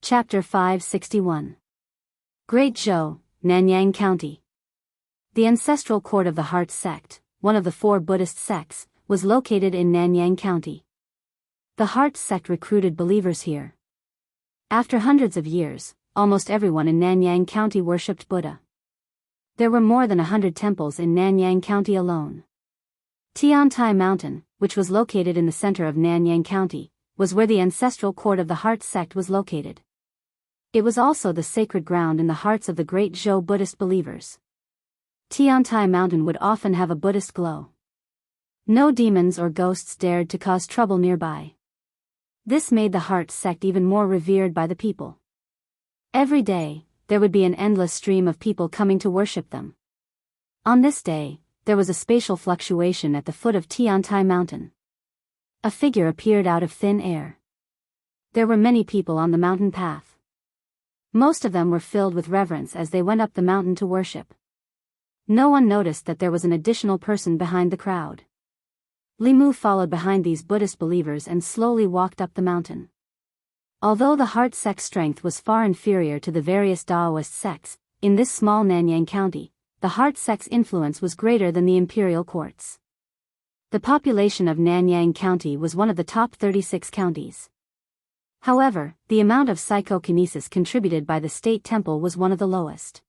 Chapter 561. Great Zhou, Nanyang County. The ancestral court of the Heart sect, one of the 4 Buddhist sects, was located in Nanyang County. The Heart sect recruited believers here. After hundreds of years, almost everyone in Nanyang County worshipped Buddha. There were more than 100 temples in Nanyang County alone. Tiantai Mountain, which was located in the center of Nanyang County, was where the ancestral court of the Heart sect was located. It was also the sacred ground in the hearts of the Great Zhou Buddhist believers. Tiantai Mountain would often have a Buddhist glow. No demons or ghosts dared to cause trouble nearby. This made the Heart sect even more revered by the people. Every day, there would be an endless stream of people coming to worship them. On this day, there was a spatial fluctuation at the foot of Tiantai Mountain. A figure appeared out of thin air. There were many people on the mountain path. Most of them were filled with reverence as they went up the mountain to worship. No one noticed that there was an additional person behind the crowd. Limu followed behind these Buddhist believers and slowly walked up the mountain. Although the Heart sect's strength was far inferior to the various Taoist sects, in this small Nanyang County, the Heart sect's influence was greater than the imperial courts. The population of Nanyang County was one of the top 36 counties. However, the amount of psychokinesis contributed by the state temple was one of the lowest.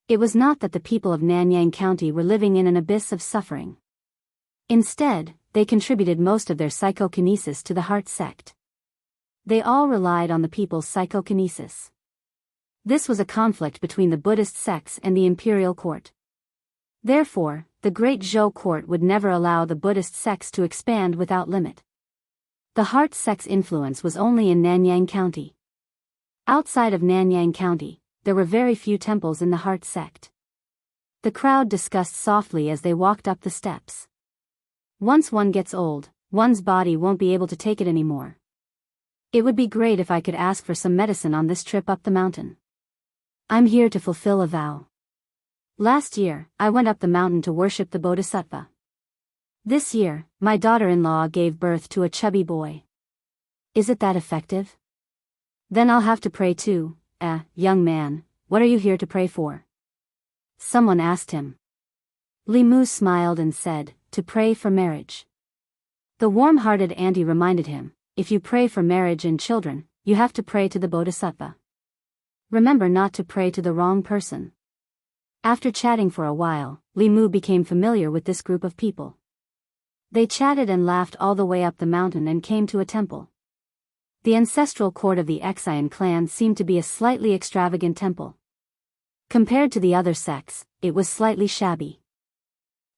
It was not that the people of Nanyang County were living in an abyss of suffering. Instead, they contributed most of their psychokinesis to the Heart sect. They all relied on the people's psychokinesis. This was a conflict between the Buddhist sects and the imperial court. Therefore, the Great Zhou court would never allow the Buddhist sects to expand without limit. The Heart sect's influence was only in Nanyang County. Outside of Nanyang County, there were very few temples in the Heart sect. The crowd discussed softly as they walked up the steps. Once one gets old, one's body won't be able to take it anymore. It would be great if I could ask for some medicine on this trip up the mountain. I'm here to fulfill a vow. Last year, I went up the mountain to worship the Bodhisattva. This year, my daughter-in-law gave birth to a chubby boy. Is it that effective? Then I'll have to pray too. Young man, what are you here to pray for? Someone asked him. Limu smiled and said, to pray for marriage. The warm-hearted auntie reminded him, if you pray for marriage and children, you have to pray to the Bodhisattva. Remember not to pray to the wrong person. After chatting for a while, Limu became familiar with this group of people. They chatted and laughed all the way up the mountain and came to a temple. The ancestral court of the Exian clan seemed to be a slightly extravagant temple. Compared to the other sects, it was slightly shabby.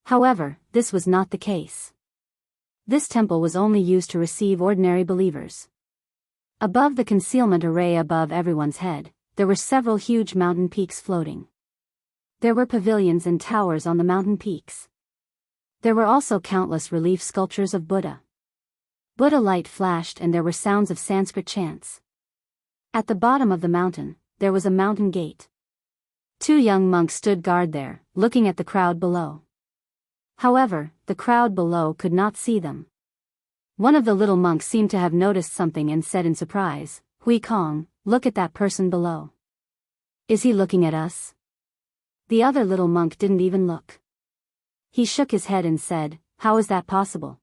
However, this was not the case. This temple was only used to receive ordinary believers. Above the concealment array above everyone's head, there were several huge mountain peaks floating. There were pavilions and towers on the mountain peaks. There were also countless relief sculptures of Buddha. Buddha light flashed and there were sounds of Sanskrit chants. At the bottom of the mountain, there was a mountain gate. 2 young monks stood guard there, looking at the crowd below. However, the crowd below could not see them. One of the little monks seemed to have noticed something and said in surprise, Hui Kong, look at that person below. Is he looking at us? The other little monk didn't even look. He shook his head and said, how is that possible?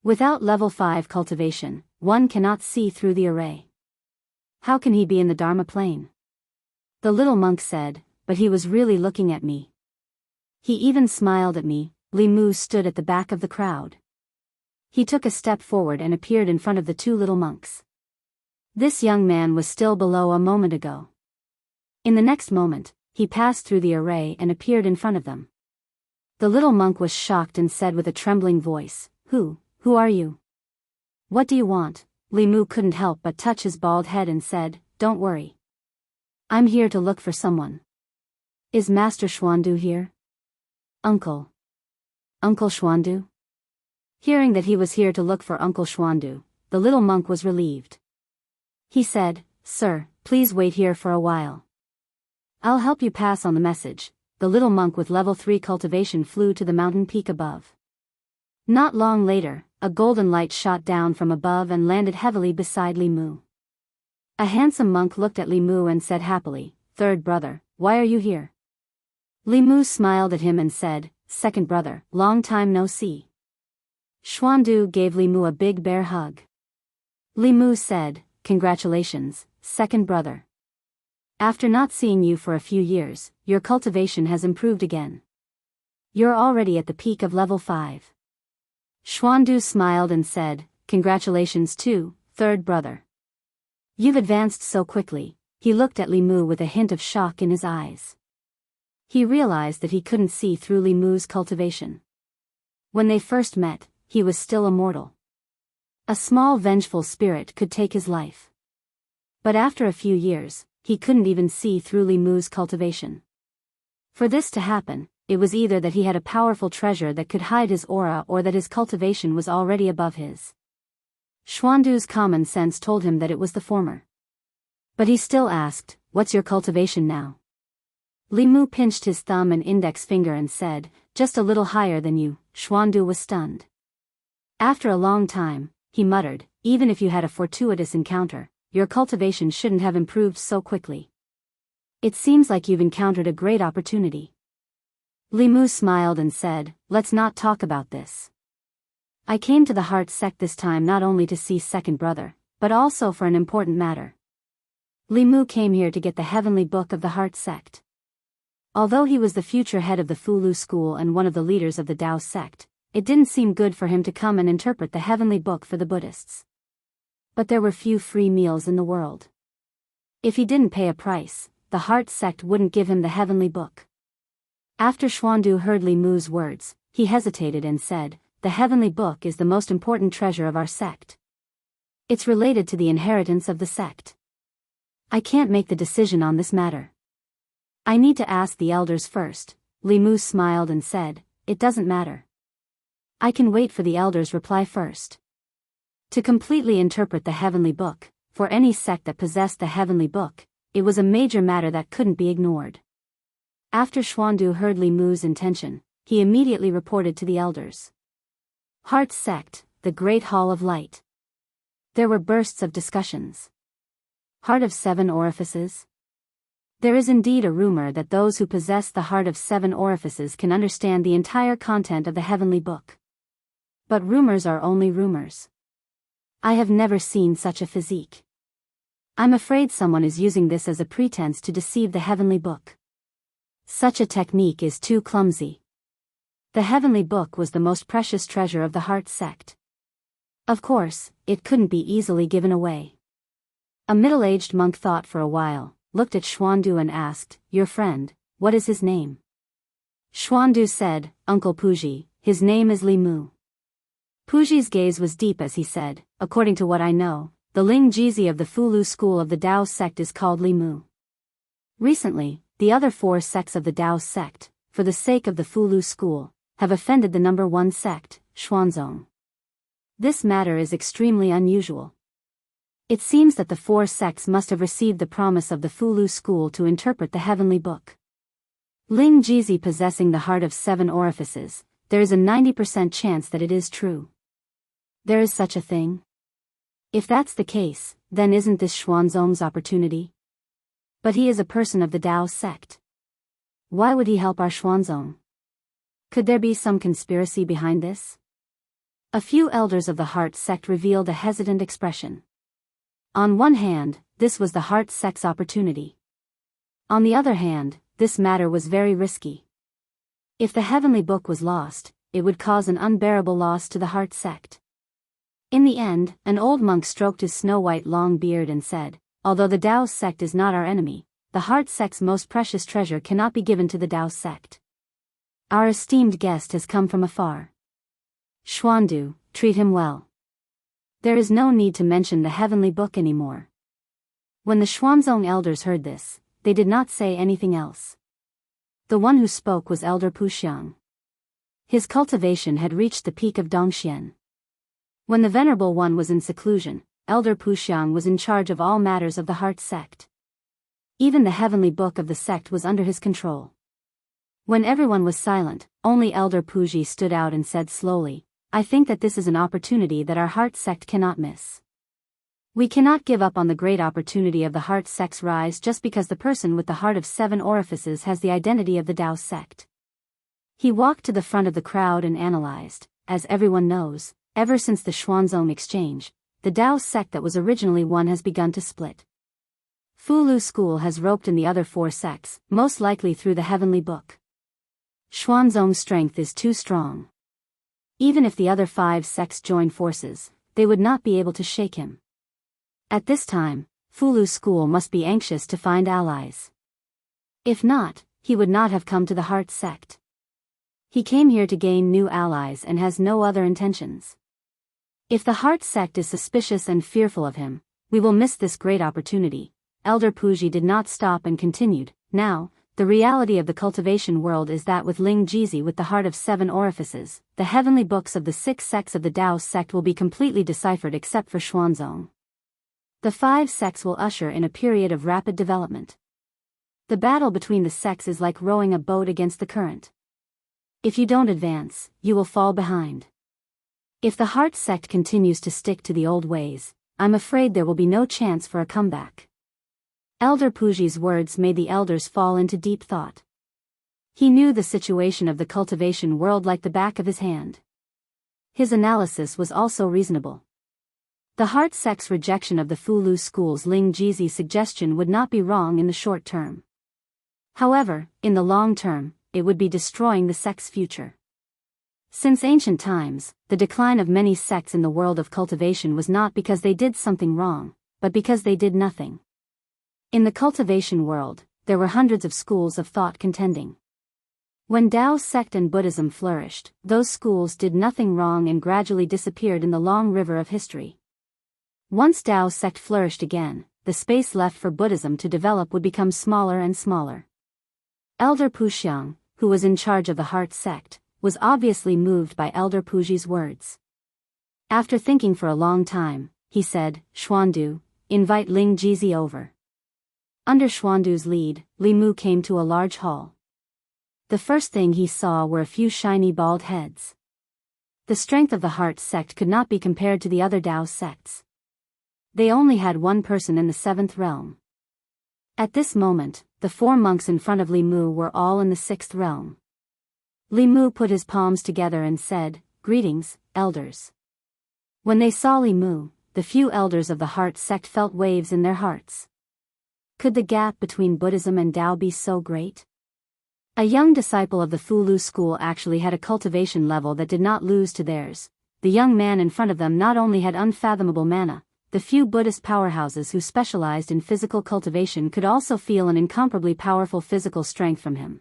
Without level 5 cultivation, one cannot see through the array. How can he be in the Dharma plane? The little monk said, but he was really looking at me. He even smiled at me. Limu stood at the back of the crowd. He took a step forward and appeared in front of the 2 little monks. This young man was still below a moment ago. In the next moment, he passed through the array and appeared in front of them. The little monk was shocked and said with a trembling voice, Who are you? What do you want? Limu couldn't help but touch his bald head and said, Don't worry. I'm here to look for someone. Is Master Xuandu here? Uncle Xuandu? Hearing that he was here to look for Uncle Xuandu, the little monk was relieved. He said, Sir, please wait here for a while. I'll help you pass on the message. The little monk with level 3 cultivation flew to the mountain peak above. Not long later, a golden light shot down from above and landed heavily beside Limu. A handsome monk looked at Li Mu and said happily, "Third brother, why are you here?" Li Mu smiled at him and said, "Second brother, long time no see." Xuandu gave Li Mu a big bear hug. Li Mu said, "Congratulations, second brother. After not seeing you for a few years, your cultivation has improved again. You're already at the peak of level 5. Xuandu smiled and said, "Congratulations too, third brother. You've advanced so quickly." He looked at Li Mu with a hint of shock in his eyes. He realized that he couldn't see through Li Mu's cultivation. When they first met, he was still a mortal. A small vengeful spirit could take his life. But after a few years, he couldn't even see through Li Mu's cultivation. For this to happen, it was either that he had a powerful treasure that could hide his aura or that his cultivation was already above his. Xuandu's common sense told him that it was the former. But he still asked, "What's your cultivation now?" Li Mu pinched his thumb and index finger and said, "Just a little higher than you." Xuandu was stunned. After a long time, he muttered, "Even if you had a fortuitous encounter, your cultivation shouldn't have improved so quickly. It seems like you've encountered a great opportunity." Li Mu smiled and said, "Let's not talk about this. I came to the Heart Sect this time not only to see second brother, but also for an important matter." Li Mu came here to get the heavenly book of the Heart Sect. Although he was the future head of the Fulu school and one of the leaders of the Tao sect, it didn't seem good for him to come and interpret the heavenly book for the Buddhists. But there were few free meals in the world. If he didn't pay a price, the Heart Sect wouldn't give him the heavenly book. After Xuandu heard Li Mu's words, he hesitated and said, "The heavenly book is the most important treasure of our sect. It's related to the inheritance of the sect. I can't make the decision on this matter. I need to ask the elders first." Li Mu smiled and said, "It doesn't matter. I can wait for the elders' reply first." To completely interpret the heavenly book, for any sect that possessed the heavenly book, it was a major matter that couldn't be ignored. After Xuandu heard Li Mu's intention, he immediately reported to the elders. Heart Sect, the Great Hall of Light. There were bursts of discussions. Heart of 7 orifices? There is indeed a rumor that those who possess the heart of 7 orifices can understand the entire content of the heavenly book. But rumors are only rumors. I have never seen such a physique. I'm afraid someone is using this as a pretense to deceive the heavenly book. Such a technique is too clumsy. The heavenly book was the most precious treasure of the Heart Sect. Of course, it couldn't be easily given away. A middle-aged monk thought for a while, looked at Xuandu and asked, "Your friend, what is his name?" Xuandu said, "Uncle Puji, his name is Li Mu." Puji's gaze was deep as he said, "According to what I know, the Ling Jizi of the Fulu school of the Tao sect is called Li Mu. Recently, the other 4 sects of the Tao sect, for the sake of the Fulu school, have offended the number 1 sect, Xuanzong. This matter is extremely unusual. It seems that the 4 sects must have received the promise of the Fulu school to interpret the heavenly book. Ling Jizi possessing the heart of 7 orifices, there is a 90% chance that it is true. There is such a thing? If that's the case, then isn't this Xuanzong's opportunity? But he is a person of the Tao sect. Why would he help our Xuanzong? Could there be some conspiracy behind this? A few elders of the Heart sect revealed a hesitant expression. On one hand, this was the Heart sect's opportunity. On the other hand, this matter was very risky. If the heavenly book was lost, it would cause an unbearable loss to the Heart sect. In the end, an old monk stroked his snow-white long beard and said, "Although the Tao sect is not our enemy, the Heart sect's most precious treasure cannot be given to the Tao sect. Our esteemed guest has come from afar. Xuandu, treat him well." There is no need to mention the heavenly book anymore. When the Xuanzong elders heard this, they did not say anything else. The one who spoke was Elder Puxiang. His cultivation had reached the peak of Dongxian. When the Venerable One was in seclusion, Elder Puxiang was in charge of all matters of the Heart sect. Even the heavenly book of the sect was under his control. When everyone was silent, only Elder Puji stood out and said slowly, "I think that this is an opportunity that our Heart sect cannot miss." We cannot give up on the great opportunity of the heart sect's rise just because the person with the heart of 7 orifices has the identity of the Tao sect. He walked to the front of the crowd and analyzed. As everyone knows, ever since the Xuanzong exchange, the Tao sect that was originally one has begun to split. Fulu school has roped in the other 4 sects, most likely through the heavenly book. Xuanzong's strength is too strong. Even if the other 5 sects join forces, they would not be able to shake him. At this time, Fulu school must be anxious to find allies. If not, he would not have come to the heart sect. He came here to gain new allies and has no other intentions. If the heart sect is suspicious and fearful of him, we will miss this great opportunity. Elder Puji did not stop and continued. Now, the reality of the cultivation world is that with Ling Jizi with the heart of 7 orifices, the heavenly books of the 6 sects of the Tao sect will be completely deciphered except for Xuanzong. The 5 sects will usher in a period of rapid development. The battle between the sects is like rowing a boat against the current. If you don't advance, you will fall behind. If the heart sect continues to stick to the old ways, I'm afraid there will be no chance for a comeback. Elder Puji's words made the elders fall into deep thought. He knew the situation of the cultivation world like the back of his hand. His analysis was also reasonable. The heart sect's rejection of the Fulu school's Ling Jizi suggestion would not be wrong in the short term. However, in the long term, it would be destroying the sect's future. Since ancient times, the decline of many sects in the world of cultivation was not because they did something wrong, but because they did nothing. In the cultivation world, there were hundreds of schools of thought contending. When Tao sect and Buddhism flourished, those schools did nothing wrong and gradually disappeared in the long river of history. Once Tao sect flourished again, the space left for Buddhism to develop would become smaller and smaller. Elder Puxiang, who was in charge of the heart sect, was obviously moved by Elder Puji's words. After thinking for a long time, he said, "Xuandu, invite Ling Jizi over." Under Xuandu's lead, Li Mu came to a large hall. The first thing he saw were a few shiny bald heads. The strength of the heart sect could not be compared to the other Tao sects. They only had one person in the 7th realm. At this moment, the 4 monks in front of Li Mu were all in the 6th realm. Li Mu put his palms together and said, "Greetings, elders." When they saw Li Mu, the few elders of the heart sect felt waves in their hearts. Could the gap between Buddhism and Tao be so great? A young disciple of the Fulu school actually had a cultivation level that did not lose to theirs. The young man in front of them not only had unfathomable mana, the few Buddhist powerhouses who specialized in physical cultivation could also feel an incomparably powerful physical strength from him.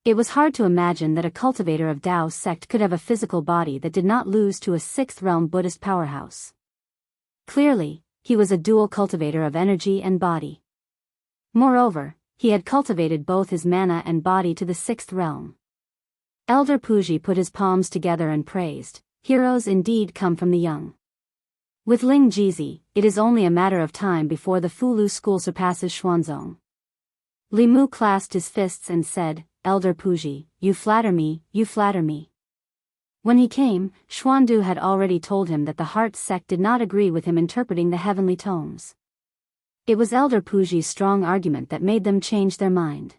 It was hard to imagine that a cultivator of Tao sect could have a physical body that did not lose to a 6th realm Buddhist powerhouse. Clearly, he was a dual cultivator of energy and body. Moreover, he had cultivated both his mana and body to the 6th realm. Elder Puji put his palms together and praised, "Heroes indeed come from the young." With Ling Jizi, it is only a matter of time before the Fulu school surpasses Xuanzong. Li Mu clasped his fists and said, "Elder Puji, you flatter me, you flatter me." When he came, Xuandu had already told him that the heart sect did not agree with him interpreting the heavenly tomes. It was Elder Puji's strong argument that made them change their mind.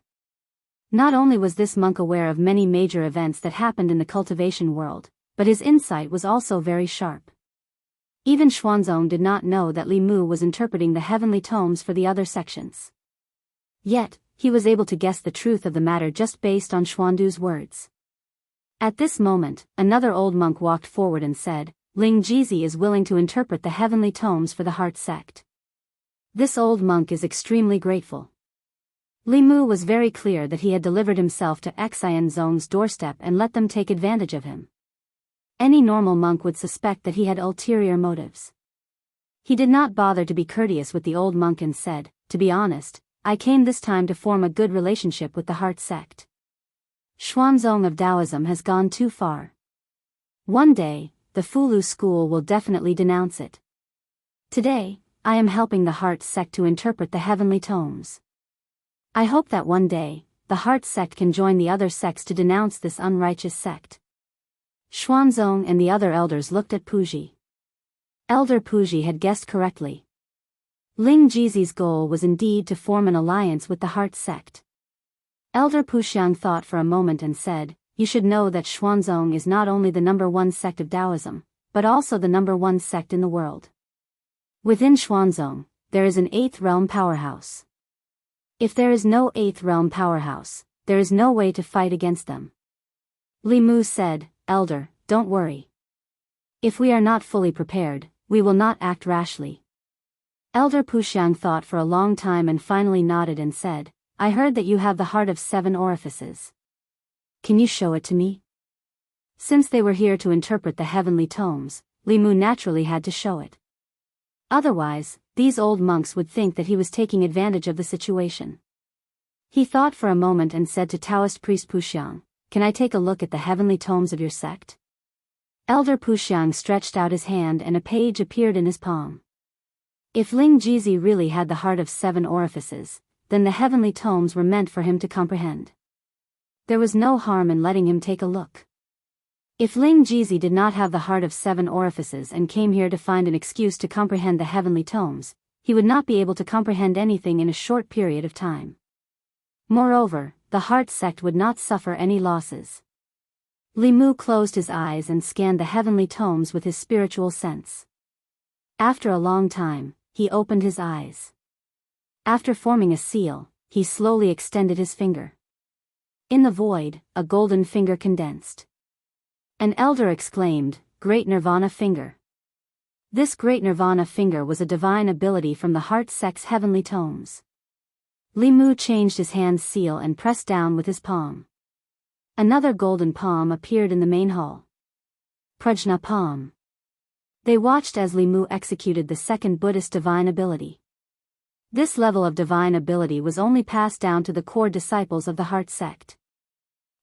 Not only was this monk aware of many major events that happened in the cultivation world, but his insight was also very sharp. Even Xuanzong did not know that Li Mu was interpreting the heavenly tomes for the other sections. Yet, he was able to guess the truth of the matter just based on Xuandu's words. At this moment, another old monk walked forward and said, "Ling Jizi is willing to interpret the heavenly tomes for the heart sect." This old monk is extremely grateful. Li Mu was very clear that he had delivered himself to Xianzong's doorstep and let them take advantage of him. Any normal monk would suspect that he had ulterior motives. He did not bother to be courteous with the old monk and said, "To be honest, I came this time to form a good relationship with the heart sect. Xuanzong of Taoism has gone too far. One day, the Fulu school will definitely denounce it. Today, I am helping the heart sect to interpret the heavenly tomes. I hope that one day, the heart sect can join the other sects to denounce this unrighteous sect." Xuanzong and the other elders looked at Puji. Elder Puji had guessed correctly. Ling Jizi's goal was indeed to form an alliance with the Heart sect. Elder Puxiang thought for a moment and said, "You should know that Xuanzong is not only the #1 sect of Taoism, but also the #1 sect in the world. Within Xuanzong, there is an 8th realm powerhouse. If there is no 8th realm powerhouse, there is no way to fight against them." Li Mu said, "Elder, don't worry. If we are not fully prepared, we will not act rashly." Elder Puxiang thought for a long time and finally nodded and said, "I heard that you have the heart of 7 orifices. Can you show it to me?" Since they were here to interpret the heavenly tomes, Li Mu naturally had to show it. Otherwise, these old monks would think that he was taking advantage of the situation. He thought for a moment and said to Taoist priest Puxiang, "Can I take a look at the heavenly tomes of your sect?" Elder Puxiang stretched out his hand and a page appeared in his palm. If Ling Jizi really had the heart of 7 orifices, then the heavenly tomes were meant for him to comprehend. There was no harm in letting him take a look. If Ling Jizi did not have the heart of 7 orifices and came here to find an excuse to comprehend the heavenly tomes, he would not be able to comprehend anything in a short period of time. Moreover, the Heart sect would not suffer any losses. Li Mu closed his eyes and scanned the heavenly tomes with his spiritual sense. After a long time, he opened his eyes. After forming a seal, he slowly extended his finger. In the void, a golden finger condensed. An elder exclaimed, "Great Nirvana finger." This great Nirvana finger was a divine ability from the Heart sect's heavenly tomes. Li Mu changed his hand's seal and pressed down with his palm. Another golden palm appeared in the main hall. Prajna palm. They watched as Li Mu executed the second Buddhist divine ability. This level of divine ability was only passed down to the core disciples of the Heart sect.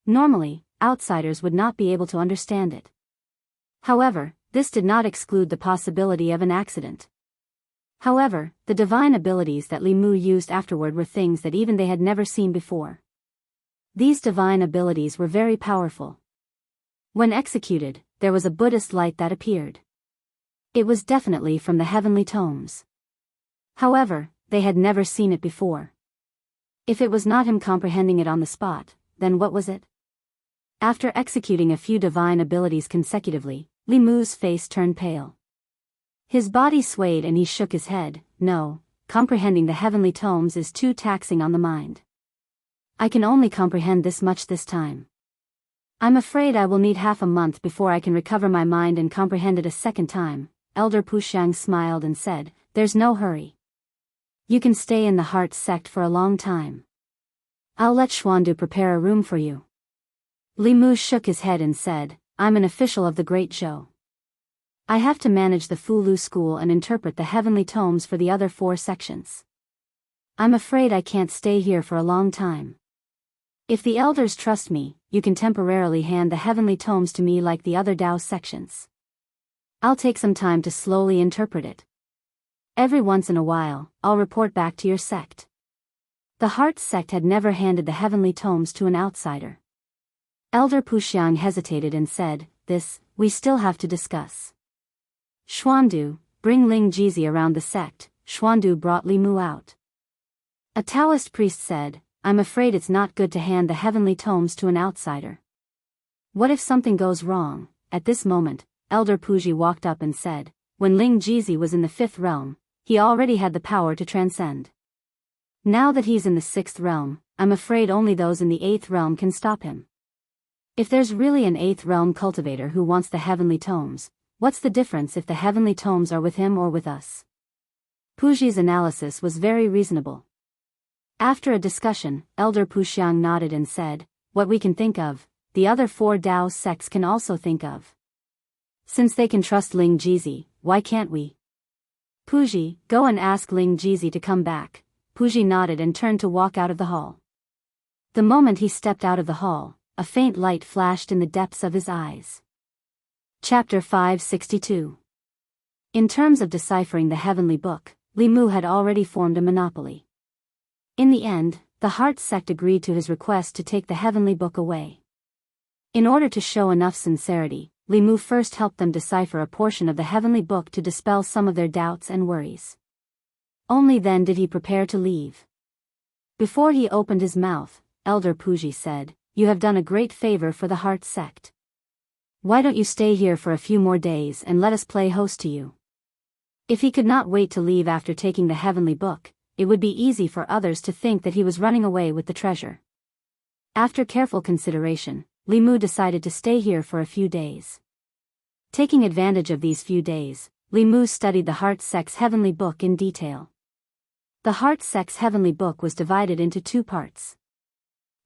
Normally, outsiders would not be able to understand it. However, this did not exclude the possibility of an accident. However, the divine abilities that Li Mu used afterward were things that even they had never seen before. These divine abilities were very powerful. When executed, there was a Buddhist light that appeared. It was definitely from the heavenly tomes. However, they had never seen it before. If it was not him comprehending it on the spot, then what was it? After executing a few divine abilities consecutively, Li Mu's face turned pale. His body swayed and he shook his head. "No, comprehending the heavenly tomes is too taxing on the mind. I can only comprehend this much this time. I'm afraid I will need half a month before I can recover my mind and comprehend it a second time." Elder Puxiang smiled and said, "There's no hurry. You can stay in the Heart sect for a long time. I'll let Xuandu prepare a room for you." Li Mu shook his head and said, "I'm an official of the Great Zhou. I have to manage the Fulu school and interpret the heavenly tomes for the other 4 sections. I'm afraid I can't stay here for a long time. If the elders trust me, you can temporarily hand the heavenly tomes to me like the other Dao sections. I'll take some time to slowly interpret it. Every once in a while, I'll report back to your sect." The Heart sect had never handed the heavenly tomes to an outsider. Elder Puxiang hesitated and said, "This, we still have to discuss. Xuandu, bring Ling Jizi around the sect." Xuandu brought Li Mu out. A Taoist priest said, "I'm afraid it's not good to hand the heavenly tomes to an outsider. What if something goes wrong?" At this moment, Elder Puji walked up and said, "When Ling Jizi was in the 5th realm, he already had the power to transcend. Now that he's in the 6th realm, I'm afraid only those in the 8th realm can stop him. If there's really an 8th realm cultivator who wants the heavenly tomes, what's the difference if the heavenly tomes are with him or with us?" Puji's analysis was very reasonable. After a discussion, Elder Puxiang nodded and said, "What we can think of, the other 4 Dao sects can also think of. Since they can trust Ling Jizi, why can't we? Puji, go and ask Ling Jizi to come back." Puji nodded and turned to walk out of the hall. The moment he stepped out of the hall, a faint light flashed in the depths of his eyes. Chapter 562. In terms of deciphering the heavenly book, Li Mu had already formed a monopoly. In the end, the Heart sect agreed to his request to take the heavenly book away. In order to show enough sincerity, Li Mu first helped them decipher a portion of the heavenly book to dispel some of their doubts and worries. Only then did he prepare to leave. Before he opened his mouth, Elder Puji said, "You have done a great favor for the Heart sect. Why don't you stay here for a few more days and let us play host to you?" If he could not wait to leave after taking the heavenly book, it would be easy for others to think that he was running away with the treasure. After careful consideration, Li Mu decided to stay here for a few days. Taking advantage of these few days, Li Mu studied the Heart sect's heavenly book in detail. The Heart sect's heavenly book was divided into two parts.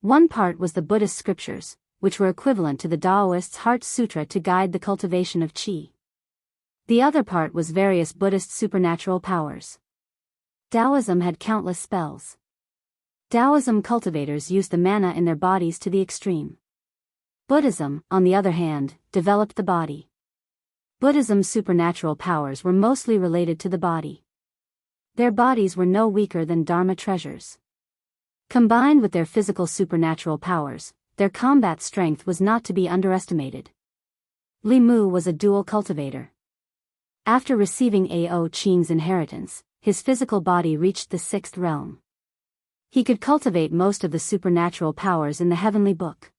One part was the Buddhist scriptures, which were equivalent to the Taoists' Heart Sutra to guide the cultivation of qi. The other part was various Buddhist supernatural powers. Taoism had countless spells. Taoism cultivators used the mana in their bodies to the extreme. Buddhism, on the other hand, developed the body. Buddhism's supernatural powers were mostly related to the body. Their bodies were no weaker than Dharma treasures. Combined with their physical supernatural powers, their combat strength was not to be underestimated. Li Mu was a dual cultivator. After receiving Ao Qing's inheritance, his physical body reached the sixth realm. He could cultivate most of the supernatural powers in the heavenly book.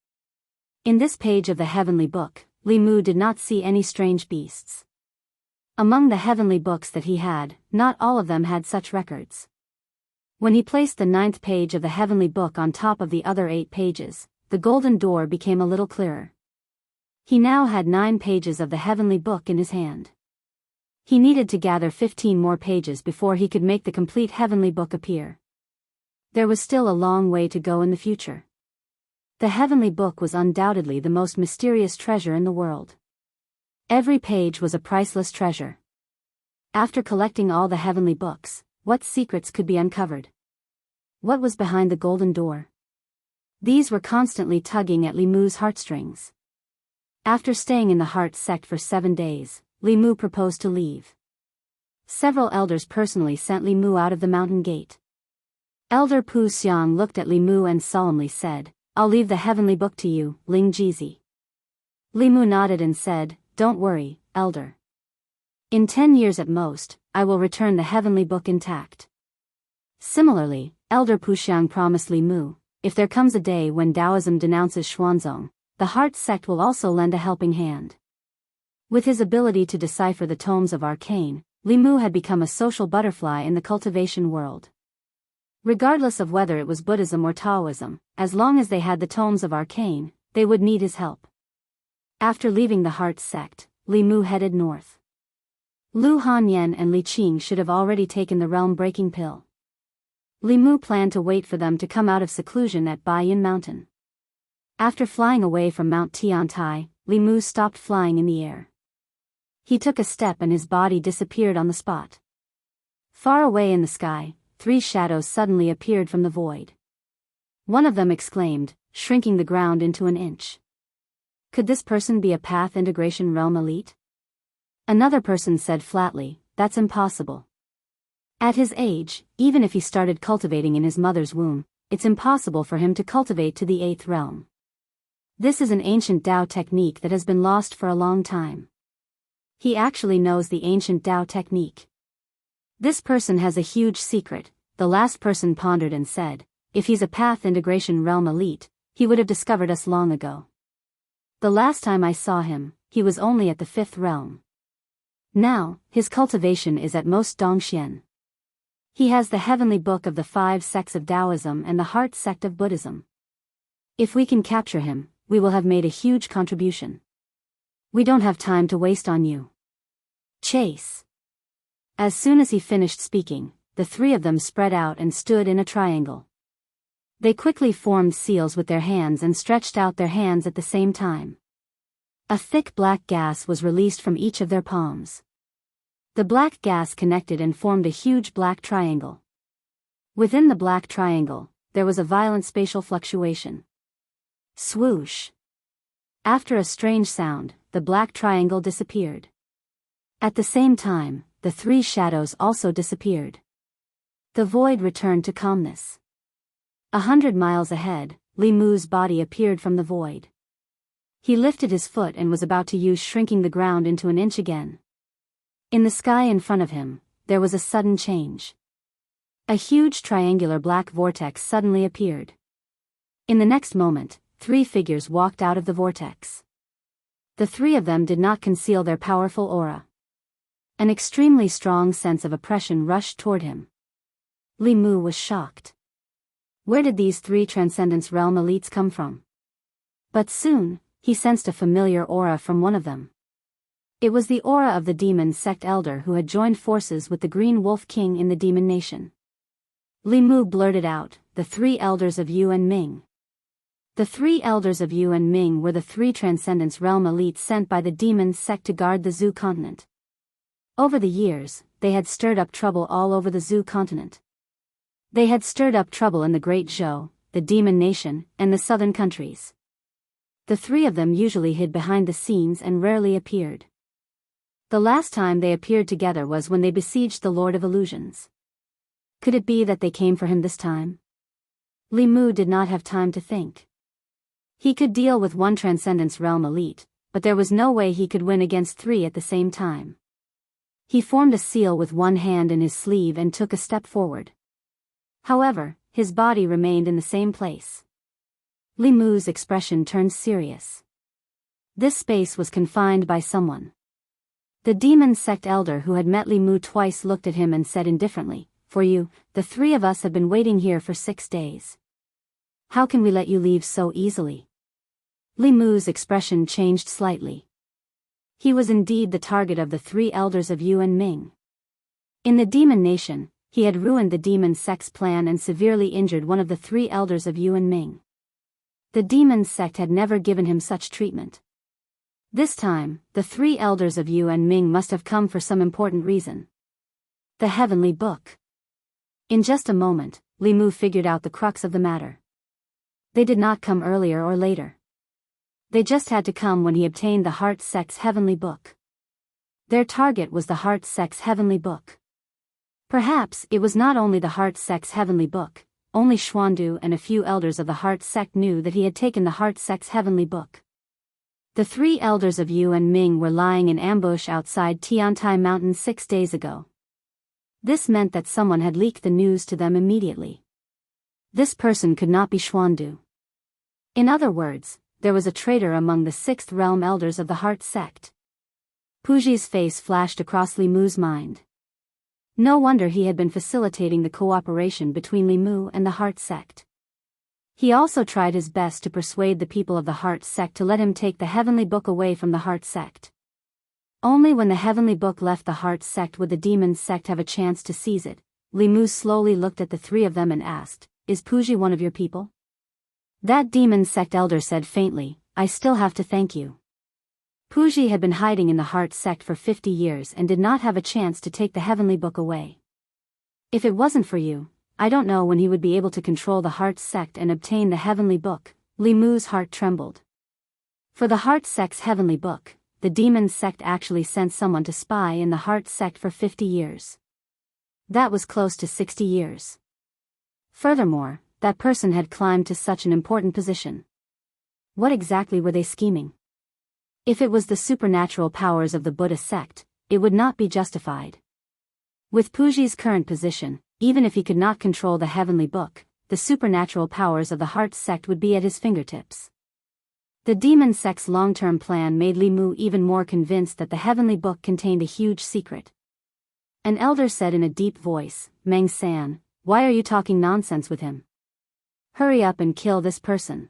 In this page of the heavenly book, Li Mu did not see any strange beasts. Among the heavenly books that he had, not all of them had such records. When he placed the 9th page of the heavenly book on top of the other 8 pages, the golden door became a little clearer. He now had 9 pages of the heavenly book in his hand. He needed to gather 15 more pages before he could make the complete heavenly book appear. There was still a long way to go in the future. The heavenly book was undoubtedly the most mysterious treasure in the world. Every page was a priceless treasure. After collecting all the heavenly books, what secrets could be uncovered? What was behind the golden door? These were constantly tugging at Li Mu's heartstrings. After staying in the Heart sect for 7 days, Li Mu proposed to leave. Several elders personally sent Li Mu out of the mountain gate. Elder Pu Xiang looked at Li Mu and solemnly said, "I'll leave the heavenly book to you, Ling Jizi." Li Mu nodded and said, "Don't worry, elder. In 10 years at most, I will return the heavenly book intact." Similarly, Elder Pu Xiang promised Li Mu, if there comes a day when Taoism denounces Xuanzong, the Heart sect will also lend a helping hand. With his ability to decipher the tomes of arcane, Li Mu had become a social butterfly in the cultivation world. Regardless of whether it was Buddhism or Taoism, as long as they had the tomes of arcane, they would need his help. After leaving the Heart sect, Li Mu headed north. Lu Hanyan and Li Qing should have already taken the realm-breaking pill. Li Mu planned to wait for them to come out of seclusion at Baiyin Mountain. After flying away from Mount Tiantai, Li Mu stopped flying in the air. He took a step and his body disappeared on the spot. Far away in the sky, 3 shadows suddenly appeared from the void. One of them exclaimed, shrinking the ground into an inch. Could this person be a Path Integration Realm elite? Another person said flatly, that's impossible. At his age, even if he started cultivating in his mother's womb, it's impossible for him to cultivate to the 8th realm. This is an ancient Tao technique that has been lost for a long time. He actually knows the ancient Tao technique. This person has a huge secret, the last person pondered and said, if he's a Path Integration Realm elite, he would have discovered us long ago. The last time I saw him, he was only at the 5th realm. Now, his cultivation is at most Dongxian. He has the heavenly book of the 5 sects of Taoism and the Heart sect of Buddhism. If we can capture him, we will have made a huge contribution. We don't have time to waste on you. Chase. As soon as he finished speaking, the 3 of them spread out and stood in a triangle. They quickly formed seals with their hands and stretched out their hands at the same time. A thick black gas was released from each of their palms. The black gas connected and formed a huge black triangle. Within the black triangle, there was a violent spatial fluctuation. Swoosh. After a strange sound, the black triangle disappeared. At the same time, the 3 shadows also disappeared. The void returned to calmness. 100 miles ahead, Li Mu's body appeared from the void. He lifted his foot and was about to use shrinking the ground into an inch again. In the sky in front of him, there was a sudden change. A huge triangular black vortex suddenly appeared. In the next moment, 3 figures walked out of the vortex. The 3 of them did not conceal their powerful aura. An extremely strong sense of oppression rushed toward him. Li Mu was shocked. Where did these 3 Transcendence Realm elites come from? But soon, he sensed a familiar aura from one of them. It was the aura of the demon sect elder who had joined forces with the Green Wolf King in the Demon Nation. Li Mu blurted out, "The 3 elders of Yuan Ming." The 3 elders of Yuan Ming were the 3 Transcendence Realm elites sent by the demon sect to guard the Zhu continent. Over the years, they had stirred up trouble all over the Zhu continent. They had stirred up trouble in the Great Zhou, the Demon Nation, and the southern countries. The 3 of them usually hid behind the scenes and rarely appeared. The last time they appeared together was when they besieged the Lord of Illusions. Could it be that they came for him this time? Li Mu did not have time to think. He could deal with 1 Transcendence Realm elite, but there was no way he could win against 3 at the same time. He formed a seal with one hand in his sleeve and took a step forward. However, his body remained in the same place. Li Mu's expression turned serious. This space was confined by someone. The demon sect elder who had met Li Mu twice looked at him and said indifferently, "For you, the 3 of us have been waiting here for 6 days. How can we let you leave so easily?" Li Mu's expression changed slightly. He was indeed the target of the 3 elders of Yuan Ming. In the Demon Nation, he had ruined the demon sect's plan and severely injured one of the 3 elders of Yuan Ming. The demon sect had never given him such treatment. This time, the 3 elders of Yuan Ming must have come for some important reason. The Heavenly Book. In just a moment, Li Mu figured out the crux of the matter. They did not come earlier or later. They just had to come when he obtained the Heart Sect's Heavenly Book. Their target was the Heart Sect's Heavenly Book. Perhaps it was not only the Heart Sect's Heavenly Book, only Xuandu and a few elders of the Heart Sect knew that he had taken the Heart Sect's Heavenly Book. The 3 elders of Yuan Ming were lying in ambush outside Tiantai Mountain 6 days ago. This meant that someone had leaked the news to them immediately. This person could not be Xuandu. In other words, there was a traitor among the 6th realm elders of the Heart Sect. Puji's face flashed across Li Mu's mind. No wonder he had been facilitating the cooperation between Li Mu and the Heart Sect. He also tried his best to persuade the people of the Heart Sect to let him take the Heavenly Book away from the Heart Sect. Only when the Heavenly Book left the Heart Sect would the Demon Sect have a chance to seize it. Li Mu slowly looked at the 3 of them and asked, "Is Puji one of your people?" That Demon Sect elder said faintly, "I still have to thank you." Puji had been hiding in the Heart Sect for 50 years and did not have a chance to take the Heavenly Book away. If it wasn't for you, I don't know when he would be able to control the Heart Sect and obtain the Heavenly Book. Li Mu's heart trembled. For the Heart Sect's Heavenly Book, the Demon Sect actually sent someone to spy in the Heart Sect for 50 years. That was close to 60 years. Furthermore, that person had climbed to such an important position. What exactly were they scheming? If it was the supernatural powers of the Buddha sect, it would not be justified. With Puji's current position, even if he could not control the Heavenly Book, the supernatural powers of the Heart Sect would be at his fingertips. The Demon Sect's long-term plan made Li Mu even more convinced that the Heavenly Book contained a huge secret. An elder said in a deep voice, "Meng San, why are you talking nonsense with him? Hurry up and kill this person.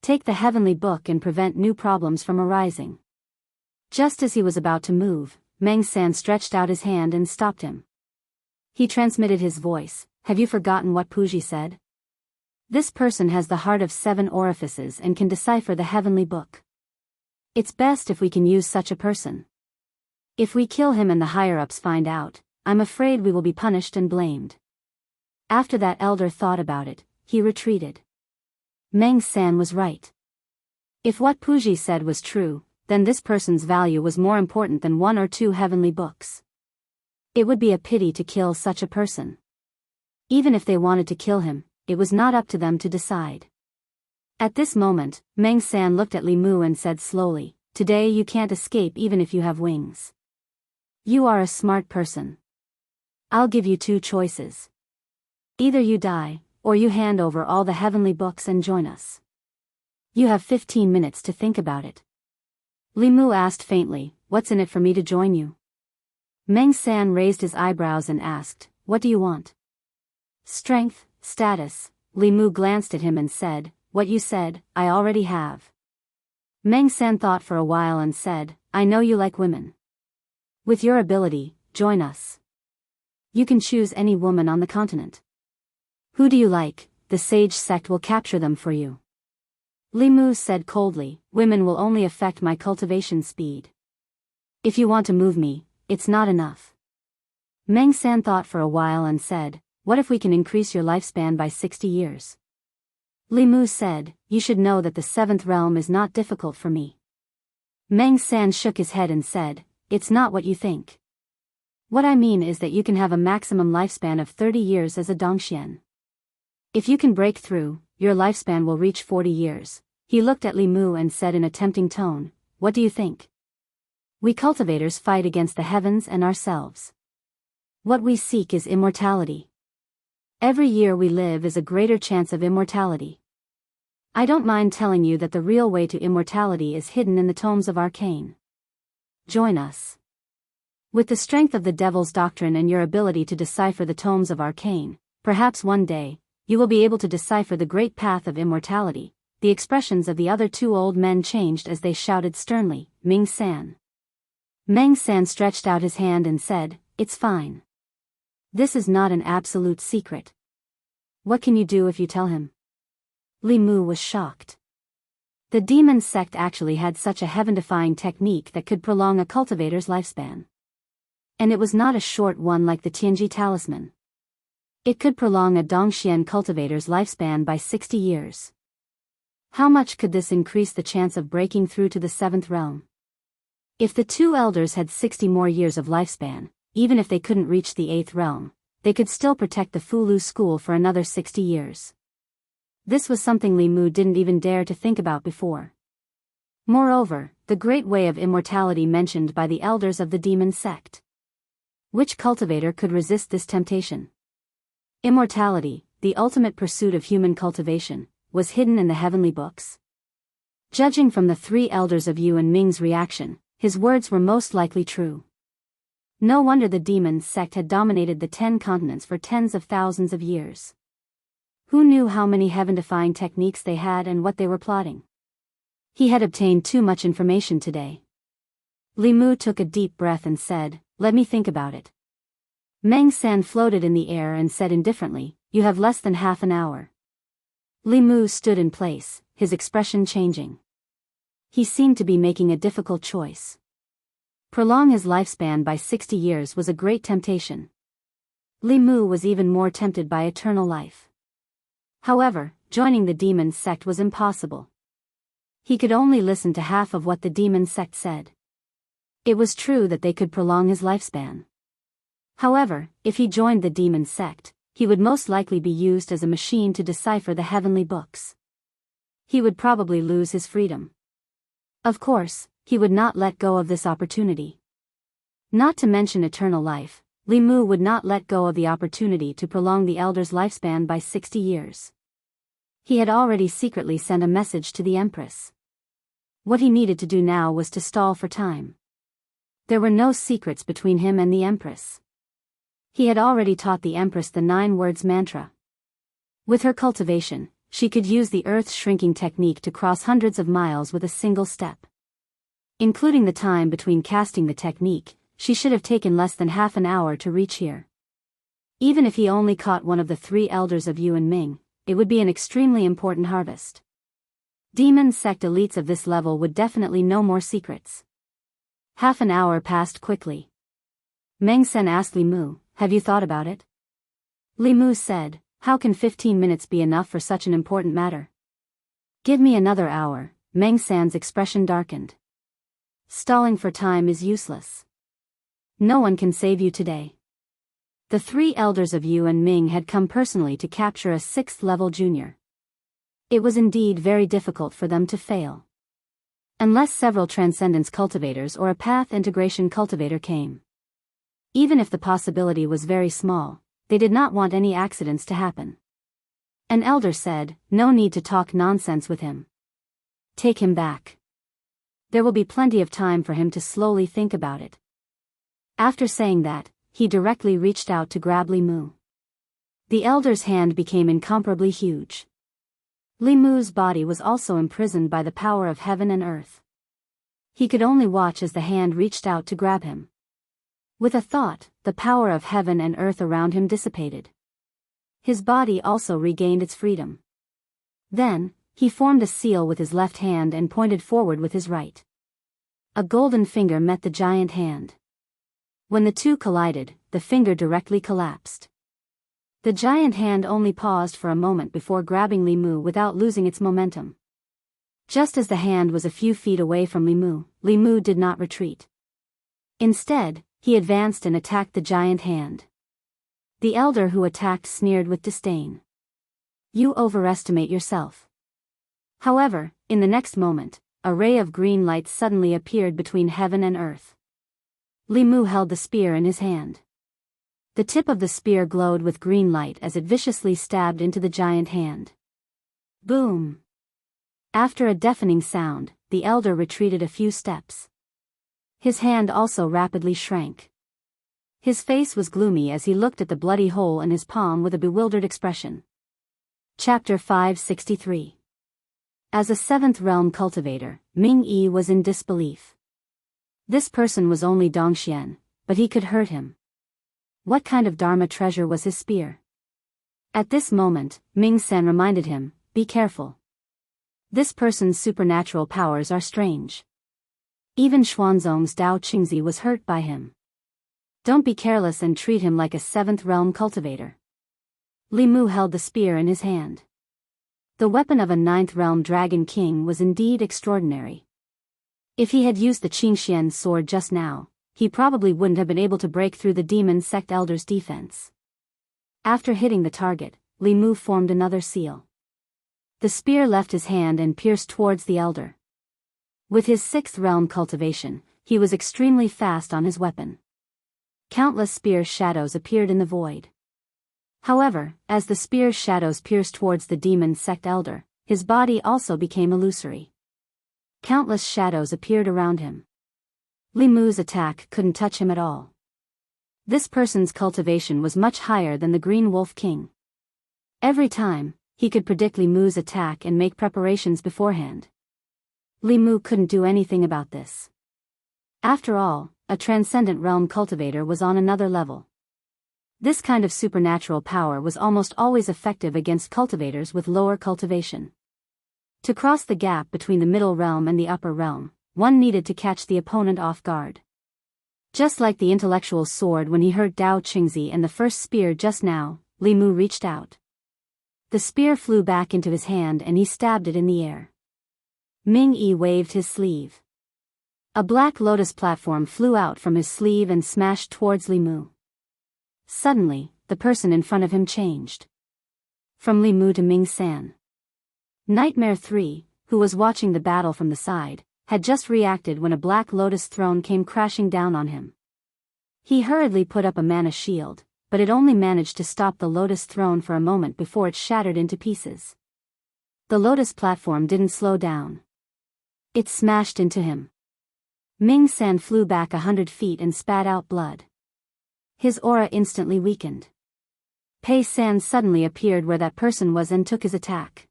Take the Heavenly Book and prevent new problems from arising." Just as he was about to move, Meng San stretched out his hand and stopped him. He transmitted his voice, "Have you forgotten what Puji said? This person has the heart of 7 orifices and can decipher the Heavenly Book. It's best if we can use such a person. If we kill him and the higher-ups find out, I'm afraid we will be punished and blamed." After that elder thought about it, he retreated. Meng San was right. If what Puji said was true, then this person's value was more important than 1 or 2 Heavenly Books. It would be a pity to kill such a person. Even if they wanted to kill him, it was not up to them to decide. At this moment, Meng San looked at Li Mu and said slowly, "Today you can't escape even if you have wings. You are a smart person. I'll give you two choices. Either you die, or you hand over all the heavenly books and join us. You have 15 minutes to think about it." Li Mu asked faintly, "What's in it for me to join you?" Meng San raised his eyebrows and asked, "What do you want?" "Strength, status." Li Mu glanced at him and said, "What you said, I already have." Meng San thought for a while and said, "I know you like women. With your ability, join us. You can choose any woman on the continent. Who do you like? The sage sect will capture them for you." Li Mu said coldly, "Women will only affect my cultivation speed. If you want to move me, it's not enough." Meng San thought for a while and said, "What if we can increase your lifespan by 60 years? Li Mu said, "You should know that the seventh realm is not difficult for me." Meng San shook his head and said, "It's not what you think. What I mean is that you can have a maximum lifespan of 30 years as a Dongxian. If you can break through, your lifespan will reach 40 years. He looked at Li Mu and said in a tempting tone, "What do you think? We cultivators fight against the heavens and ourselves. What we seek is immortality. Every year we live is a greater chance of immortality. I don't mind telling you that the real way to immortality is hidden in the tomes of arcane. Join us. With the strength of the devil's doctrine and your ability to decipher the tomes of arcane, perhaps one day, you will be able to decipher the great path of immortality." The expressions of the other two old men changed as they shouted sternly, "Meng San." Meng San stretched out his hand and said, "It's fine. This is not an absolute secret. What can you do if you tell him?" Li Mu was shocked. The demon sect actually had such a heaven-defying technique that could prolong a cultivator's lifespan. And it was not a short one like the Tianji talisman. It could prolong a Dongxian cultivator's lifespan by 60 years. How much could this increase the chance of breaking through to the seventh realm? If the two elders had 60 more years of lifespan, even if they couldn't reach the eighth realm, they could still protect the Fulu school for another 60 years. This was something Li Mu didn't even dare to think about before. Moreover, the great way of immortality mentioned by the elders of the demon sect. Which cultivator could resist this temptation? Immortality, the ultimate pursuit of human cultivation, was hidden in the heavenly books. Judging from the three elders of Yu and Ming's reaction, his words were most likely true. No wonder the demon sect had dominated the 10 continents for tens of thousands of years. Who knew how many heaven-defying techniques they had and what they were plotting? He had obtained too much information today. Li Mu took a deep breath and said, "Let me think about it." Meng San floated in the air and said indifferently, "You have less than half an hour." Li Mu stood in place, his expression changing. He seemed to be making a difficult choice. Prolong his lifespan by 60 years was a great temptation. Li Mu was even more tempted by eternal life. However, joining the demon sect was impossible. He could only listen to half of what the demon sect said. It was true that they could prolong his lifespan. However, if he joined the demon sect, he would most likely be used as a machine to decipher the heavenly books. He would probably lose his freedom. Of course, he would not let go of this opportunity. Not to mention eternal life, Li Mu would not let go of the opportunity to prolong the elder's lifespan by 60 years. He had already secretly sent a message to the Empress. What he needed to do now was to stall for time. There were no secrets between him and the Empress. He had already taught the Empress the 9 words mantra. With her cultivation, she could use the Earth's shrinking technique to cross hundreds of miles with a single step. Including the time between casting the technique, she should have taken less than half an hour to reach here. Even if he only caught one of the 3 elders of Yu and Ming, it would be an extremely important harvest. Demon sect elites of this level would definitely know more secrets. Half an hour passed quickly. Meng San asked Li Mu, "Have you thought about it?" Li Mu said, "How can 15 minutes be enough for such an important matter?" "Give me another hour." Meng San's expression darkened. Stalling for time is useless. No one can save you today. The 3 elders of Yu and Ming had come personally to capture a 6th-level junior. It was indeed very difficult for them to fail. Unless several Transcendence cultivators or a Path Integration cultivator came. Even if the possibility was very small, they did not want any accidents to happen. An elder said, "No need to talk nonsense with him. Take him back. There will be plenty of time for him to slowly think about it." After saying that, he directly reached out to grab Li Mu. The elder's hand became incomparably huge. Li Mu's body was also imprisoned by the power of heaven and earth. He could only watch as the hand reached out to grab him. With a thought, the power of heaven and earth around him dissipated. His body also regained its freedom. Then, he formed a seal with his left hand and pointed forward with his right. A golden finger met the giant hand. When the two collided, the finger directly collapsed. The giant hand only paused for a moment before grabbing Li Mu without losing its momentum. Just as the hand was a few feet away from Li Mu did not retreat. Instead, he advanced and attacked the giant hand. The elder who attacked sneered with disdain. "You overestimate yourself." However, in the next moment, a ray of green light suddenly appeared between heaven and earth. Li Mu held the spear in his hand. The tip of the spear glowed with green light as it viciously stabbed into the giant hand. Boom! After a deafening sound, the elder retreated a few steps. His hand also rapidly shrank. His face was gloomy as he looked at the bloody hole in his palm with a bewildered expression. Chapter 563. As a seventh realm cultivator, Ming Yi was in disbelief. This person was only Dongxian, but he could hurt him. What kind of Dharma treasure was his spear? At this moment, Ming San reminded him, "Be careful. This person's supernatural powers are strange. Even Xuanzong's Dao Qingzi was hurt by him. Don't be careless and treat him like a seventh realm cultivator." Li Mu held the spear in his hand. The weapon of a ninth realm dragon king was indeed extraordinary. If he had used the Qingxian sword just now, he probably wouldn't have been able to break through the demon sect elder's defense. After hitting the target, Li Mu formed another seal. The spear left his hand and pierced towards the elder. With his sixth realm cultivation, he was extremely fast on his weapon. Countless spear shadows appeared in the void. However, as the spear's shadows pierced towards the demon sect elder, his body also became illusory. Countless shadows appeared around him. Li Mu's attack couldn't touch him at all. This person's cultivation was much higher than the Green Wolf King. Every time, he could predict Li Mu's attack and make preparations beforehand. Li Mu couldn't do anything about this. After all, a transcendent realm cultivator was on another level. This kind of supernatural power was almost always effective against cultivators with lower cultivation. To cross the gap between the middle realm and the upper realm, one needed to catch the opponent off guard. Just like the intellectual sword when he hurt Dao Qingzi and the first spear just now, Li Mu reached out. The spear flew back into his hand and he stabbed it in the air. Ming Yi waved his sleeve. A black lotus platform flew out from his sleeve and smashed towards Li Mu. Suddenly, the person in front of him changed. From Li Mu to Ming San. Nightmare 3, who was watching the battle from the side, had just reacted when a black lotus throne came crashing down on him. He hurriedly put up a mana shield, but it only managed to stop the lotus throne for a moment before it shattered into pieces. The lotus platform didn't slow down. It smashed into him. Ming San flew back 100 feet and spat out blood. His aura instantly weakened. Pei San suddenly appeared where that person was and took his attack.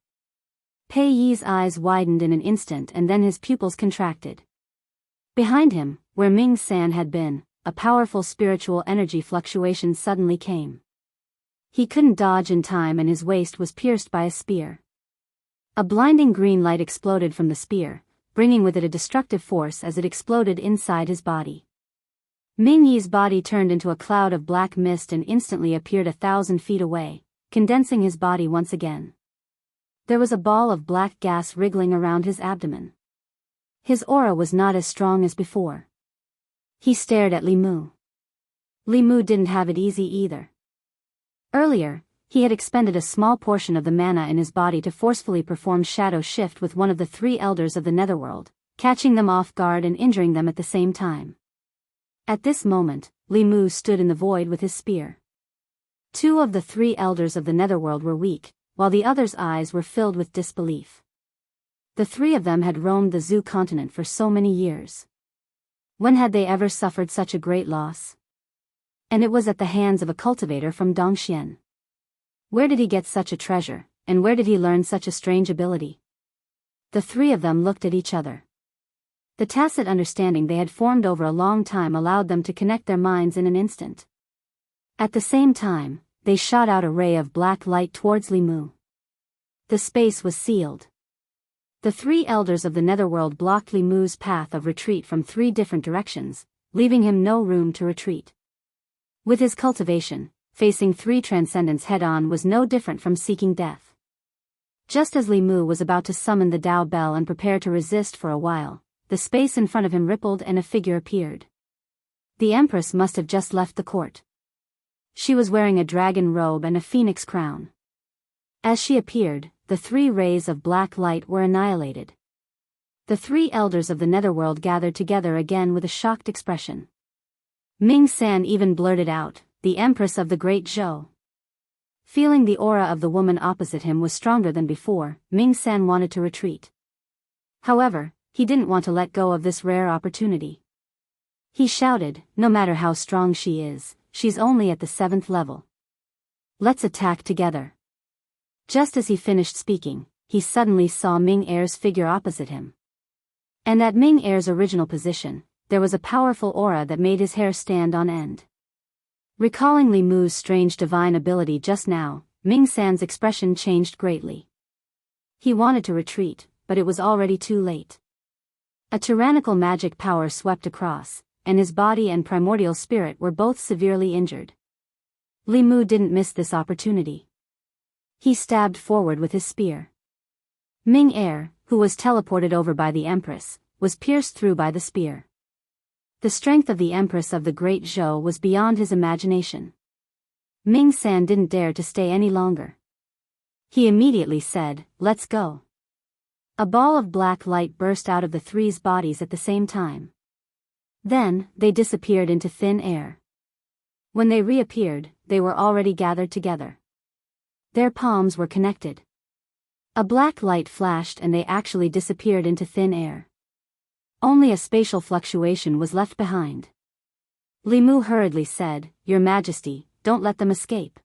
Pei Yi's eyes widened in an instant and then his pupils contracted. Behind him, where Ming San had been, a powerful spiritual energy fluctuation suddenly came. He couldn't dodge in time and his waist was pierced by a spear. A blinding green light exploded from the spear, bringing with it a destructive force as it exploded inside his body. Ming Yi's body turned into a cloud of black mist and instantly appeared 1,000 feet away, condensing his body once again. There was a ball of black gas wriggling around his abdomen. His aura was not as strong as before. He stared at Li Mu. Li Mu didn't have it easy either. Earlier, He had expended a small portion of the mana in his body to forcefully perform shadow shift with one of the 3 elders of the netherworld, catching them off guard and injuring them at the same time. At this moment, Li Mu stood in the void with his spear. 2 of the 3 elders of the netherworld were weak, while the others' eyes were filled with disbelief. The 3 of them had roamed the Zhu continent for so many years. When had they ever suffered such a great loss? And it was at the hands of a cultivator from Dongxian. Where did he get such a treasure, and where did he learn such a strange ability? The 3 of them looked at each other. The tacit understanding they had formed over a long time allowed them to connect their minds in an instant. At the same time, they shot out a ray of black light towards Li Mu. The space was sealed. The 3 elders of the netherworld blocked Li Mu's path of retreat from 3 different directions, leaving him no room to retreat. With his cultivation, facing 3 transcendents head-on was no different from seeking death. Just as Li Mu was about to summon the Tao Bell and prepare to resist for a while, the space in front of him rippled and a figure appeared. The Empress must have just left the court. She was wearing a dragon robe and a phoenix crown. As she appeared, the 3 rays of black light were annihilated. The 3 elders of the netherworld gathered together again with a shocked expression. Ming San even blurted out, "The Empress of the Great Zhou." Feeling the aura of the woman opposite him was stronger than before, Ming San wanted to retreat. However, he didn't want to let go of this rare opportunity. He shouted, "No matter how strong she is, she's only at the 7th level. Let's attack together." Just as he finished speaking, he suddenly saw Ming Er's figure opposite him. And at Ming Er's original position, there was a powerful aura that made his hair stand on end. Recalling Li Mu's strange divine ability just now, Ming San's expression changed greatly. He wanted to retreat, but it was already too late. A tyrannical magic power swept across, and his body and primordial spirit were both severely injured. Li Mu didn't miss this opportunity. He stabbed forward with his spear. Ming Er, who was teleported over by the Empress, was pierced through by the spear. The strength of the Empress of the Great Zhou was beyond his imagination. Ming San didn't dare to stay any longer. He immediately said, "Let's go." A ball of black light burst out of the 3's bodies at the same time. Then, they disappeared into thin air. When they reappeared, they were already gathered together. Their palms were connected. A black light flashed and they actually disappeared into thin air. Only a spatial fluctuation was left behind. Li Mu hurriedly said, "Your Majesty, don't let them escape."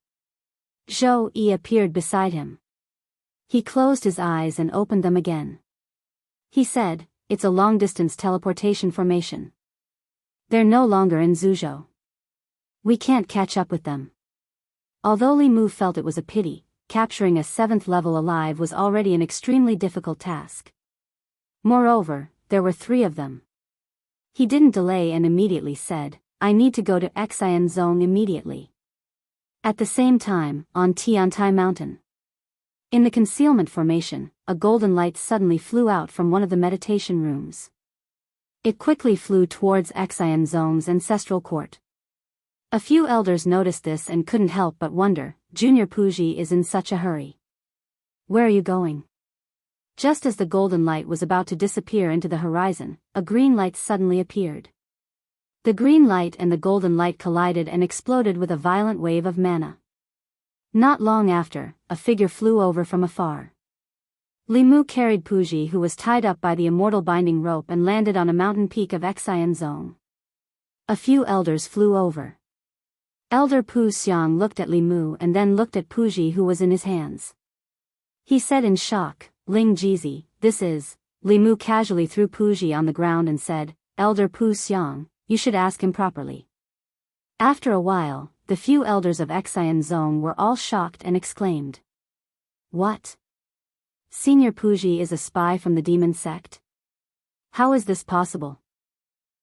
Zhou Yi appeared beside him. He closed his eyes and opened them again. He said, "It's a long-distance teleportation formation. They're no longer in Zhuzhou. We can't catch up with them." Although Li Mu felt it was a pity, capturing a 7th level alive was already an extremely difficult task. Moreover, there were 3 of them. He didn't delay and immediately said, "I need to go to Xian Zone immediately." At the same time, on Tiantai Mountain. In the concealment formation, a golden light suddenly flew out from one of the meditation rooms. It quickly flew towards Xian Zone's ancestral court. A few elders noticed this and couldn't help but wonder, Junior Puji is in such a hurry. Where are you going? Just as the golden light was about to disappear into the horizon, a green light suddenly appeared. The green light and the golden light collided and exploded with a violent wave of mana. Not long after, a figure flew over from afar. Li Mu carried Puji, who was tied up by the immortal binding rope, and landed on a mountain peak of Xian Zone. A few elders flew over. Elder Pu Xiang looked at Li Mu and then looked at Puji, who was in his hands. He said in shock, "Ling Jizi, this is..." Li Mu casually threw Puji on the ground and said, "Elder Pu Xiang, you should ask him properly." After a while, the few elders of Xian Zone were all shocked and exclaimed, "What? Senior Puji is a spy from the demon sect? How is this possible?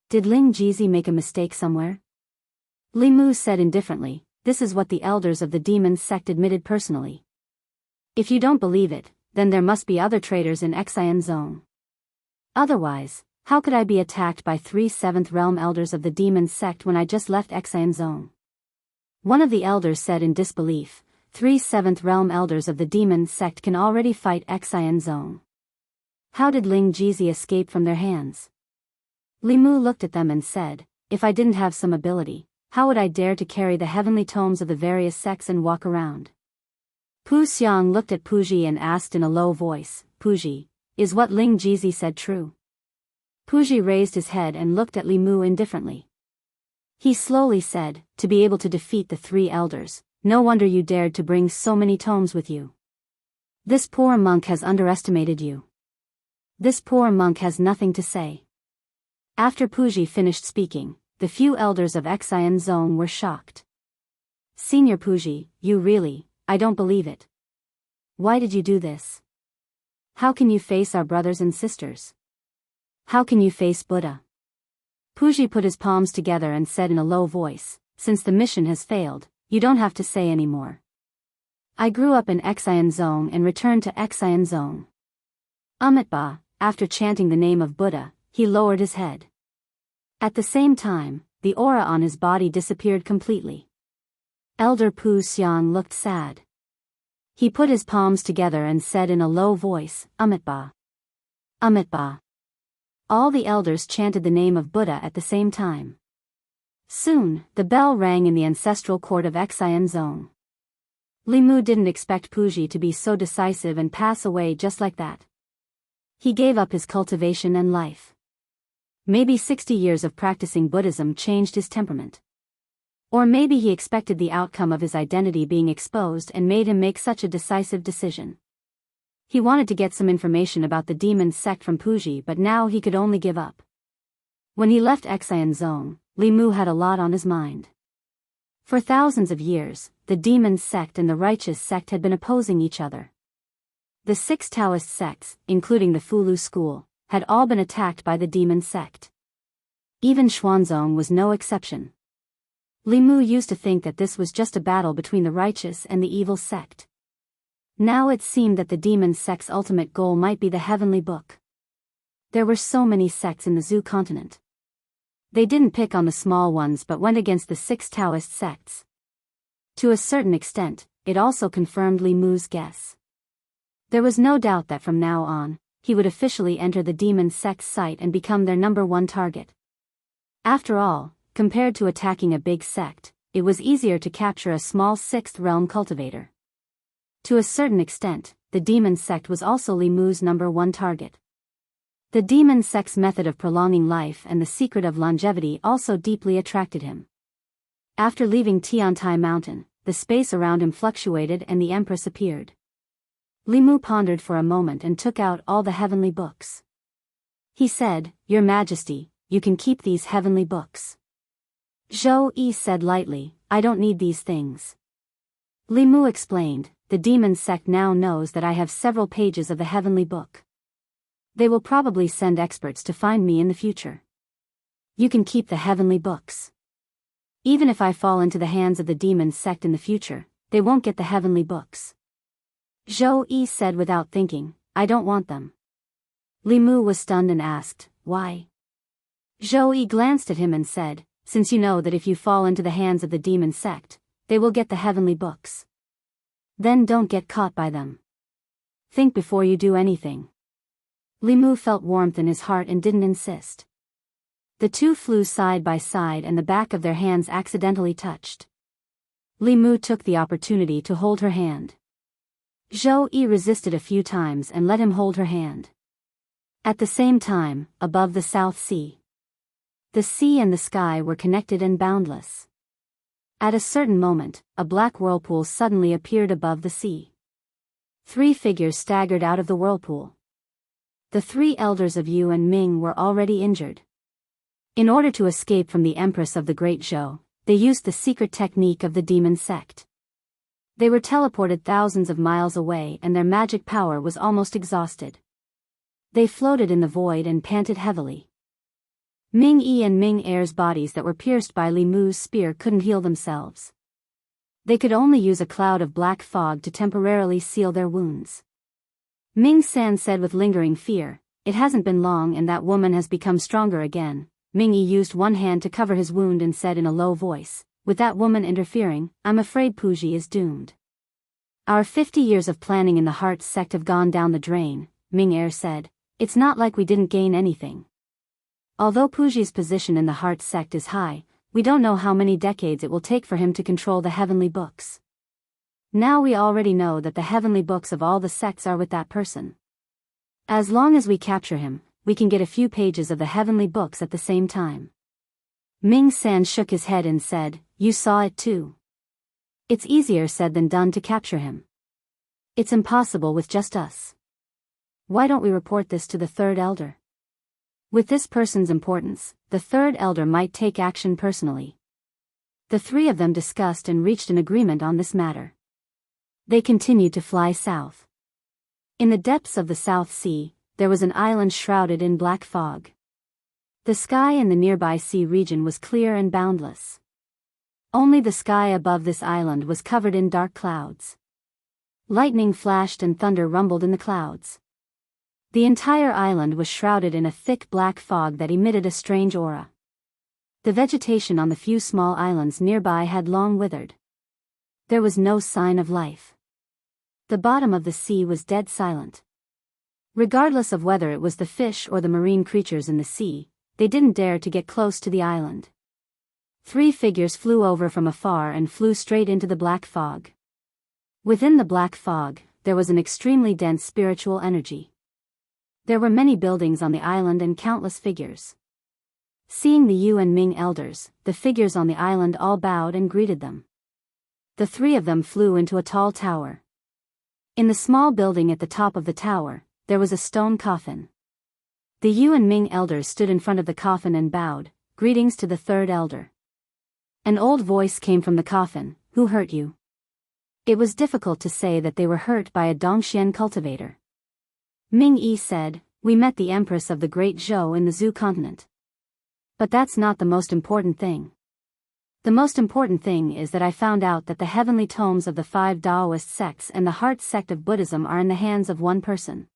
Did Ling Jizi make a mistake somewhere?" Li Mu said indifferently, "This is what the elders of the demon sect admitted personally. If you don't believe it, then there must be other traitors in Xian Zone. Otherwise, how could I be attacked by 3 7th realm elders of the demon sect when I just left Xian Zone?" One of the elders said in disbelief, 3 7th Realm Elders of the Demon Sect can already fight Xian Zong. How did Ling Jizi escape from their hands? Li Mu looked at them and said, if I didn't have some ability, how would I dare to carry the heavenly tomes of the various sects and walk around? Pu Xiang looked at Puji and asked in a low voice, Puji, is what Ling Jizi said true? Puji raised his head and looked at Li Mu indifferently. He slowly said, to be able to defeat the 3 elders, no wonder you dared to bring so many tomes with you. This poor monk has underestimated you. This poor monk has nothing to say. After Puji finished speaking, the few elders of Xian Zong were shocked. Senior Puji, you really, I don't believe it. Why did you do this? How can you face our brothers and sisters? How can you face Buddha? Puji put his palms together and said in a low voice, since the mission has failed, you don't have to say any more. I grew up in Xian Zong and returned to Xian Zong. Amitabha, after chanting the name of Buddha, he lowered his head. At the same time, the aura on his body disappeared completely. Elder Pu Xiang looked sad. He put his palms together and said in a low voice, Amitabha. Amitabha. All the elders chanted the name of Buddha at the same time. Soon, the bell rang in the ancestral court of Xian Zong. Li Mu didn't expect Puji to be so decisive and pass away just like that. He gave up his cultivation and life. Maybe 60 years of practicing Buddhism changed his temperament. Or maybe he expected the outcome of his identity being exposed and made him make such a decisive decision. He wanted to get some information about the demon sect from Puji, but now he could only give up. When he left Xian Zong, Li Mu had a lot on his mind. For thousands of years, the demon sect and the righteous sect had been opposing each other. The 6 Taoist sects, including the Fulu school, had all been attacked by the demon sect. Even Xuanzong was no exception. Li Mu used to think that this was just a battle between the righteous and the evil sect. Now it seemed that the demon sect's ultimate goal might be the heavenly book. There were so many sects in the Zhu continent. They didn't pick on the small ones but went against the 6 Taoist sects. To a certain extent, it also confirmed Li Mu's guess. There was no doubt that from now on, he would officially enter the demon sect's sight and become their #1 target. After all, compared to attacking a big sect, it was easier to capture a small 6th realm cultivator. To a certain extent, the demon sect was also Li Mu's #1 target. The demon sect's method of prolonging life and the secret of longevity also deeply attracted him. After leaving Tiantai Mountain, the space around him fluctuated and the Empress appeared. Li Mu pondered for a moment and took out all the heavenly books. He said, Your Majesty, you can keep these heavenly books. Zhou Yi said lightly, I don't need these things. Li Mu explained, the demon sect now knows that I have several pages of the heavenly book. They will probably send experts to find me in the future. You can keep the heavenly books. Even if I fall into the hands of the demon sect in the future, they won't get the heavenly books. Zhou Yi said without thinking, I don't want them. Li Mu was stunned and asked, why? Zhou Yi glanced at him and said, since you know that if you fall into the hands of the demon sect, they will get the heavenly books. Then don't get caught by them. Think before you do anything. Li Mu felt warmth in his heart and didn't insist. The two flew side by side and the back of their hands accidentally touched. Li Mu took the opportunity to hold her hand. Zhou Yi resisted a few times and let him hold her hand. At the same time, above the South Sea. The sea and the sky were connected and boundless. At a certain moment, a black whirlpool suddenly appeared above the sea. 3 figures staggered out of the whirlpool. The 3 elders of Yu and Ming were already injured. In order to escape from the Empress of the Great Zhou, they used the secret technique of the demon sect. They were teleported thousands of miles away and their magic power was almost exhausted. They floated in the void and panted heavily. Ming Yi and Ming Er's bodies that were pierced by Li Mu's spear couldn't heal themselves. They could only use a cloud of black fog to temporarily seal their wounds. Ming San said with lingering fear, it hasn't been long and that woman has become stronger again. Ming Yi used one hand to cover his wound and said in a low voice, with that woman interfering, I'm afraid Puji is doomed. Our 50 years of planning in the Heart sect have gone down the drain, Ming-Er said. It's not like we didn't gain anything. Although Puji's position in the Heart sect is high, we don't know how many decades it will take for him to control the heavenly books. Now we already know that the heavenly books of all the sects are with that person. As long as we capture him, we can get a few pages of the heavenly books at the same time. Ming-san shook his head and said, You saw it too. It's easier said than done to capture him. It's impossible with just us. Why don't we report this to the third elder? With this person's importance, the third elder might take action personally. The three of them discussed and reached an agreement on this matter. They continued to fly south. In the depths of the South Sea, there was an island shrouded in black fog. The sky in the nearby sea region was clear and boundless. Only the sky above this island was covered in dark clouds. Lightning flashed and thunder rumbled in the clouds. The entire island was shrouded in a thick black fog that emitted a strange aura. The vegetation on the few small islands nearby had long withered. There was no sign of life. The bottom of the sea was dead silent. Regardless of whether it was the fish or the marine creatures in the sea, they didn't dare to get close to the island. 3 figures flew over from afar and flew straight into the black fog. Within the black fog, there was an extremely dense spiritual energy. There were many buildings on the island and countless figures. Seeing the Yu and Ming elders, the figures on the island all bowed and greeted them. The 3 of them flew into a tall tower. In the small building at the top of the tower, there was a stone coffin. The Yu and Ming elders stood in front of the coffin and bowed, Greetings to the third elder. An old voice came from the coffin, Who hurt you? It was difficult to say that they were hurt by a Dongxian cultivator. Ming-Yi said, We met the Empress of the Great Zhou in the Zhu continent. But that's not the most important thing. The most important thing is that I found out that the heavenly tomes of the 5 Taoist sects and the Heart sect of Buddhism are in the hands of one person.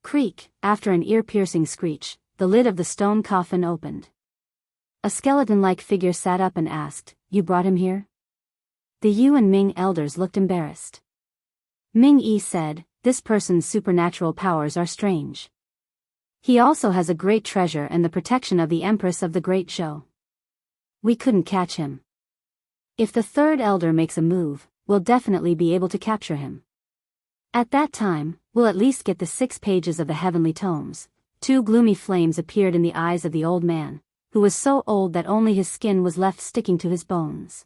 Creak, after an ear-piercing screech, the lid of the stone coffin opened. A skeleton-like figure sat up and asked, You brought him here? The Yu and Ming elders looked embarrassed. Ming-Yi said, This person's supernatural powers are strange. He also has a great treasure and the protection of the Empress of the Great Zhou. We couldn't catch him. If the third elder makes a move, we'll definitely be able to capture him. At that time, we'll at least get the 6 pages of the heavenly tomes. 2 gloomy flames appeared in the eyes of the old man, who was so old that only his skin was left sticking to his bones.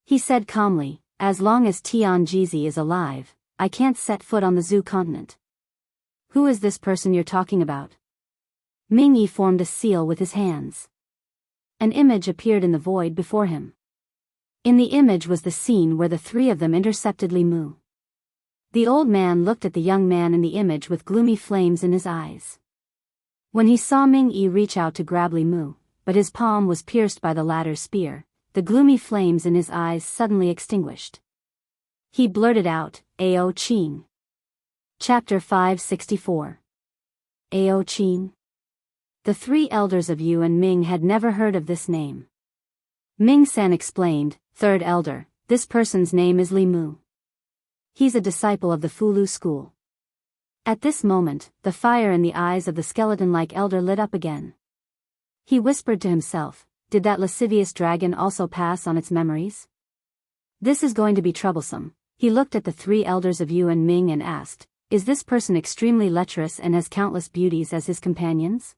He said calmly, As long as Tianjizi is alive, I can't set foot on the Zhu continent. Who is this person you're talking about? Ming-Yi formed a seal with his hands. An image appeared in the void before him. In the image was the scene where the 3 of them intercepted Li Mu. The old man looked at the young man in the image with gloomy flames in his eyes. When he saw Ming-Yi reach out to grab Li Mu, but his palm was pierced by the latter's spear, the gloomy flames in his eyes suddenly extinguished. He blurted out, Ao Qing. Chapter 564. Ao Qing. The 3 elders of Yu and Ming had never heard of this name. Ming-san explained, Third elder, this person's name is Li Mu. He's a disciple of the Fulu school. At this moment, the fire in the eyes of the skeleton-like elder lit up again. He whispered to himself, Did that lascivious dragon also pass on its memories? This is going to be troublesome. He looked at the 3 elders of Yu and Ming and asked, Is this person extremely lecherous and has countless beauties as his companions?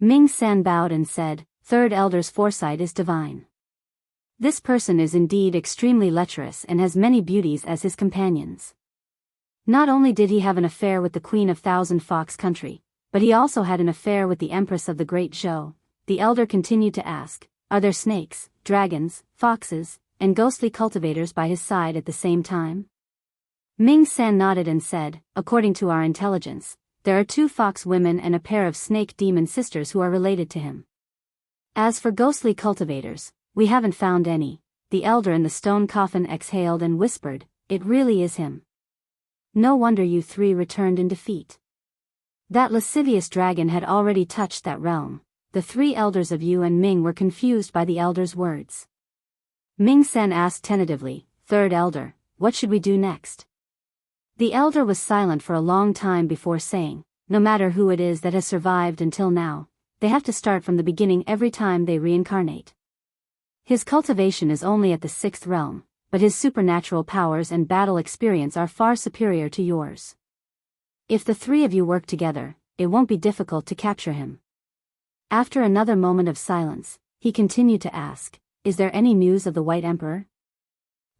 Ming-san bowed and said, Third elder's foresight is divine. This person is indeed extremely lecherous and has many beauties as his companions. Not only did he have an affair with the Queen of Thousand Fox Country, but he also had an affair with the Empress of the Great Zhou. The elder continued to ask, Are there snakes, dragons, foxes, and ghostly cultivators by his side at the same time? Ming-san nodded and said, According to our intelligence, there are 2 fox women and a pair of snake demon sisters who are related to him. As for ghostly cultivators, we haven't found any. The elder in the stone coffin exhaled and whispered, It really is him. No wonder you 3 returned in defeat. That lascivious dragon had already touched that realm. The 3 elders of Yu and Ming were confused by the elder's words. Ming-san asked tentatively, Third elder, what should we do next? The elder was silent for a long time before saying, no matter who it is that has survived until now, they have to start from the beginning every time they reincarnate. His cultivation is only at the 6th realm, but his supernatural powers and battle experience are far superior to yours. If the three of you work together, it won't be difficult to capture him. After another moment of silence, he continued to ask, is there any news of the White Emperor?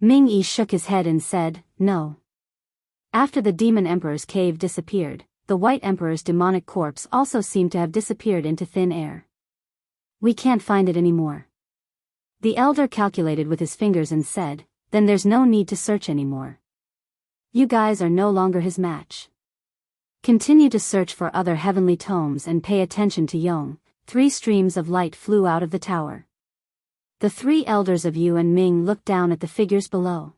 Ming Yi shook his head and said, no. After the Demon Emperor's cave disappeared, the White Emperor's demonic corpse also seemed to have disappeared into thin air. We can't find it anymore. The elder calculated with his fingers and said, then there's no need to search anymore. You guys are no longer his match. Continue to search for other heavenly tomes and pay attention to Yong. 3 streams of light flew out of the tower. The 3 elders of Yu and Ming looked down at the figures below.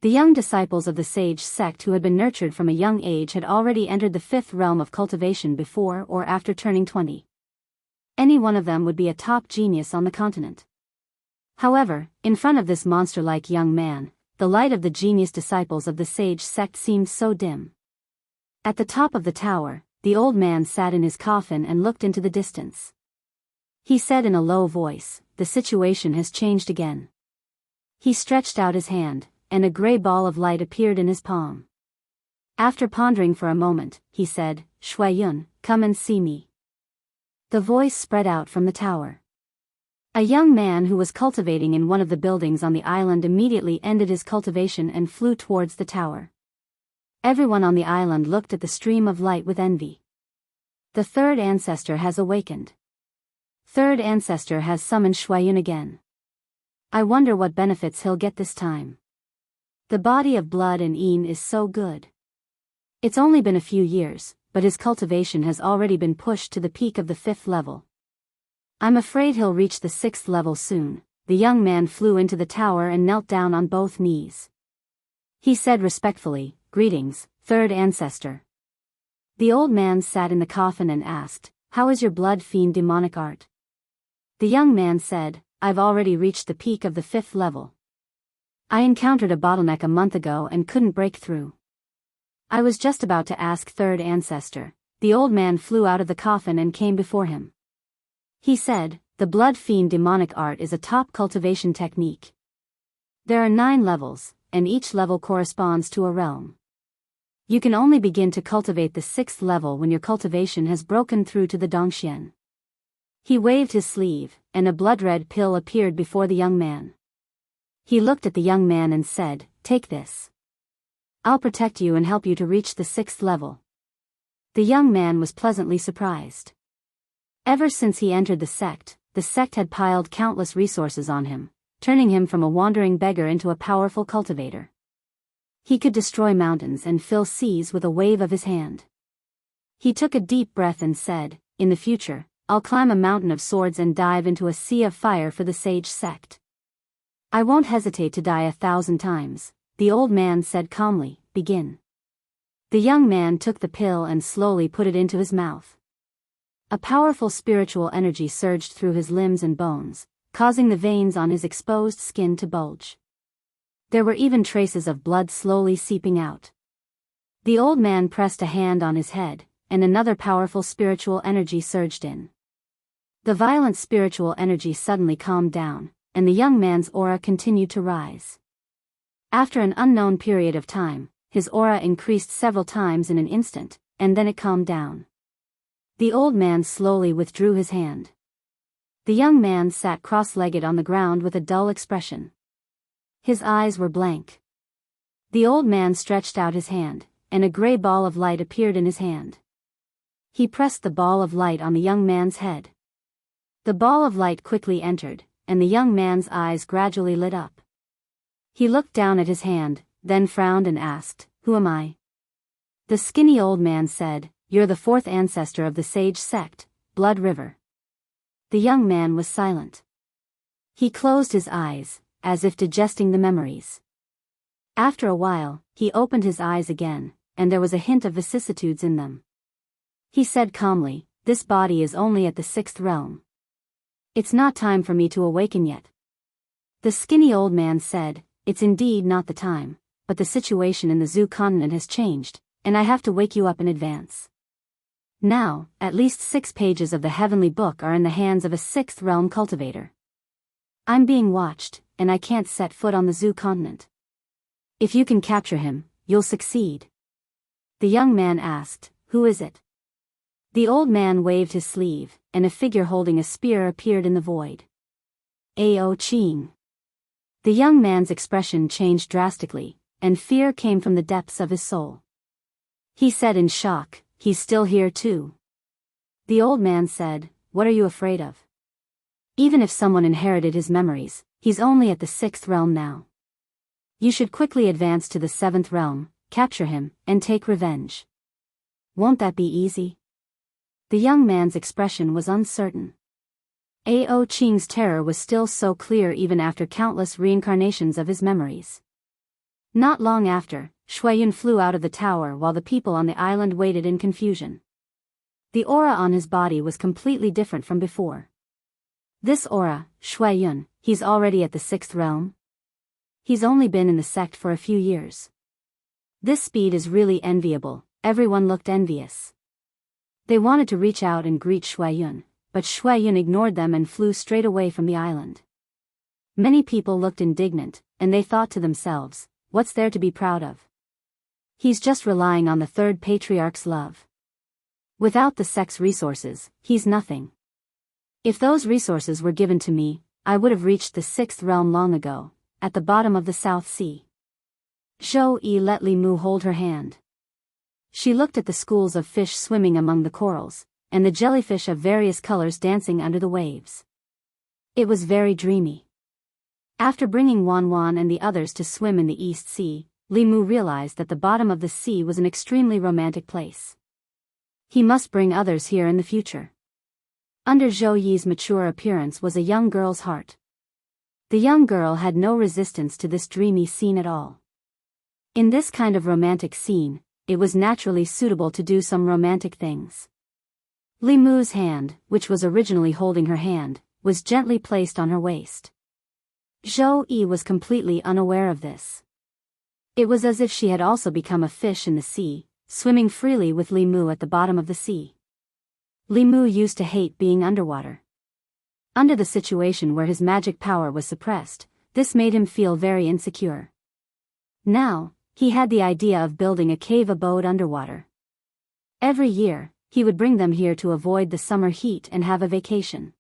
The young disciples of the sage sect who had been nurtured from a young age had already entered the 5th realm of cultivation before or after turning 20. Any one of them would be a top genius on the continent. However, in front of this monster-like young man, the light of the genius disciples of the sage sect seemed so dim. At the top of the tower, the old man sat in his coffin and looked into the distance. He said in a low voice, the situation has changed again. He stretched out his hand, and a gray ball of light appeared in his palm. After pondering for a moment, he said, Shuai-yun, come and see me. The voice spread out from the tower. A young man who was cultivating in one of the buildings on the island immediately ended his cultivation and flew towards the tower. Everyone on the island looked at the stream of light with envy. The 3rd ancestor has awakened. 3rd ancestor has summoned Shuai-yun again. I wonder what benefits he'll get this time. The body of blood and Yin is so good. It's only been a few years, but his cultivation has already been pushed to the peak of the 5th level. I'm afraid he'll reach the 6th level soon. The young man flew into the tower and knelt down on both knees. He said respectfully, greetings, 3rd ancestor. The old man sat in the coffin and asked, how is your blood fiend demonic art? The young man said, I've already reached the peak of the 5th level. I encountered a bottleneck a month ago and couldn't break through. I was just about to ask 3rd ancestor. The old man flew out of the coffin and came before him. He said, the blood fiend demonic art is a top cultivation technique. There are 9 levels, and each level corresponds to a realm. You can only begin to cultivate the 6th level when your cultivation has broken through to the Dongxian. He waved his sleeve, and a blood-red pill appeared before the young man. He looked at the young man and said, take this. I'll protect you and help you to reach the 6th level. The young man was pleasantly surprised. Ever since he entered the sect had piled countless resources on him, turning him from a wandering beggar into a powerful cultivator. He could destroy mountains and fill seas with a wave of his hand. He took a deep breath and said, in the future, I'll climb a mountain of swords and dive into a sea of fire for the sage sect. I won't hesitate to die 1,000 times, the old man said calmly, begin. The young man took the pill and slowly put it into his mouth. A powerful spiritual energy surged through his limbs and bones, causing the veins on his exposed skin to bulge. There were even traces of blood slowly seeping out. The old man pressed a hand on his head, and another powerful spiritual energy surged in. The violent spiritual energy suddenly calmed down, and the young man's aura continued to rise. After an unknown period of time, his aura increased several times in an instant, and then it calmed down. The old man slowly withdrew his hand. The young man sat cross-legged on the ground with a dull expression. His eyes were blank. The old man stretched out his hand, and a gray ball of light appeared in his hand. He pressed the ball of light on the young man's head. The ball of light quickly entered, and the young man's eyes gradually lit up. He looked down at his hand, then frowned and asked, who am I? The skinny old man said, you're the 4th ancestor of the sage sect, Blood River. The young man was silent. He closed his eyes, as if digesting the memories. After a while, he opened his eyes again, and there was a hint of vicissitudes in them. He said calmly, this body is only at the 6th realm. It's not time for me to awaken yet. The skinny old man said, it's indeed not the time, but the situation in the zoo continent has changed, and I have to wake you up in advance. Now, at least 6 pages of the heavenly book are in the hands of a 6th realm cultivator. I'm being watched, and I can't set foot on the zoo continent. If you can capture him, you'll succeed. The young man asked, "Who is it?" The old man waved his sleeve, and a figure holding a spear appeared in the void. Ao Ching. The young man's expression changed drastically, and fear came from the depths of his soul. He said in shock, "He's still here too." The old man said, "What are you afraid of? Even if someone inherited his memories, he's only at the 6th realm now. You should quickly advance to the 7th realm, capture him, and take revenge. Won't that be easy?" The young man's expression was uncertain. Ao Ching's terror was still so clear even after countless reincarnations of his memories. Not long after, Shuiyun flew out of the tower while the people on the island waited in confusion. The aura on his body was completely different from before. This aura, Shuiyun, he's already at the 6th realm? He's only been in the sect for a few years. This speed is really enviable. Everyone looked envious. They wanted to reach out and greet Shuiyun, but Shuiyun ignored them and flew straight away from the island. Many people looked indignant, and they thought to themselves, what's there to be proud of? He's just relying on the 3rd patriarch's love. Without the sect's resources, he's nothing. If those resources were given to me, I would have reached the 6th realm long ago, at the bottom of the South Sea. Zhou Yi let Li Mu hold her hand. She looked at the schools of fish swimming among the corals, and the jellyfish of various colors dancing under the waves. It was very dreamy. After bringing Wan Wan and the others to swim in the East Sea, Li Mu realized that the bottom of the sea was an extremely romantic place. He must bring others here in the future. Under Zhou Yi's mature appearance was a young girl's heart. The young girl had no resistance to this dreamy scene at all. In this kind of romantic scene, it was naturally suitable to do some romantic things. Li Mu's hand, which was originally holding her hand, was gently placed on her waist. Zhou Yi was completely unaware of this. It was as if she had also become a fish in the sea, swimming freely with Li Mu at the bottom of the sea. Li Mu used to hate being underwater. Under the situation where his magic power was suppressed, this made him feel very insecure. Now, he had the idea of building a cave abode underwater. Every year, he would bring them here to avoid the summer heat and have a vacation.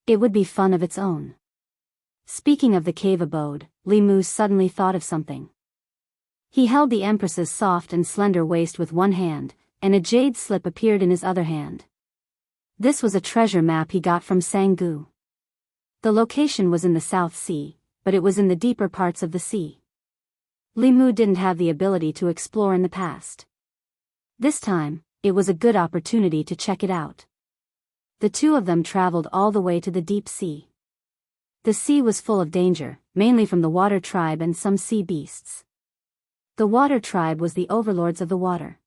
It would be fun of its own. Speaking of the cave abode, Li Mu suddenly thought of something. He held the Empress's soft and slender waist with one hand, and a jade slip appeared in his other hand. This was a treasure map he got from Sanggu. The location was in the South Sea, but it was in the deeper parts of the sea. Li Mu didn't have the ability to explore in the past. This time, it was a good opportunity to check it out. The two of them traveled all the way to the deep sea. The sea was full of danger, mainly from the water tribe and some sea beasts. The water tribe was the overlords of the water.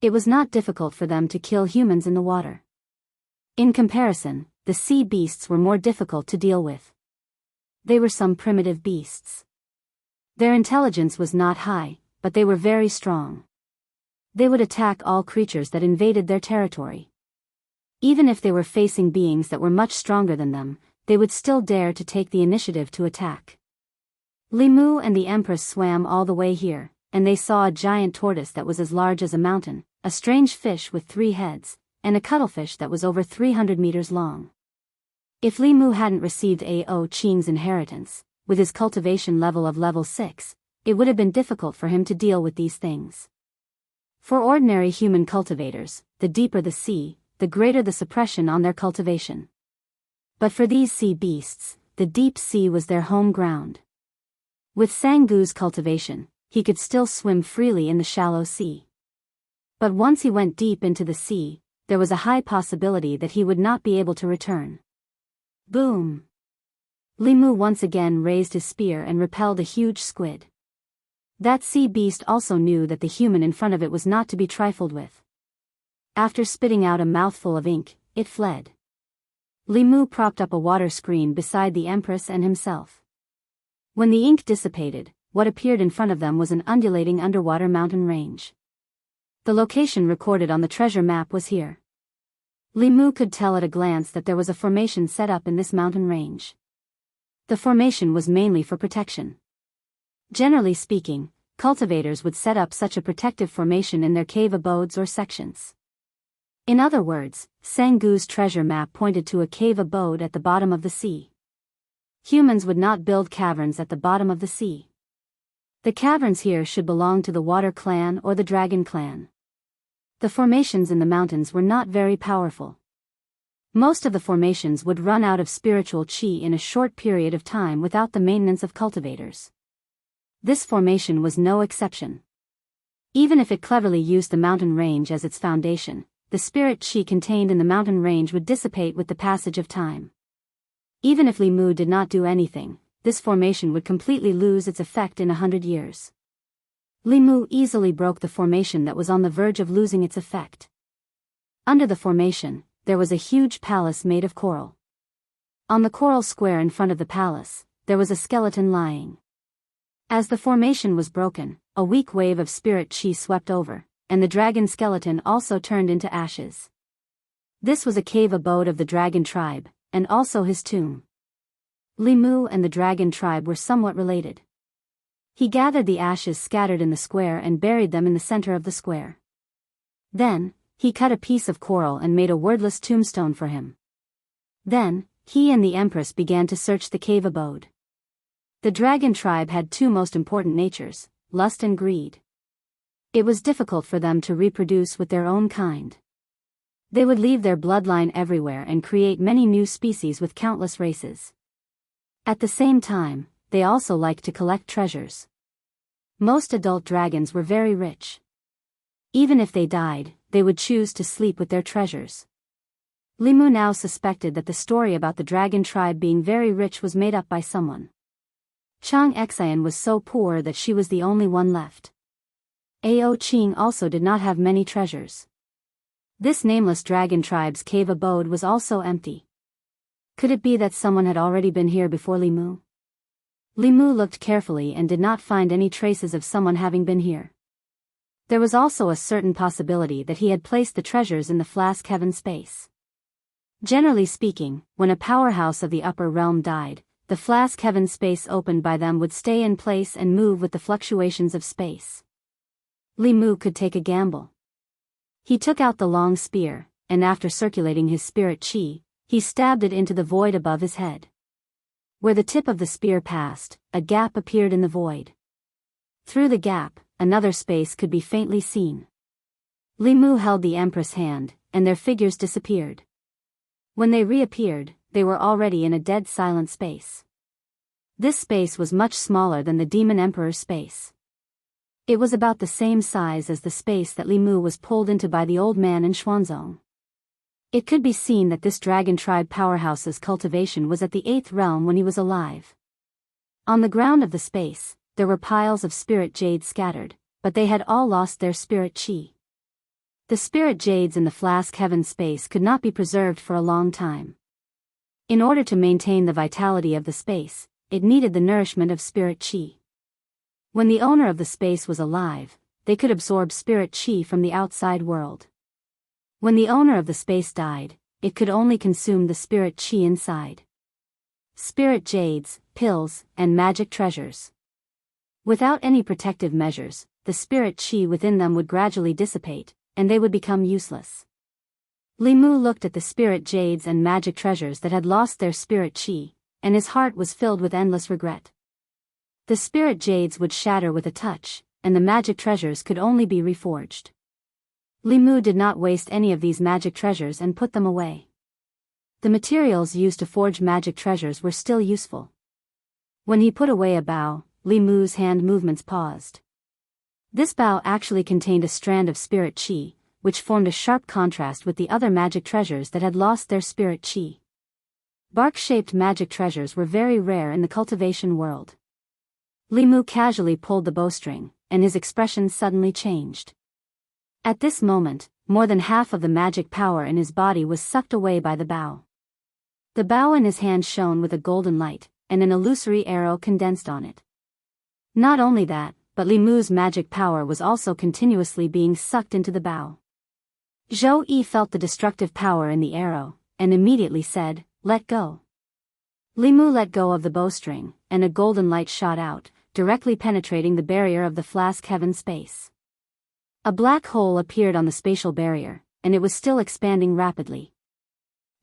It was not difficult for them to kill humans in the water. In comparison, the sea beasts were more difficult to deal with. They were some primitive beasts. Their intelligence was not high, but they were very strong. They would attack all creatures that invaded their territory. Even if they were facing beings that were much stronger than them, they would still dare to take the initiative to attack. Li Mu and the Empress swam all the way here, and they saw a giant tortoise that was as large as a mountain, a strange fish with 3 heads, and a cuttlefish that was over 300 meters long. If Li Mu hadn't received Ao Qing's inheritance, with his cultivation level of level 6, it would have been difficult for him to deal with these things. For ordinary human cultivators, the deeper the sea, the greater the suppression on their cultivation. But for these sea beasts, the deep sea was their home ground. With Sanggu's cultivation, he could still swim freely in the shallow sea. But once he went deep into the sea, there was a high possibility that he would not be able to return. Boom! Li Mu once again raised his spear and repelled a huge squid. That sea beast also knew that the human in front of it was not to be trifled with. After spitting out a mouthful of ink, it fled. Li Mu propped up a water screen beside the Empress and himself. When the ink dissipated, what appeared in front of them was an undulating underwater mountain range. The location recorded on the treasure map was here. Li Mu could tell at a glance that there was a formation set up in this mountain range. The formation was mainly for protection. Generally speaking, cultivators would set up such a protective formation in their cave abodes or sections. In other words, Sangu's treasure map pointed to a cave abode at the bottom of the sea. Humans would not build caverns at the bottom of the sea. The caverns here should belong to the Water Clan or the Dragon Clan. The formations in the mountains were not very powerful. Most of the formations would run out of spiritual chi in a short period of time without the maintenance of cultivators. This formation was no exception. Even if it cleverly used the mountain range as its foundation, the spirit chi contained in the mountain range would dissipate with the passage of time. Even if Li Mu did not do anything, this formation would completely lose its effect in 100 years. Li Mu easily broke the formation that was on the verge of losing its effect. Under the formation, there was a huge palace made of coral. On the coral square in front of the palace, there was a skeleton lying. As the formation was broken, a weak wave of spirit chi swept over, and the dragon skeleton also turned into ashes. This was a cave abode of the dragon tribe, and also his tomb. Li Mu and the dragon tribe were somewhat related. He gathered the ashes scattered in the square and buried them in the center of the square. Then, he cut a piece of coral and made a wordless tombstone for him. Then, he and the Empress began to search the cave abode. The dragon tribe had two most important natures, lust and greed. It was difficult for them to reproduce with their own kind. They would leave their bloodline everywhere and create many new species with countless races. At the same time, they also liked to collect treasures. Most adult dragons were very rich. Even if they died, they would choose to sleep with their treasures. Li Mu now suspected that the story about the dragon tribe being very rich was made up by someone. Chang Xian was so poor that she was the only one left. Ao Qing also did not have many treasures. This nameless dragon tribe's cave abode was also empty. Could it be that someone had already been here before Li Mu? Li Mu looked carefully and did not find any traces of someone having been here. There was also a certain possibility that he had placed the treasures in the flask heaven space. Generally speaking, when a powerhouse of the upper realm died, the flask heaven space opened by them would stay in place and move with the fluctuations of space. Li Mu could take a gamble. He took out the long spear, and after circulating his spirit chi, he stabbed it into the void above his head. Where the tip of the spear passed, a gap appeared in the void. Through the gap, another space could be faintly seen. Li Mu held the Empress' hand, and their figures disappeared. When they reappeared, they were already in a dead silent space. This space was much smaller than the Demon Emperor's space. It was about the same size as the space that Li Mu was pulled into by the old man in Xuanzong. It could be seen that this dragon tribe powerhouse's cultivation was at the 8th realm when he was alive. On the ground of the space, there were piles of spirit jade scattered, but they had all lost their spirit chi. The spirit jades in the flask heaven space could not be preserved for a long time. In order to maintain the vitality of the space, it needed the nourishment of spirit chi. When the owner of the space was alive, they could absorb spirit chi from the outside world. When the owner of the space died, it could only consume the spirit chi inside. Spirit jades, pills, and magic treasures. Without any protective measures, the spirit chi within them would gradually dissipate, and they would become useless. Li Mu looked at the spirit jades and magic treasures that had lost their spirit chi, and his heart was filled with endless regret. The spirit jades would shatter with a touch, and the magic treasures could only be reforged. Li Mu did not waste any of these magic treasures and put them away. The materials used to forge magic treasures were still useful. When he put away a bow, Li Mu's hand movements paused. This bow actually contained a strand of spirit chi, which formed a sharp contrast with the other magic treasures that had lost their spirit chi. Bark-shaped magic treasures were very rare in the cultivation world. Li Mu casually pulled the bowstring, and his expression suddenly changed. At this moment, more than half of the magic power in his body was sucked away by the bow. The bow in his hand shone with a golden light, and an illusory arrow condensed on it. Not only that, but Li Mu's magic power was also continuously being sucked into the bow. Zhou Yi felt the destructive power in the arrow, and immediately said, "Let go." Li Mu let go of the bowstring, and a golden light shot out, directly penetrating the barrier of the flask heaven space. A black hole appeared on the spatial barrier, and it was still expanding rapidly.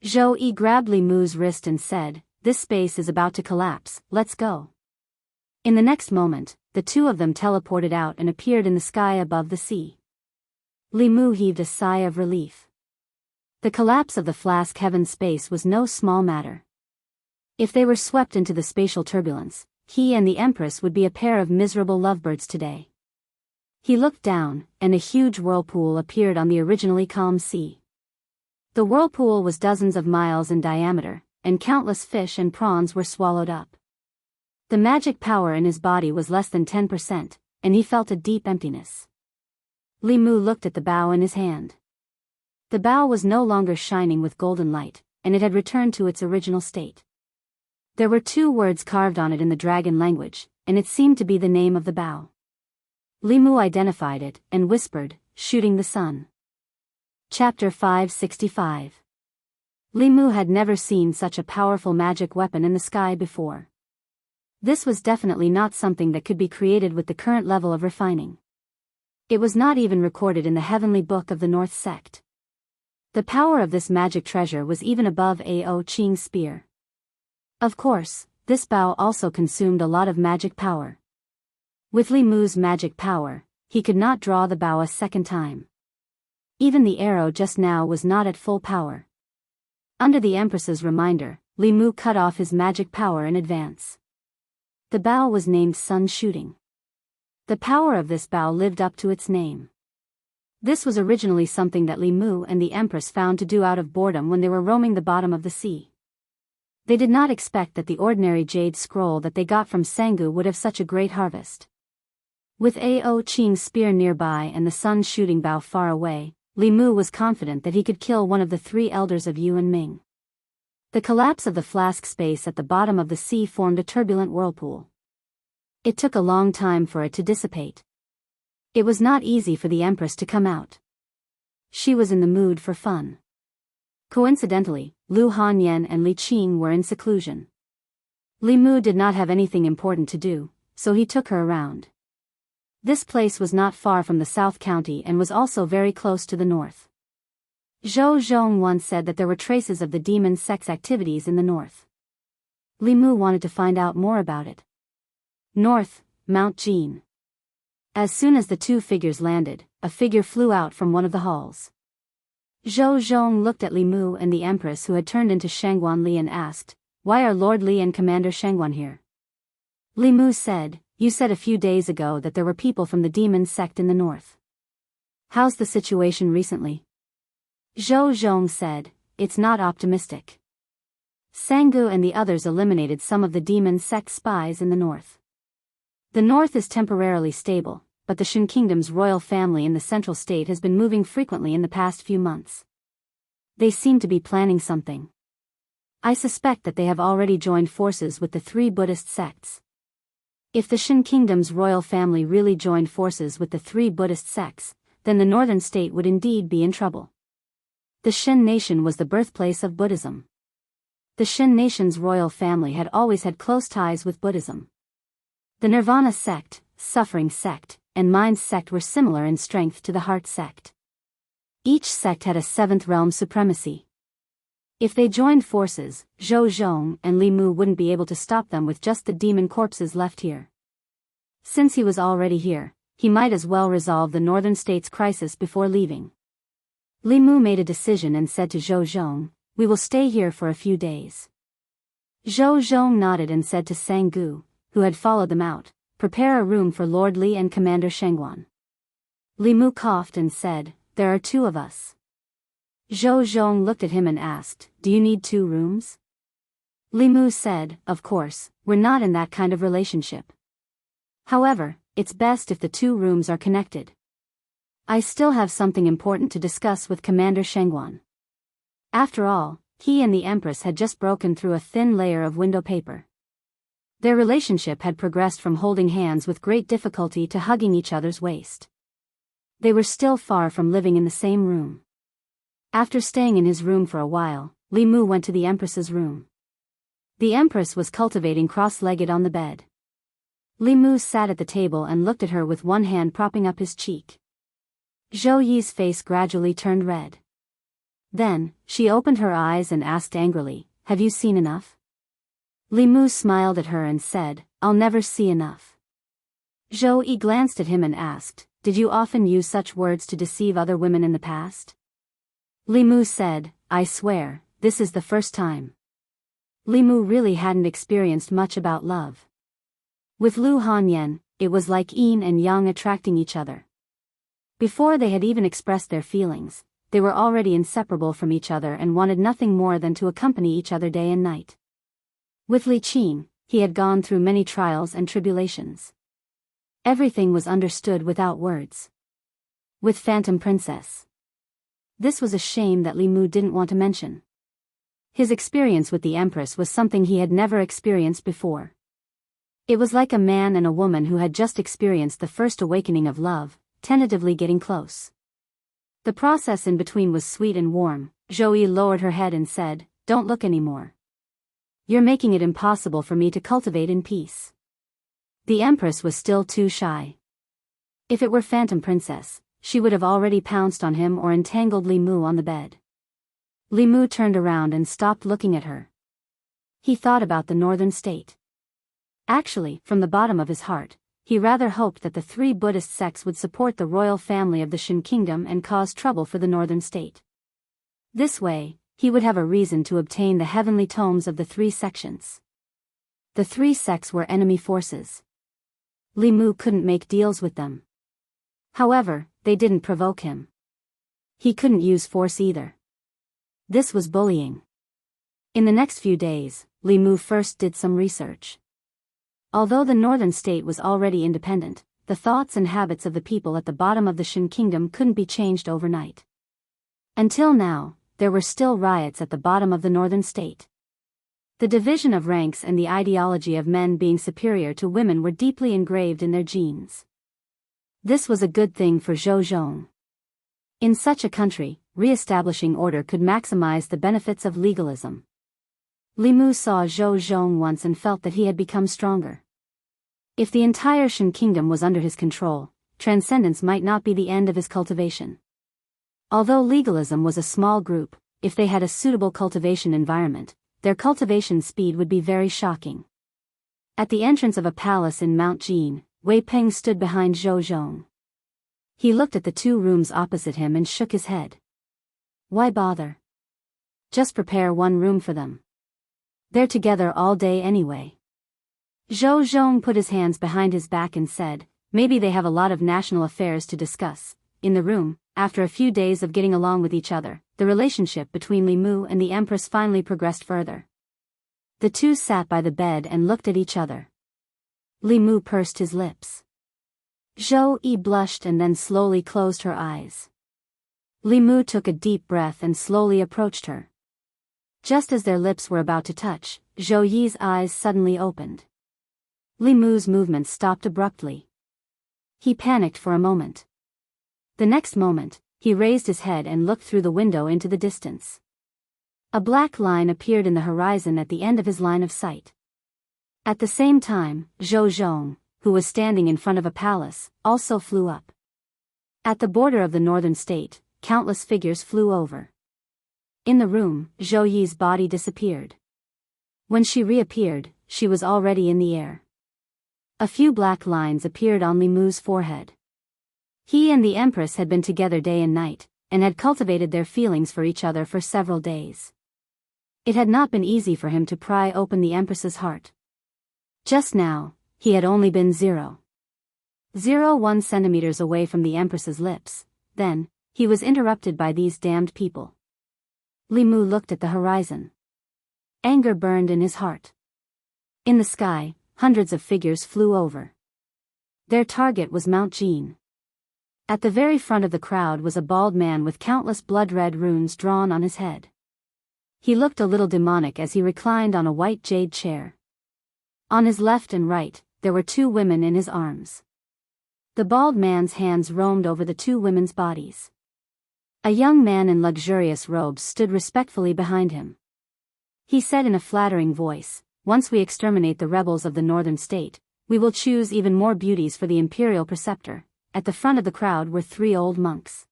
Zhou Yi grabbed Li Mu's wrist and said, "This space is about to collapse, let's go." In the next moment, the two of them teleported out and appeared in the sky above the sea. Li Mu heaved a sigh of relief. The collapse of the flask heaven space was no small matter. If they were swept into the spatial turbulence, he and the Empress would be a pair of miserable lovebirds today. He looked down, and a huge whirlpool appeared on the originally calm sea. The whirlpool was dozens of miles in diameter, and countless fish and prawns were swallowed up. The magic power in his body was less than 10%, and he felt a deep emptiness. Li Mu looked at the bow in his hand. The bow was no longer shining with golden light, and it had returned to its original state. There were 2 words carved on it in the dragon language, and it seemed to be the name of the bow. Li Mu identified it, and whispered, "Shooting the sun." Chapter 565. Li Mu had never seen such a powerful magic weapon in the sky before. This was definitely not something that could be created with the current level of refining. It was not even recorded in the heavenly book of the North sect. The power of this magic treasure was even above Ao Qing's spear. Of course, this bow also consumed a lot of magic power. With Li Mu's magic power, he could not draw the bow a second time. Even the arrow just now was not at full power. Under the Empress's reminder, Li Mu cut off his magic power in advance. The bow was named Sun Shooting. The power of this bow lived up to its name. This was originally something that Li Mu and the Empress found to do out of boredom when they were roaming the bottom of the sea. They did not expect that the ordinary jade scroll that they got from Sangu would have such a great harvest. With Ao Qing's spear nearby and the sun shooting bow far away, Li Mu was confident that he could kill one of the 3 elders of Yuan Ming. The collapse of the flask space at the bottom of the sea formed a turbulent whirlpool. It took a long time for it to dissipate. It was not easy for the Empress to come out. She was in the mood for fun. Coincidentally, Lu Hanyan and Li Qing were in seclusion. Li Mu did not have anything important to do, so he took her around. This place was not far from the South County and was also very close to the north. Zhou Zhong once said that there were traces of the demon sect's activities in the north. Li Mu wanted to find out more about it. North, Mount Jean. As soon as the 2 figures landed, a figure flew out from one of the halls. Zhou Zhong looked at Li Mu and the Empress, who had turned into Shangguan Li, and asked, "Why are Lord Li and Commander Shangguan here?" Li Mu said, "You said a few days ago that there were people from the demon sect in the north. How's the situation recently?" Zhou Zhong said, "It's not optimistic. Sangu and the others eliminated some of the demon sect spies in the north. The north is temporarily stable, but the Shen Kingdom's royal family in the central state has been moving frequently in the past few months. They seem to be planning something. I suspect that they have already joined forces with the 3 Buddhist sects. If the Shen Kingdom's royal family really joined forces with the 3 Buddhist sects, then the northern state would indeed be in trouble. The Shen nation was the birthplace of Buddhism. The Shen nation's royal family had always had close ties with Buddhism. The Nirvana sect, Suffering sect, and Mind sect were similar in strength to the Heart sect. Each sect had a 7th realm supremacy. If they joined forces, Zhou Zhong and Li Mu wouldn't be able to stop them with just the demon corpses left here. Since he was already here, he might as well resolve the northern state's crisis before leaving. Li Mu made a decision and said to Zhou Zhong, "We will stay here for a few days." Zhou Zhong nodded and said to Sangu, who had followed them out, "Prepare a room for Lord Li and Commander Shangguan." Li Mu coughed and said, "There are 2 of us." Zhou Zhong looked at him and asked, "Do you need 2 rooms?" Li Mu said, "Of course, we're not in that kind of relationship. However, it's best if the 2 rooms are connected. I still have something important to discuss with Commander Shangguan." After all, he and the Empress had just broken through a thin layer of window paper. Their relationship had progressed from holding hands with great difficulty to hugging each other's waist. They were still far from living in the same room. After staying in his room for a while, Li Mu went to the Empress's room. The Empress was cultivating cross-legged on the bed. Li Mu sat at the table and looked at her with one hand propping up his cheek. Zhou Yi's face gradually turned red. Then, she opened her eyes and asked angrily, "Have you seen enough?" Li Mu smiled at her and said, "I'll never see enough." Zhou Yi glanced at him and asked, "Did you often use such words to deceive other women in the past?" Li Mu said, "I swear, this is the first time." Li Mu really hadn't experienced much about love. With Lu Hanyan, it was like yin and yang attracting each other. Before they had even expressed their feelings, they were already inseparable from each other and wanted nothing more than to accompany each other day and night. With Li Qing, he had gone through many trials and tribulations. Everything was understood without words. With Phantom Princess, this was a shame that Li Mu didn't want to mention. His experience with the Empress was something he had never experienced before. It was like a man and a woman who had just experienced the first awakening of love, tentatively getting close. The process in between was sweet and warm. Zhou Yi lowered her head and said, "Don't look anymore. You're making it impossible for me to cultivate in peace." The Empress was still too shy. If it were Phantom Princess, she would have already pounced on him or entangled Li Mu on the bed. Li Mu turned around and stopped looking at her. He thought about the northern state. Actually, from the bottom of his heart, he rather hoped that the three Buddhist sects would support the royal family of the Shin Kingdom and cause trouble for the northern state. This way, he would have a reason to obtain the heavenly tomes of the three sections. The three sects were enemy forces. Li Mu couldn't make deals with them. However, they didn't provoke him. He couldn't use force either. This was bullying. In the next few days, Li Mu first did some research. Although the northern state was already independent, the thoughts and habits of the people at the bottom of the Shin Kingdom couldn't be changed overnight. Until now, there were still riots at the bottom of the northern state. The division of ranks and the ideology of men being superior to women were deeply engraved in their genes. This was a good thing for Zhou Zhong. In such a country, re-establishing order could maximize the benefits of legalism. Li Mu saw Zhou Zhong once and felt that he had become stronger. If the entire Shin Kingdom was under his control, transcendence might not be the end of his cultivation. Although legalism was a small group, if they had a suitable cultivation environment, their cultivation speed would be very shocking. At the entrance of a palace in Mount Jin, Wei Peng stood behind Zhou Zhong. He looked at the two rooms opposite him and shook his head. Why bother? Just prepare one room for them. They're together all day anyway. Zhou Zhong put his hands behind his back and said, "Maybe they have a lot of national affairs to discuss." In the room, after a few days of getting along with each other, the relationship between Li Mu and the Empress finally progressed further. The two sat by the bed and looked at each other. Li Mu pursed his lips. Zhou Yi blushed and then slowly closed her eyes. Li Mu took a deep breath and slowly approached her. Just as their lips were about to touch, Zhou Yi's eyes suddenly opened. Li Mu's movement stopped abruptly. He panicked for a moment. The next moment, he raised his head and looked through the window into the distance. A black line appeared in the horizon at the end of his line of sight. At the same time, Zhou Zhong, who was standing in front of a palace, also flew up. At the border of the northern state, countless figures flew over. In the room, Zhou Yi's body disappeared. When she reappeared, she was already in the air. A few black lines appeared on Li Mu's forehead. He and the Empress had been together day and night, and had cultivated their feelings for each other for several days. It had not been easy for him to pry open the Empress's heart. Just now, he had only been 0.01 centimeters away from the Empress's lips. Then, he was interrupted by these damned people. Li Mu looked at the horizon. Anger burned in his heart. In the sky, hundreds of figures flew over. Their target was Mount Jin. At the very front of the crowd was a bald man with countless blood-red runes drawn on his head. He looked a little demonic as he reclined on a white jade chair. On his left and right, there were two women in his arms. The bald man's hands roamed over the two women's bodies. A young man in luxurious robes stood respectfully behind him. He said in a flattering voice, "Once we exterminate the rebels of the northern state, we will choose even more beauties for the imperial preceptor." At the front of the crowd were three old monks.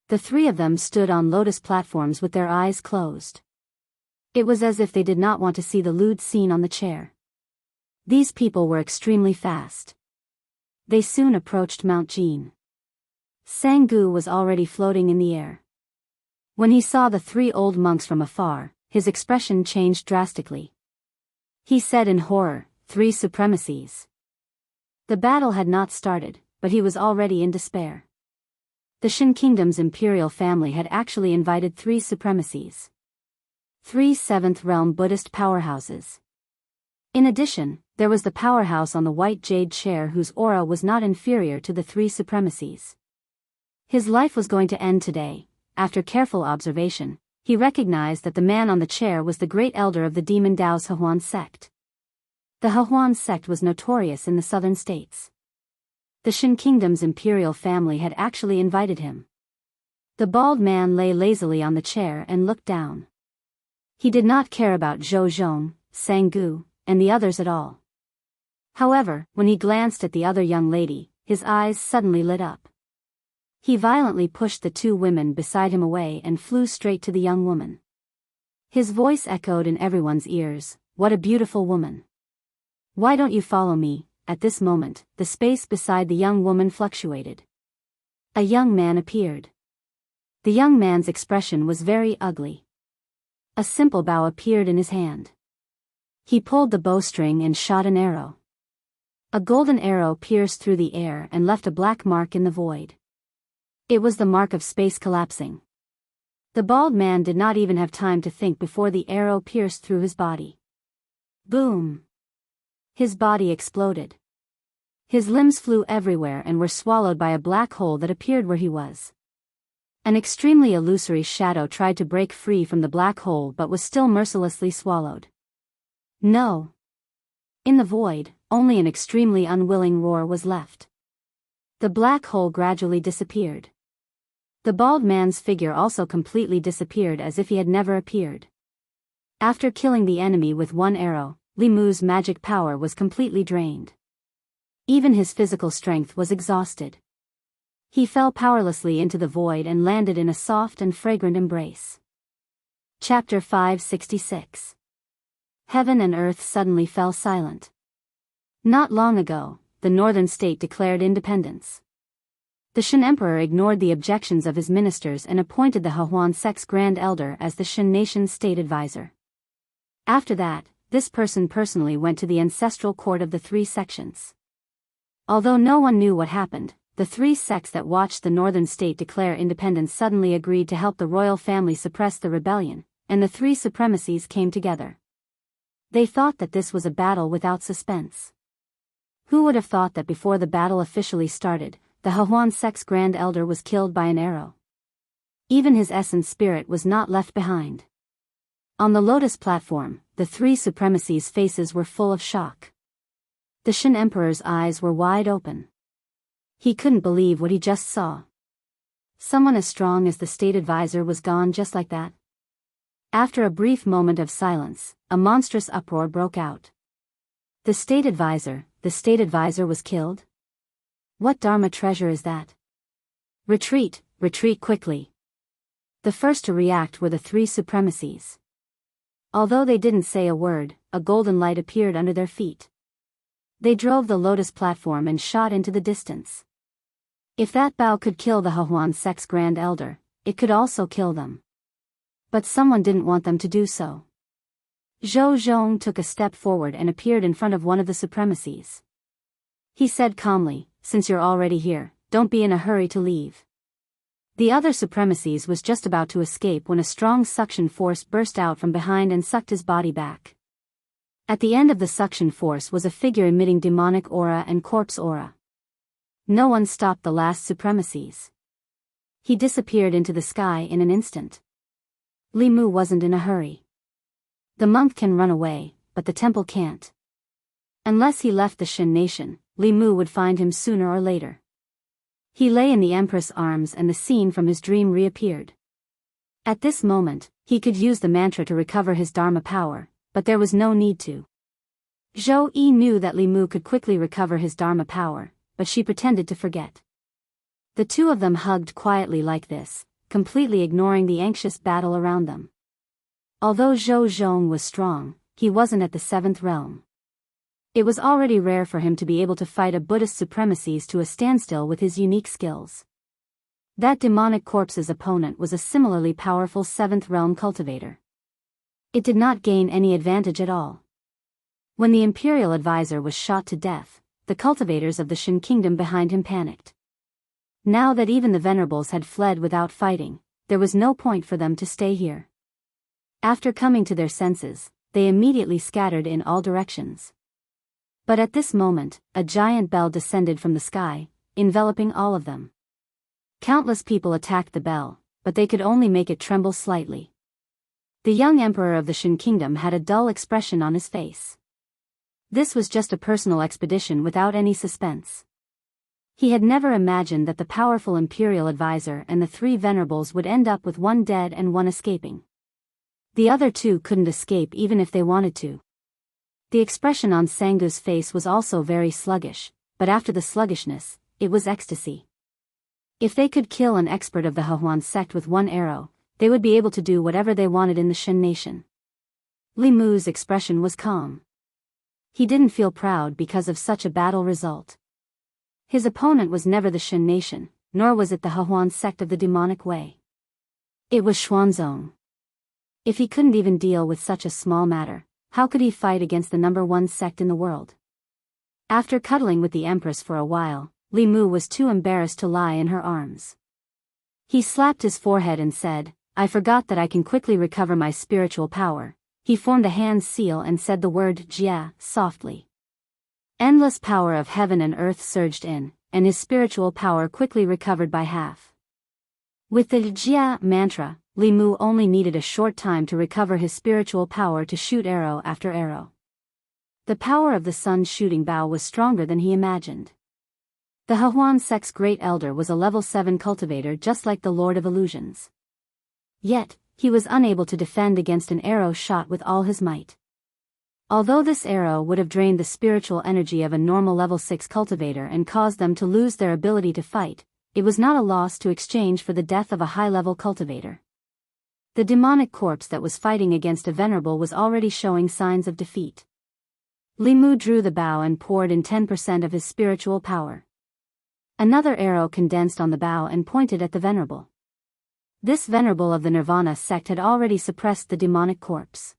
The three of them stood on lotus platforms with their eyes closed. It was as if they did not want to see the lewd scene on the chair. These people were extremely fast. They soon approached Mount Jean. Sangu was already floating in the air. When he saw the three old monks from afar, his expression changed drastically. He said in horror, "Three supremacies." The battle had not started, but he was already in despair. The Shin Kingdom's imperial family had actually invited three supremacies. Three seventh realm Buddhist powerhouses. In addition, there was the powerhouse on the white jade chair whose aura was not inferior to the three supremacies. His life was going to end today. After careful observation, he recognized that the man on the chair was the great elder of the demon Dao's Hehuan sect. The Hehuan sect was notorious in the southern states. The Shin Kingdom's imperial family had actually invited him. The bald man lay lazily on the chair and looked down. He did not care about Zhou Zhong, Sangu, and the others at all. However, when he glanced at the other young lady, his eyes suddenly lit up. He violently pushed the two women beside him away and flew straight to the young woman. His voice echoed in everyone's ears, "What a beautiful woman! Why don't you follow me?" At this moment, the space beside the young woman fluctuated. A young man appeared. The young man's expression was very ugly. A simple bow appeared in his hand. He pulled the bowstring and shot an arrow. A golden arrow pierced through the air and left a black mark in the void. It was the mark of space collapsing. The bald man did not even have time to think before the arrow pierced through his body. Boom! His body exploded. His limbs flew everywhere and were swallowed by a black hole that appeared where he was. An extremely illusory shadow tried to break free from the black hole but was still mercilessly swallowed. No! In the void, only an extremely unwilling roar was left. The black hole gradually disappeared. The bald man's figure also completely disappeared as if he had never appeared. After killing the enemy with one arrow, Li Mu's magic power was completely drained. Even his physical strength was exhausted. He fell powerlessly into the void and landed in a soft and fragrant embrace. Chapter 566. Heaven and earth suddenly fell silent. Not long ago, the northern state declared independence. The Shin Emperor ignored the objections of his ministers and appointed the Hehuan sect's Grand Elder as the Shin nation's state advisor. After that, this person personally went to the ancestral court of the three sections. Although no one knew what happened, the three sects that watched the northern state declare independence suddenly agreed to help the royal family suppress the rebellion, and the three supremacies came together. They thought that this was a battle without suspense. Who would have thought that before the battle officially started, the Hehuan sect's Grand Elder was killed by an arrow? Even his essence spirit was not left behind. On the lotus platform, the three supremacies' faces were full of shock. The Shin Emperor's eyes were wide open. He couldn't believe what he just saw. Someone as strong as the state advisor was gone just like that. After a brief moment of silence, a monstrous uproar broke out. The state advisor was killed? What Dharma treasure is that? Retreat, retreat quickly. The first to react were the three supremacies. Although they didn't say a word, a golden light appeared under their feet. They drove the lotus platform and shot into the distance. If that bow could kill the Hehuan sect's Grand Elder, it could also kill them. But someone didn't want them to do so. Zhou Zhong took a step forward and appeared in front of one of the supremacies. He said calmly, "Since you're already here, don't be in a hurry to leave." The other supremacies was just about to escape when a strong suction force burst out from behind and sucked his body back. At the end of the suction force was a figure emitting demonic aura and corpse aura. No one stopped the last supremacies. He disappeared into the sky in an instant. Li Mu wasn't in a hurry. The monk can run away, but the temple can't. Unless he left the Shin nation, Li Mu would find him sooner or later. He lay in the Empress' arms and the scene from his dream reappeared. At this moment, he could use the mantra to recover his Dharma power, but there was no need to. Zhou Yi knew that Li Mu could quickly recover his Dharma power, but she pretended to forget. The two of them hugged quietly like this, completely ignoring the anxious battle around them. Although Zhou Zhong was strong, he wasn't at the seventh realm. It was already rare for him to be able to fight a Buddhist supremacies to a standstill with his unique skills. That demonic corpse's opponent was a similarly powerful seventh realm cultivator. It did not gain any advantage at all. When the imperial advisor was shot to death, the cultivators of the Shin kingdom behind him panicked. Now that even the venerables had fled without fighting, there was no point for them to stay here. After coming to their senses, they immediately scattered in all directions. But at this moment, a giant bell descended from the sky, enveloping all of them. Countless people attacked the bell, but they could only make it tremble slightly. The young emperor of the Shin kingdom had a dull expression on his face. This was just a personal expedition without any suspense. He had never imagined that the powerful imperial advisor and the three venerables would end up with one dead and one escaping. The other two couldn't escape even if they wanted to. The expression on Sangu's face was also very sluggish, but after the sluggishness, it was ecstasy. If they could kill an expert of the Hehuan sect with one arrow, they would be able to do whatever they wanted in the Shin nation. Li Mu's expression was calm. He didn't feel proud because of such a battle result. His opponent was never the Shin nation, nor was it the Hehuan sect of the demonic way. It was Xuanzong. If he couldn't even deal with such a small matter, how could he fight against the number one sect in the world? After cuddling with the Empress for a while, Li Mu was too embarrassed to lie in her arms. He slapped his forehead and said, "I forgot that I can quickly recover my spiritual power." He formed a hand seal and said the word Jia softly. Endless power of heaven and earth surged in, and his spiritual power quickly recovered by half. With the Jia mantra, Li Mu only needed a short time to recover his spiritual power to shoot arrow after arrow. The power of the sun's shooting bow was stronger than he imagined. The Hehuan sect's great elder was a level 7 cultivator just like the Lord of Illusions. Yet, he was unable to defend against an arrow shot with all his might. Although this arrow would have drained the spiritual energy of a normal level 6 cultivator and caused them to lose their ability to fight, it was not a loss to exchange for the death of a high-level cultivator. The demonic corpse that was fighting against a venerable was already showing signs of defeat. Li Mu drew the bow and poured in 10% of his spiritual power. Another arrow condensed on the bow and pointed at the venerable. This venerable of the Nirvana sect had already suppressed the demonic corpse.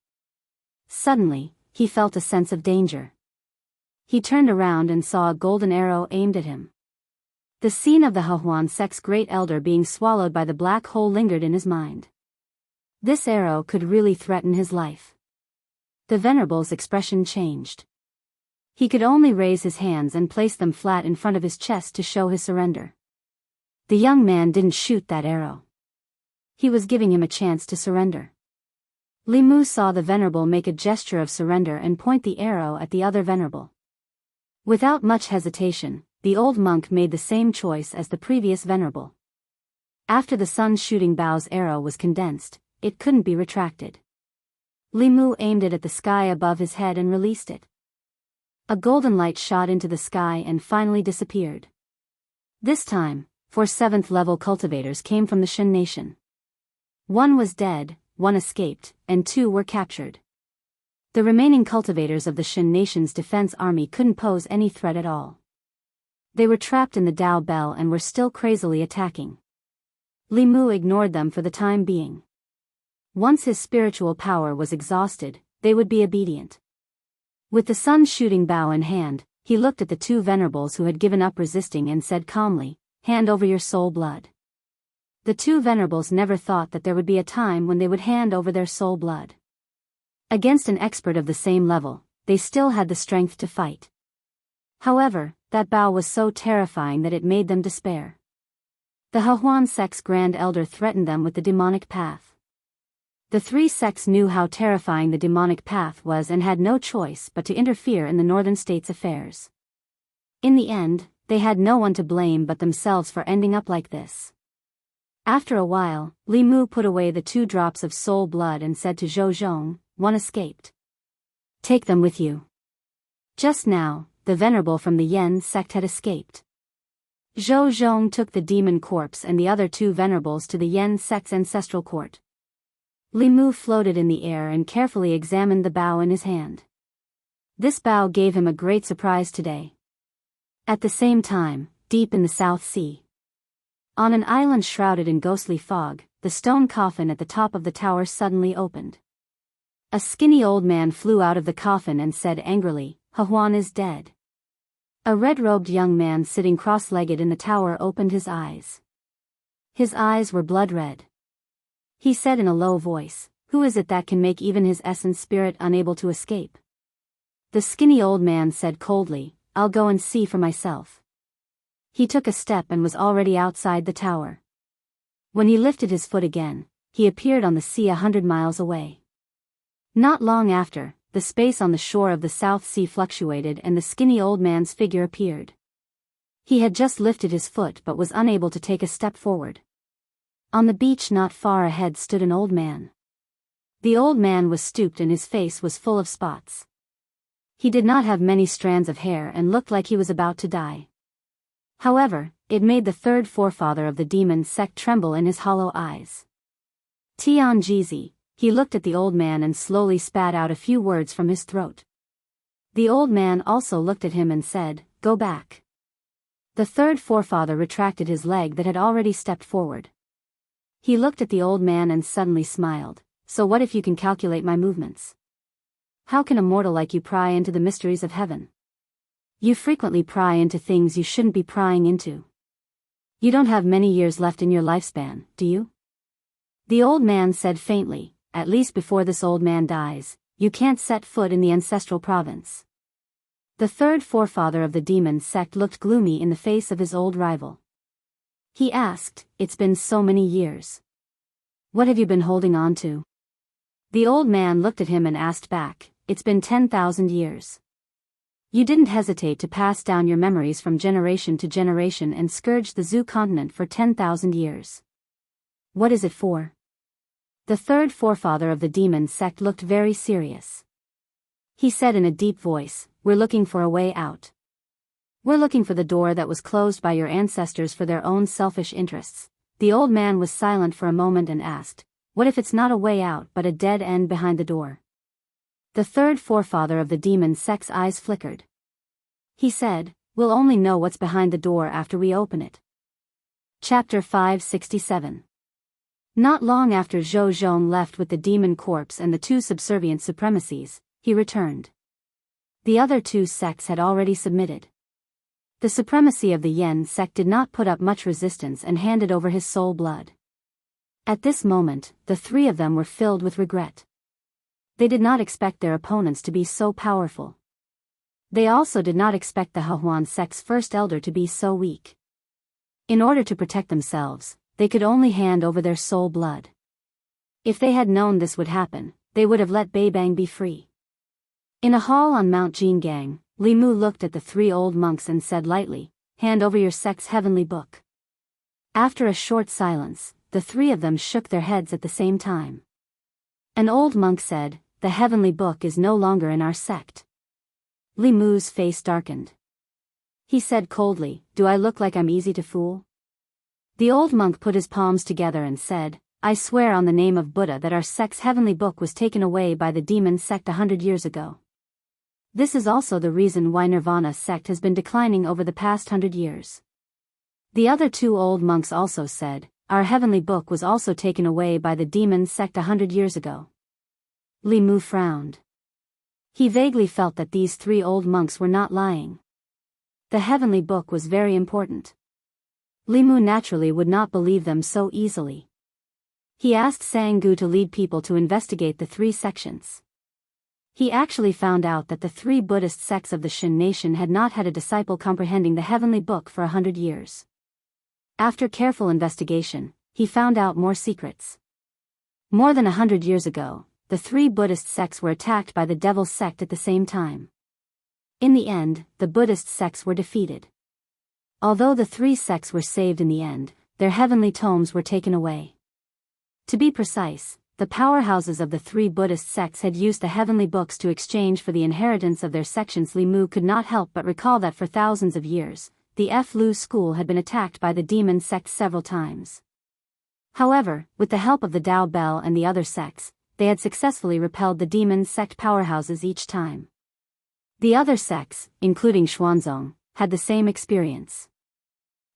Suddenly, he felt a sense of danger. He turned around and saw a golden arrow aimed at him. The scene of the Hehuan sect's great elder being swallowed by the black hole lingered in his mind. This arrow could really threaten his life. The venerable's expression changed. He could only raise his hands and place them flat in front of his chest to show his surrender. The young man didn't shoot that arrow. He was giving him a chance to surrender. Li Mu saw the venerable make a gesture of surrender and point the arrow at the other venerable. Without much hesitation, the old monk made the same choice as the previous venerable. After the sun's shooting bow's arrow was condensed, it couldn't be retracted. Li Mu aimed it at the sky above his head and released it. A golden light shot into the sky and finally disappeared. This time, 4 7th-level cultivators came from the Shin nation. 1 was dead, 1 escaped, and 2 were captured. The remaining cultivators of the Shin nation's defense army couldn't pose any threat at all. They were trapped in the Dao Bell and were still crazily attacking. Li Mu ignored them for the time being. Once his spiritual power was exhausted, they would be obedient. With the sun's shooting bow in hand, he looked at the 2 venerables who had given up resisting and said calmly, "Hand over your soul blood." The 2 venerables never thought that there would be a time when they would hand over their soul blood. Against an expert of the same level, they still had the strength to fight. However, that bow was so terrifying that it made them despair. The Hehuan sect's grand elder threatened them with the demonic path. The three sects knew how terrifying the demonic path was and had no choice but to interfere in the northern states' affairs. In the end, they had no one to blame but themselves for ending up like this. After a while, Li Mu put away the 2 drops of soul blood and said to Zhou Zhong, "One escaped. Take them with you." Just now, the venerable from the Yen sect had escaped. Zhou Zhong took the demon corpse and the other 2 venerables to the Yen sect's ancestral court. Li Mu floated in the air and carefully examined the bow in his hand. This bow gave him a great surprise today. At the same time, deep in the South Sea, on an island shrouded in ghostly fog, the stone coffin at the top of the tower suddenly opened. A skinny old man flew out of the coffin and said angrily, "Huan is dead." A red-robed young man sitting cross-legged in the tower opened his eyes. His eyes were blood-red. He said in a low voice, "Who is it that can make even his essence spirit unable to escape?" The skinny old man said coldly, "I'll go and see for myself." He took a step and was already outside the tower. When he lifted his foot again, he appeared on the sea 100 miles away. Not long after, the space on the shore of the South Sea fluctuated and the skinny old man's figure appeared. He had just lifted his foot but was unable to take a step forward. On the beach not far ahead stood an old man. The old man was stooped and his face was full of spots. He did not have many strands of hair and looked like he was about to die. However, it made the 3rd forefather of the demon sect tremble in his hollow eyes. Tianjizi, he looked at the old man and slowly spat out a few words from his throat. The old man also looked at him and said, "Go back." The 3rd forefather retracted his leg that had already stepped forward. He looked at the old man and suddenly smiled, "So what if you can calculate my movements? How can a mortal like you pry into the mysteries of heaven? You frequently pry into things you shouldn't be prying into. You don't have many years left in your lifespan, do you?" The old man said faintly, "At least before this old man dies, you can't set foot in the ancestral province." The 3rd forefather of the demon sect looked gloomy in the face of his old rival. He asked, "It's been so many years. What have you been holding on to?" The old man looked at him and asked back, "It's been 10,000 years. You didn't hesitate to pass down your memories from generation to generation and scourge the Zhou continent for 10,000 years. What is it for?" The 3rd forefather of the demon sect looked very serious. He said in a deep voice, "We're looking for a way out. We're looking for the door that was closed by your ancestors for their own selfish interests." The old man was silent for a moment and asked, "What if it's not a way out but a dead end behind the door?" The 3rd forefather of the demon sect's eyes flickered. He said, "We'll only know what's behind the door after we open it." Chapter 567. Not long after Zhou Zhong left with the demon corpse and the 2 subservient supremacies, he returned. The other 2 sects had already submitted. The supremacy of the Yen sect did not put up much resistance and handed over his soul blood. At this moment, the 3 of them were filled with regret. They did not expect their opponents to be so powerful. They also did not expect the Huan sect's first elder to be so weak. In order to protect themselves, they could only hand over their soul blood. If they had known this would happen, they would have let Beibang be free. In a hall on Mount Jingang, Li Mu looked at the 3 old monks and said lightly, "Hand over your sect's heavenly book." After a short silence, the 3 of them shook their heads at the same time. An old monk said, "The heavenly book is no longer in our sect." Li Mu's face darkened. He said coldly, "Do I look like I'm easy to fool?" The old monk put his palms together and said, "I swear on the name of Buddha that our sect's heavenly book was taken away by the demon sect 100 years ago. This is also the reason why Nirvana sect has been declining over the past 100 years." The other 2 old monks also said, "Our heavenly book was also taken away by the demon sect 100 years ago." Li Mu frowned. He vaguely felt that these 3 old monks were not lying. The heavenly book was very important. Li Mu naturally would not believe them so easily. He asked Sanggu to lead people to investigate the 3 sections. He actually found out that the 3 Buddhist sects of the Shin nation had not had a disciple comprehending the heavenly book for 100 years. After careful investigation, he found out more secrets. More than 100 years ago, the three Buddhist sects were attacked by the Devil's sect at the same time. In the end, the Buddhist sects were defeated. Although the three sects were saved in the end, their heavenly tomes were taken away. To be precise, the powerhouses of the three Buddhist sects had used the heavenly books to exchange for the inheritance of their sections. Li Mu could not help but recall that for thousands of years, the Lu school had been attacked by the demon sect several times. However, with the help of the Tao Bell and the other sects, they had successfully repelled the demon sect powerhouses each time. The other sects, including Xuanzong, had the same experience.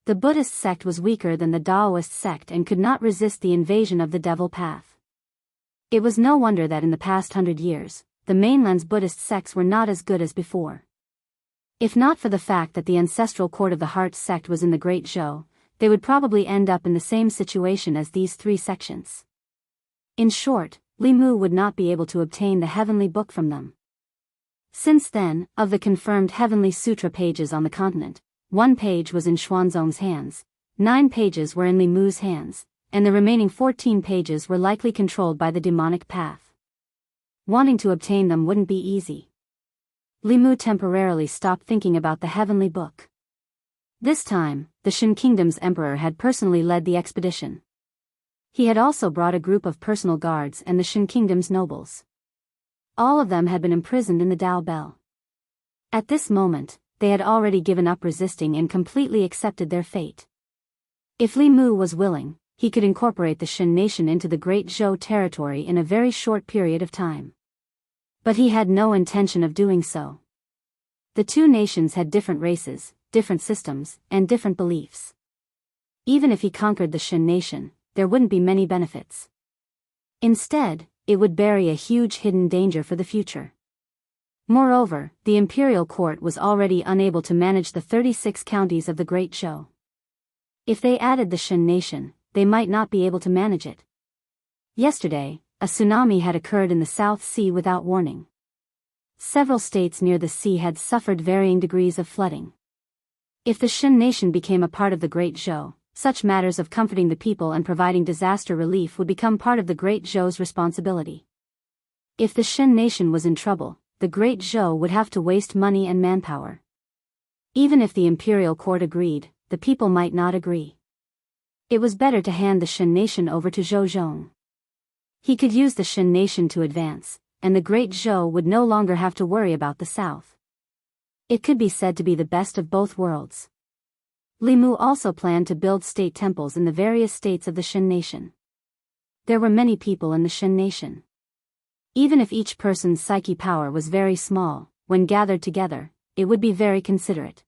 The Buddhist sect was weaker than the Taoist sect and could not resist the invasion of the devil path. It was no wonder that in the past 100 years, the mainland's Buddhist sects were not as good as before. If not for the fact that the ancestral court of the Heart sect was in the Great Zhou, they would probably end up in the same situation as these three sections. In short, Li Mu would not be able to obtain the heavenly book from them. Since then, of the confirmed heavenly sutra pages on the continent, 1 page was in Xuanzong's hands, 9 pages were in Li Mu's hands, and the remaining 14 pages were likely controlled by the demonic path. Wanting to obtain them wouldn't be easy. Li Mu temporarily stopped thinking about the heavenly book. This time, the Shan Kingdom's emperor had personally led the expedition. He had also brought a group of personal guards and the Shan Kingdom's nobles. All of them had been imprisoned in the Tao Bell. At this moment, they had already given up resisting and completely accepted their fate. If Li Mu was willing, he could incorporate the Shan nation into the Great Zhou territory in a very short period of time. But he had no intention of doing so. The two nations had different races, different systems, and different beliefs. Even if he conquered the Shan nation, there wouldn't be many benefits. Instead, it would bury a huge hidden danger for the future. Moreover, the imperial court was already unable to manage the 36 counties of the Great Zhou. If they added the Shan nation, they might not be able to manage it. Yesterday, a tsunami had occurred in the South Sea without warning. Several states near the sea had suffered varying degrees of flooding. If the Shan nation became a part of the Great Zhou, such matters of comforting the people and providing disaster relief would become part of the Great Zhou's responsibility. If the Shan nation was in trouble, the Great Zhou would have to waste money and manpower. Even if the imperial court agreed, the people might not agree. It was better to hand the Shan nation over to Zhou Zhong. He could use the Shan nation to advance, and the Great Zhou would no longer have to worry about the south. It could be said to be the best of both worlds. Li Mu also planned to build state temples in the various states of the Shan nation. There were many people in the Shan nation. Even if each person's psyche power was very small, when gathered together, it would be very considerate.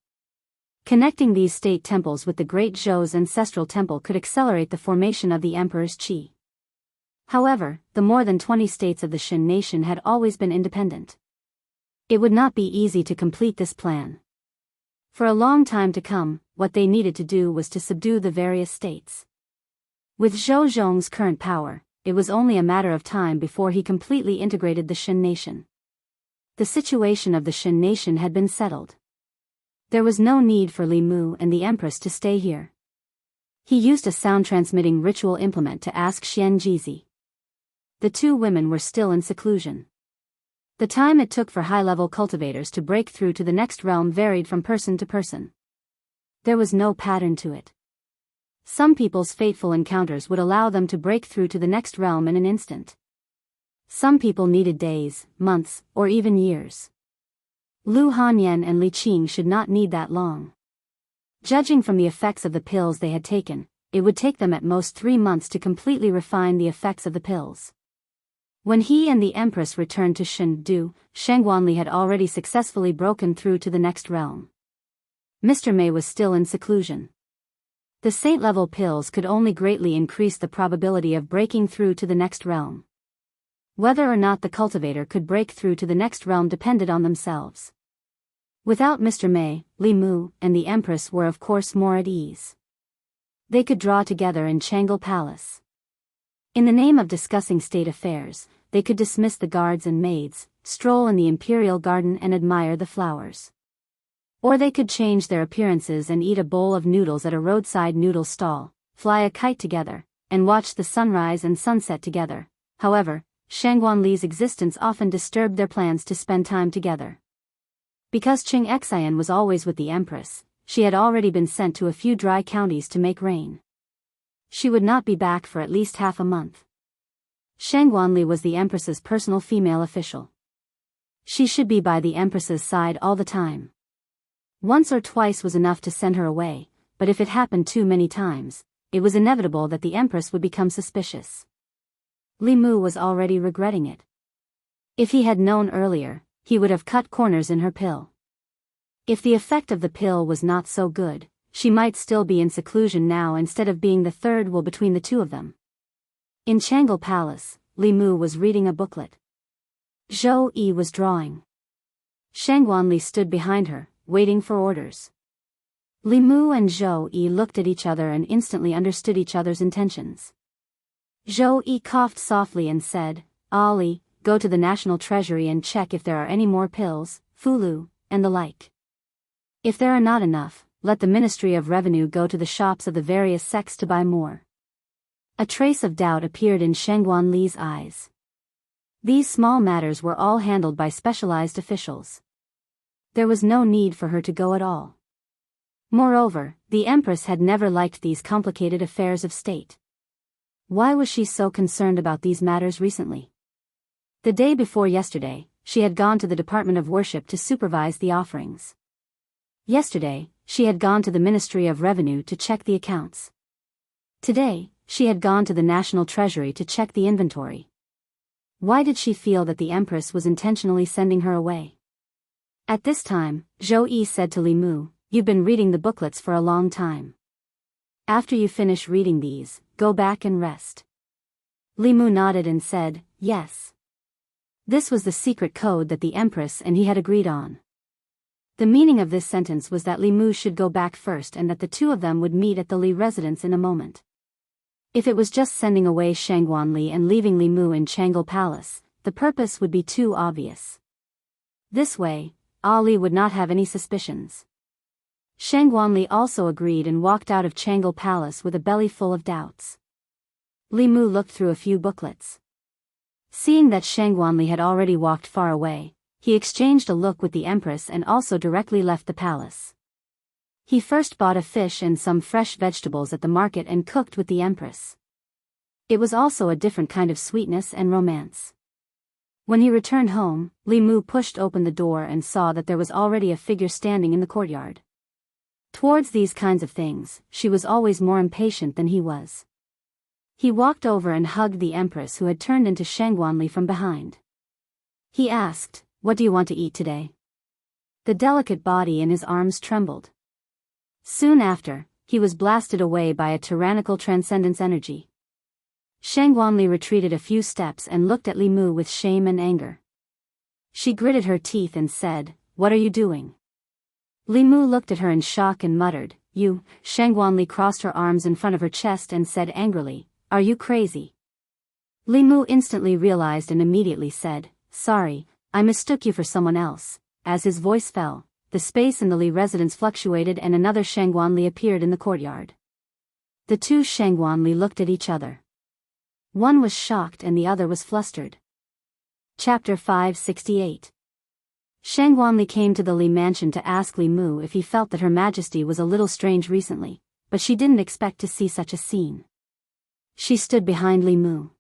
Connecting these state temples with the Great Zhou's ancestral temple could accelerate the formation of the emperor's qi. However, the more than 20 states of the Shan nation had always been independent. It would not be easy to complete this plan. For a long time to come, what they needed to do was to subdue the various states. With Zhou Zhong's current power, it was only a matter of time before he completely integrated the Shan nation. The situation of the Shan nation had been settled. There was no need for Li Mu and the Empress to stay here. He used a sound-transmitting ritual implement to ask Xian Jizi. The two women were still in seclusion. The time it took for high-level cultivators to break through to the next realm varied from person to person. There was no pattern to it. Some people's fateful encounters would allow them to break through to the next realm in an instant. Some people needed days, months, or even years. Lu Hanyan and Li Qing should not need that long. Judging from the effects of the pills they had taken, it would take them at most 3 months to completely refine the effects of the pills. When he and the Empress returned to Shendu, Shangguanli had already successfully broken through to the next realm. Mr. Mei was still in seclusion. The saint-level pills could only greatly increase the probability of breaking through to the next realm. Whether or not the cultivator could break through to the next realm depended on themselves. Without Mr. Mei, Li Mu, and the Empress were of course more at ease. They could draw together in Changle Palace. In the name of discussing state affairs, they could dismiss the guards and maids, stroll in the imperial garden and admire the flowers. Or they could change their appearances and eat a bowl of noodles at a roadside noodle stall, fly a kite together, and watch the sunrise and sunset together, However, Shangguan Li's existence often disturbed their plans to spend time together. Because Qing Xian was always with the Empress, she had already been sent to a few dry counties to make rain. She would not be back for at least half a month. Shangguan Li was the Empress's personal female official. She should be by the Empress's side all the time. Once or twice was enough to send her away, but if it happened too many times, it was inevitable that the Empress would become suspicious. Li Mu was already regretting it. If he had known earlier, he would have cut corners in her pill. If the effect of the pill was not so good, she might still be in seclusion now instead of being the third wheel between the two of them. In Changle Palace, Li Mu was reading a booklet. Zhou Yi was drawing. Shangguan Li stood behind her, waiting for orders. Li Mu and Zhou Yi looked at each other and instantly understood each other's intentions. Zhou Yi coughed softly and said, "Ali, go to the National Treasury and check if there are any more pills, fulu, and the like. If there are not enough, let the Ministry of Revenue go to the shops of the various sects to buy more." A trace of doubt appeared in Shangguan Li's eyes. These small matters were all handled by specialized officials. There was no need for her to go at all. Moreover, the Empress had never liked these complicated affairs of state. Why was she so concerned about these matters recently? The day before yesterday, she had gone to the Department of Worship to supervise the offerings. Yesterday, she had gone to the Ministry of Revenue to check the accounts. Today, she had gone to the National Treasury to check the inventory. Why did she feel that the Empress was intentionally sending her away? At this time, Zhou Yi said to Li Mu, "You've been reading the booklets for a long time. After you finish reading these, go back and rest." Li Mu nodded and said, "Yes." This was the secret code that the Empress and he had agreed on. The meaning of this sentence was that Li Mu should go back first and that the two of them would meet at the Li residence in a moment. If it was just sending away Shangguan Li and leaving Li Mu in Changle Palace, the purpose would be too obvious. This way, Ali would not have any suspicions. Shangguan Li also agreed and walked out of Changle Palace with a belly full of doubts. Li Mu looked through a few booklets. Seeing that Shangguan Li had already walked far away, he exchanged a look with the Empress and also directly left the palace. He first bought a fish and some fresh vegetables at the market and cooked with the Empress. It was also a different kind of sweetness and romance. When he returned home, Li Mu pushed open the door and saw that there was already a figure standing in the courtyard. Towards these kinds of things, she was always more impatient than he was. He walked over and hugged the Empress who had turned into Shangguan Li from behind. He asked, "What do you want to eat today?" The delicate body in his arms trembled. Soon after, he was blasted away by a tyrannical transcendence energy. Shangguan Li retreated a few steps and looked at Li Mu with shame and anger. She gritted her teeth and said, "What are you doing?" Li Mu looked at her in shock and muttered, "You." Shangguan Li crossed her arms in front of her chest and said angrily, "Are you crazy?" Li Mu instantly realized and immediately said, "Sorry, I mistook you for someone else." As his voice fell, the space in the Li residence fluctuated and another Shangguan Li appeared in the courtyard. The two Shangguan Li looked at each other. One was shocked and the other was flustered. Chapter 568. Shangguan Li came to the Li mansion to ask Li Mu if he felt that Her Majesty was a little strange recently, but she didn't expect to see such a scene. She stood behind Li Mu.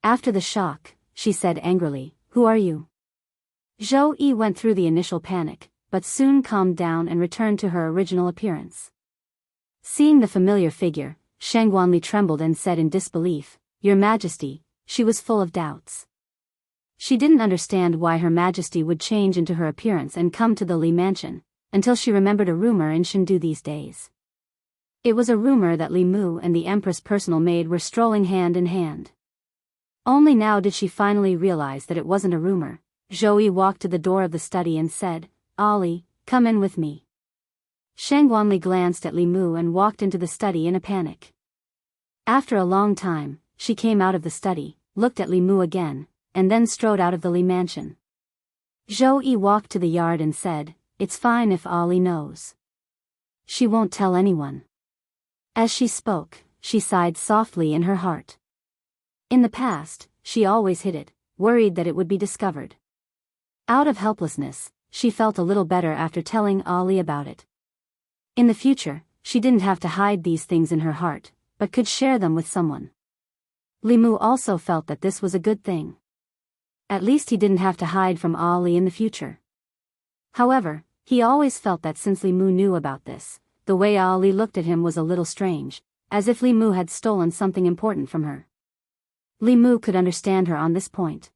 After the shock, she said angrily, "Who are you?" Zhou Yi went through the initial panic, but soon calmed down and returned to her original appearance. Seeing the familiar figure, Shangguan Li trembled and said in disbelief, "Your Majesty." She was full of doubts. She didn't understand why Her Majesty would change into her appearance and come to the Li mansion, until she remembered a rumor in Chengdu these days. It was a rumor that Li Mu and the Empress' personal maid were strolling hand in hand. Only now did she finally realize that it wasn't a rumor. Zhou Yi walked to the door of the study and said, "Ali, come in with me." Shangguan Li glanced at Li Mu and walked into the study in a panic. After a long time, she came out of the study, looked at Li Mu again, and then strode out of the Li mansion. Zhou Yi walked to the yard and said, "It's fine if Ali knows. She won't tell anyone." As she spoke, she sighed softly in her heart. In the past, she always hid it, worried that it would be discovered. Out of helplessness, she felt a little better after telling Ali about it. In the future, she didn't have to hide these things in her heart, but could share them with someone. Limu also felt that this was a good thing. At least he didn't have to hide from Ali in the future. However, he always felt that since Limu knew about this, the way Ali looked at him was a little strange, as if Limu had stolen something important from her. Limu could understand her on this point.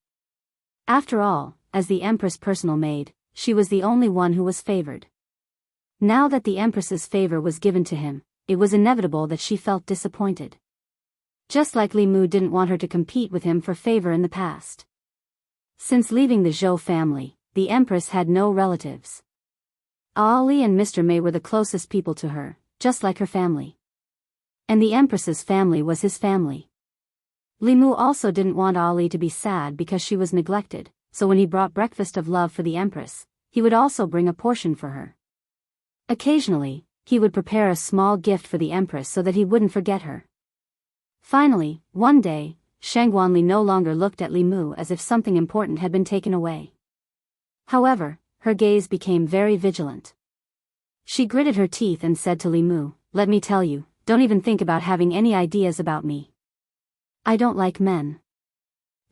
After all, as the Empress' personal maid, she was the only one who was favored. Now that the Empress's favor was given to him, it was inevitable that she felt disappointed. Just like Limu didn't want her to compete with him for favor in the past. Since leaving the Zhou family, the Empress had no relatives. Ali and Mr. Mei were the closest people to her, just like her family. And the Empress's family was his family. Limu also didn't want Ali to be sad because she was neglected, so when he brought breakfast of love for the Empress, he would also bring a portion for her. Occasionally, he would prepare a small gift for the Empress so that he wouldn't forget her. Finally, one day, Shangguanli no longer looked at Limu as if something important had been taken away. However, her gaze became very vigilant. She gritted her teeth and said to Limu, "Let me tell you, don't even think about having any ideas about me. I don't like men."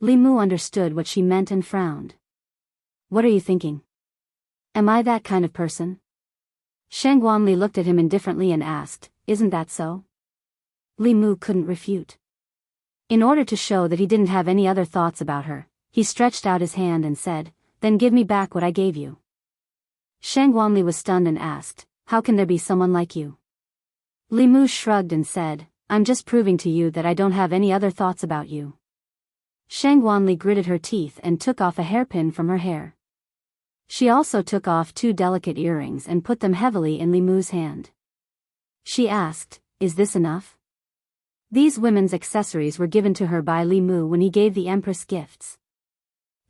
Limu understood what she meant and frowned. "What are you thinking? Am I that kind of person?" Shangguanli looked at him indifferently and asked, "Isn't that so?" Limu couldn't refute. In order to show that he didn't have any other thoughts about her, he stretched out his hand and said, "Then give me back what I gave you." Shangguanli was stunned and asked, "How can there be someone like you?" Limu shrugged and said, "I'm just proving to you that I don't have any other thoughts about you." Shangguanli gritted her teeth and took off a hairpin from her hair. She also took off 2 delicate earrings and put them heavily in Limu's hand. She asked, "Is this enough?" These women's accessories were given to her by Limu when he gave the Empress gifts.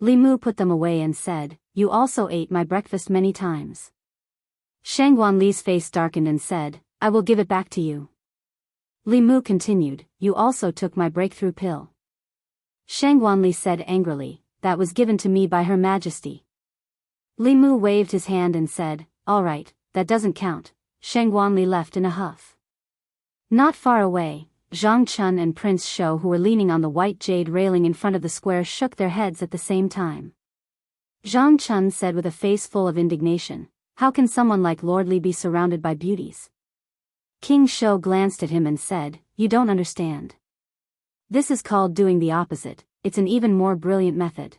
Limu put them away and said, "You also ate my breakfast many times." Shangguanli's face darkened and said, "I will give it back to you." Limu continued, "You also took my breakthrough pill." Shangguanli said angrily, "That was given to me by Her Majesty." Limu waved his hand and said, "All right, that doesn't count." Shangguanli left in a huff. Not far away, Zhang Chun and Prince Shou, who were leaning on the white jade railing in front of the square, shook their heads at the same time. Zhang Chun said with a face full of indignation, "How can someone like Lord Li be surrounded by beauties?" King Shou glanced at him and said, "You don't understand. This is called doing the opposite. It's an even more brilliant method."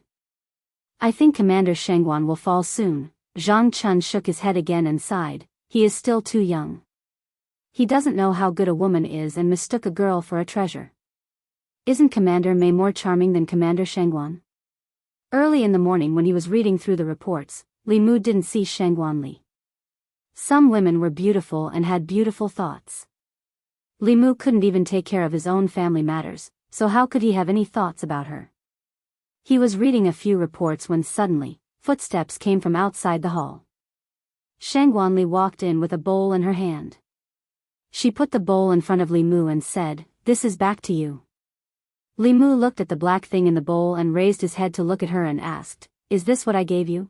"I think Commander Shangguan will fall soon." Zhang Chun shook his head again and sighed, "He is still too young. He doesn't know how good a woman is and mistook a girl for a treasure." "Isn't Commander Mei more charming than Commander Shangguan?" Early in the morning when he was reading through the reports, Limu didn't see Shangguanli. Some women were beautiful and had beautiful thoughts. Limu couldn't even take care of his own family matters, so how could he have any thoughts about her? He was reading a few reports when suddenly, footsteps came from outside the hall. Shangguanli walked in with a bowl in her hand. She put the bowl in front of Limu and said, "This is back to you." Limu looked at the black thing in the bowl and raised his head to look at her and asked, "Is this what I gave you?"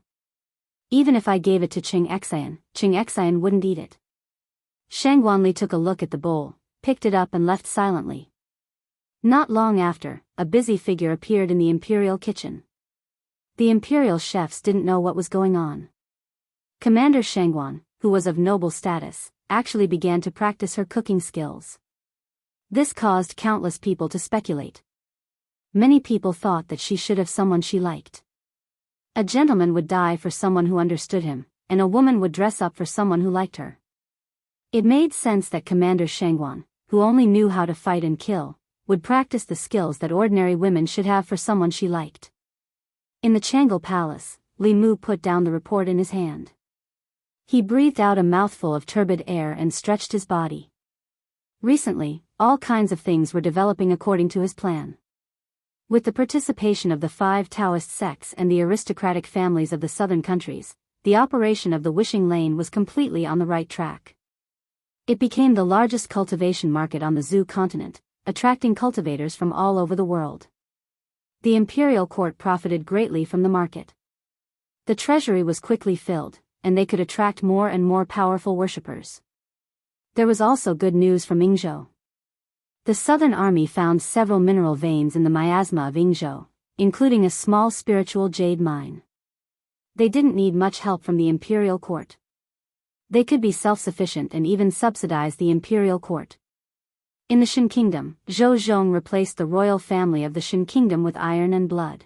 "Even if I gave it to Qing Xian wouldn't eat it." Shangguanli took a look at the bowl, picked it up and left silently. Not long after, a busy figure appeared in the imperial kitchen. The imperial chefs didn't know what was going on. Commander Shangguan, who was of noble status, actually began to practice her cooking skills. This caused countless people to speculate. Many people thought that she should have someone she liked. A gentleman would die for someone who understood him, and a woman would dress up for someone who liked her. It made sense that Commander Shangguan, who only knew how to fight and kill, would practice the skills that ordinary women should have for someone she liked. In the Changle Palace, Limu put down the report in his hand. He breathed out a mouthful of turbid air and stretched his body. Recently, all kinds of things were developing according to his plan. With the participation of the 5 Taoist sects and the aristocratic families of the southern countries, the operation of the Wishing Lane was completely on the right track. It became the largest cultivation market on the Zhou continent, attracting cultivators from all over the world. The imperial court profited greatly from the market. The treasury was quickly filled, and they could attract more and more powerful worshippers. There was also good news from Yingzhou. The southern army found several mineral veins in the miasma of Yingzhou, including a small spiritual jade mine. They didn't need much help from the imperial court. They could be self-sufficient and even subsidize the imperial court. In the Shin Kingdom, Zhou Zhong replaced the royal family of the Shin Kingdom with iron and blood.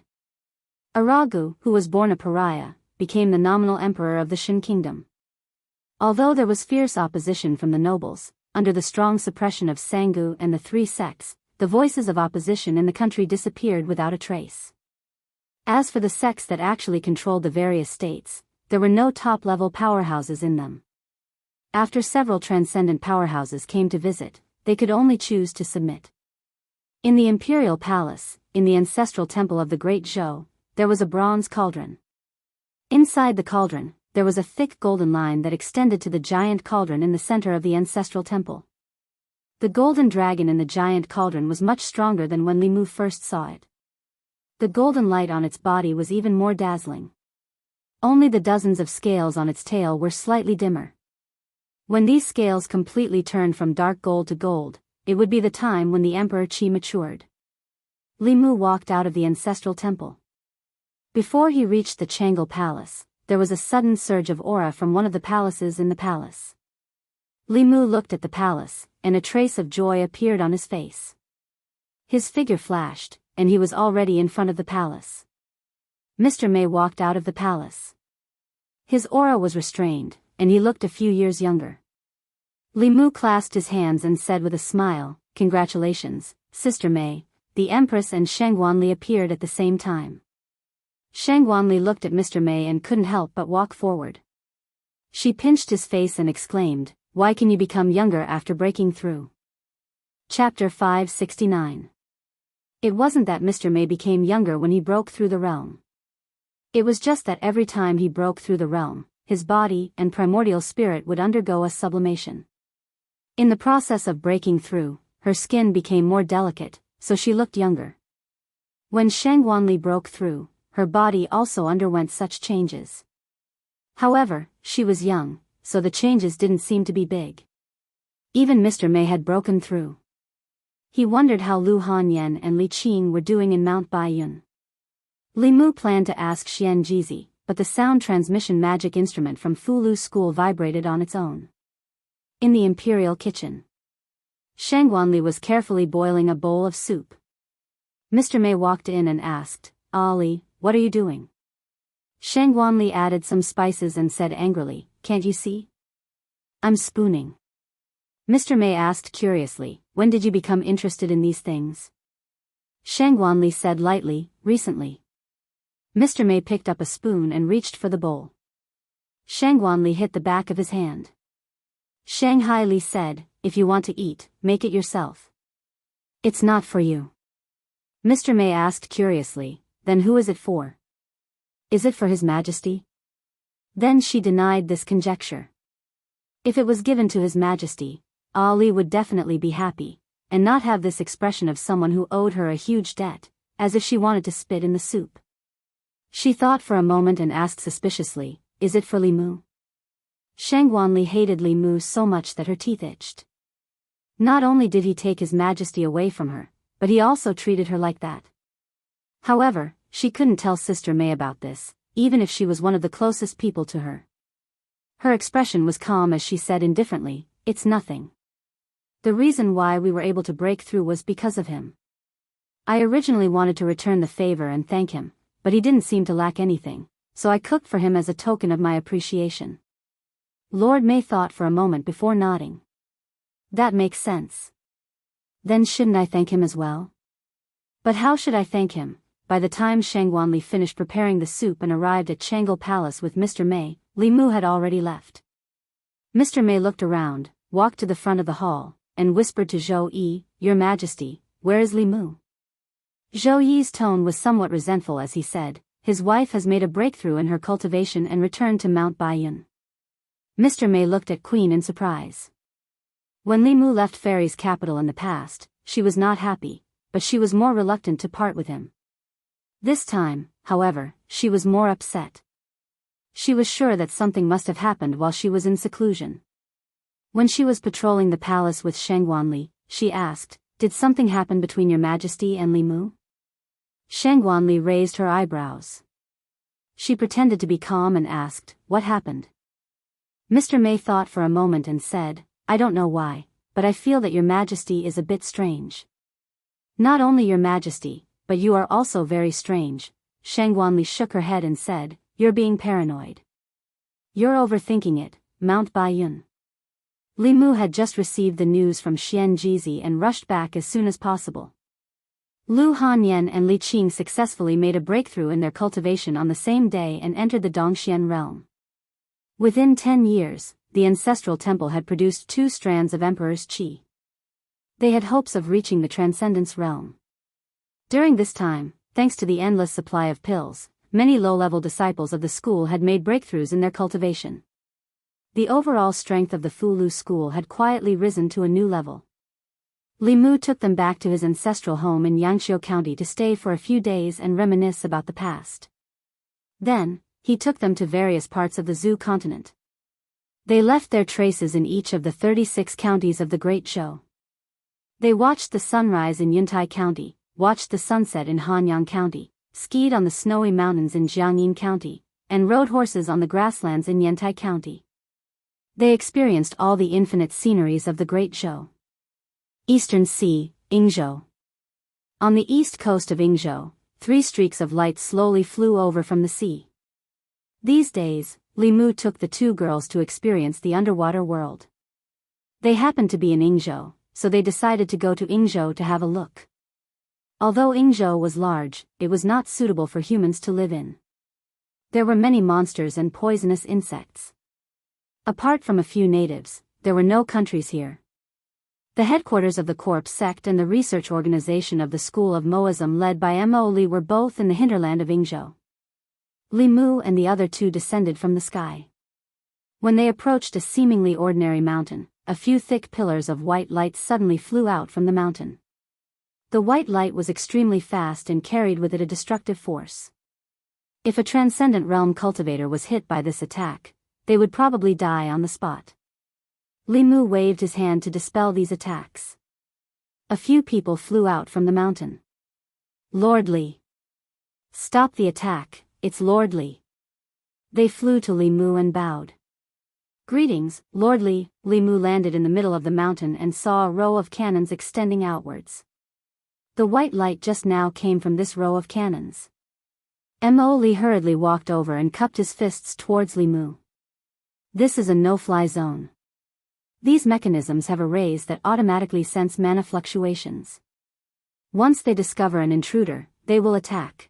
Aragu, who was born a pariah, became the nominal emperor of the Shin Kingdom. Although there was fierce opposition from the nobles, under the strong suppression of Sangu and the three sects, the voices of opposition in the country disappeared without a trace. As for the sects that actually controlled the various states, there were no top-level powerhouses in them. After several transcendent powerhouses came to visit, they could only choose to submit. In the imperial palace, in the ancestral temple of the Great Zhou, there was a bronze cauldron. Inside the cauldron, there was a thick golden line that extended to the giant cauldron in the center of the ancestral temple. The golden dragon in the giant cauldron was much stronger than when Li Mu first saw it. The golden light on its body was even more dazzling. Only the dozens of scales on its tail were slightly dimmer. When these scales completely turned from dark gold to gold, it would be the time when the Emperor Qi matured. Li Mu walked out of the ancestral temple. Before he reached the Changle Palace, there was a sudden surge of aura from one of the palaces in the palace. Li Mu looked at the palace, and a trace of joy appeared on his face. His figure flashed, and he was already in front of the palace. Mr. Mei walked out of the palace. His aura was restrained, and he looked a few years younger. Li Mu clasped his hands and said with a smile, "Congratulations, Sister Mei." The Empress and Shang Guanli appeared at the same time. Shang Guanli looked at Mr. Mei and couldn't help but walk forward. She pinched his face and exclaimed, "Why can you become younger after breaking through?" Chapter 569. It wasn't that Mr. Mei became younger when he broke through the realm. It was just that every time he broke through the realm, his body and primordial spirit would undergo a sublimation. In the process of breaking through, her skin became more delicate, so she looked younger. When Shang Guanli broke through, her body also underwent such changes. However, she was young, so the changes didn't seem to be big. Even Mr. Mei had broken through. He wondered how Lu Hanyan and Li Qing were doing in Mount Baiyun. Li Mu planned to ask Xian Jizi, but the sound transmission magic instrument from Fulu's school vibrated on its own. In the imperial kitchen, Shang Guanli was carefully boiling a bowl of soup. Mr. Mei walked in and asked, "Ali, what are you doing?" Shang Guanli added some spices and said angrily, "Can't you see? I'm spooning." Mr. Mei asked curiously, "When did you become interested in these things?" Shang Guanli said lightly, "Recently." Mr. Mei picked up a spoon and reached for the bowl. Shang Guanli hit the back of his hand. Shanghai Li said, "If you want to eat, make it yourself. It's not for you." Mr. Mei asked curiously, "Then who is it for?" "Is it for His Majesty?" Then she denied this conjecture. If it was given to His Majesty, Ali would definitely be happy, and not have this expression of someone who owed her a huge debt, as if she wanted to spit in the soup. She thought for a moment and asked suspiciously, "Is it for Li Mu?" Shang Guanli hated Li Mu so much that her teeth itched. Not only did he take His Majesty away from her, but he also treated her like that. However, she couldn't tell Sister Mei about this, even if she was one of the closest people to her. Her expression was calm as she said indifferently, "It's nothing. The reason why we were able to break through was because of him. I originally wanted to return the favor and thank him, but he didn't seem to lack anything, so I cooked for him as a token of my appreciation." Lord Mei thought for a moment before nodding. "That makes sense. Then shouldn't I thank him as well?" "But how should I thank him?" By the time Shang Guanli finished preparing the soup and arrived at Changle Palace with Mr. Mei, Li Mu had already left. Mr. Mei looked around, walked to the front of the hall, and whispered to Zhou Yi, "Your Majesty, where is Li Mu?" Zhou Yi's tone was somewhat resentful as he said, "His wife has made a breakthrough in her cultivation and returned to Mount Baiyun." Mr. Mei looked at Queen in surprise. When Li Mu left Fairy's capital in the past, she was not happy, but she was more reluctant to part with him. This time, however, she was more upset. She was sure that something must have happened while she was in seclusion. When she was patrolling the palace with Shangguanli, she asked, "Did something happen between your majesty and Li Mu?" Shangguanli raised her eyebrows. She pretended to be calm and asked, "What happened?" Mr. May thought for a moment and said, "I don't know why, but I feel that your majesty is a bit strange." "Not only your majesty, but you are also very strange." Shangguanli shook her head and said, "You're being paranoid. You're overthinking it, Mount Baiyun." Li Mu had just received the news from Xian Jizi and rushed back as soon as possible. Lu Hanyan and Li Qing successfully made a breakthrough in their cultivation on the same day and entered the Dongxian realm. Within 10 years, the ancestral temple had produced 2 strands of Emperor's Qi. They had hopes of reaching the Transcendence realm. During this time, thanks to the endless supply of pills, many low-level disciples of the school had made breakthroughs in their cultivation. The overall strength of the Fulu school had quietly risen to a new level. Li Mu took them back to his ancestral home in Yangqiu County to stay for a few days and reminisce about the past. Then, he took them to various parts of the Zhou continent. They left their traces in each of the 36 counties of the Great Zhou. They watched the sunrise in Yuntai County, watched the sunset in Hanyang County, skied on the snowy mountains in Jiangyin County, and rode horses on the grasslands in Yantai County. They experienced all the infinite sceneries of the Great Zhou. Eastern Sea, Yingzhou. On the east coast of Yingzhou, 3 streaks of light slowly flew over from the sea. These days, Li Mu took the 2 girls to experience the underwater world. They happened to be in Yingzhou, so they decided to go to Yingzhou to have a look. Although Yingzhou was large, it was not suitable for humans to live in. There were many monsters and poisonous insects. Apart from a few natives, there were no countries here. The headquarters of the Corpse sect and the research organization of the School of Moism led by Mo Li were both in the hinterland of Yingzhou. Li Mu and the other 2 descended from the sky. When they approached a seemingly ordinary mountain, a few thick pillars of white light suddenly flew out from the mountain. The white light was extremely fast and carried with it a destructive force. If a transcendent realm cultivator was hit by this attack, they would probably die on the spot. Li Mu waved his hand to dispel these attacks. A few people flew out from the mountain. "Lord Li! Stop the attack, it's Lord Li!" They flew to Li Mu and bowed. "Greetings, Lord Li." Li Mu landed in the middle of the mountain and saw a row of cannons extending outwards. The white light just now came from this row of cannons. Mo Li hurriedly walked over and cupped his fists towards Li Mu. "This is a no-fly zone. These mechanisms have arrays that automatically sense mana fluctuations. Once they discover an intruder, they will attack.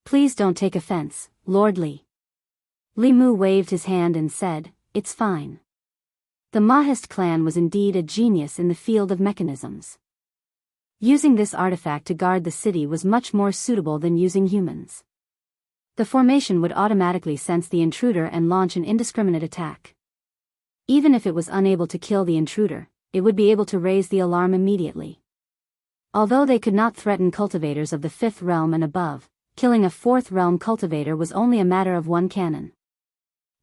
Please don't take offense, Lord Li." Li Mu waved his hand and said, "It's fine." The Mahist clan was indeed a genius in the field of mechanisms. Using this artifact to guard the city was much more suitable than using humans. The formation would automatically sense the intruder and launch an indiscriminate attack. Even if it was unable to kill the intruder, it would be able to raise the alarm immediately. Although they could not threaten cultivators of the 5th realm and above, killing a 4th realm cultivator was only a matter of 1 cannon.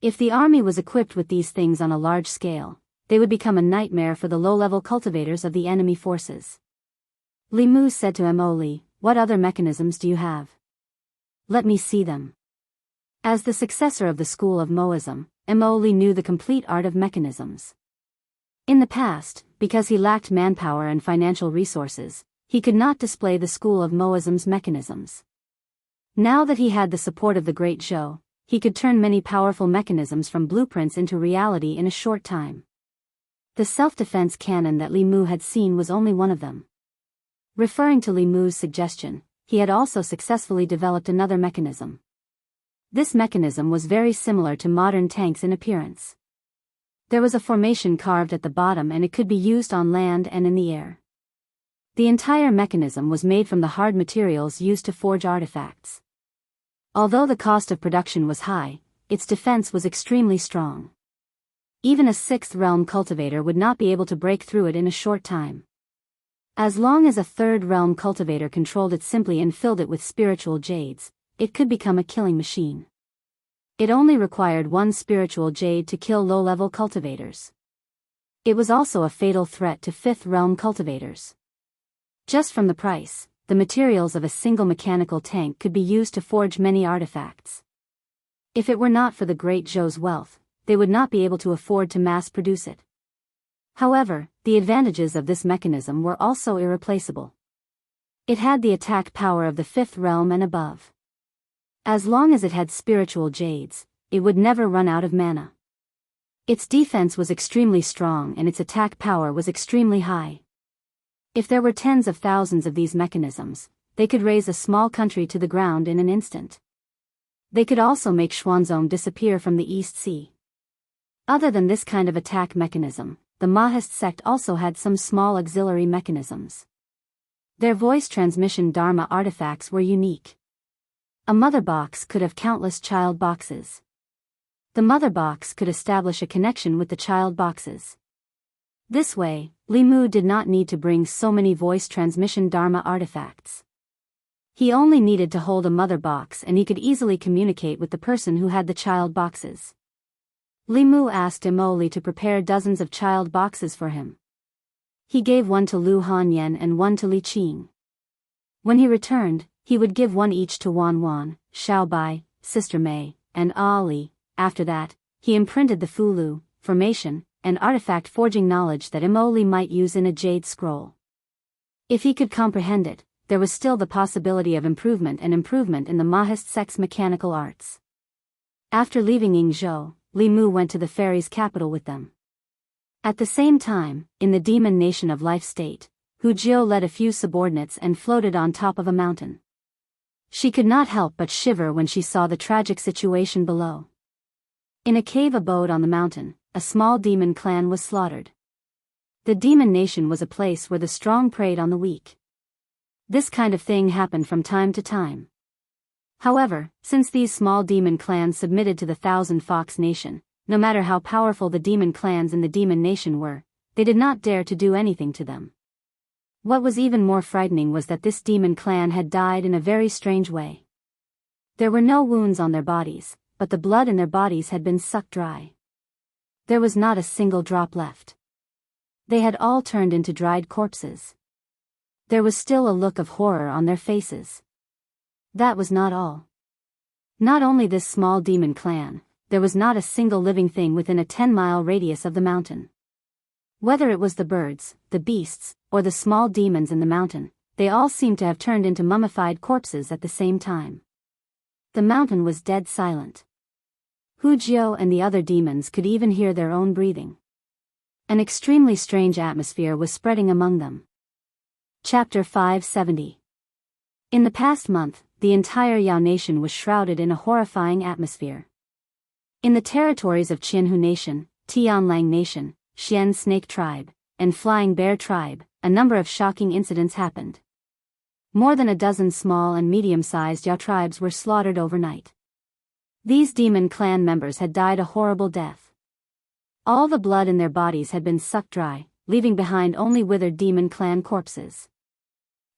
If the army was equipped with these things on a large scale, they would become a nightmare for the low-level cultivators of the enemy forces. Li Mu said to Mo Li, "What other mechanisms do you have? Let me see them." As the successor of the School of Moism, Mo Li knew the complete art of mechanisms. In the past, because he lacked manpower and financial resources, he could not display the School of Moism's mechanisms. Now that he had the support of the Great Zhou, he could turn many powerful mechanisms from blueprints into reality in a short time. The self-defense cannon that Li Mu had seen was only one of them. Referring to Li Mu's suggestion, he had also successfully developed another mechanism. This mechanism was very similar to modern tanks in appearance. There was a formation carved at the bottom and it could be used on land and in the air. The entire mechanism was made from the hard materials used to forge artifacts. Although the cost of production was high, its defense was extremely strong. Even a 6th realm cultivator would not be able to break through it in a short time. As long as a third realm cultivator controlled it simply and filled it with spiritual jades, it could become a killing machine. It only required one spiritual jade to kill low-level cultivators. It was also a fatal threat to fifth realm cultivators. Just from the price, the materials of a single mechanical tank could be used to forge many artifacts. If it were not for the Great Zhou's wealth, they would not be able to afford to mass-produce it. However, the advantages of this mechanism were also irreplaceable. It had the attack power of the fifth realm and above. As long as it had spiritual jades, it would never run out of mana. Its defense was extremely strong and its attack power was extremely high. If there were tens of thousands of these mechanisms, they could raze a small country to the ground in an instant. They could also make Xuanzong disappear from the East Sea. Other than this kind of attack mechanism, the Mahist sect also had some small auxiliary mechanisms. Their voice transmission Dharma artifacts were unique. A mother box could have countless child boxes. The mother box could establish a connection with the child boxes. This way, Li Mu did not need to bring so many voice transmission Dharma artifacts. He only needed to hold a mother box and he could easily communicate with the person who had the child boxes. Li Mu asked Immerse to prepare dozens of child boxes for him. He gave one to Lu Hanyan and one to Li Qing. When he returned, he would give one each to Wan Wan, Xiaobai, Sister Mei, and Ali. After that, he imprinted the Fulu, formation, and artifact forging knowledge that Immerse might use in a jade scroll. If he could comprehend it, there was still the possibility of improvement in the Mahist sect's mechanical arts. After leaving Yingzhou, Li Mu went to the fairies' capital with them. At the same time, in the demon nation of Life State, Hu Jiu led a few subordinates and floated on top of a mountain. She could not help but shiver when she saw the tragic situation below. In a cave abode on the mountain, a small demon clan was slaughtered. The demon nation was a place where the strong preyed on the weak. This kind of thing happened from time to time. However, since these small demon clans submitted to the Thousand Fox Nation, no matter how powerful the demon clans in the demon nation were, they did not dare to do anything to them. What was even more frightening was that this demon clan had died in a very strange way. There were no wounds on their bodies, but the blood in their bodies had been sucked dry. There was not a single drop left. They had all turned into dried corpses. There was still a look of horror on their faces. That was not all. Not only this small demon clan, there was not a single living thing within a 10-mile radius of the mountain. Whether it was the birds, the beasts, or the small demons in the mountain, they all seemed to have turned into mummified corpses at the same time. The mountain was dead silent. Hu Jiu and the other demons could even hear their own breathing. An extremely strange atmosphere was spreading among them. Chapter 570. In the past month, the entire Yao nation was shrouded in a horrifying atmosphere. In the territories of Qianhu Nation, Tianlang Nation, Xian Snake Tribe, and Flying Bear Tribe, a number of shocking incidents happened. More than a dozen small and medium-sized Yao tribes were slaughtered overnight. These demon clan members had died a horrible death. All the blood in their bodies had been sucked dry, leaving behind only withered demon clan corpses.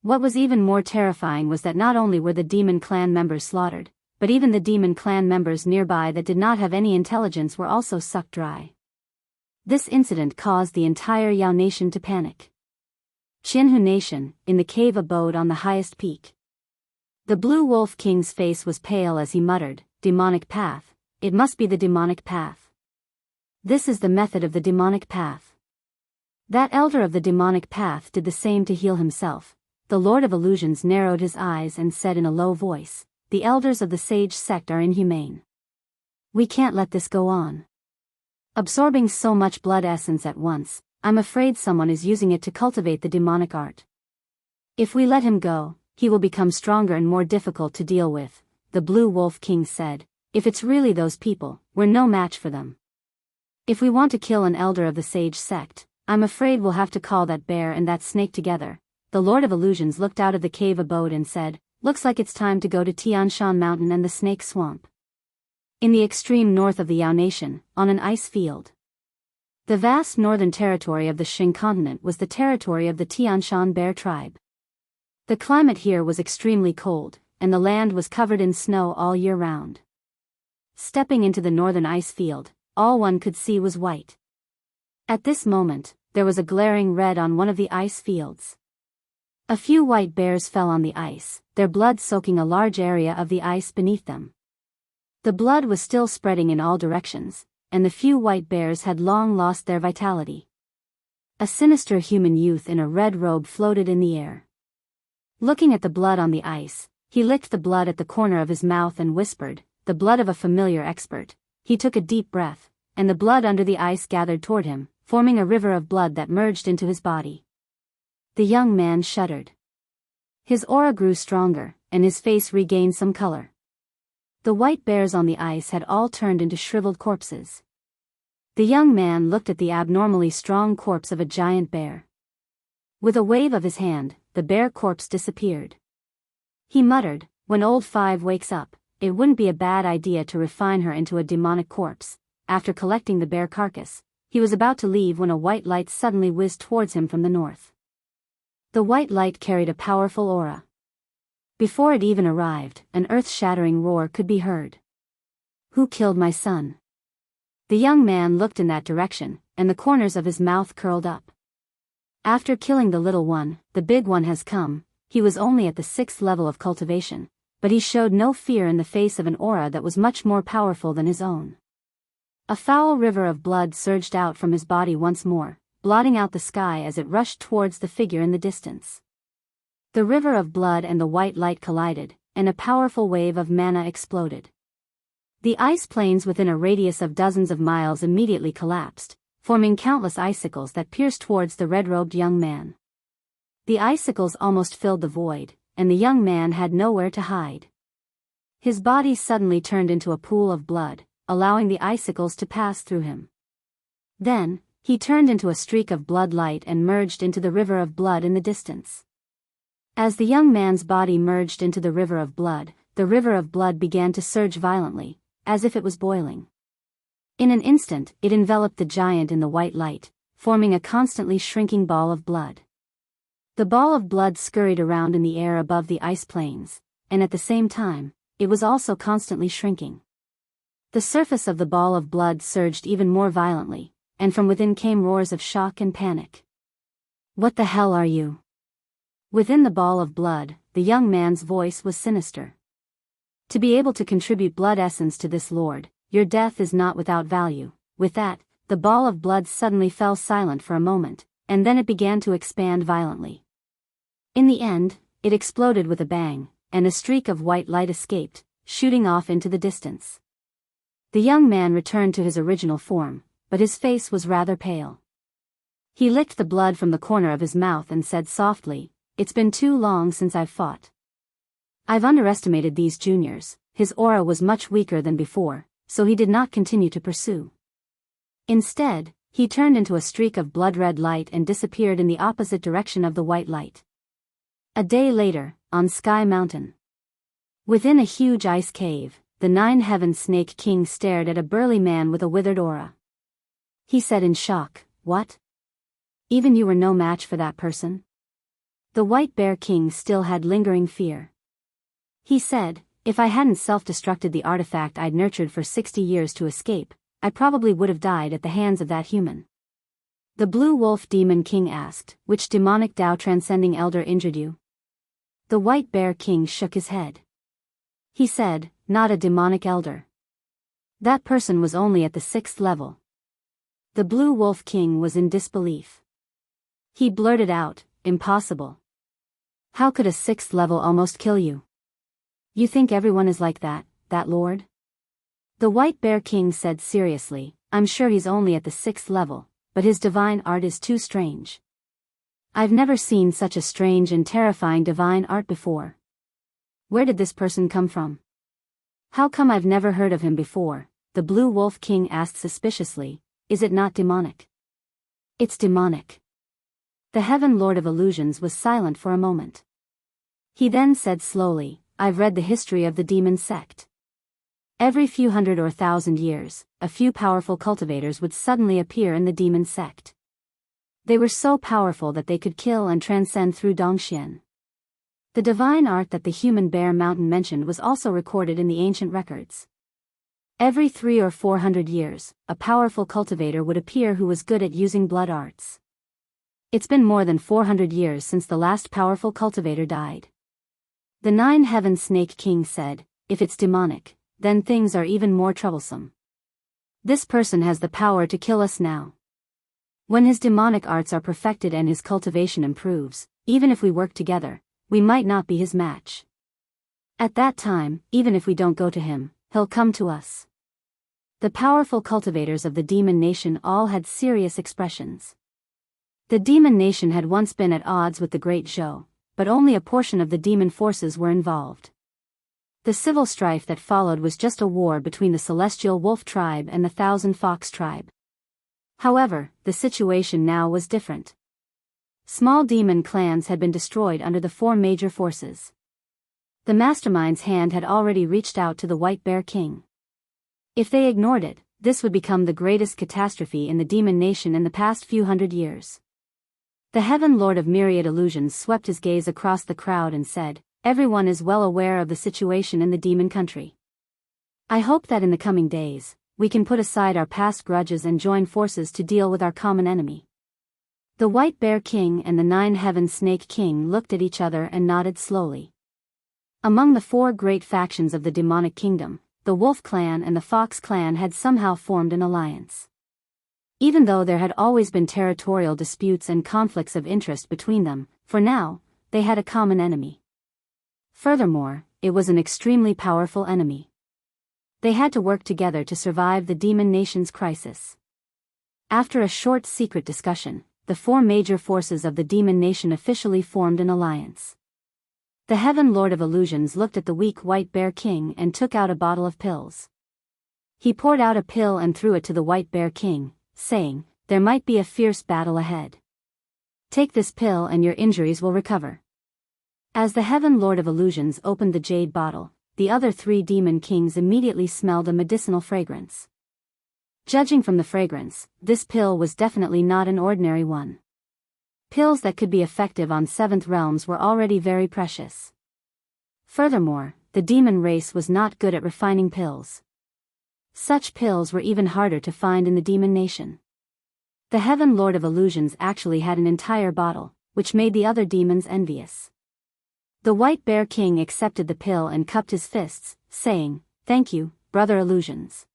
What was even more terrifying was that not only were the demon clan members slaughtered, but even the demon clan members nearby that did not have any intelligence were also sucked dry. This incident caused the entire Yao nation to panic. Qianhu Nation, in the cave abode on the highest peak. The Blue Wolf King's face was pale as he muttered, "Demonic path, it must be the demonic path. This is the method of the demonic path." That elder of the demonic path did the same to heal himself. The Lord of Illusions narrowed his eyes and said in a low voice, "The elders of the sage sect are inhumane. We can't let this go on. Absorbing so much blood essence at once, I'm afraid someone is using it to cultivate the demonic art. If we let him go, he will become stronger and more difficult to deal with," the Blue Wolf King said. "If it's really those people, we're no match for them. If we want to kill an elder of the sage sect, I'm afraid we'll have to call that bear and that snake together." The Lord of Illusions looked out of the cave abode and said, "Looks like it's time to go to Tianshan Mountain and the Snake Swamp. In the extreme north of the Yao Nation, on an ice field. The vast northern territory of the Qing continent was the territory of the Tianshan bear tribe. The climate here was extremely cold, and the land was covered in snow all year round. Stepping into the northern ice field, all one could see was white. At this moment, there was a glaring red on one of the ice fields. A few white bears fell on the ice, their blood soaking a large area of the ice beneath them. The blood was still spreading in all directions, and the few white bears had long lost their vitality. A sinister human youth in a red robe floated in the air. Looking at the blood on the ice, he licked the blood at the corner of his mouth and whispered, "The blood of a familiar expert." He took a deep breath, and the blood under the ice gathered toward him, forming a river of blood that merged into his body. The young man shuddered. His aura grew stronger, and his face regained some color. The white bears on the ice had all turned into shriveled corpses. The young man looked at the abnormally strong corpse of a giant bear. With a wave of his hand, the bear corpse disappeared. He muttered, "When old Five wakes up, it wouldn't be a bad idea to refine her into a demonic corpse." After collecting the bear carcass, he was about to leave when a white light suddenly whizzed towards him from the north. The white light carried a powerful aura. Before it even arrived, an earth-shattering roar could be heard. "Who killed my son?" The young man looked in that direction, and the corners of his mouth curled up. "After killing the little one, the big one has come." He was only at the 6th level of cultivation, but he showed no fear in the face of an aura that was much more powerful than his own. A foul river of blood surged out from his body once more, blotting out the sky as it rushed towards the figure in the distance. The river of blood and the white light collided, and a powerful wave of mana exploded. The ice plains within a radius of dozens of miles immediately collapsed, forming countless icicles that pierced towards the red-robed young man. The icicles almost filled the void, and the young man had nowhere to hide. His body suddenly turned into a pool of blood, allowing the icicles to pass through him. Then, he turned into a streak of blood light and merged into the river of blood in the distance. As the young man's body merged into the river of blood began to surge violently, as if it was boiling. In an instant, it enveloped the giant in the white light, forming a constantly shrinking ball of blood. The ball of blood scurried around in the air above the ice plains, and at the same time, it was also constantly shrinking. The surface of the ball of blood surged even more violently, and from within came roars of shock and panic. "What the hell are you?" Within the ball of blood, the young man's voice was sinister. "To be able to contribute blood essence to this lord, your death is not without value." With that, the ball of blood suddenly fell silent for a moment, and then it began to expand violently. In the end, it exploded with a bang, and a streak of white light escaped, shooting off into the distance. The young man returned to his original form, but his face was rather pale. He licked the blood from the corner of his mouth and said softly, "It's been too long since I've fought. I've underestimated these juniors." His aura was much weaker than before, so he did not continue to pursue. Instead, he turned into a streak of blood-red light and disappeared in the opposite direction of the white light. A day later, on Sky Mountain. Within a huge ice cave, the Nine-Heaven Snake King stared at a burly man with a withered aura. He said in shock, "What? Even you were no match for that person?" The White Bear King still had lingering fear. He said, "If I hadn't self-destructed the artifact I'd nurtured for 60 years to escape, I probably would have died at the hands of that human." The Blue Wolf Demon King asked, "Which demonic Tao transcending elder injured you?" The White Bear King shook his head. He said, "Not a demonic elder. That person was only at the 6th level." The Blue Wolf King was in disbelief. He blurted out, "Impossible. How could a 6th level almost kill you? You think everyone is like that, Lord?" The White Bear King said seriously, "I'm sure he's only at the 6th level, but his divine art is too strange. I've never seen such a strange and terrifying divine art before. Where did this person come from? How come I've never heard of him before?" The Blue Wolf King asked suspiciously, "Is it not demonic?" "It's demonic." The Heaven Lord of Illusions was silent for a moment. He then said slowly, "I've read the history of the demon sect. Every few hundred or thousand years, a few powerful cultivators would suddenly appear in the demon sect. They were so powerful that they could kill and transcend through Dongxian. The divine art that the human bear mountain mentioned was also recorded in the ancient records. Every 300 or 400 years, a powerful cultivator would appear who was good at using blood arts. It's been more than 400 years since the last powerful cultivator died. The Nine-Heaven Snake King said, "If it's demonic, then things are even more troublesome. This person has the power to kill us now. When his demonic arts are perfected and his cultivation improves, even if we work together, we might not be his match. At that time, even if we don't go to him, he'll come to us." The powerful cultivators of the demon nation all had serious expressions. The demon nation had once been at odds with the Great Zhou, but only a portion of the demon forces were involved. The civil strife that followed was just a war between the Celestial Wolf tribe and the Thousand Fox tribe. However, the situation now was different. Small demon clans had been destroyed under the four major forces. The mastermind's hand had already reached out to the White Bear King. If they ignored it, this would become the greatest catastrophe in the demon nation in the past few hundred years. The Heaven Lord of Myriad Illusions swept his gaze across the crowd and said, "Everyone is well aware of the situation in the demon country. I hope that in the coming days, we can put aside our past grudges and join forces to deal with our common enemy." The White Bear King and the Nine-Heaven Snake King looked at each other and nodded slowly. Among the four great factions of the demonic kingdom, the Wolf Clan and the Fox Clan had somehow formed an alliance. Even though there had always been territorial disputes and conflicts of interest between them, for now, they had a common enemy. Furthermore, it was an extremely powerful enemy. They had to work together to survive the demon nation's crisis. After a short secret discussion, the four major forces of the demon nation officially formed an alliance. The Heaven Lord of Illusions looked at the weak White Bear King and took out a bottle of pills. He poured out a pill and threw it to the White Bear King, saying, "There might be a fierce battle ahead. Take this pill and your injuries will recover." As the Heaven Lord of Illusions opened the jade bottle, the other three demon kings immediately smelled a medicinal fragrance. Judging from the fragrance, this pill was definitely not an ordinary one. Pills that could be effective on seventh realms were already very precious. Furthermore, the demon race was not good at refining pills. Such pills were even harder to find in the demon nation. The Heaven Lord of Illusions actually had an entire bottle, which made the other demons envious. The White Bear King accepted the pill and cupped his fists, saying, "Thank you, Brother Illusions.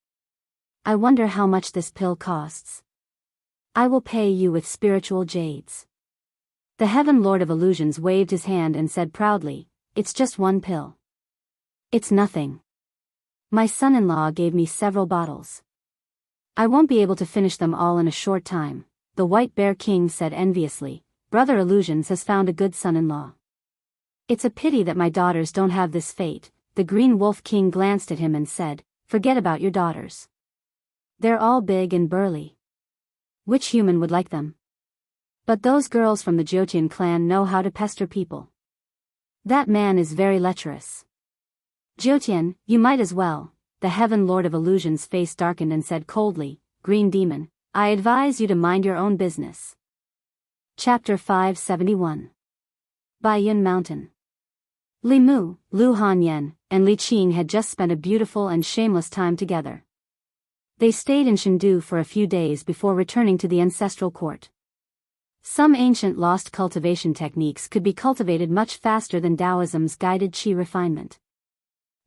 I wonder how much this pill costs. I will pay you with spiritual jades." The Heaven Lord of Illusions waved his hand and said proudly, "It's just one pill. It's nothing. My son-in-law gave me several bottles. I won't be able to finish them all in a short time." The White Bear King said enviously, "Brother Illusions has found a good son-in-law. It's a pity that my daughters don't have this fate." The Green Wolf King glanced at him and said, "Forget about your daughters. They're all big and burly. Which human would like them? But those girls from the Jiotian clan know how to pester people. That man is very lecherous. Jiotian, you might as well." The Heaven Lord of Illusions' face darkened and said coldly, "Green Demon, I advise you to mind your own business." Chapter 571. Baiyun Mountain. Li Mu, Lu Hanyan, and Li Qing had just spent a beautiful and shameless time together. They stayed in Chengdu for a few days before returning to the ancestral court. Some ancient lost cultivation techniques could be cultivated much faster than Taoism's guided qi refinement.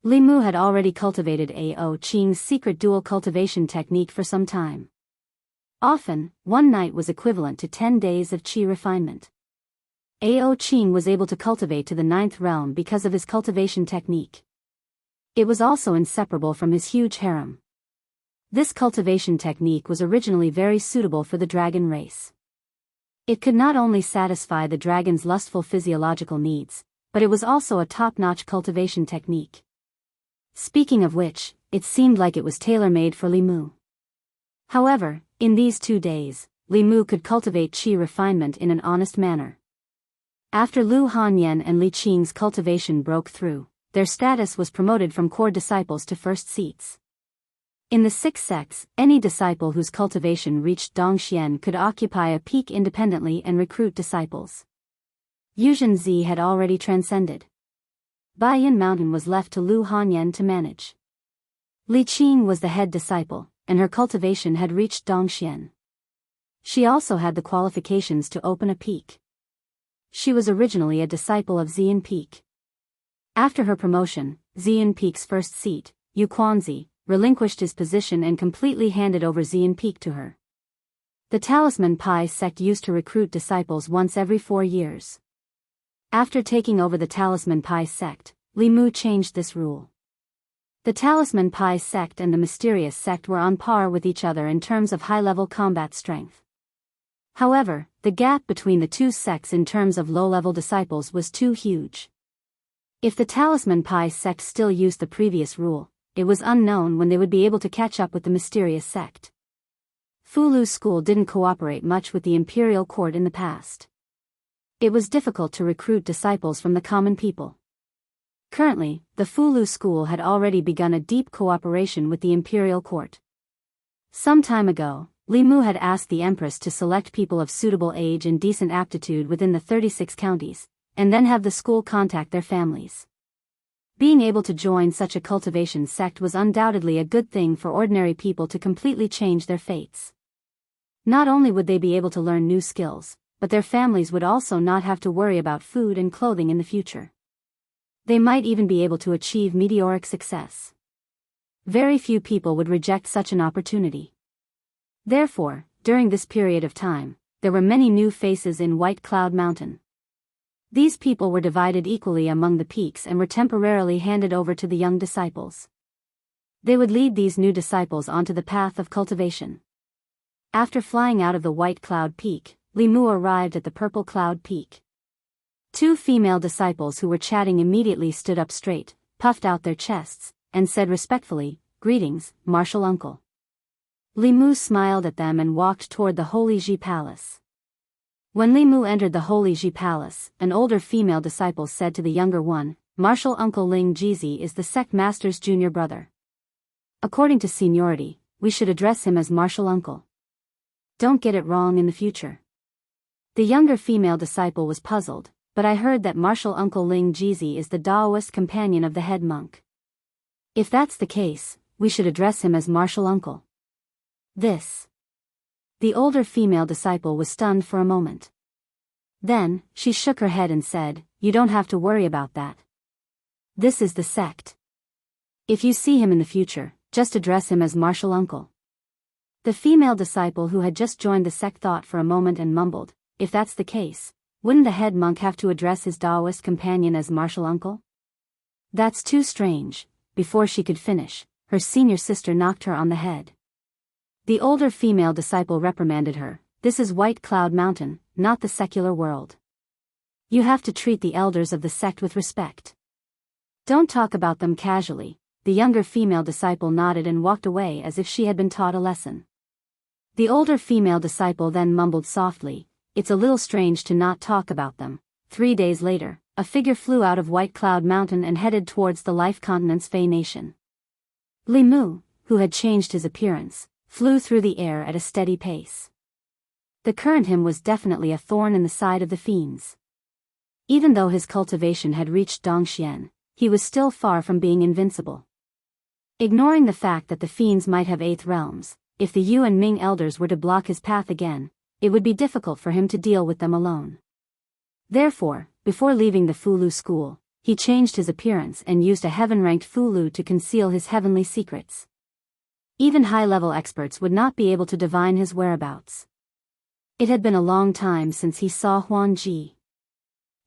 Li Mu had already cultivated Ao Qing's secret dual cultivation technique for some time. Often, one night was equivalent to 10 days of qi refinement. Ao Qing was able to cultivate to the 9th realm because of his cultivation technique. It was also inseparable from his huge harem. This cultivation technique was originally very suitable for the dragon race. It could not only satisfy the dragon's lustful physiological needs, but it was also a top-notch cultivation technique. Speaking of which, it seemed like it was tailor-made for Li Mu. However, in these 2 days, Li Mu could cultivate qi refinement in an honest manner. After Lu Hanyan and Li Qing's cultivation broke through, their status was promoted from core disciples to first seats. In the six sects, any disciple whose cultivation reached Dongxian could occupy a peak independently and recruit disciples. Yuzhen had already transcended. Baiyan Mountain was left to Lu Hanyan to manage. Li Qing was the head disciple, and her cultivation had reached Dongxian. She also had the qualifications to open a peak. She was originally a disciple of Xian Peak. After her promotion, Xian Peak's first seat, Yu Quanzi, relinquished his position and completely handed over Xian Peak to her. The Talisman Pi sect used to recruit disciples once every 4 years. After taking over the Talisman Pi sect, Li Mu changed this rule. The Talisman Pi sect and the Mysterious sect were on par with each other in terms of high-level combat strength. However, the gap between the two sects in terms of low-level disciples was too huge. If the Talisman Pi sect still used the previous rule, it was unknown when they would be able to catch up with the Mysterious sect. Fulu's school didn't cooperate much with the imperial court in the past. It was difficult to recruit disciples from the common people. Currently, the Fulu school had already begun a deep cooperation with the imperial court. Some time ago, Li Mu had asked the empress to select people of suitable age and decent aptitude within the 36 counties, and then have the school contact their families. Being able to join such a cultivation sect was undoubtedly a good thing for ordinary people to completely change their fates. Not only would they be able to learn new skills, but their families would also not have to worry about food and clothing in the future. They might even be able to achieve meteoric success. Very few people would reject such an opportunity. Therefore, during this period of time, there were many new faces in White Cloud Mountain. These people were divided equally among the peaks and were temporarily handed over to the young disciples. They would lead these new disciples onto the path of cultivation. After flying out of the White Cloud Peak, Li Mu arrived at the Purple Cloud Peak. 2 female disciples who were chatting immediately stood up straight, puffed out their chests, and said respectfully, "Greetings, Martial Uncle." Li Mu smiled at them and walked toward the Holy Ji Palace. When Li Mu entered the Holy Ji Palace, an older female disciple said to the younger one, "Martial Uncle Ling Jizi is the sect master's junior brother. According to seniority, we should address him as Martial Uncle. Don't get it wrong in the future." The younger female disciple was puzzled, "But I heard that Martial Uncle Ling Jizi is the Taoist companion of the head monk. If that's the case, we should address him as Martial Uncle." The older female disciple was stunned for a moment. Then, she shook her head and said, "You don't have to worry about that. This is the sect. If you see him in the future, just address him as Martial Uncle." The female disciple who had just joined the sect thought for a moment and mumbled, "If that's the case, wouldn't the head monk have to address his Taoist companion as Martial Uncle? That's too strange." Before she could finish, her senior sister knocked her on the head. The older female disciple reprimanded her, "This is White Cloud Mountain, not the secular world. You have to treat the elders of the sect with respect. Don't talk about them casually." The younger female disciple nodded and walked away as if she had been taught a lesson. The older female disciple then mumbled softly, "It's a little strange to not talk about them." 3 days later, a figure flew out of White Cloud Mountain and headed towards the Life Continent's Fey Nation. Li Mu, who had changed his appearance, flew through the air at a steady pace. The current him was definitely a thorn in the side of the fiends. Even though his cultivation had reached Dongxian, he was still far from being invincible. Ignoring the fact that the fiends might have 8th realms, if the Yu and Ming elders were to block his path again, it would be difficult for him to deal with them alone. Therefore, before leaving the Fulu school, he changed his appearance and used a heaven-ranked Fulu to conceal his heavenly secrets. Even high-level experts would not be able to divine his whereabouts. It had been a long time since he saw Huan Ji.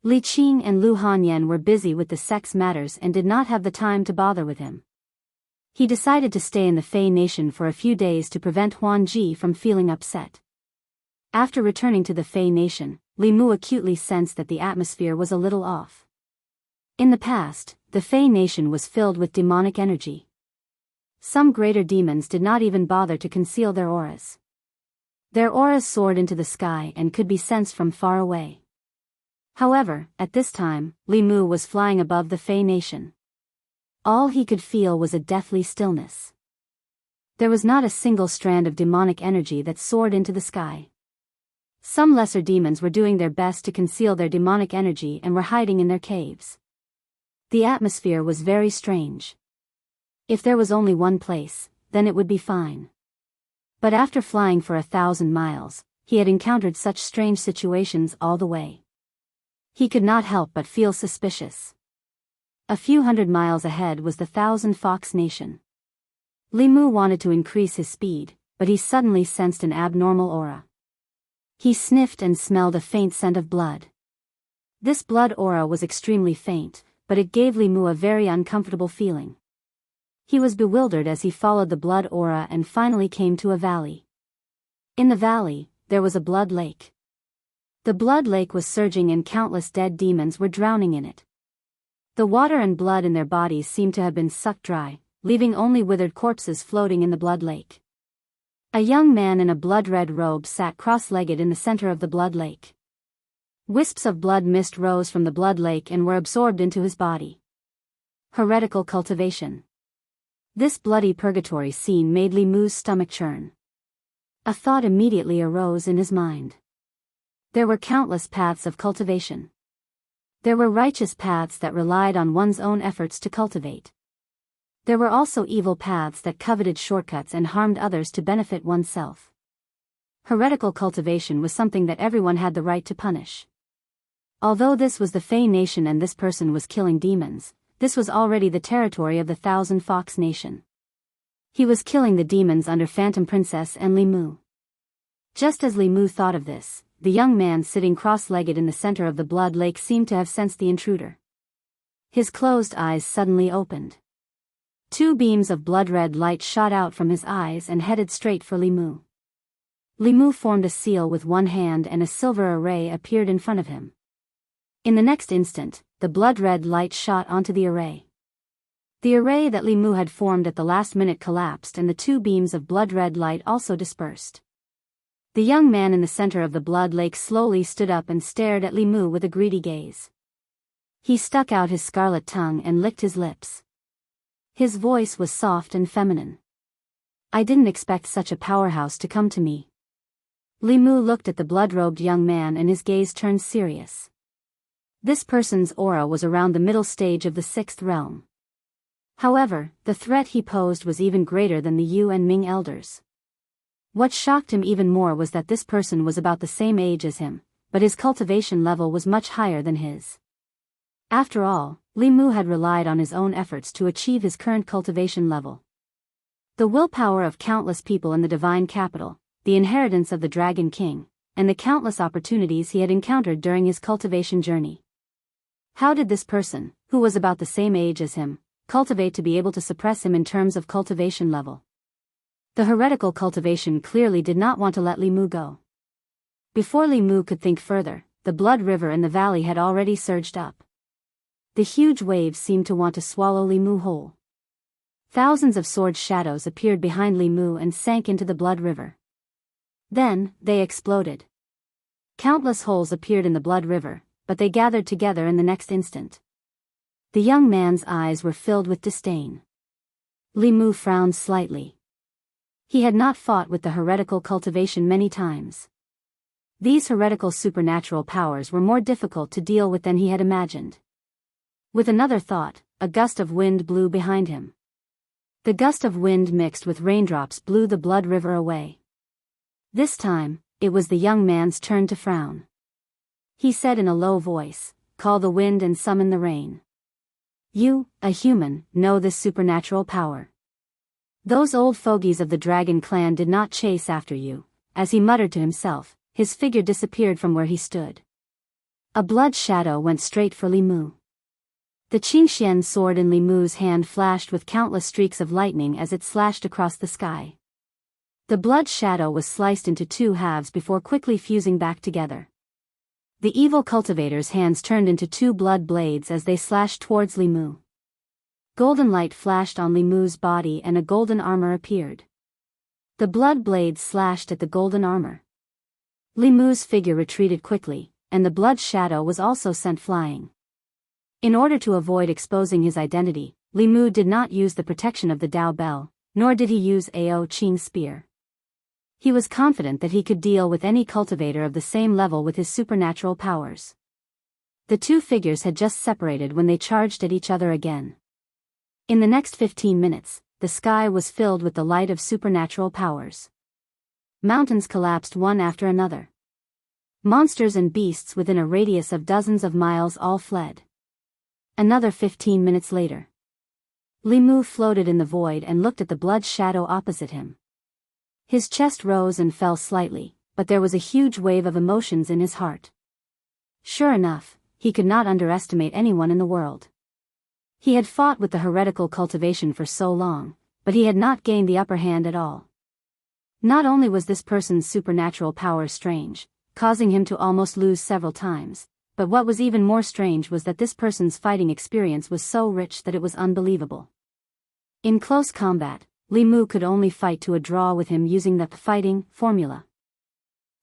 Li Qing and Lu Hanyan were busy with the sect's matters and did not have the time to bother with him. He decided to stay in the Fey Nation for a few days to prevent Huan Ji from feeling upset. After returning to the Fey Nation, Li Mu acutely sensed that the atmosphere was a little off. In the past, the Fey Nation was filled with demonic energy. Some greater demons did not even bother to conceal their auras. Their auras soared into the sky and could be sensed from far away. However, at this time, Li Mu was flying above the Fey Nation. All he could feel was a deathly stillness. There was not a single strand of demonic energy that soared into the sky. Some lesser demons were doing their best to conceal their demonic energy and were hiding in their caves. The atmosphere was very strange. If there was only one place, then it would be fine. But after flying for 1,000 miles, he had encountered such strange situations all the way. He could not help but feel suspicious. A few hundred miles ahead was the Thousand Fox Nation. Li Mu wanted to increase his speed, but he suddenly sensed an abnormal aura. He sniffed and smelled a faint scent of blood. This blood aura was extremely faint, but it gave Li Mu a very uncomfortable feeling. He was bewildered as he followed the blood aura and finally came to a valley. In the valley, there was a blood lake. The blood lake was surging and countless dead demons were drowning in it. The water and blood in their bodies seemed to have been sucked dry, leaving only withered corpses floating in the blood lake. A young man in a blood-red robe sat cross-legged in the center of the blood lake. Wisps of blood mist rose from the blood lake and were absorbed into his body. Heretical cultivation. This bloody purgatory scene made Li Mu's stomach churn. A thought immediately arose in his mind. There were countless paths of cultivation. There were righteous paths that relied on one's own efforts to cultivate. There were also evil paths that coveted shortcuts and harmed others to benefit oneself. Heretical cultivation was something that everyone had the right to punish. Although this was the Fey Nation and this person was killing demons, this was already the territory of the Thousand Fox Nation. He was killing the demons under Phantom Princess and Li Mu. Just as Li Mu thought of this, the young man sitting cross-legged in the center of the blood lake seemed to have sensed the intruder. His closed eyes suddenly opened. Two beams of blood-red light shot out from his eyes and headed straight for Li Mu. Li Mu formed a seal with one hand and a silver array appeared in front of him. In the next instant, the blood-red light shot onto the array. The array that Li Mu had formed at the last minute collapsed and the two beams of blood-red light also dispersed. The young man in the center of the blood lake slowly stood up and stared at Li Mu with a greedy gaze. He stuck out his scarlet tongue and licked his lips. His voice was soft and feminine. I didn't expect such a powerhouse to come to me. Li Mu looked at the blood-robed young man and his gaze turned serious. This person's aura was around the middle stage of the sixth realm. However, the threat he posed was even greater than the Yu and Ming elders. What shocked him even more was that this person was about the same age as him, but his cultivation level was much higher than his. After all, Li Mu had relied on his own efforts to achieve his current cultivation level. The willpower of countless people in the divine capital, the inheritance of the Dragon King, and the countless opportunities he had encountered during his cultivation journey. How did this person, who was about the same age as him, cultivate to be able to suppress him in terms of cultivation level? The heretical cultivation clearly did not want to let Li Mu go. Before Li Mu could think further, the blood river in the valley had already surged up. The huge waves seemed to want to swallow Li Mu whole. Thousands of sword shadows appeared behind Li Mu and sank into the blood river. Then, they exploded. Countless holes appeared in the blood river, but they gathered together in the next instant. The young man's eyes were filled with disdain. Li Mu frowned slightly. He had not fought with the heretical cultivation many times. These heretical supernatural powers were more difficult to deal with than he had imagined. With another thought, a gust of wind blew behind him. The gust of wind mixed with raindrops blew the blood river away. This time, it was the young man's turn to frown. He said in a low voice, "Call the wind and summon the rain. You, a human, know this supernatural power. Those old fogies of the dragon clan did not chase after you." As he muttered to himself, his figure disappeared from where he stood. A blood shadow went straight for Li Mu. The Qingxian sword in Li Mu's hand flashed with countless streaks of lightning as it slashed across the sky. The blood shadow was sliced into two halves before quickly fusing back together. The evil cultivator's hands turned into two blood blades as they slashed towards Li Mu. Golden light flashed on Li Mu's body and a golden armor appeared. The blood blades slashed at the golden armor. Li Mu's figure retreated quickly, and the blood shadow was also sent flying. In order to avoid exposing his identity, Li Mu did not use the protection of the Dao Bell, nor did he use Ao Qing's spear. He was confident that he could deal with any cultivator of the same level with his supernatural powers. The two figures had just separated when they charged at each other again. In the next 15 minutes, the sky was filled with the light of supernatural powers. Mountains collapsed one after another. Monsters and beasts within a radius of dozens of miles all fled. Another 15 minutes later, Li Mu floated in the void and looked at the blood shadow opposite him. His chest rose and fell slightly, but there was a huge wave of emotions in his heart. Sure enough, he could not underestimate anyone in the world. He had fought with the heretical cultivation for so long, but he had not gained the upper hand at all. Not only was this person's supernatural power strange, causing him to almost lose several times, but what was even more strange was that this person's fighting experience was so rich that it was unbelievable. In close combat, Li Mu could only fight to a draw with him using the fighting formula.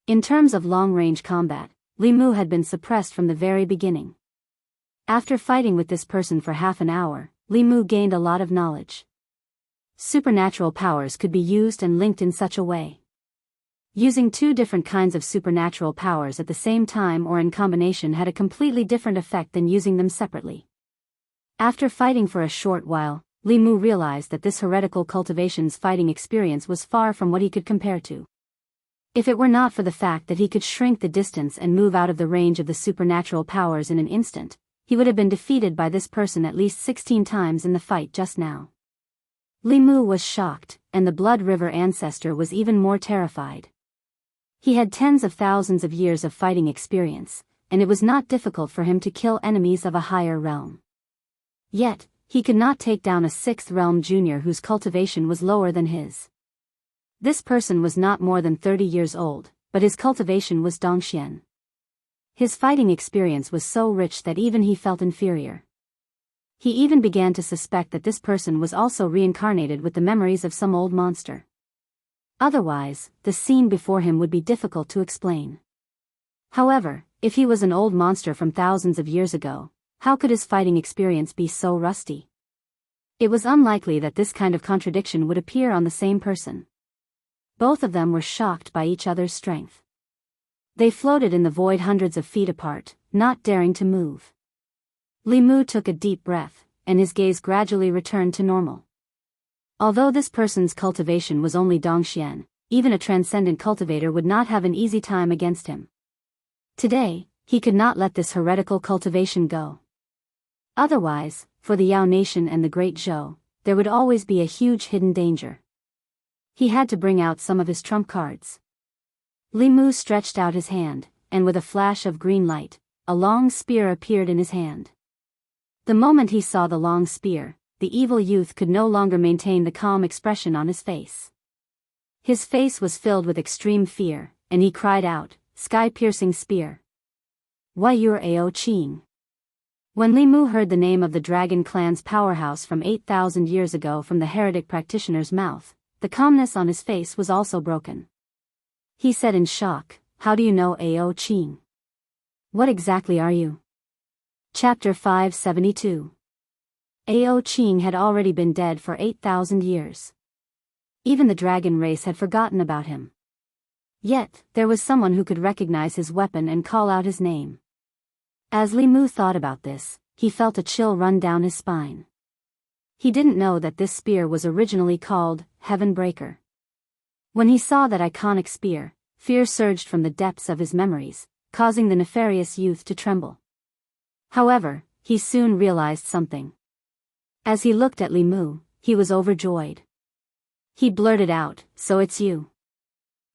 In terms of long-range combat, Li Mu had been suppressed from the very beginning. After fighting with this person for half an hour, Li Mu gained a lot of knowledge. Supernatural powers could be used and linked in such a way. Using two different kinds of supernatural powers at the same time or in combination had a completely different effect than using them separately. After fighting for a short while, Li Mu realized that this heretical cultivation's fighting experience was far from what he could compare to. If it were not for the fact that he could shrink the distance and move out of the range of the supernatural powers in an instant, he would have been defeated by this person at least 16 times in the fight just now. Li Mu was shocked, and the Blood River ancestor was even more terrified. He had tens of thousands of years of fighting experience, and it was not difficult for him to kill enemies of a higher realm. Yet, he could not take down a 6th realm junior whose cultivation was lower than his. This person was not more than 30 years old, but his cultivation was Dongxian. His fighting experience was so rich that even he felt inferior. He even began to suspect that this person was also reincarnated with the memories of some old monster. Otherwise, the scene before him would be difficult to explain. However, if he was an old monster from thousands of years ago, how could his fighting experience be so rusty? It was unlikely that this kind of contradiction would appear on the same person. Both of them were shocked by each other's strength. They floated in the void hundreds of feet apart, not daring to move. Li Mu took a deep breath, and his gaze gradually returned to normal. Although this person's cultivation was only Dongxian, even a transcendent cultivator would not have an easy time against him. Today, he could not let this heretical cultivation go. Otherwise, for the Yao Nation and the Great Zhou, there would always be a huge hidden danger. He had to bring out some of his trump cards. Li Mu stretched out his hand, and with a flash of green light, a long spear appeared in his hand. The moment he saw the long spear, the evil youth could no longer maintain the calm expression on his face. His face was filled with extreme fear, and he cried out, "Sky-piercing spear! Why you're Ao Qing!" When Li Mu heard the name of the Dragon Clan's powerhouse from 8,000 years ago from the heretic practitioner's mouth, the calmness on his face was also broken. He said in shock, "How do you know Ao Qing? What exactly are you?" Chapter 572. Ao Qing had already been dead for 8,000 years. Even the dragon race had forgotten about him. Yet, there was someone who could recognize his weapon and call out his name. As Li Mu thought about this, he felt a chill run down his spine. He didn't know that this spear was originally called Heaven Breaker. When he saw that iconic spear, fear surged from the depths of his memories, causing the nefarious youth to tremble. However, he soon realized something. As he looked at Li Mu, he was overjoyed. He blurted out, "So it's you."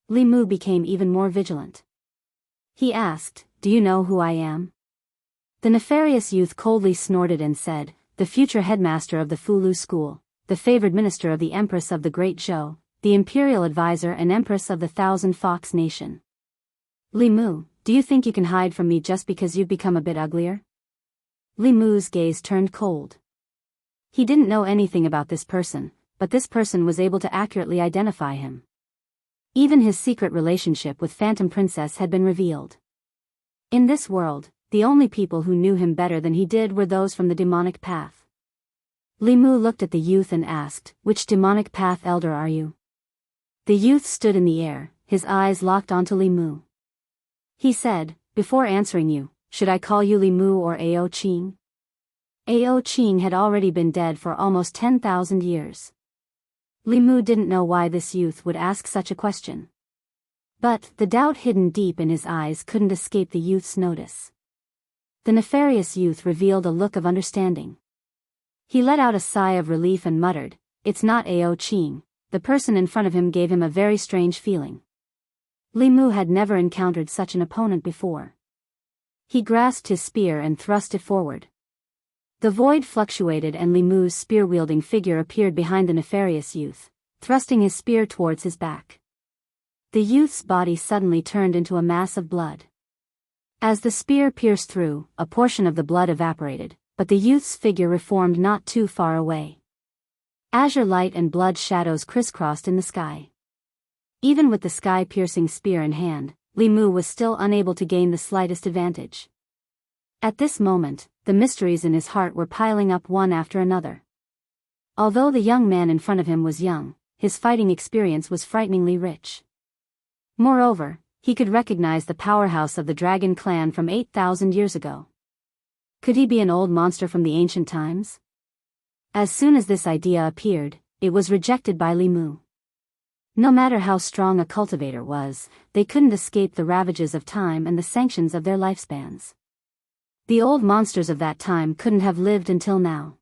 Li Mu became even more vigilant. He asked, "Do you know who I am?" The nefarious youth coldly snorted and said, "The future headmaster of the Fulu school, the favored minister of the Empress of the Great Zhou, the imperial advisor and Empress of the Thousand Fox Nation. Li Mu, do you think you can hide from me just because you've become a bit uglier?" Li Mu's gaze turned cold. He didn't know anything about this person, but this person was able to accurately identify him. Even his secret relationship with Phantom Princess had been revealed. In this world, the only people who knew him better than he did were those from the demonic path. Li Mu looked at the youth and asked, "Which demonic path elder are you?" The youth stood in the air, his eyes locked onto Li Mu. He said, "Before answering you, should I call you Li Mu or Ao Qing?" Ao Qing had already been dead for almost 10,000 years. Li Mu didn't know why this youth would ask such a question. But the doubt hidden deep in his eyes couldn't escape the youth's notice. The nefarious youth revealed a look of understanding. He let out a sigh of relief and muttered, "It's not Ao Qing." The person in front of him gave him a very strange feeling. Li Mu had never encountered such an opponent before. He grasped his spear and thrust it forward. The void fluctuated and Li Mu's spear-wielding figure appeared behind the nefarious youth, thrusting his spear towards his back. The youth's body suddenly turned into a mass of blood. As the spear pierced through, a portion of the blood evaporated, but the youth's figure reformed not too far away. Azure light and blood shadows crisscrossed in the sky. Even with the sky-piercing spear in hand, Li Mu was still unable to gain the slightest advantage. At this moment, the mysteries in his heart were piling up one after another. Although the young man in front of him was young, his fighting experience was frighteningly rich. Moreover, he could recognize the powerhouse of the dragon clan from 8,000 years ago. Could he be an old monster from the ancient times? As soon as this idea appeared, it was rejected by Li Mu. No matter how strong a cultivator was, they couldn't escape the ravages of time and the sanctions of their lifespans. The old monsters of that time couldn't have lived until now.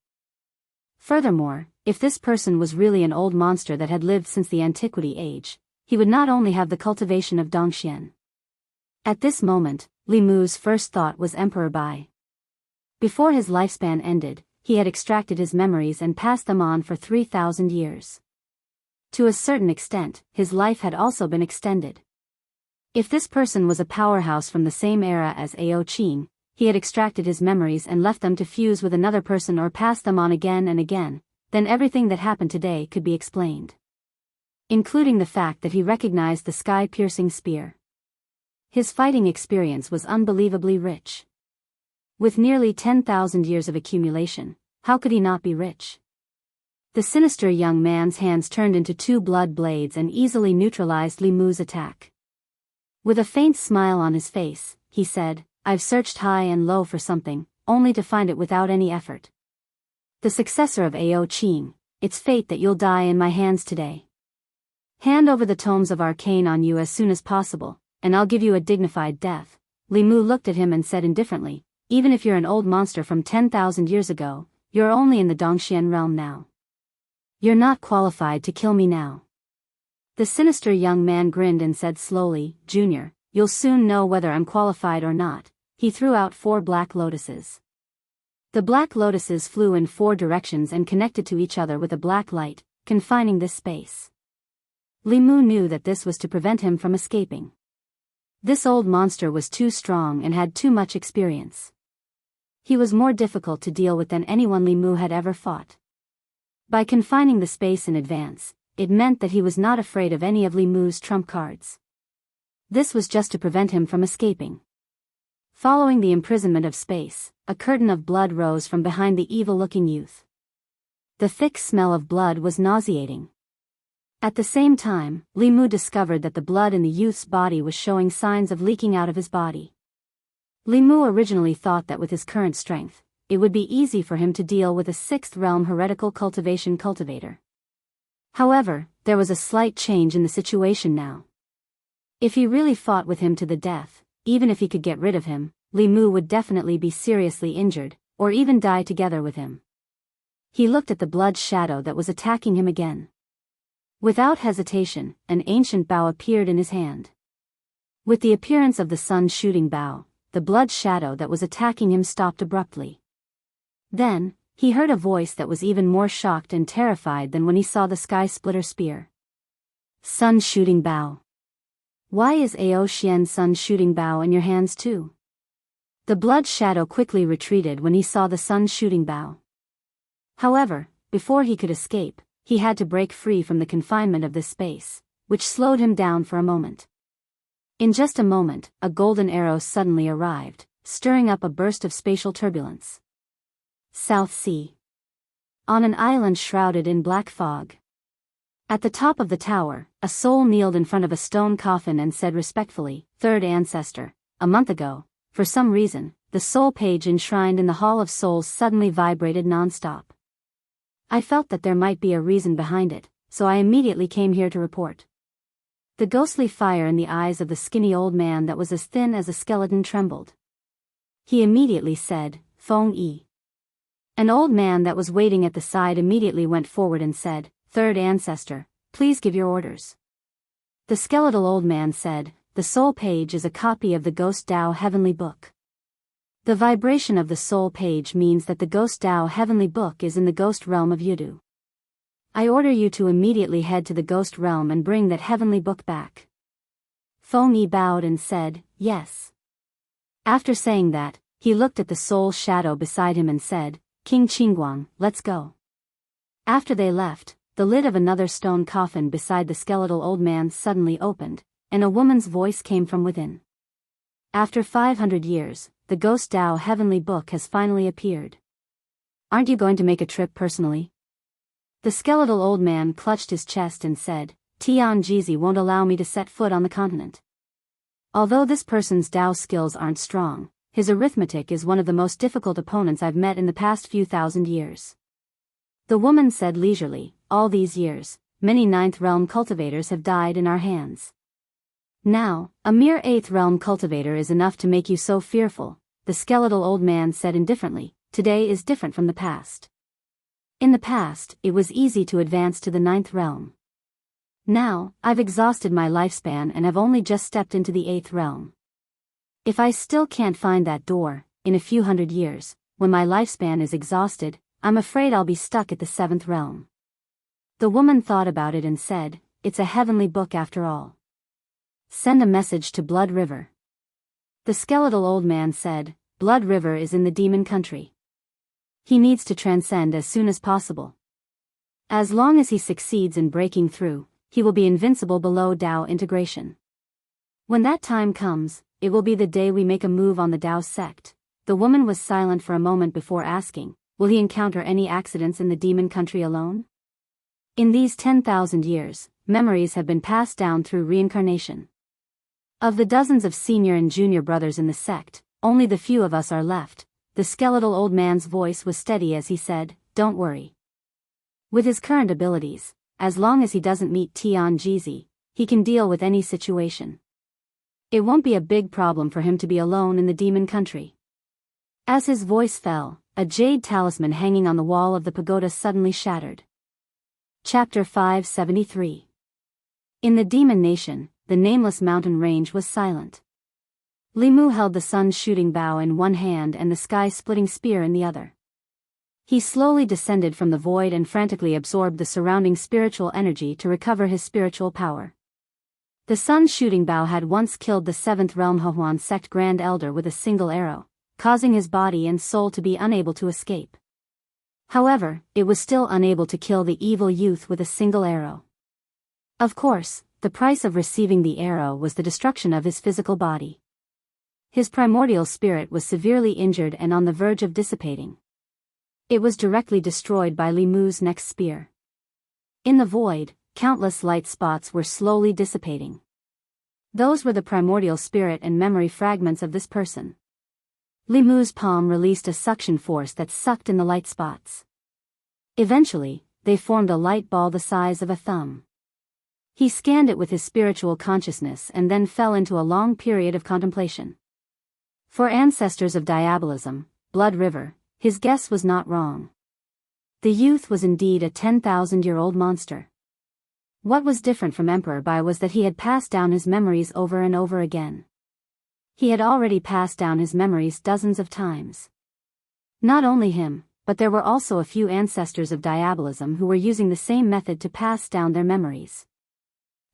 Furthermore, if this person was really an old monster that had lived since the antiquity age, he would not only have the cultivation of Dongxian. At this moment, Li Mu's first thought was Emperor Bai. Before his lifespan ended, he had extracted his memories and passed them on for 3,000 years. To a certain extent, his life had also been extended. If this person was a powerhouse from the same era as Ao Qing, he had extracted his memories and left them to fuse with another person or pass them on again and again, then everything that happened today could be explained. Including the fact that he recognized the sky-piercing spear. His fighting experience was unbelievably rich. With nearly 10,000 years of accumulation, how could he not be rich? The sinister young man's hands turned into two blood blades and easily neutralized Li Mu's attack. With a faint smile on his face, he said, "I've searched high and low for something, only to find it without any effort. The successor of Ao Qing, it's fate that you'll die in my hands today. Hand over the tomes of arcane on you as soon as possible, and I'll give you a dignified death." Li Mu looked at him and said indifferently, "Even if you're an old monster from 10,000 years ago, you're only in the Dongxian realm now. You're not qualified to kill me now." The sinister young man grinned and said slowly, "Junior, you'll soon know whether I'm qualified or not." He threw out 4 black lotuses. The black lotuses flew in 4 directions and connected to each other with a black light, confining this space. Li Mu knew that this was to prevent him from escaping. This old monster was too strong and had too much experience. He was more difficult to deal with than anyone Li Mu had ever fought. By confining the space in advance, it meant that he was not afraid of any of Li Mu's trump cards. This was just to prevent him from escaping. Following the imprisonment of space, a curtain of blood rose from behind the evil-looking youth. The thick smell of blood was nauseating. At the same time, Li Mu discovered that the blood in the youth's body was showing signs of leaking out of his body. Li Mu originally thought that with his current strength, it would be easy for him to deal with a 6th realm heretical cultivation cultivator. However, there was a slight change in the situation now. If he really fought with him to the death, even if he could get rid of him, Li Mu would definitely be seriously injured, or even die together with him. He looked at the blood shadow that was attacking him again. Without hesitation, an ancient bow appeared in his hand. With the appearance of the sun shooting bow, the blood shadow that was attacking him stopped abruptly. Then, he heard a voice that was even more shocked and terrified than when he saw the sky splitter spear. "Sun shooting bow. Why is Ao Xian's sun shooting bow in your hands too?" The blood shadow quickly retreated when he saw the sun shooting bow. However, before he could escape, he had to break free from the confinement of this space, which slowed him down for a moment. In just a moment, a golden arrow suddenly arrived, stirring up a burst of spatial turbulence. South Sea. on an island shrouded in black fog. At the top of the tower, a soul kneeled in front of a stone coffin and said respectfully, "Third ancestor, a month ago, for some reason, the soul page enshrined in the Hall of Souls suddenly vibrated non-stop. I felt that there might be a reason behind it, so I immediately came here to report." The ghostly fire in the eyes of the skinny old man that was as thin as a skeleton trembled. He immediately said, "Feng Yi." An old man that was waiting at the side immediately went forward and said, "Third ancestor, please give your orders." The skeletal old man said, "The soul page is a copy of the Ghost Dao Heavenly Book. The vibration of the soul page means that the Ghost Dao Heavenly Book is in the ghost realm of Yudu. I order you to immediately head to the ghost realm and bring that heavenly book back." Feng Yi bowed and said, "Yes." After saying that, he looked at the soul shadow beside him and said, "King Qingguang, let's go." After they left, the lid of another stone coffin beside the skeletal old man suddenly opened, and a woman's voice came from within. "After 500 years, the Ghost Dao Heavenly Book has finally appeared. Aren't you going to make a trip personally?" The skeletal old man clutched his chest and said, "Tian Jizi won't allow me to set foot on the continent. Although this person's Dao skills aren't strong, his arithmetic is one of the most difficult opponents I've met in the past few thousand years." The woman said leisurely, "All these years, many ninth realm cultivators have died in our hands. Now, a mere eighth realm cultivator is enough to make you so fearful." The skeletal old man said indifferently, "Today is different from the past. In the past, it was easy to advance to the ninth realm. Now, I've exhausted my lifespan and have only just stepped into the eighth realm. If I still can't find that door, in a few hundred years, when my lifespan is exhausted, I'm afraid I'll be stuck at the seventh realm." The woman thought about it and said, "It's a heavenly book after all. Send a message to Blood River." The skeletal old man said, "Blood River is in the demon country. He needs to transcend as soon as possible. As long as he succeeds in breaking through, he will be invincible below Dao integration. When that time comes, it will be the day we make a move on the Dao sect." The woman was silent for a moment before asking, "Will he encounter any accidents in the demon country alone?" In these 10,000 years, memories have been passed down through reincarnation. Of the dozens of senior and junior brothers in the sect, only the few of us are left. The skeletal old man's voice was steady as he said, "Don't worry. With his current abilities, as long as he doesn't meet Tian Jizi, he can deal with any situation. It won't be a big problem for him to be alone in the demon country." As his voice fell, a jade talisman hanging on the wall of the pagoda suddenly shattered. Chapter 573. In the demon nation, the nameless mountain range was silent. Li Mu held the sun's shooting bow in one hand and the sky-splitting spear in the other. He slowly descended from the void and frantically absorbed the surrounding spiritual energy to recover his spiritual power. The sun's shooting bow had once killed the 7th realm Hehuan sect Grand Elder with a single arrow, causing his body and soul to be unable to escape. However, it was still unable to kill the evil youth with a single arrow. Of course, the price of receiving the arrow was the destruction of his physical body. His primordial spirit was severely injured and on the verge of dissipating. It was directly destroyed by Li Mu's next spear. In the void, countless light spots were slowly dissipating. Those were the primordial spirit and memory fragments of this person. Li Mu's palm released a suction force that sucked in the light spots. Eventually, they formed a light ball the size of a thumb. He scanned it with his spiritual consciousness and then fell into a long period of contemplation. For ancestors of diabolism, Blood River, his guess was not wrong. The youth was indeed a 10,000-year-old monster. What was different from Emperor Bai was that he had passed down his memories over and over again. He had already passed down his memories dozens of times. Not only him, but there were also a few ancestors of diabolism who were using the same method to pass down their memories.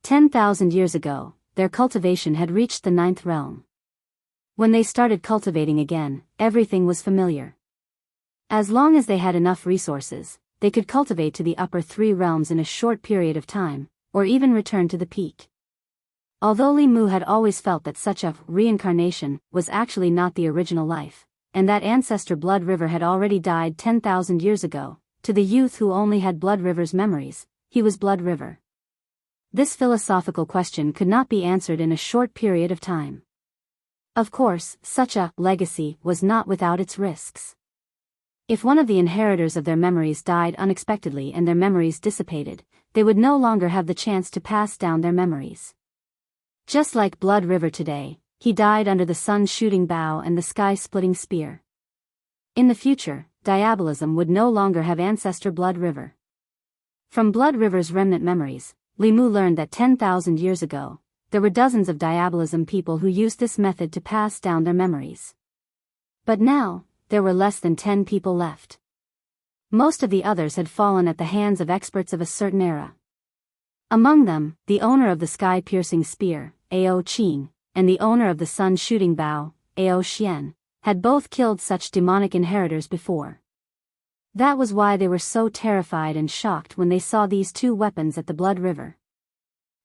10,000 years ago, their cultivation had reached the 9th realm. When they started cultivating again, everything was familiar. As long as they had enough resources, they could cultivate to the upper 3 realms in a short period of time, or even return to the peak. Although Li Mu had always felt that such a reincarnation was actually not the original life, and that ancestor Blood River had already died 10,000 years ago, to the youth who only had Blood River's memories, he was Blood River. This philosophical question could not be answered in a short period of time. Of course, such a legacy was not without its risks. If one of the inheritors of their memories died unexpectedly and their memories dissipated, they would no longer have the chance to pass down their memories. Just like Blood River today, he died under the sun's shooting bow and the sky-splitting spear. In the future, diabolism would no longer have ancestor Blood River. From Blood River's remnant memories, Li Mu learned that 10,000 years ago, there were dozens of diabolism people who used this method to pass down their memories. But now, there were less than 10 people left. Most of the others had fallen at the hands of experts of a certain era. Among them, the owner of the sky-piercing spear, Ao Qing, and the owner of the sun-shooting bow, Ao Xian, had both killed such demonic inheritors before. That was why they were so terrified and shocked when they saw these two weapons at the Blood River.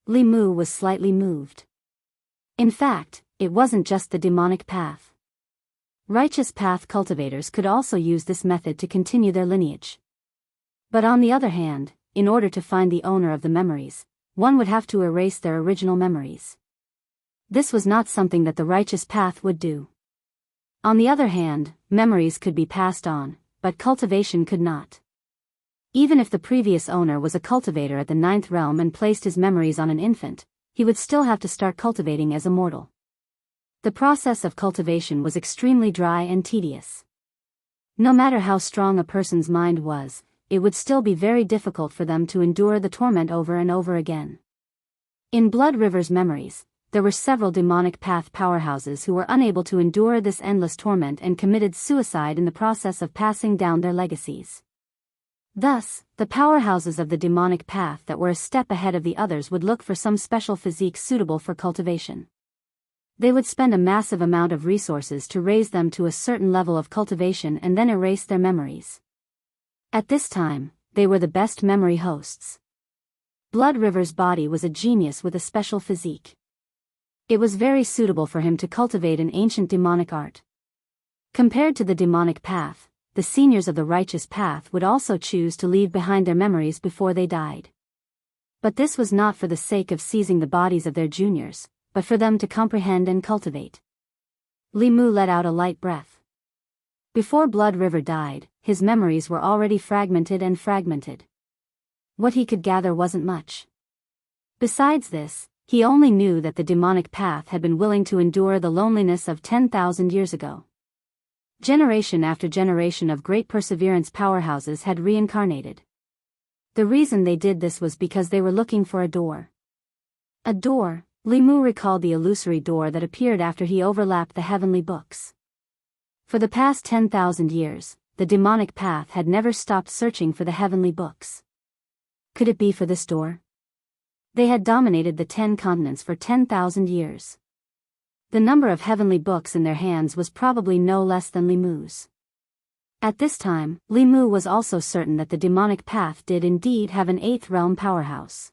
Li Mu was slightly moved. In fact, it wasn't just the demonic path. Righteous path cultivators could also use this method to continue their lineage. But on the other hand, in order to find the owner of the memories, one would have to erase their original memories. This was not something that the righteous path would do. On the other hand, memories could be passed on, but cultivation could not. Even if the previous owner was a cultivator at the 9th realm and placed his memories on an infant, he would still have to start cultivating as a mortal. The process of cultivation was extremely dry and tedious. No matter how strong a person's mind was, it would still be very difficult for them to endure the torment over and over again. In Blood River's memories, there were several demonic path powerhouses who were unable to endure this endless torment and committed suicide in the process of passing down their legacies. Thus, the powerhouses of the demonic path that were a step ahead of the others would look for some special physique suitable for cultivation. They would spend a massive amount of resources to raise them to a certain level of cultivation and then erase their memories. At this time, they were the best memory hosts. Blood River's body was a genius with a special physique. It was very suitable for him to cultivate an ancient demonic art. Compared to the demonic path, the seniors of the righteous path would also choose to leave behind their memories before they died. But this was not for the sake of seizing the bodies of their juniors, but for them to comprehend and cultivate. Li Mu let out a light breath. Before Blood River died, his memories were already fragmented and fragmented. What he could gather wasn't much. Besides this, he only knew that the demonic path had been willing to endure the loneliness of 10,000 years ago. Generation after generation of great perseverance powerhouses had reincarnated. The reason they did this was because they were looking for a door. A door. Li Mu recalled the illusory door that appeared after he overlapped the heavenly books. For the past 10,000 years, the demonic path had never stopped searching for the heavenly books. Could it be for this door? They had dominated the 10 continents for 10,000 years. The number of heavenly books in their hands was probably no less than Li Mu's. At this time, Li Mu was also certain that the demonic path did indeed have an 8th realm powerhouse.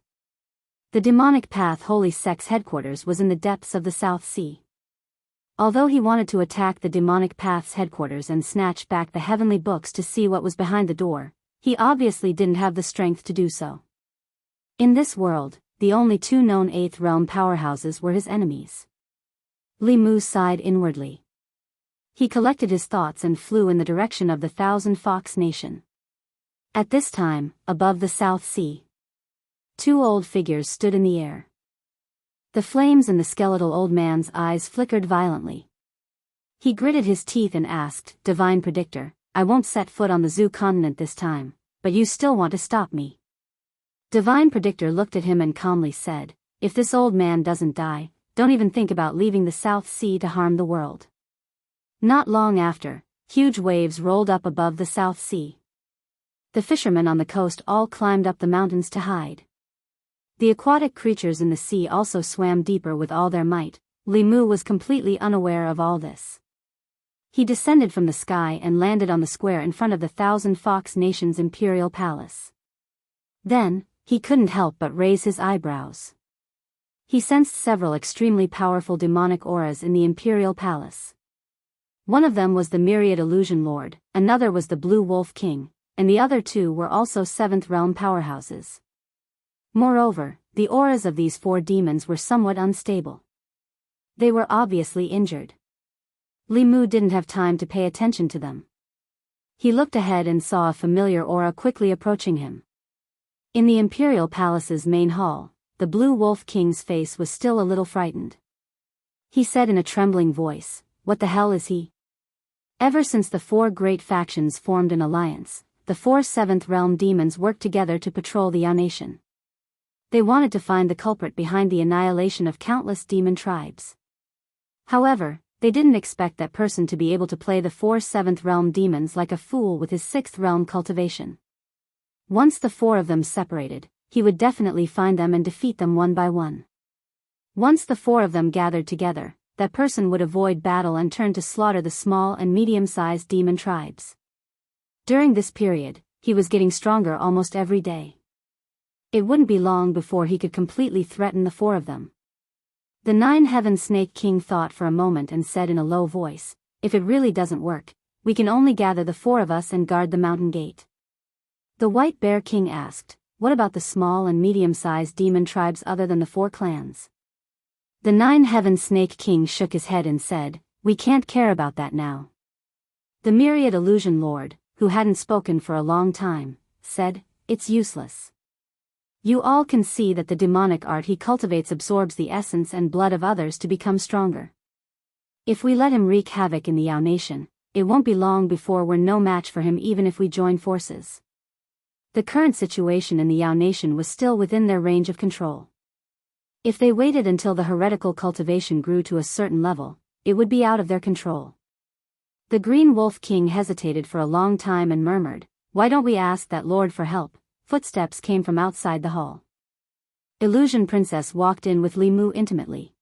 The demonic path Holy Sect's headquarters was in the depths of the South Sea. Although he wanted to attack the demonic path's headquarters and snatch back the heavenly books to see what was behind the door, he obviously didn't have the strength to do so. In this world, the only two known 8th realm powerhouses were his enemies. Li Mu sighed inwardly. He collected his thoughts and flew in the direction of the Thousand Fox Nation. At this time, above the South Sea, two old figures stood in the air. The flames in the skeletal old man's eyes flickered violently. He gritted his teeth and asked, "Divine Predictor, I won't set foot on the Zoo continent this time, but you still want to stop me." Divine Predictor looked at him and calmly said, "If this old man doesn't die, don't even think about leaving the South Sea to harm the world." Not long after, huge waves rolled up above the South Sea. The fishermen on the coast all climbed up the mountains to hide. The aquatic creatures in the sea also swam deeper with all their might. Li Mu was completely unaware of all this. He descended from the sky and landed on the square in front of the Thousand Fox Nation's imperial palace. Then, he couldn't help but raise his eyebrows. He sensed several extremely powerful demonic auras in the imperial palace. One of them was the Myriad Illusion Lord, another was the Blue Wolf King, and the other 2 were also 7th realm powerhouses. Moreover, the auras of these 4 demons were somewhat unstable. They were obviously injured. Li Mu didn't have time to pay attention to them. He looked ahead and saw a familiar aura quickly approaching him. In the Imperial Palace's main hall, the Blue Wolf King's face was still a little frightened. He said in a trembling voice, "What the hell is he?" Ever since the 4 great factions formed an alliance, the 4 7th realm demons worked together to patrol the Yao Nation. They wanted to find the culprit behind the annihilation of countless demon tribes. However, they didn't expect that person to be able to play the 4 7th realm demons like a fool with his 6th realm cultivation. Once the 4 of them separated, he would definitely find them and defeat them one by one. Once the 4 of them gathered together, that person would avoid battle and turn to slaughter the small and medium-sized demon tribes. During this period, he was getting stronger almost every day. It wouldn't be long before he could completely threaten the 4 of them. The 9-Heaven Snake King thought for a moment and said in a low voice, "If it really doesn't work, we can only gather the 4 of us and guard the mountain gate." The White Bear King asked, "What about the small and medium-sized demon tribes other than the 4 clans?" The 9-Heaven Snake King shook his head and said, "We can't care about that now." The Myriad Illusion Lord, who hadn't spoken for a long time, said, "It's useless. You all can see that the demonic art he cultivates absorbs the essence and blood of others to become stronger. If we let him wreak havoc in the Yao Nation, it won't be long before we're no match for him even if we join forces." The current situation in the Yao Nation was still within their range of control. If they waited until the heretical cultivation grew to a certain level, it would be out of their control. The Green Wolf King hesitated for a long time and murmured, "Why don't we ask that Lord for help?" Footsteps came from outside the hall. Illusion Princess walked in with Li Mu intimately.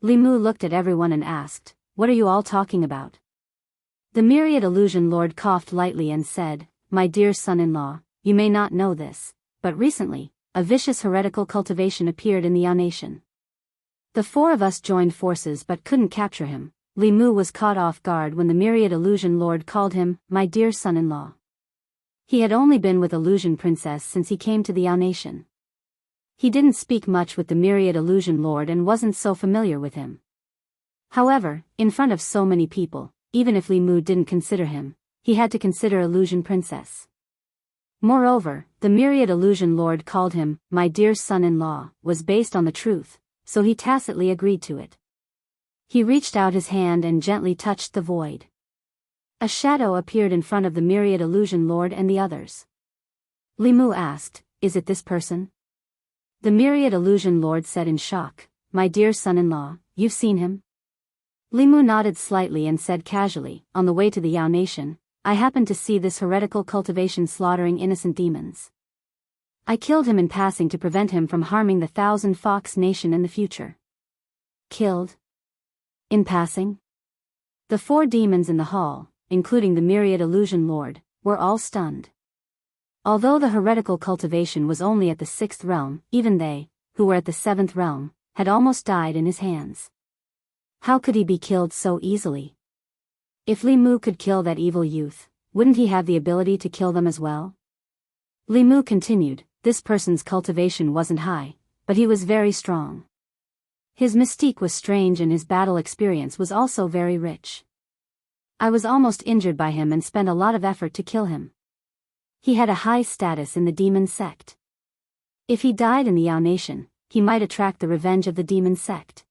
Li Mu looked at everyone and asked, "What are you all talking about?" The Myriad Illusion Lord coughed lightly and said, "My dear son-in-law, you may not know this, but recently, a vicious heretical cultivation appeared in the Yao Nation. The 4 of us joined forces but couldn't capture him." Li Mu was caught off guard when the Myriad Illusion Lord called him, "My dear son-in-law." He had only been with Illusion Princess since he came to the Yao Nation. He didn't speak much with the Myriad Illusion Lord and wasn't so familiar with him. However, in front of so many people, even if Li Mu didn't consider him, he had to consider Illusion Princess. Moreover, the Myriad Illusion Lord called him, "My dear son-in-law," was based on the truth, so he tacitly agreed to it. He reached out his hand and gently touched the void. A shadow appeared in front of the Myriad Illusion Lord and the others. Li Mu asked, "Is it this person?" The Myriad Illusion Lord said in shock, "My dear son-in-law, you've seen him?" Li Mu nodded slightly and said casually, "On the way to the Yao Nation, I happened to see this heretical cultivation slaughtering innocent demons. I killed him in passing to prevent him from harming the 1,000 Fox Nation in the future." Killed? In passing? The 4 demons in the hall, including the Myriad Illusion Lord, were all stunned. Although the heretical cultivation was only at the 6th realm, even they, who were at the 7th realm, had almost died in his hands. How could he be killed so easily? If Li Mu could kill that evil youth, wouldn't he have the ability to kill them as well? Li Mu continued, "This person's cultivation wasn't high, but he was very strong. His mystique was strange and his battle experience was also very rich. I was almost injured by him and spent a lot of effort to kill him. He had a high status in the demon sect. If he died in the Yao Nation, he might attract the revenge of the demon sect.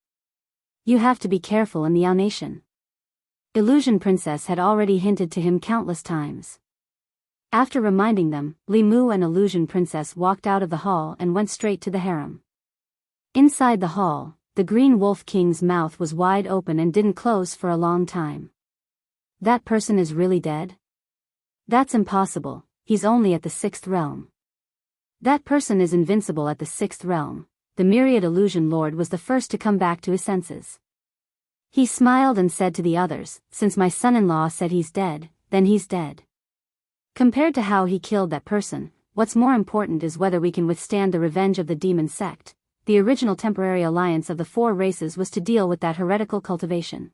You have to be careful in the Yao Nation." Illusion Princess had already hinted to him countless times. After reminding them, Li Mu and Illusion Princess walked out of the hall and went straight to the harem. Inside the hall, the Green Wolf King's mouth was wide open and didn't close for a long time. "That person is really dead?" "That's impossible, he's only at the 6th realm." "That person is invincible at the 6th realm." The Myriad Illusion Lord was the first to come back to his senses. He smiled and said to the others, "Since my son-in-law said he's dead, then he's dead. Compared to how he killed that person, what's more important is whether we can withstand the revenge of the demon sect." The original temporary alliance of the 4 races was to deal with that heretical cultivation.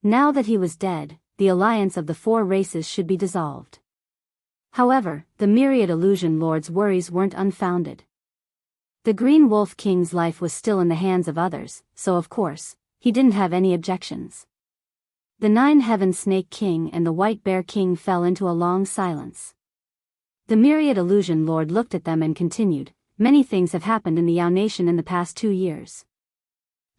Now that he was dead, the alliance of the 4 races should be dissolved. However, the myriad illusion lord's worries weren't unfounded. The Green Wolf King's life was still in the hands of others, so of course, he didn't have any objections. The Nine-Heaven Snake King and the White Bear King fell into a long silence. The myriad illusion lord looked at them and continued, "Many things have happened in the Yao Nation in the past 2 years.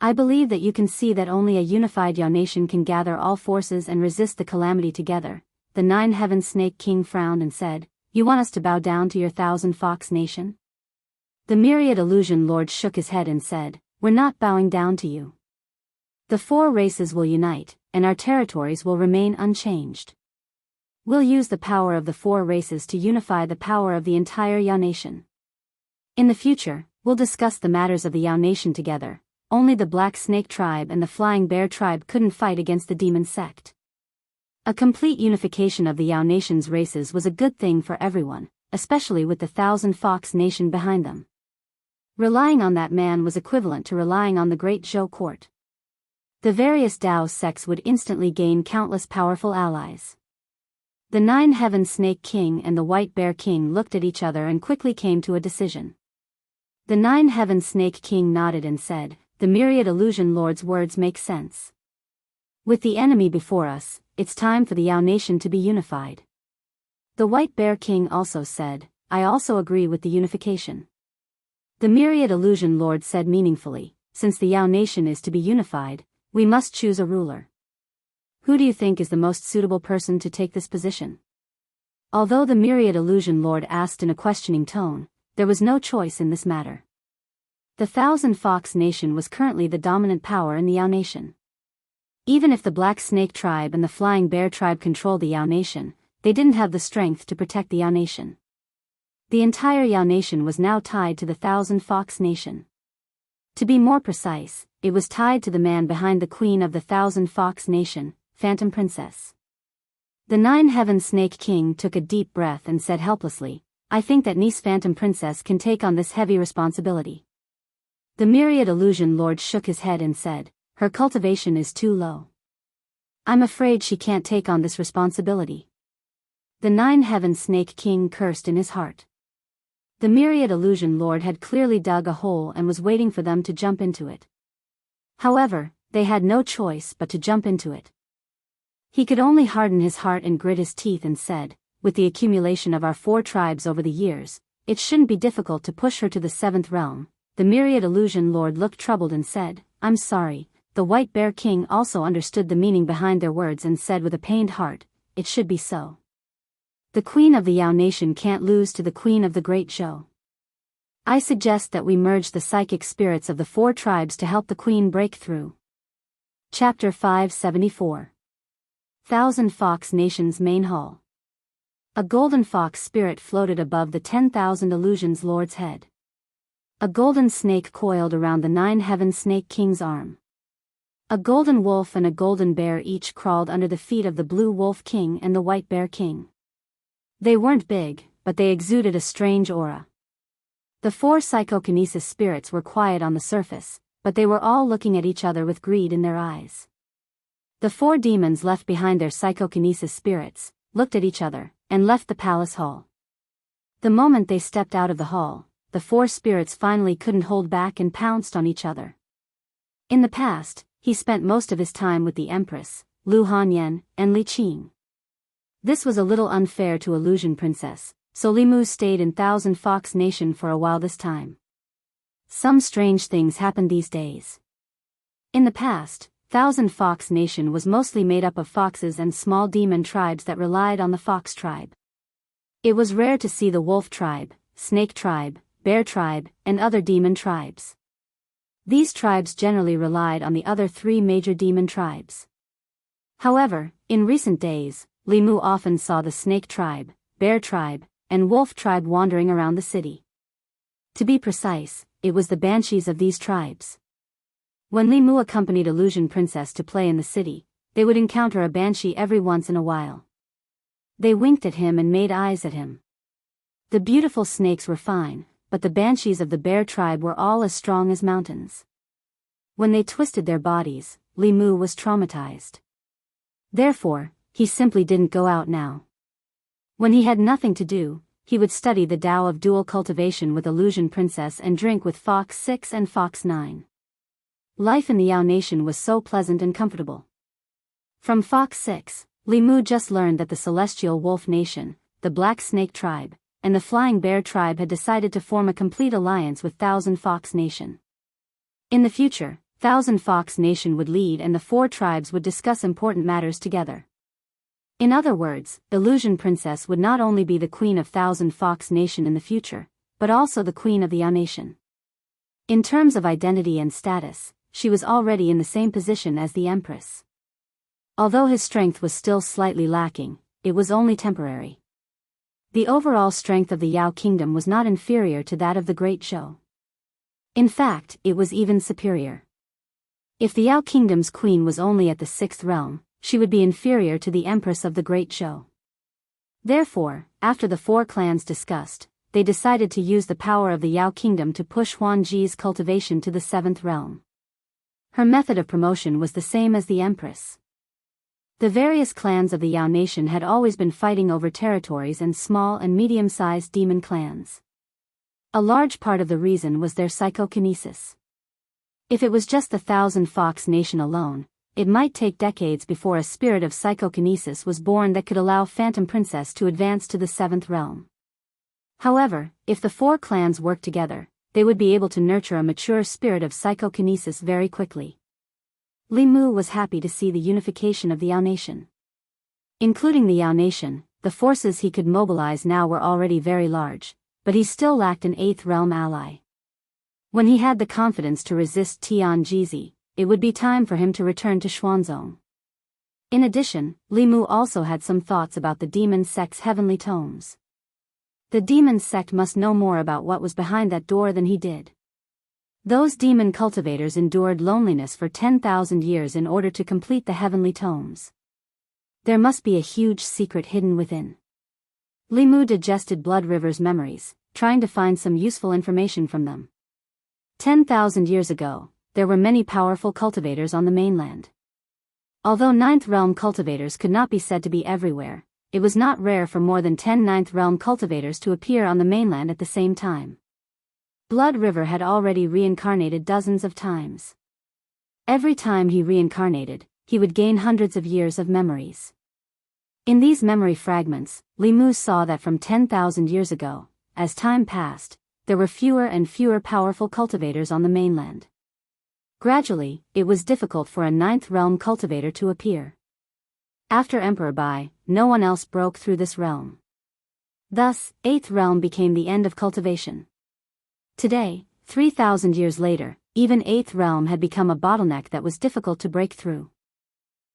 I believe that you can see that only a unified Yao Nation can gather all forces and resist the calamity together." The Nine-Heaven Snake King frowned and said, "You want us to bow down to your Thousand Fox Nation?" The myriad illusion lord shook his head and said, "We're not bowing down to you. The 4 races will unite, and our territories will remain unchanged. We'll use the power of the 4 races to unify the power of the entire Yao Nation. In the future, we'll discuss the matters of the Yao Nation together. Only the Black Snake Tribe and the Flying Bear Tribe couldn't fight against the Demon Sect." A complete unification of the Yao Nation's races was a good thing for everyone, especially with the Thousand Fox Nation behind them. Relying on that man was equivalent to relying on the Great Zhou Court. The various Dao sects would instantly gain countless powerful allies. The Nine-Heaven Snake King and the White Bear King looked at each other and quickly came to a decision. The Nine-Heaven Snake King nodded and said, "The myriad illusion lord's words make sense. With the enemy before us, it's time for the Yao Nation to be unified." The White Bear King also said, "I also agree with the unification." The myriad illusion lord said meaningfully, "Since the Yao Nation is to be unified, we must choose a ruler. Who do you think is the most suitable person to take this position?" Although the myriad illusion lord asked in a questioning tone, there was no choice in this matter. The Thousand Fox Nation was currently the dominant power in the Yao Nation. Even if the Black Snake Tribe and the Flying Bear Tribe controlled the Yao Nation, they didn't have the strength to protect the Yao Nation. The entire Yao Nation was now tied to the Thousand Fox Nation. To be more precise, it was tied to the man behind the Queen of the Thousand Fox Nation, Phantom Princess. The Nine-Heaven Snake King took a deep breath and said helplessly, "I think that niece Phantom Princess can take on this heavy responsibility." The myriad illusion lord shook his head and said, "Her cultivation is too low. I'm afraid she can't take on this responsibility." The Nine-Heaven Snake King cursed in his heart. The myriad illusion lord had clearly dug a hole and was waiting for them to jump into it. However, they had no choice but to jump into it. He could only harden his heart and grit his teeth and said, "With the accumulation of our 4 tribes over the years, it shouldn't be difficult to push her to the 7th realm." The myriad illusion lord looked troubled and said, "I'm sorry." The White Bear King also understood the meaning behind their words and said with a pained heart, "It should be so. The Queen of the Yao Nation can't lose to the Queen of the Great Zhou. I suggest that we merge the psychic spirits of the 4 tribes to help the Queen break through." Chapter 574. Thousand Fox Nation's Main Hall. A golden fox spirit floated above the 10,000 illusions lord's head. A golden snake coiled around the Nine-Heaven Snake King's arm. A golden wolf and a golden bear each crawled under the feet of the Blue Wolf King and the White Bear King. They weren't big, but they exuded a strange aura. The 4 psychokinesis spirits were quiet on the surface, but they were all looking at each other with greed in their eyes. The 4 demons left behind their psychokinesis spirits, looked at each other, and left the palace hall. The moment they stepped out of the hall, the 4 spirits finally couldn't hold back and pounced on each other. In the past, he spent most of his time with the Empress, Lu Hanyan, and Li Qing. This was a little unfair to Illusion Princess, so Li Mu stayed in Thousand Fox Nation for a while this time. Some strange things happened these days. In the past, Thousand Fox Nation was mostly made up of foxes and small demon tribes that relied on the Fox tribe. It was rare to see the Wolf tribe, Snake tribe, Bear tribe, and other demon tribes. These tribes generally relied on the other 3 major demon tribes. However, in recent days, Li Mu often saw the Snake tribe, Bear tribe, and Wolf tribe wandering around the city. To be precise, it was the banshees of these tribes. When Li Mu accompanied Illusion Princess to play in the city, they would encounter a banshee every once in a while. They winked at him and made eyes at him. The beautiful snakes were fine, but the banshees of the Bear tribe were all as strong as mountains. When they twisted their bodies, Li Mu was traumatized. Therefore, he simply didn't go out now. When he had nothing to do, he would study the Tao of dual cultivation with Illusion Princess and drink with Fox 6 and Fox 9. Life in the Yao Nation was so pleasant and comfortable. From Fox 6, Li Mu just learned that the Celestial Wolf Nation, the Black Snake Tribe, and the Flying Bear Tribe had decided to form a complete alliance with Thousand Fox Nation. In the future, Thousand Fox Nation would lead and the four tribes would discuss important matters together. In other words, Illusion Princess would not only be the queen of Thousand Fox Nation in the future, but also the queen of the Yao Nation. In terms of identity and status, she was already in the same position as the Empress. Although his strength was still slightly lacking, it was only temporary. The overall strength of the Yao Kingdom was not inferior to that of the Great Zhou. In fact, it was even superior. If the Yao Kingdom's queen was only at the 6th realm, she would be inferior to the Empress of the Great Zhou. Therefore, after the four clans discussed, they decided to use the power of the Yao Kingdom to push Huan Ji's cultivation to the 7th realm. Her method of promotion was the same as the Empress. The various clans of the Yao Nation had always been fighting over territories and small and medium-sized demon clans. A large part of the reason was their psychokinesis. If it was just the Thousand Fox Nation alone, it might take decades before a spirit of psychokinesis was born that could allow Phantom Princess to advance to the 7th realm. However, if the four clans worked together, they would be able to nurture a mature spirit of psychokinesis very quickly. Li Mu was happy to see the unification of the Yao Nation. Including the Yao Nation, the forces he could mobilize now were already very large, but he still lacked an 8th realm ally. When he had the confidence to resist Tian Jizi, it would be time for him to return to Xuanzong. In addition, Li Mu also had some thoughts about the demon sect's heavenly tomes. The demon sect must know more about what was behind that door than he did. Those demon cultivators endured loneliness for 10,000 years in order to complete the heavenly tomes. There must be a huge secret hidden within. Li Mu digested Blood River's memories, trying to find some useful information from them. 10,000 years ago, there were many powerful cultivators on the mainland. Although 9th realm cultivators could not be said to be everywhere, it was not rare for more than 10 9th realm cultivators to appear on the mainland at the same time. Blood River had already reincarnated dozens of times. Every time he reincarnated, he would gain hundreds of years of memories. In these memory fragments, Li Mu saw that from 10,000 years ago, as time passed, there were fewer and fewer powerful cultivators on the mainland. Gradually, it was difficult for a 9th realm cultivator to appear. After Emperor Bai, no one else broke through this realm. Thus, 8th realm became the end of cultivation. Today, 3,000 years later, even 8th realm had become a bottleneck that was difficult to break through.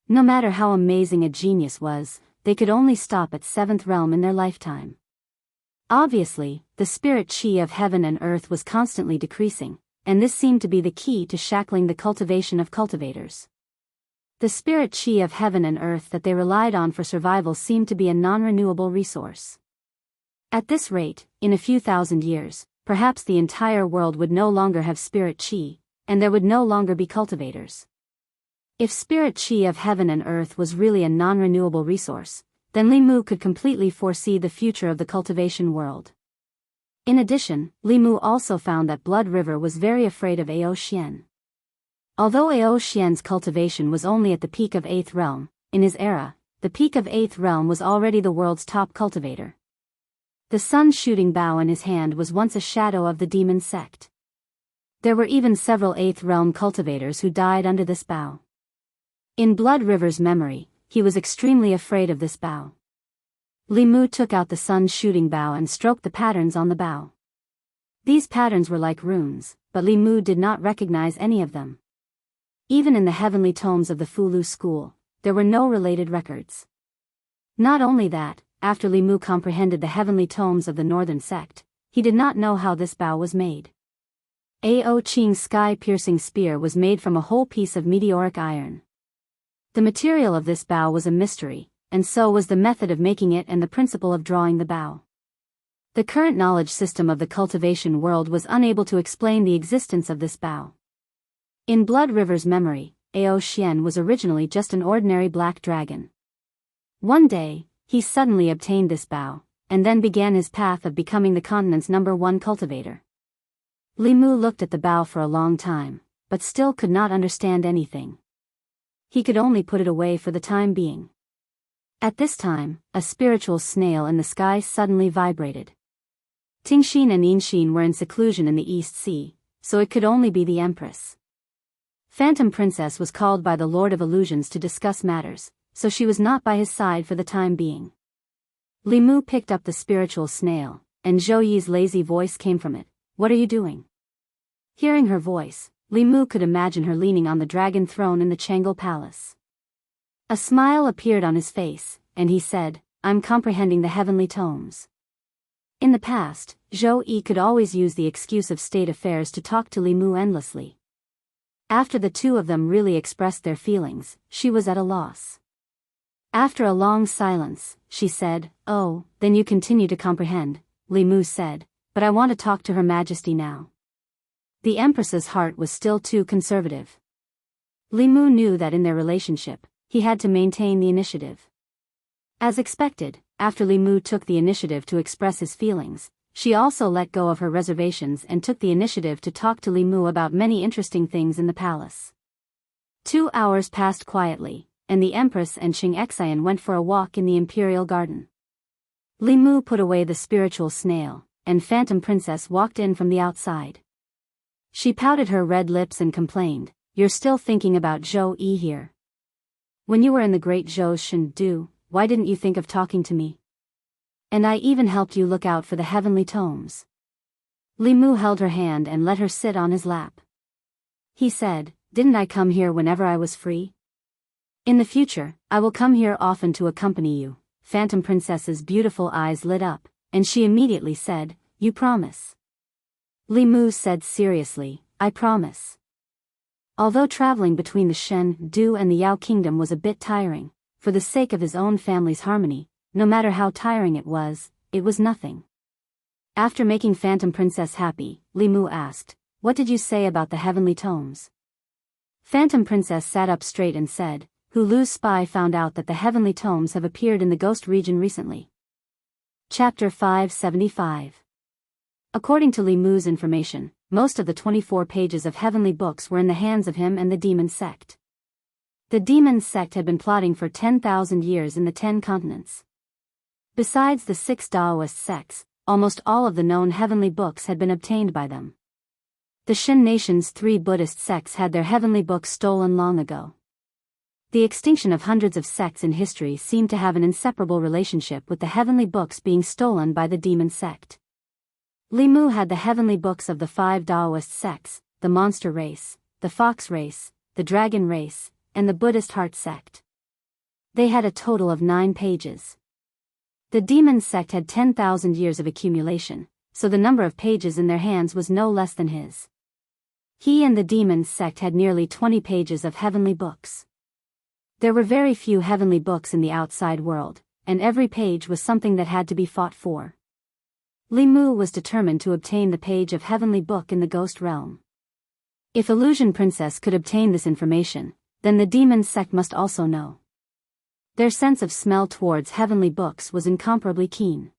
No matter how amazing a genius was, they could only stop at 7th realm in their lifetime. Obviously, the spirit chi of heaven and earth was constantly decreasing, and this seemed to be the key to shackling the cultivation of cultivators. The spirit chi of heaven and earth that they relied on for survival seemed to be a non-renewable resource. At this rate, in a few thousand years, perhaps the entire world would no longer have spirit chi, and there would no longer be cultivators. If spirit chi of heaven and earth was really a non-renewable resource, then Li Mu could completely foresee the future of the cultivation world. In addition, Li Mu also found that Blood River was very afraid of Ao Xian. Although Ao Xian's cultivation was only at the peak of 8th realm, in his era, the peak of 8th realm was already the world's top cultivator. The sun-shooting bow in his hand was once a shadow of the demon sect. There were even several 8th realm cultivators who died under this bow. In Blood River's memory, he was extremely afraid of this bow. Li Mu took out the sun-shooting bow and stroked the patterns on the bow. These patterns were like runes, but Li Mu did not recognize any of them. Even in the heavenly tomes of the Fulu school, there were no related records. Not only that, after Li Mu comprehended the heavenly tomes of the northern sect, he did not know how this bow was made. Ao Qing's sky-piercing spear was made from a whole piece of meteoric iron. The material of this bow was a mystery, and so was the method of making it and the principle of drawing the bow. The current knowledge system of the cultivation world was unable to explain the existence of this bow. In Blood River's memory, Ao Xian was originally just an ordinary black dragon. One day, he suddenly obtained this bow, and then began his path of becoming the continent's #1 cultivator. Li Mu looked at the bow for a long time, but still could not understand anything. He could only put it away for the time being. At this time, a spiritual snail in the sky suddenly vibrated. Tingxin and Yinxin were in seclusion in the East Sea, so it could only be the Empress. Phantom Princess was called by the Lord of Illusions to discuss matters, so she was not by his side for the time being. Li Mu picked up the spiritual snail, and Zhou Yi's lazy voice came from it. "What are you doing?" Hearing her voice, Li Mu could imagine her leaning on the dragon throne in the Changel Palace. A smile appeared on his face, and he said, "I'm comprehending the heavenly tomes." In the past, Zhou Yi could always use the excuse of state affairs to talk to Li Mu endlessly. After the two of them really expressed their feelings, she was at a loss. After a long silence, she said, "Oh, then you continue to comprehend," Li Mu said, "but I want to talk to Her Majesty now." The Empress's heart was still too conservative. Li Mu knew that in their relationship, he had to maintain the initiative. As expected, after Li Mu took the initiative to express his feelings, she also let go of her reservations and took the initiative to talk to Li Mu about many interesting things in the palace. 2 hours passed quietly, and the Empress and Qing Xian went for a walk in the imperial garden. Li Mu put away the spiritual snail, and Phantom Princess walked in from the outside. She pouted her red lips and complained, "You're still thinking about Zhou Yi here. When you were in the great Zhou's Shendu, why didn't you think of talking to me? And I even helped you look out for the heavenly tomes." Li Mu held her hand and let her sit on his lap. He said, "Didn't I come here whenever I was free? In the future, I will come here often to accompany you." Phantom Princess's beautiful eyes lit up, and she immediately said, "You promise?" Li Mu said seriously, "I promise." Although traveling between the Shen, Du and the Yao Kingdom was a bit tiring, for the sake of his own family's harmony, no matter how tiring it was nothing. After making Phantom Princess happy, Li Mu asked, "What did you say about the heavenly tomes?" Phantom Princess sat up straight and said, "Hulu's spy found out that the heavenly tomes have appeared in the Ghost region recently." Chapter 575. According to Li Mu's information, most of the 24 pages of heavenly books were in the hands of him and the demon sect. The demon sect had been plotting for 10,000 years in the 10 continents. Besides the 6 Taoist sects, almost all of the known heavenly books had been obtained by them. The Shin nation's 3 Buddhist sects had their heavenly books stolen long ago. The extinction of hundreds of sects in history seemed to have an inseparable relationship with the heavenly books being stolen by the demon sect. Li Mu had the heavenly books of the 5 Taoist sects, the monster race, the fox race, the dragon race, and the Buddhist heart sect. They had a total of 9 pages. The demon sect had 10,000 years of accumulation, so the number of pages in their hands was no less than his. He and the demon sect had nearly 20 pages of heavenly books. There were very few heavenly books in the outside world, and every page was something that had to be fought for. Li Mu was determined to obtain the page of heavenly book in the ghost realm. If Illusion Princess could obtain this information, then the demon sect must also know. Their sense of smell towards heavenly books was incomparably keen.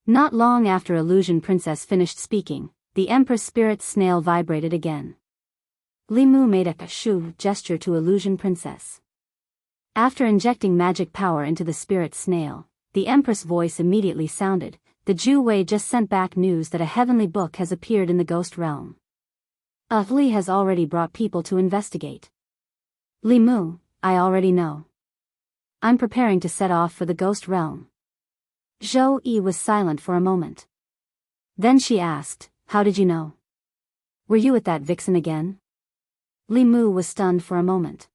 Not long after Illusion Princess finished speaking, the Empress Spirit Snail vibrated again. Li Mu made a shoo gesture to Illusion Princess. After injecting magic power into the Spirit Snail, the Empress voice immediately sounded, "The Ju Wei just sent back news that a heavenly book has appeared in the ghost realm. Li has already brought people to investigate." "Li Mu, I already know. I'm preparing to set off for the ghost realm." Zhou Yi was silent for a moment. Then she asked, "How did you know? Were you at that vixen again?" Li Mu was stunned for a moment.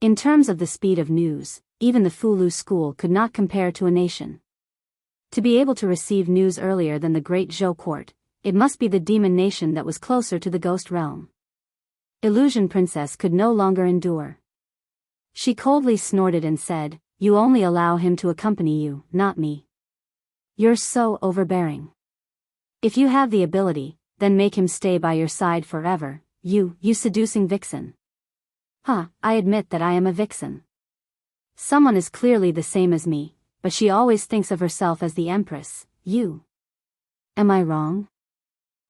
In terms of the speed of news, even the Fulu school could not compare to a nation. To be able to receive news earlier than the great Zhou court, it must be the demon nation that was closer to the ghost realm. Illusion Princess could no longer endure. She coldly snorted and said, "You only allow him to accompany you, not me. You're so overbearing. If you have the ability, then make him stay by your side forever, you seducing vixen." I admit that I am a vixen. Someone is clearly the same as me, but she always thinks of herself as the Empress. You. Am I wrong?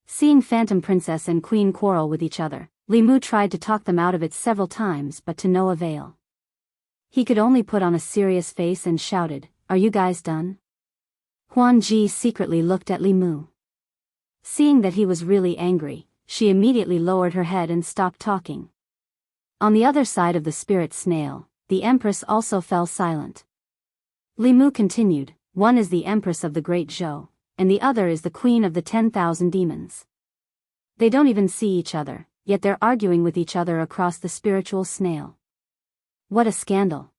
Seeing Phantom Princess and Queen quarrel with each other, Li Mu tried to talk them out of it several times but to no avail. He could only put on a serious face and shouted, "Are you guys done?" Huan Ji secretly looked at Li Mu. Seeing that he was really angry, she immediately lowered her head and stopped talking. On the other side of the spirit snail, the Empress also fell silent. Li Mu continued, "One is the Empress of the Great Zhou, and the other is the Queen of the 10,000 Demons. They don't even see each other, yet they're arguing with each other across the spiritual snail. What a scandal.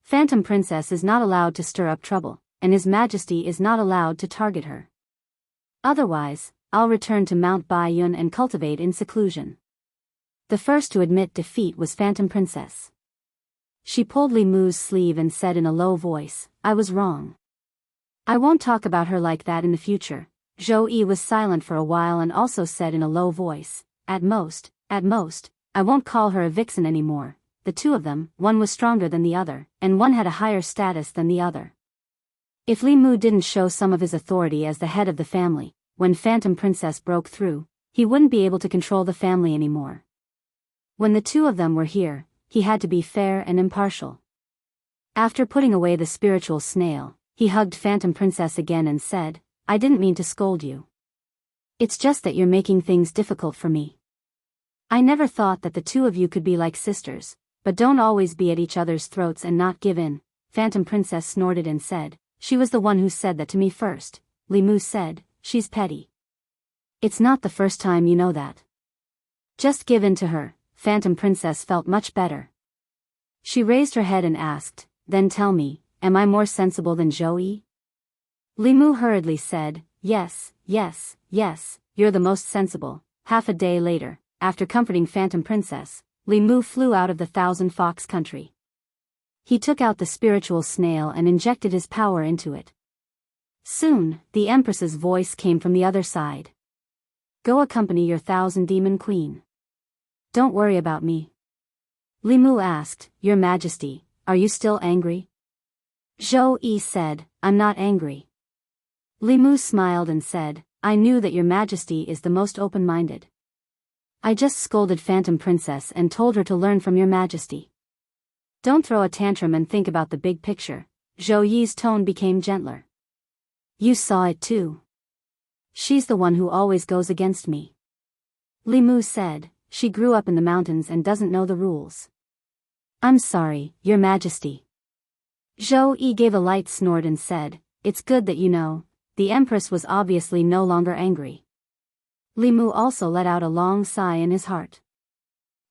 Phantom Princess is not allowed to stir up trouble, and His Majesty is not allowed to target her. Otherwise, I'll return to Mount Baiyun and cultivate in seclusion." The first to admit defeat was Phantom Princess. She pulled Li Mu's sleeve and said in a low voice, "I was wrong. I won't talk about her like that in the future." Zhou Yi was silent for a while and also said in a low voice, at most, I won't call her a vixen anymore." The two of them, one was stronger than the other, and one had a higher status than the other. If Li Mu didn't show some of his authority as the head of the family, when Phantom Princess broke through, he wouldn't be able to control the family anymore. When the two of them were here, he had to be fair and impartial. After putting away the spiritual snail, he hugged Phantom Princess again and said, "I didn't mean to scold you. It's just that you're making things difficult for me. I never thought that the two of you could be like sisters, but don't always be at each other's throats and not give in." Phantom Princess snorted and said, "She was the one who said that to me first." Li Mu said, "She's petty. It's not the first time you know that. Just give in to her." Phantom Princess felt much better. She raised her head and asked, "Then tell me, am I more sensible than Zhou Yi?" Li Mu hurriedly said, Yes, you're the most sensible." Half a day later, after comforting Phantom Princess, Li Mu flew out of the Thousand Fox country. He took out the spiritual snail and injected his power into it. Soon, the Empress's voice came from the other side. "Go accompany your 1,000 Demon Queen. Don't worry about me." Li Mu asked, "Your Majesty, are you still angry?" Zhou Yi said, "I'm not angry." Li Mu smiled and said, "I knew that your Majesty is the most open-minded. I just scolded Phantom Princess and told her to learn from your Majesty. Don't throw a tantrum and think about the big picture." Zhou Yi's tone became gentler. "You saw it too. She's the one who always goes against me." Li Mu said, "She grew up in the mountains and doesn't know the rules." "I'm sorry, your Majesty." Zhou Yi gave a light snort and said, "It's good that you know." The Empress was obviously no longer angry. Li Mu also let out a long sigh in his heart.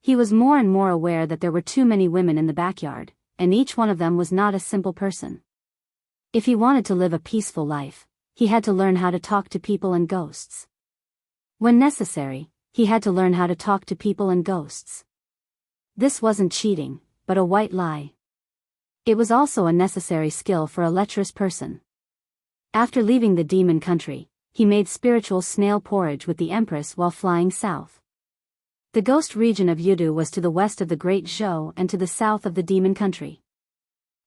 He was more and more aware that there were too many women in the backyard, and each one of them was not a simple person. If he wanted to live a peaceful life, he had to learn how to talk to people and ghosts. When necessary, he had to learn how to talk to people and ghosts. This wasn't cheating, but a white lie. It was also a necessary skill for a lecherous person. After leaving the demon country, he made spiritual snail porridge with the Empress while flying south. The ghost region of Yudu was to the west of the Great Zhou and to the south of the demon country.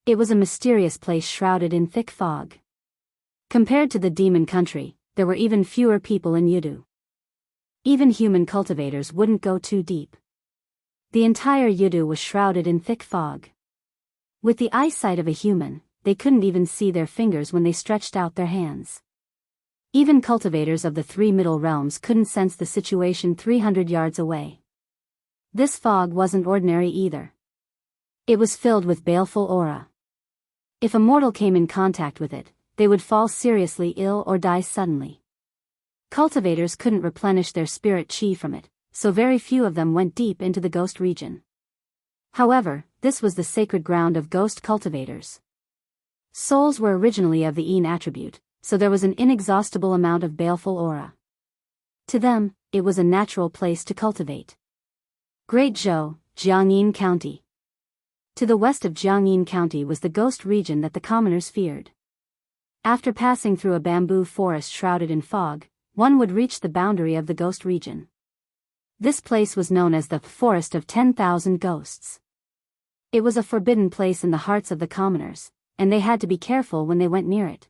It was a mysterious place shrouded in thick fog. Compared to the demon country, there were even fewer people in Yudu. Even human cultivators wouldn't go too deep. The entire Yudu was shrouded in thick fog. With the eyesight of a human, they couldn't even see their fingers when they stretched out their hands. Even cultivators of the three middle realms couldn't sense the situation 300 yards away. This fog wasn't ordinary either. It was filled with baleful aura. If a mortal came in contact with it, they would fall seriously ill or die suddenly. Cultivators couldn't replenish their spirit chi from it, so very few of them went deep into the ghost region. However, this was the sacred ground of ghost cultivators. Souls were originally of the Yin attribute, so there was an inexhaustible amount of baleful aura. To them, it was a natural place to cultivate. Great Zhou, Jiangyin County. To the west of Jiangyin County was the ghost region that the commoners feared. After passing through a bamboo forest shrouded in fog, one would reach the boundary of the ghost region. This place was known as the Forest of 10,000 Ghosts. It was a forbidden place in the hearts of the commoners, and they had to be careful when they went near it.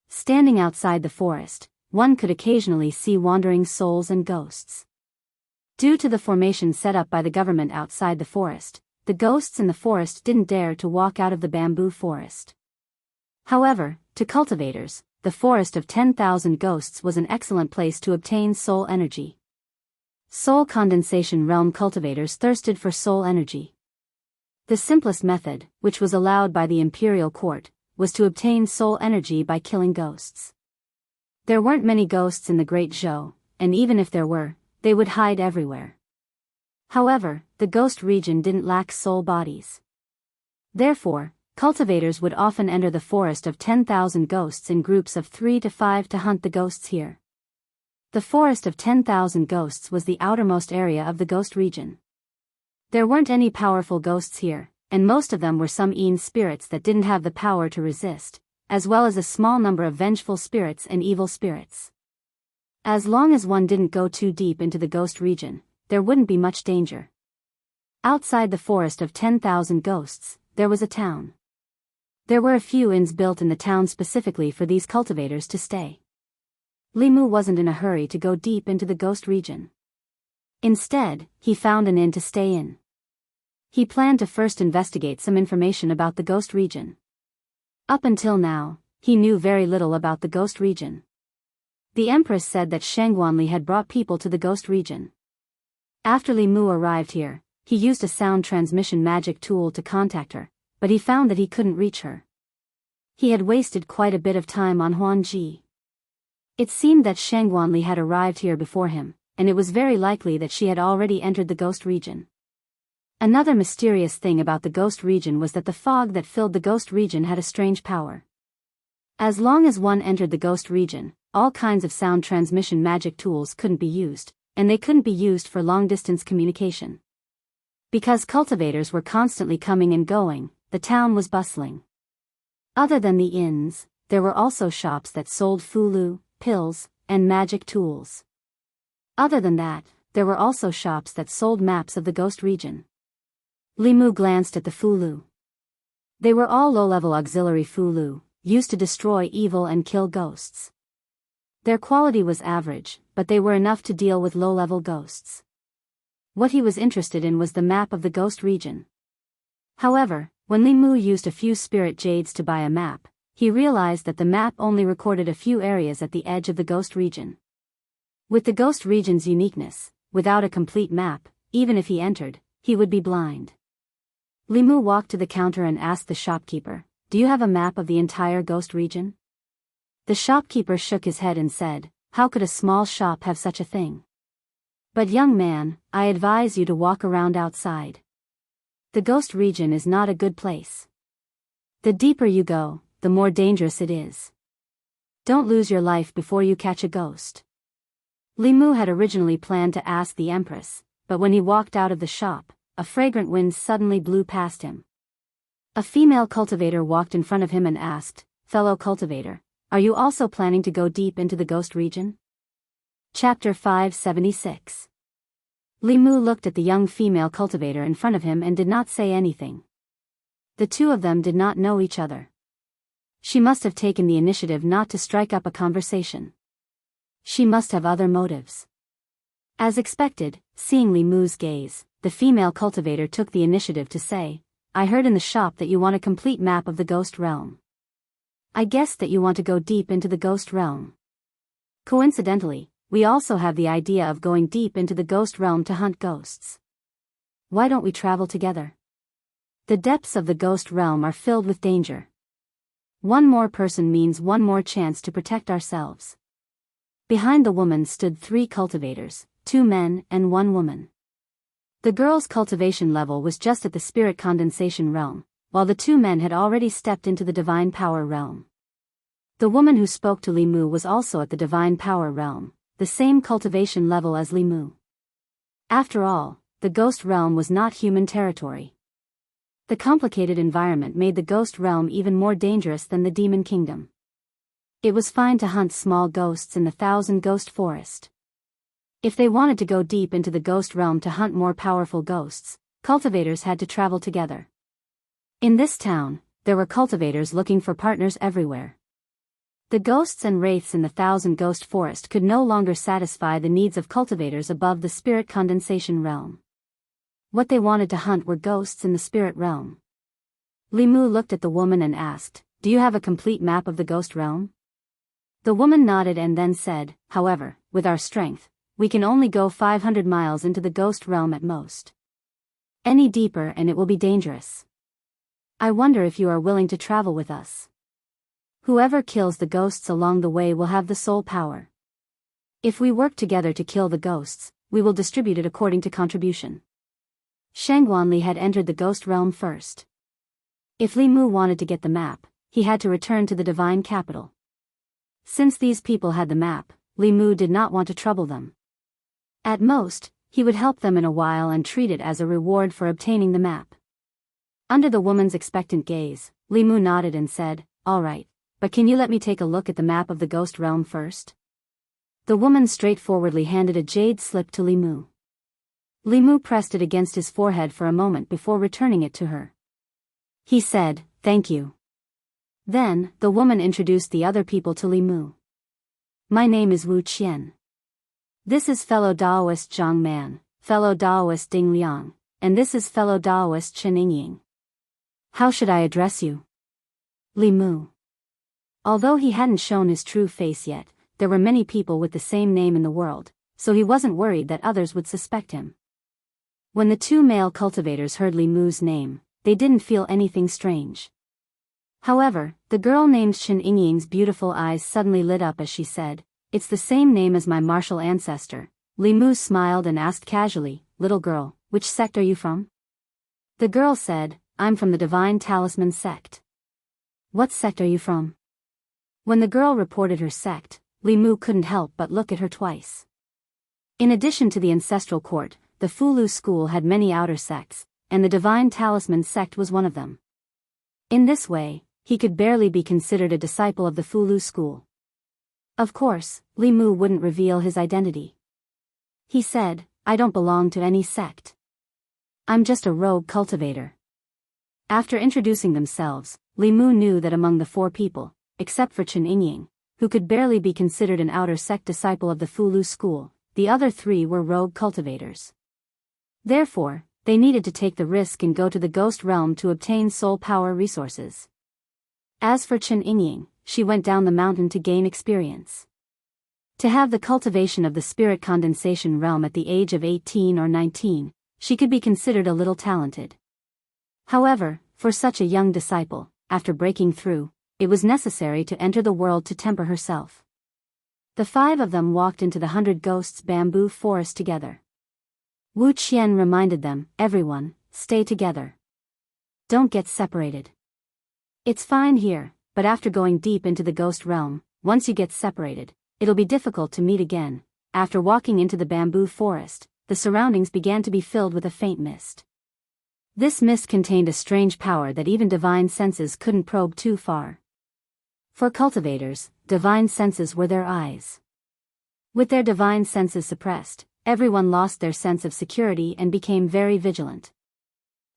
Standing outside the forest, one could occasionally see wandering souls and ghosts. Due to the formation set up by the government outside the forest, the ghosts in the forest didn't dare to walk out of the bamboo forest. However, to cultivators, the forest of 10,000 ghosts was an excellent place to obtain soul energy. Soul condensation realm cultivators thirsted for soul energy. The simplest method, which was allowed by the imperial court, was to obtain soul energy by killing ghosts. There weren't many ghosts in the Great Zhou, and even if there were, they would hide everywhere. However, the ghost region didn't lack soul bodies. Therefore, cultivators would often enter the forest of 10,000 ghosts in groups of 3 to 5 to hunt the ghosts here. The forest of 10,000 ghosts was the outermost area of the ghost region. There weren't any powerful ghosts here, and most of them were some Een spirits that didn't have the power to resist, as well as a small number of vengeful spirits and evil spirits. As long as one didn't go too deep into the ghost region, there wouldn't be much danger. Outside the forest of 10,000 ghosts, there was a town. There were a few inns built in the town specifically for these cultivators to stay. Limu wasn't in a hurry to go deep into the ghost region. Instead, he found an inn to stay in. He planned to first investigate some information about the ghost region. Up until now, he knew very little about the ghost region. The Empress said that Shangguanli had brought people to the ghost region. After Limu arrived here, he used a sound transmission magic tool to contact her, but he found that he couldn't reach her. He had wasted quite a bit of time on Huanji. It seemed that Shangguanli had arrived here before him, and it was very likely that she had already entered the ghost region. Another mysterious thing about the ghost region was that the fog that filled the ghost region had a strange power. As long as one entered the ghost region, all kinds of sound transmission magic tools couldn't be used, and they couldn't be used for long-distance communication. Because cultivators were constantly coming and going, the town was bustling. Other than the inns, there were also shops that sold fulu, pills, and magic tools. Other than that, there were also shops that sold maps of the ghost region. Limu glanced at the fulu. They were all low-level auxiliary fulu, used to destroy evil and kill ghosts. Their quality was average, but they were enough to deal with low-level ghosts. What he was interested in was the map of the ghost region. However, when Limu used a few spirit jades to buy a map, he realized that the map only recorded a few areas at the edge of the ghost region. With the ghost region's uniqueness, without a complete map, even if he entered, he would be blind. Limu walked to the counter and asked the shopkeeper, "Do you have a map of the entire ghost region?" The shopkeeper shook his head and said, "How could a small shop have such a thing? But young man, I advise you to walk around outside. The ghost region is not a good place. The deeper you go, the more dangerous it is. Don't lose your life before you catch a ghost." Limu had originally planned to ask the Empress, but when he walked out of the shop, a fragrant wind suddenly blew past him. A female cultivator walked in front of him and asked, "Fellow cultivator, are you also planning to go deep into the ghost region?" Chapter 576. Limu looked at the young female cultivator in front of him and did not say anything. The two of them did not know each other. She must have taken the initiative not to strike up a conversation. She must have other motives. As expected, seeing Limu's gaze, the female cultivator took the initiative to say, "I heard in the shop that you want a complete map of the ghost realm. I guess that you want to go deep into the ghost realm. Coincidentally, we also have the idea of going deep into the ghost realm to hunt ghosts. Why don't we travel together? The depths of the ghost realm are filled with danger. One more person means one more chance to protect ourselves." Behind the woman stood 3 cultivators, 2 men and 1 woman. The girl's cultivation level was just at the spirit condensation realm, while the 2 men had already stepped into the divine power realm. The woman who spoke to Limu was also at the divine power realm, the same cultivation level as Limu. After all, the ghost realm was not human territory. The complicated environment made the ghost realm even more dangerous than the demon kingdom. It was fine to hunt small ghosts in the 1,000 Ghost Forest. If they wanted to go deep into the ghost realm to hunt more powerful ghosts, cultivators had to travel together. In this town, there were cultivators looking for partners everywhere. The ghosts and wraiths in the Thousand Ghost Forest could no longer satisfy the needs of cultivators above the spirit condensation realm. What they wanted to hunt were ghosts in the spirit realm. Li Mu looked at the woman and asked, "Do you have a complete map of the ghost realm?" The woman nodded and then said, "However, with our strength, we can only go 500 miles into the ghost realm at most. Any deeper and it will be dangerous. I wonder if you are willing to travel with us. Whoever kills the ghosts along the way will have the soul power. If we work together to kill the ghosts, we will distribute it according to contribution." Shangguanli had entered the ghost realm first. If Li Mu wanted to get the map, he had to return to the divine capital. Since these people had the map, Li Mu did not want to trouble them. At most, he would help them in a while and treat it as a reward for obtaining the map. Under the woman's expectant gaze, Li Mu nodded and said, "All right, but can you let me take a look at the map of the ghost realm first?" The woman straightforwardly handed a jade slip to Li Mu. Li Mu pressed it against his forehead for a moment before returning it to her. He said, "Thank you." Then, the woman introduced the other people to Li Mu. "My name is Wu Qian. This is fellow Daoist Zhang Man, fellow Daoist Ding Liang, and this is fellow Daoist Chen Yingying. How should I address you?" Li Mu. Although he hadn't shown his true face yet, there were many people with the same name in the world, so he wasn't worried that others would suspect him. When the two male cultivators heard Li Mu's name, they didn't feel anything strange. However, the girl named Chen Yingying's beautiful eyes suddenly lit up as she said, "It's the same name as my martial ancestor." Li Mu smiled and asked casually, "Little girl, which sect are you from?" The girl said, "I'm from the Divine Talisman sect." "What sect are you from?" When the girl reported her sect, Li Mu couldn't help but look at her twice. In addition to the ancestral court, the Fulu school had many outer sects, and the Divine Talisman sect was one of them. In this way, he could barely be considered a disciple of the Fulu school. Of course, Li Mu wouldn't reveal his identity. He said, "I don't belong to any sect. I'm just a rogue cultivator." After introducing themselves, Li Mu knew that among the four people, except for Chen Yingying, who could barely be considered an outer sect disciple of the Fulu school, the other three were rogue cultivators. Therefore, they needed to take the risk and go to the ghost realm to obtain soul power resources. As for Chen Yingying, she went down the mountain to gain experience. To have the cultivation of the spirit condensation realm at the age of 18 or 19, she could be considered a little talented. However, for such a young disciple, after breaking through, it was necessary to enter the world to temper herself. The five of them walked into the 100 Ghosts bamboo forest together. Wu Qian reminded them, "Everyone, stay together. Don't get separated. It's fine here, but after going deep into the ghost realm, once you get separated, it'll be difficult to meet again." After walking into the bamboo forest, the surroundings began to be filled with a faint mist. This mist contained a strange power that even divine senses couldn't probe too far. For cultivators, divine senses were their eyes. With their divine senses suppressed, everyone lost their sense of security and became very vigilant.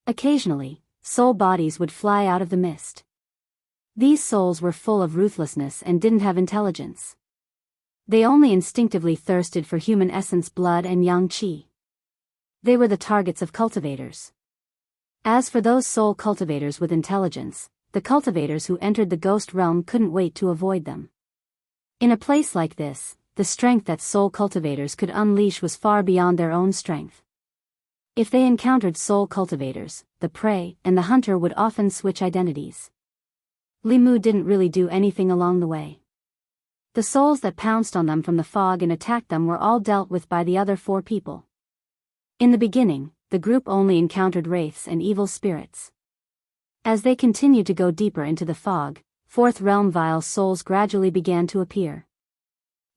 Occasionally, soul bodies would fly out of the mist. These souls were full of ruthlessness and didn't have intelligence. They only instinctively thirsted for human essence, blood and yang qi. They were the targets of cultivators. As for those soul cultivators with intelligence, the cultivators who entered the ghost realm couldn't wait to avoid them. In a place like this, the strength that soul cultivators could unleash was far beyond their own strength. If they encountered soul cultivators, the prey and the hunter would often switch identities. Li Mu didn't really do anything along the way. The souls that pounced on them from the fog and attacked them were all dealt with by the other four people. In the beginning, the group only encountered wraiths and evil spirits. As they continued to go deeper into the fog, fourth realm vile souls gradually began to appear.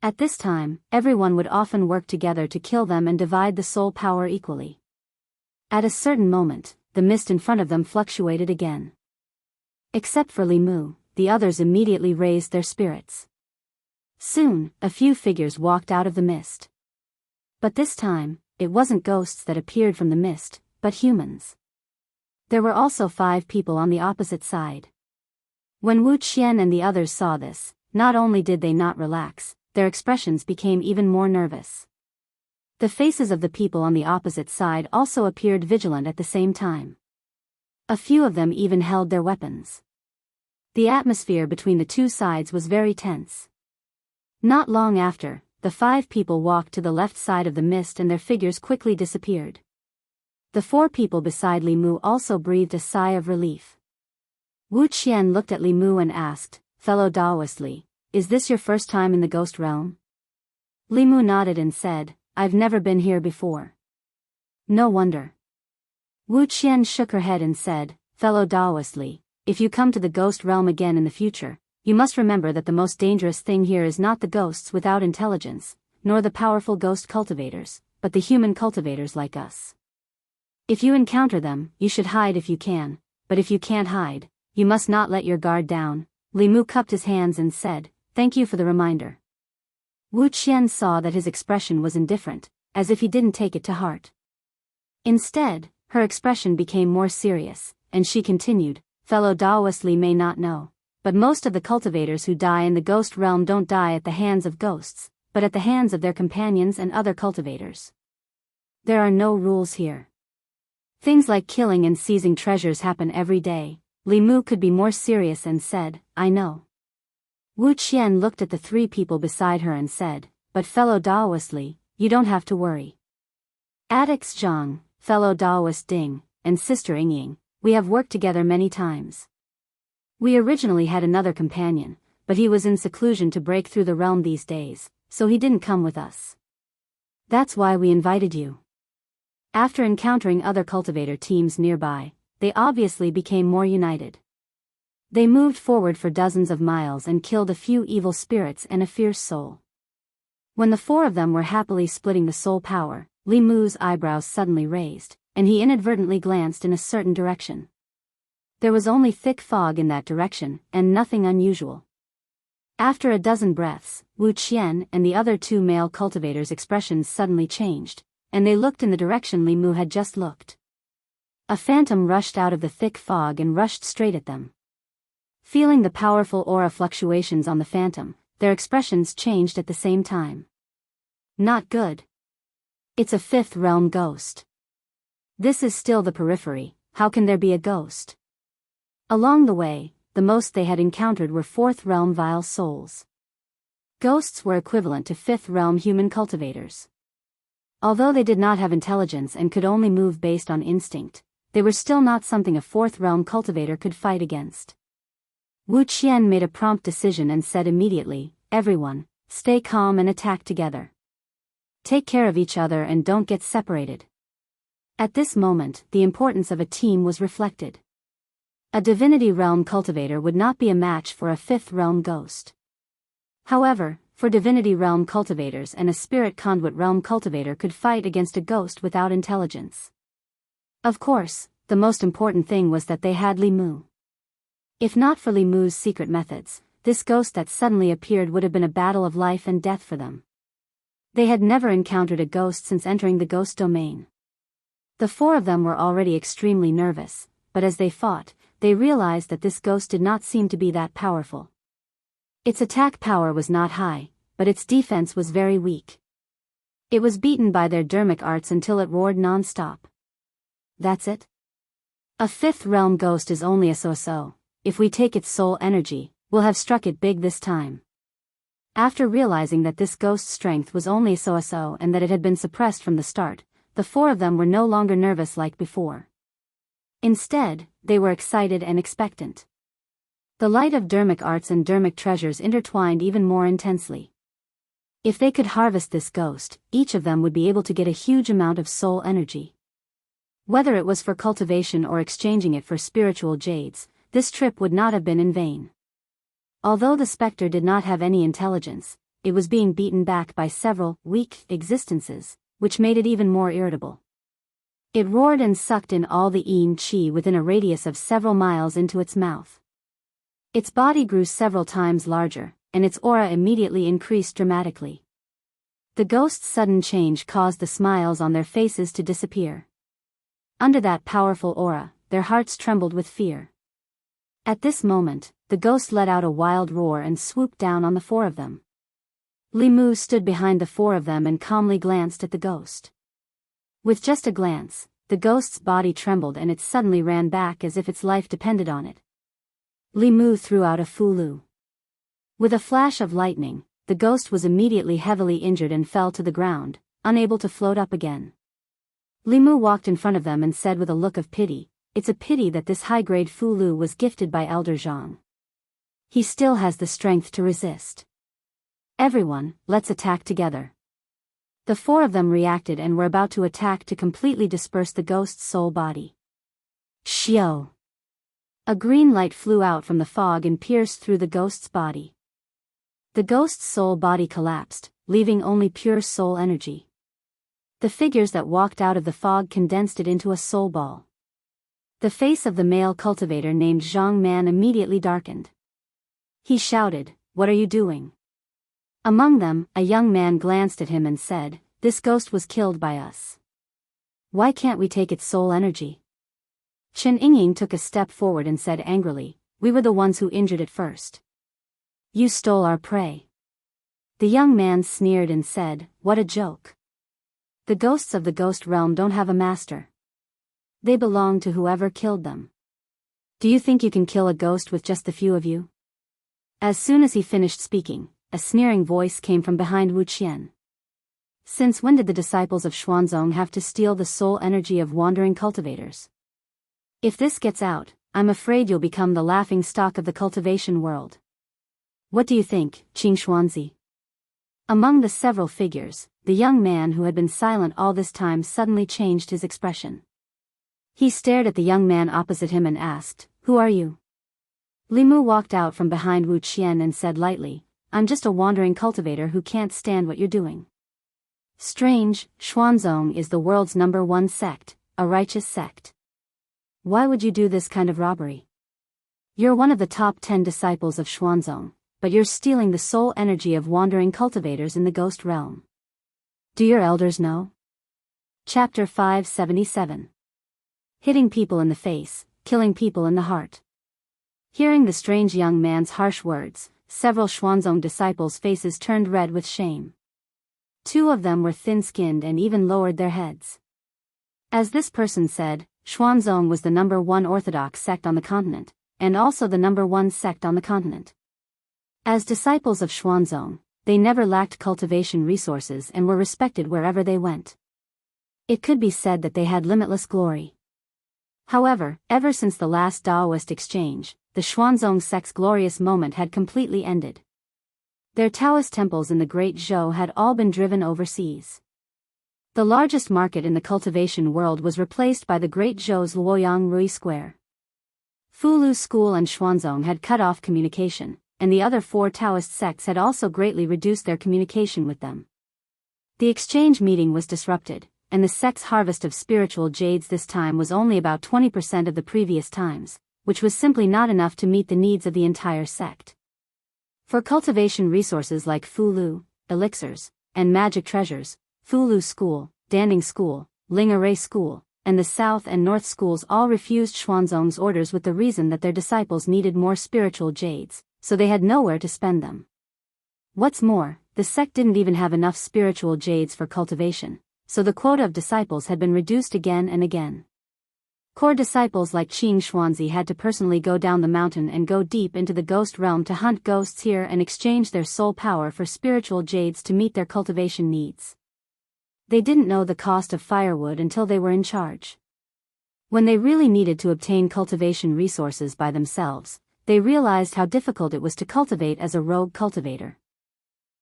At this time, everyone would often work together to kill them and divide the soul power equally. At a certain moment, the mist in front of them fluctuated again. Except for Li Mu, the others immediately raised their spirits. Soon, a few figures walked out of the mist. But this time, it wasn't ghosts that appeared from the mist, but humans. There were also 5 people on the opposite side. When Wu Qian and the others saw this, not only did they not relax, their expressions became even more nervous. The faces of the people on the opposite side also appeared vigilant at the same time. A few of them even held their weapons. The atmosphere between the two sides was very tense. Not long after, the 5 people walked to the left side of the mist and their figures quickly disappeared. The 4 people beside Li Mu also breathed a sigh of relief. Wu Qian looked at Li Mu and asked, "Fellow Taoist Li, is this your first time in the ghost realm?" Li Mu nodded and said, "I've never been here before." "No wonder." Wu Qian shook her head and said, "Fellow Taoist Li, if you come to the ghost realm again in the future, you must remember that the most dangerous thing here is not the ghosts without intelligence, nor the powerful ghost cultivators, but the human cultivators like us. If you encounter them, you should hide if you can, but if you can't hide, you must not let your guard down." Li Mu cupped his hands and said, "Thank you for the reminder." Wu Qian saw that his expression was indifferent, as if he didn't take it to heart. Instead, her expression became more serious, and she continued, "Fellow Taoist Li may not know, but most of the cultivators who die in the ghost realm don't die at the hands of ghosts, but at the hands of their companions and other cultivators. There are no rules here. Things like killing and seizing treasures happen every day." Li Mu could be more serious and said, "I know." Wu Qian looked at the 3 people beside her and said, "But fellow Taoist Li, you don't have to worry. Addicts Zhang, fellow Taoist Ding, and sister Yingying, we have worked together many times. We originally had another companion, but he was in seclusion to break through the realm these days, so he didn't come with us. That's why we invited you." After encountering other cultivator teams nearby, they obviously became more united. They moved forward for dozens of miles and killed a few evil spirits and a fierce soul. When the 4 of them were happily splitting the soul power, Li Mu's eyebrows suddenly raised, and he inadvertently glanced in a certain direction. There was only thick fog in that direction, and nothing unusual. After a dozen breaths, Wu Qian and the other 2 male cultivators' expressions suddenly changed, and they looked in the direction Li Mu had just looked. A phantom rushed out of the thick fog and rushed straight at them. Feeling the powerful aura fluctuations on the phantom, their expressions changed at the same time. Not good. It's a 5th realm ghost. This is still the periphery, how can there be a ghost? Along the way, the most they had encountered were 4th realm vile souls. Ghosts were equivalent to 5th realm human cultivators. Although they did not have intelligence and could only move based on instinct, they were still not something a 4th realm cultivator could fight against. Wu Qian made a prompt decision and said immediately, "Everyone, stay calm and attack together. Take care of each other and don't get separated." At this moment, the importance of a team was reflected. A divinity realm cultivator would not be a match for a 5th realm ghost. However, for divinity realm cultivators and a spirit conduit realm cultivator could fight against a ghost without intelligence. Of course, the most important thing was that they had Li Mu. If not for Li Mu's secret methods, this ghost that suddenly appeared would have been a battle of life and death for them. They had never encountered a ghost since entering the ghost domain. The 4 of them were already extremely nervous, but as they fought, they realized that this ghost did not seem to be that powerful. Its attack power was not high, but its defense was very weak. It was beaten by their dermic arts until it roared non-stop. That's it? A 5th realm ghost is only a so-so. If we take its soul energy, we'll have struck it big this time. After realizing that this ghost's strength was only a so-so and that it had been suppressed from the start, the 4 of them were no longer nervous like before. Instead, they were excited and expectant. The light of dermic arts and dermic treasures intertwined even more intensely. If they could harvest this ghost, each of them would be able to get a huge amount of soul energy. Whether it was for cultivation or exchanging it for spiritual jades, this trip would not have been in vain. Although the specter did not have any intelligence, it was being beaten back by several weak existences, which made it even more irritable. It roared and sucked in all the yin qi within a radius of several miles into its mouth. Its body grew several times larger, and its aura immediately increased dramatically. The ghost's sudden change caused the smiles on their faces to disappear. Under that powerful aura, their hearts trembled with fear. At this moment, the ghost let out a wild roar and swooped down on the four of them. Li Mu stood behind the four of them and calmly glanced at the ghost. With just a glance, the ghost's body trembled and it suddenly ran back as if its life depended on it. Li Mu threw out a fulu. With a flash of lightning, the ghost was immediately heavily injured and fell to the ground, unable to float up again. Li Mu walked in front of them and said with a look of pity, "It's a pity that this high-grade fulu was gifted by Elder Zhang. He still has the strength to resist. Everyone, let's attack together." The four of them reacted and were about to attack to completely disperse the ghost's soul body. Xiao! A green light flew out from the fog and pierced through the ghost's body. The ghost's soul body collapsed, leaving only pure soul energy. The figures that walked out of the fog condensed it into a soul ball. The face of the male cultivator named Zhang Man immediately darkened. He shouted, "What are you doing?" Among them, a young man glanced at him and said, "This ghost was killed by us. Why can't we take its soul energy?" Chen Yingying took a step forward and said angrily, "We were the ones who injured it first. You stole our prey." The young man sneered and said, "What a joke. The ghosts of the ghost realm don't have a master. They belong to whoever killed them. Do you think you can kill a ghost with just the few of you?" As soon as he finished speaking, a sneering voice came from behind Wu Qian. "Since when did the disciples of Xuanzong have to steal the soul energy of wandering cultivators? If this gets out, I'm afraid you'll become the laughing stock of the cultivation world. What do you think, Qing Xuanzi?" Among the several figures, the young man who had been silent all this time suddenly changed his expression. He stared at the young man opposite him and asked, "Who are you?" Li Mu walked out from behind Wu Qian and said lightly, "I'm just a wandering cultivator who can't stand what you're doing." Strange, Xuanzong is the world's #1 sect, a righteous sect. Why would you do this kind of robbery? You're one of the top 10 disciples of Xuanzong, but you're stealing the soul energy of wandering cultivators in the ghost realm. Do your elders know? Chapter 577. Hitting people in the face, killing people in the heart. Hearing the strange young man's harsh words, several Xuanzong disciples' faces turned red with shame. Two of them were thin-skinned and even lowered their heads. As this person said, Xuanzong was the #1 orthodox sect on the continent, and also the #1 sect on the continent. As disciples of Xuanzong, they never lacked cultivation resources and were respected wherever they went. It could be said that they had limitless glory. However, ever since the last Taoist exchange, the Xuanzong sect's glorious moment had completely ended. Their Taoist temples in the Great Zhou had all been driven overseas. The largest market in the cultivation world was replaced by the Great Zhou's Luoyang Rui Square. Fulu School and Xuanzong had cut off communication, and the other 4 Taoist sects had also greatly reduced their communication with them. The exchange meeting was disrupted, and the sect's harvest of spiritual jades this time was only about 20% of the previous times, which was simply not enough to meet the needs of the entire sect. For cultivation resources like Fulu, elixirs, and magic treasures, Fulu School, Danding School, Lingaray School, and the South and North schools all refused Xuanzong's orders with the reason that their disciples needed more spiritual jades, so they had nowhere to spend them. What's more, the sect didn't even have enough spiritual jades for cultivation, so the quota of disciples had been reduced again and again. Core disciples like Qing Xuanzi had to personally go down the mountain and go deep into the ghost realm to hunt ghosts here and exchange their soul power for spiritual jades to meet their cultivation needs. They didn't know the cost of firewood until they were in charge. When they really needed to obtain cultivation resources by themselves, they realized how difficult it was to cultivate as a rogue cultivator.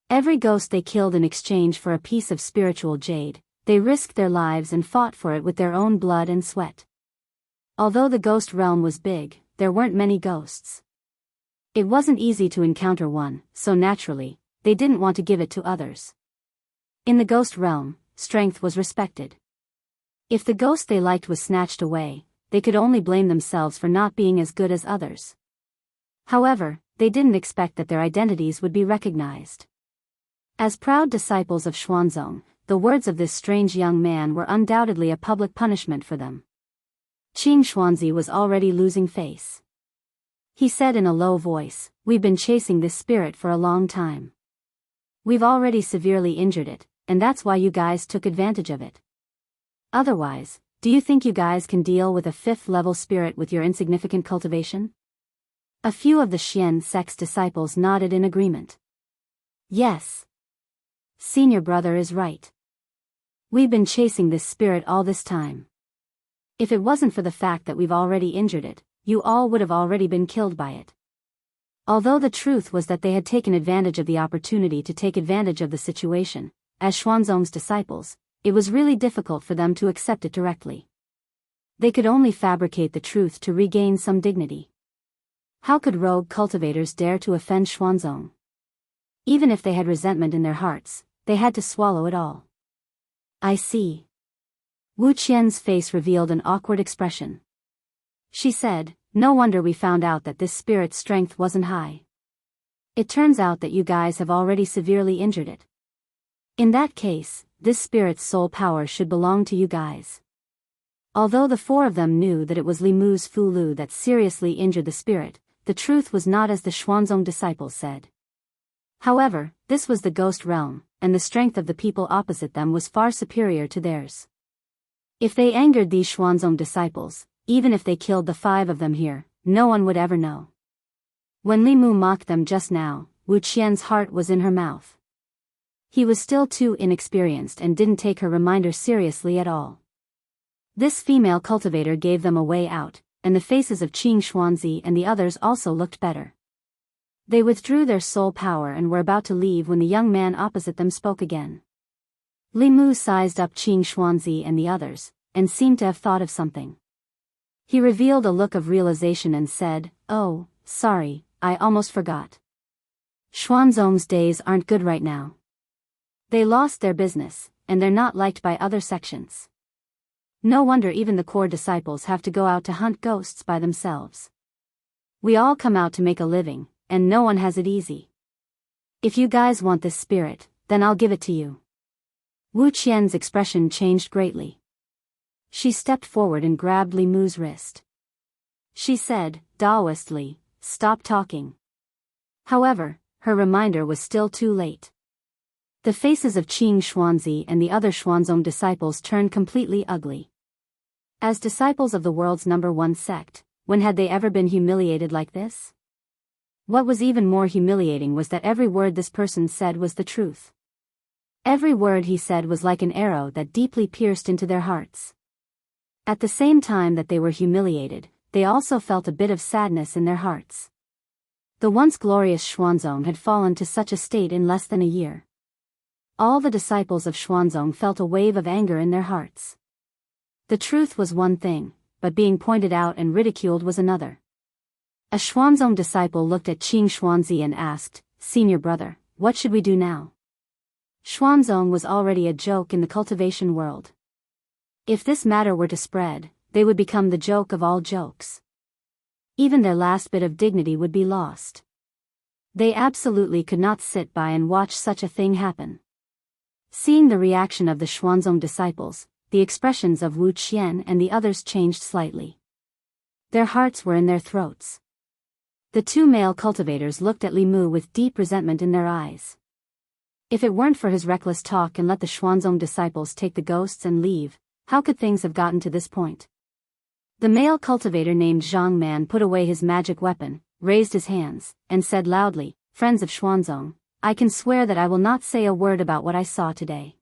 Every ghost they killed in exchange for a piece of spiritual jade, they risked their lives and fought for it with their own blood and sweat. Although the ghost realm was big, there weren't many ghosts. It wasn't easy to encounter one, so naturally, they didn't want to give it to others. In the ghost realm, strength was respected. If the ghost they liked was snatched away, they could only blame themselves for not being as good as others. However, they didn't expect that their identities would be recognized. As proud disciples of Xuanzong, the words of this strange young man were undoubtedly a public punishment for them. Qing Xuanzi was already losing face. He said in a low voice, "We've been chasing this spirit for a long time. We've already severely injured it, and that's why you guys took advantage of it. Otherwise, do you think you guys can deal with a 5th level spirit with your insignificant cultivation?" A few of the Xian sect's disciples nodded in agreement. "Yes. Senior brother is right. We've been chasing this spirit all this time. If it wasn't for the fact that we've already injured it, you all would have already been killed by it." Although the truth was that they had taken advantage of the opportunity to take advantage of the situation, as Xuanzong's disciples, it was really difficult for them to accept it directly. They could only fabricate the truth to regain some dignity. How could rogue cultivators dare to offend Xuanzong? Even if they had resentment in their hearts, they had to swallow it all. "I see." Wu Qian's face revealed an awkward expression. She said, "No wonder we found out that this spirit's strength wasn't high. It turns out that you guys have already severely injured it. In that case, this spirit's soul power should belong to you guys." Although the 4 of them knew that it was Li Mu's Fu Lu that seriously injured the spirit, the truth was not as the Xuanzong disciples said. However, this was the ghost realm, and the strength of the people opposite them was far superior to theirs. If they angered these Xuanzong disciples, even if they killed the 5 of them here, no one would ever know. When Li Mu mocked them just now, Wu Qian's heart was in her mouth. He was still too inexperienced and didn't take her reminder seriously at all. This female cultivator gave them a way out, and the faces of Qing Xuanzi and the others also looked better. They withdrew their soul power and were about to leave when the young man opposite them spoke again. Li Mu sized up Qing Xuanzi and the others, and seemed to have thought of something. He revealed a look of realization and said, "Oh, sorry, I almost forgot. Xuanzong's days aren't good right now. They lost their business, and they're not liked by other sections. No wonder even the core disciples have to go out to hunt ghosts by themselves. We all come out to make a living, and no one has it easy. If you guys want this spirit, then I'll give it to you." Wu Qian's expression changed greatly. She stepped forward and grabbed Li Mu's wrist. She said, Taoistly, "Stop talking." However, her reminder was still too late. The faces of Qing Xuanzi and the other Xuanzong disciples turned completely ugly. As disciples of the world's #1 sect, when had they ever been humiliated like this? What was even more humiliating was that every word this person said was the truth. Every word he said was like an arrow that deeply pierced into their hearts. At the same time that they were humiliated, they also felt a bit of sadness in their hearts. The once glorious Xuanzong had fallen to such a state in less than a year. All the disciples of Xuanzong felt a wave of anger in their hearts. The truth was one thing, but being pointed out and ridiculed was another. A Xuanzong disciple looked at Qing Xuanzi and asked, "Senior brother, what should we do now?" Xuanzong was already a joke in the cultivation world. If this matter were to spread, they would become the joke of all jokes. Even their last bit of dignity would be lost. They absolutely could not sit by and watch such a thing happen. Seeing the reaction of the Xuanzong disciples, the expressions of Wu Qian and the others changed slightly. Their hearts were in their throats. The 2 male cultivators looked at Li Mu with deep resentment in their eyes. If it weren't for his reckless talk and let the Xuanzong disciples take the ghosts and leave, how could things have gotten to this point? The male cultivator named Zhang Man put away his magic weapon, raised his hands, and said loudly, "Friends of Xuanzong, I can swear that I will not say a word about what I saw today.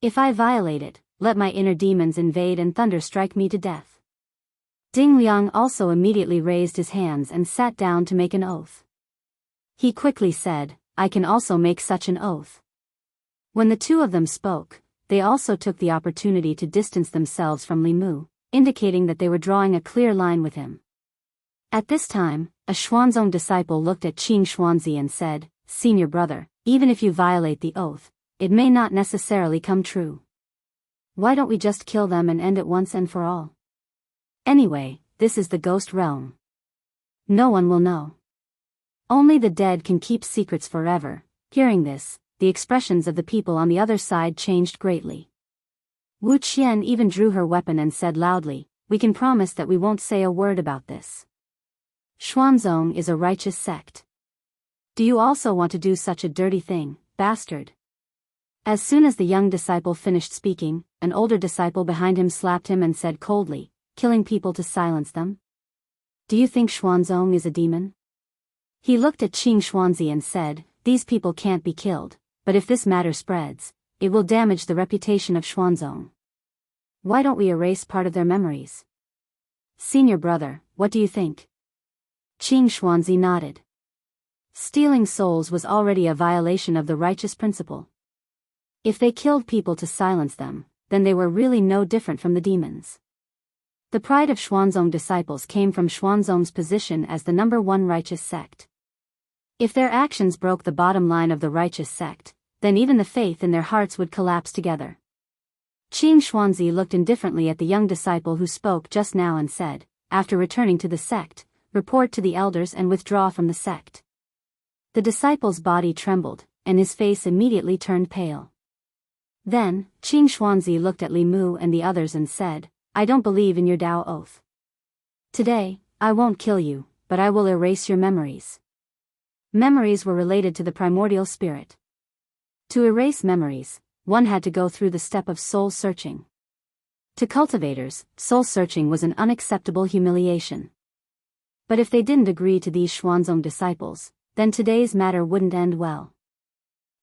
If I violate it, let my inner demons invade and thunder strike me to death." Ding Liang also immediately raised his hands and sat down to make an oath. He quickly said, "I can also make such an oath." When the 2 of them spoke, they also took the opportunity to distance themselves from Li Mu, indicating that they were drawing a clear line with him. At this time, a Xuanzong disciple looked at Qing Xuanzi and said, "Senior brother, even if you violate the oath, it may not necessarily come true. Why don't we just kill them and end it once and for all? Anyway, this is the ghost realm. No one will know. Only the dead can keep secrets forever." Hearing this, the expressions of the people on the other side changed greatly. Wu Qian even drew her weapon and said loudly, "We can promise that we won't say a word about this." Xuanzong is a righteous sect. Do you also want to do such a dirty thing, bastard? As soon as the young disciple finished speaking, an older disciple behind him slapped him and said coldly, killing people to silence them? Do you think Xuanzong is a demon? He looked at Qing Xuanzi and said, these people can't be killed, but if this matter spreads, it will damage the reputation of Xuanzong. Why don't we erase part of their memories? Senior brother, what do you think? Qing Xuanzi nodded. Stealing souls was already a violation of the righteous principle. If they killed people to silence them, then they were really no different from the demons. The pride of Xuanzong disciples came from Xuanzong's position as the number one righteous sect. If their actions broke the bottom line of the righteous sect, then even the faith in their hearts would collapse together. Qing Xuanzi looked indifferently at the young disciple who spoke just now and said, after returning to the sect, report to the elders and withdraw from the sect. The disciple's body trembled, and his face immediately turned pale. Then, Qing Xuanzi looked at Li Mu and the others and said, I don't believe in your Tao oath. Today, I won't kill you, but I will erase your memories. Memories were related to the primordial spirit. To erase memories, one had to go through the step of soul searching. To cultivators, soul searching was an unacceptable humiliation. But if they didn't agree to these Xuanzong disciples, then today's matter wouldn't end well.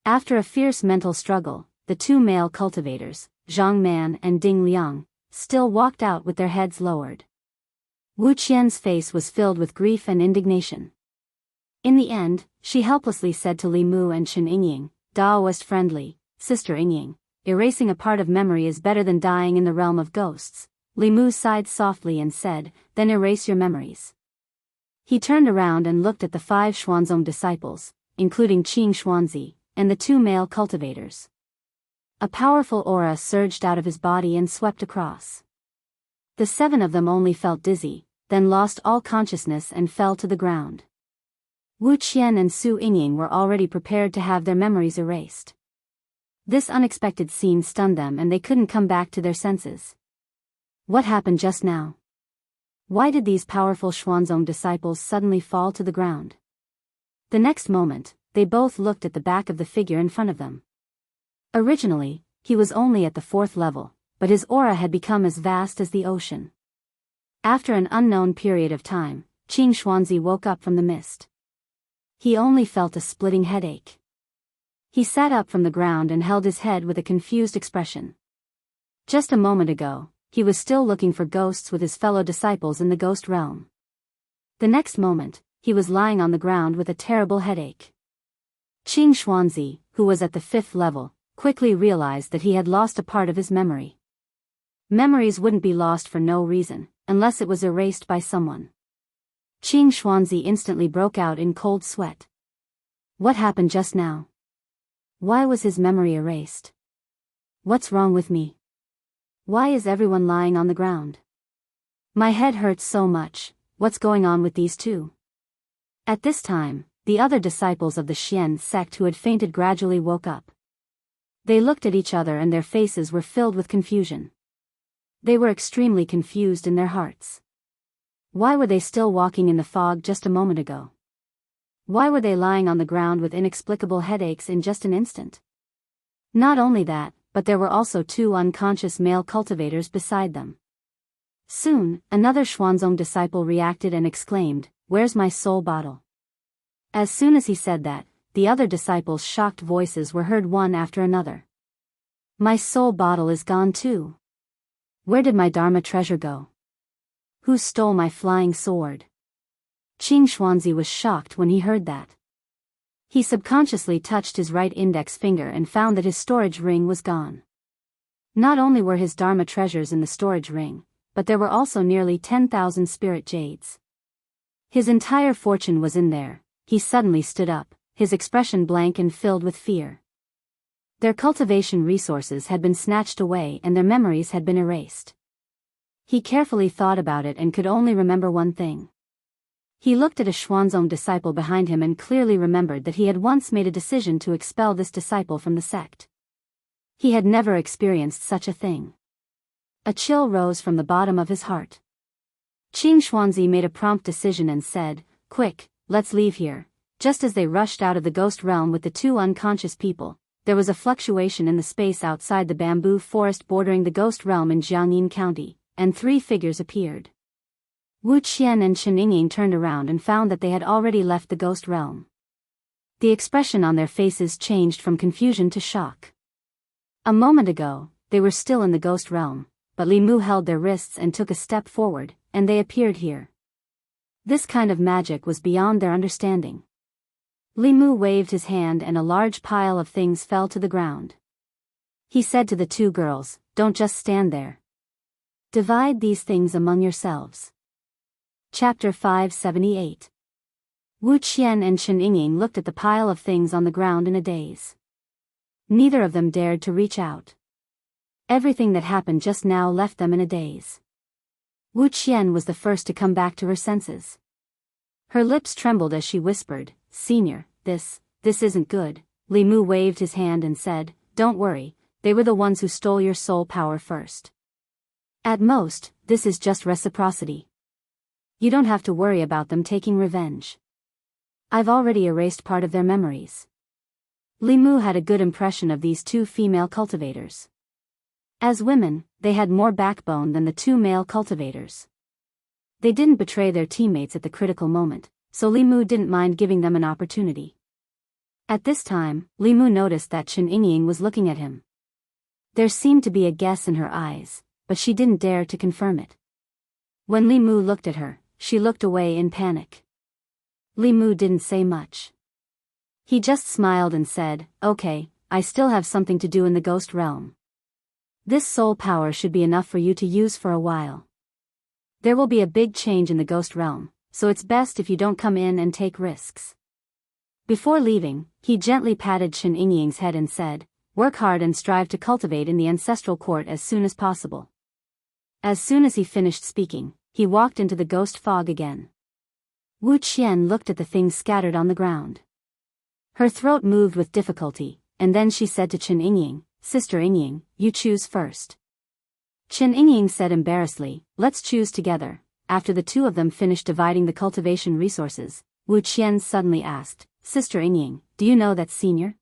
After a fierce mental struggle, the two male cultivators, Zhang Man and Ding Liang, still walked out with their heads lowered. Wu Qian's face was filled with grief and indignation. In the end, she helplessly said to Li Mu and Chen Yingying, Daoist friendly, Sister Yingying, erasing a part of memory is better than dying in the realm of ghosts. Li Mu sighed softly and said, then erase your memories. He turned around and looked at the 5 Xuanzong disciples, including Qing Xuanzi, and the 2 male cultivators. A powerful aura surged out of his body and swept across. The 7 of them only felt dizzy, then lost all consciousness and fell to the ground. Wu Qian and Su Yingying were already prepared to have their memories erased. This unexpected scene stunned them and they couldn't come back to their senses. What happened just now? Why did these powerful Xuanzong disciples suddenly fall to the ground? The next moment, they both looked at the back of the figure in front of them. Originally, he was only at the 4th level, but his aura had become as vast as the ocean. After an unknown period of time, Qing Xuanzi woke up from the mist. He only felt a splitting headache. He sat up from the ground and held his head with a confused expression. Just a moment ago, he was still looking for ghosts with his fellow disciples in the ghost realm. The next moment, he was lying on the ground with a terrible headache. Qing Xuanzi, who was at the 5th level, quickly realized that he had lost a part of his memory. Memories wouldn't be lost for no reason, unless it was erased by someone. Qing Xuanzi instantly broke out in cold sweat. What happened just now? Why was his memory erased? What's wrong with me? Why is everyone lying on the ground? My head hurts so much, what's going on with these two? At this time, the other disciples of the Xian sect who had fainted gradually woke up. They looked at each other and their faces were filled with confusion. They were extremely confused in their hearts. Why were they still walking in the fog just a moment ago? Why were they lying on the ground with inexplicable headaches in just an instant? Not only that, but there were also 2 unconscious male cultivators beside them. Soon, another Xuanzong disciple reacted and exclaimed, "Where's my soul bottle?" As soon as he said that, the other disciples' shocked voices were heard one after another. My soul bottle is gone too. Where did my Dharma treasure go? Who stole my flying sword? Qing Xuanzi was shocked when he heard that. He subconsciously touched his right index finger and found that his storage ring was gone. Not only were his Dharma treasures in the storage ring, but there were also nearly 10,000 spirit jades. His entire fortune was in there. He suddenly stood up, his expression blank and filled with fear. Their cultivation resources had been snatched away and their memories had been erased. He carefully thought about it and could only remember one thing. He looked at a Xuanzong disciple behind him and clearly remembered that he had once made a decision to expel this disciple from the sect. He had never experienced such a thing. A chill rose from the bottom of his heart. Qin Xuanzi made a prompt decision and said, "Quick, let's leave here." Just as they rushed out of the ghost realm with the two unconscious people, there was a fluctuation in the space outside the bamboo forest bordering the ghost realm in Jiangyin County, and three figures appeared. Wu Qian and Chen Yingying turned around and found that they had already left the ghost realm. The expression on their faces changed from confusion to shock. A moment ago, they were still in the ghost realm, but Li Mu held their wrists and took a step forward, and they appeared here. This kind of magic was beyond their understanding. Li Mu waved his hand and a large pile of things fell to the ground. He said to the two girls, "Don't just stand there. Divide these things among yourselves." Chapter 578. Wu Qian and Chen Yingying looked at the pile of things on the ground in a daze. Neither of them dared to reach out. Everything that happened just now left them in a daze. Wu Qian was the first to come back to her senses. Her lips trembled as she whispered, "Senior, this isn't good." Li Mu waved his hand and said, "Don't worry, they were the ones who stole your soul power first. At most, this is just reciprocity. You don't have to worry about them taking revenge. I've already erased part of their memories." Li Mu had a good impression of these two female cultivators. As women, they had more backbone than the two male cultivators. They didn't betray their teammates at the critical moment, so Li Mu didn't mind giving them an opportunity. At this time, Li Mu noticed that Chen Yingying was looking at him. There seemed to be a guess in her eyes, but she didn't dare to confirm it. When Li Mu looked at her, she looked away in panic. Li Mu didn't say much. He just smiled and said, "Okay, I still have something to do in the ghost realm. This soul power should be enough for you to use for a while. There will be a big change in the ghost realm, so it's best if you don't come in and take risks." Before leaving, he gently patted Chen Yingying's head and said, "Work hard and strive to cultivate in the ancestral court as soon as possible." As soon as he finished speaking, he walked into the ghost fog again. Wu Qian looked at the things scattered on the ground. Her throat moved with difficulty, and then she said to Chen Yingying, "Sister Yingying, you choose first." Chen Yingying said embarrassedly, "Let's choose together." After the two of them finished dividing the cultivation resources, Wu Qian suddenly asked, "Sister Yingying, do you know that senior?"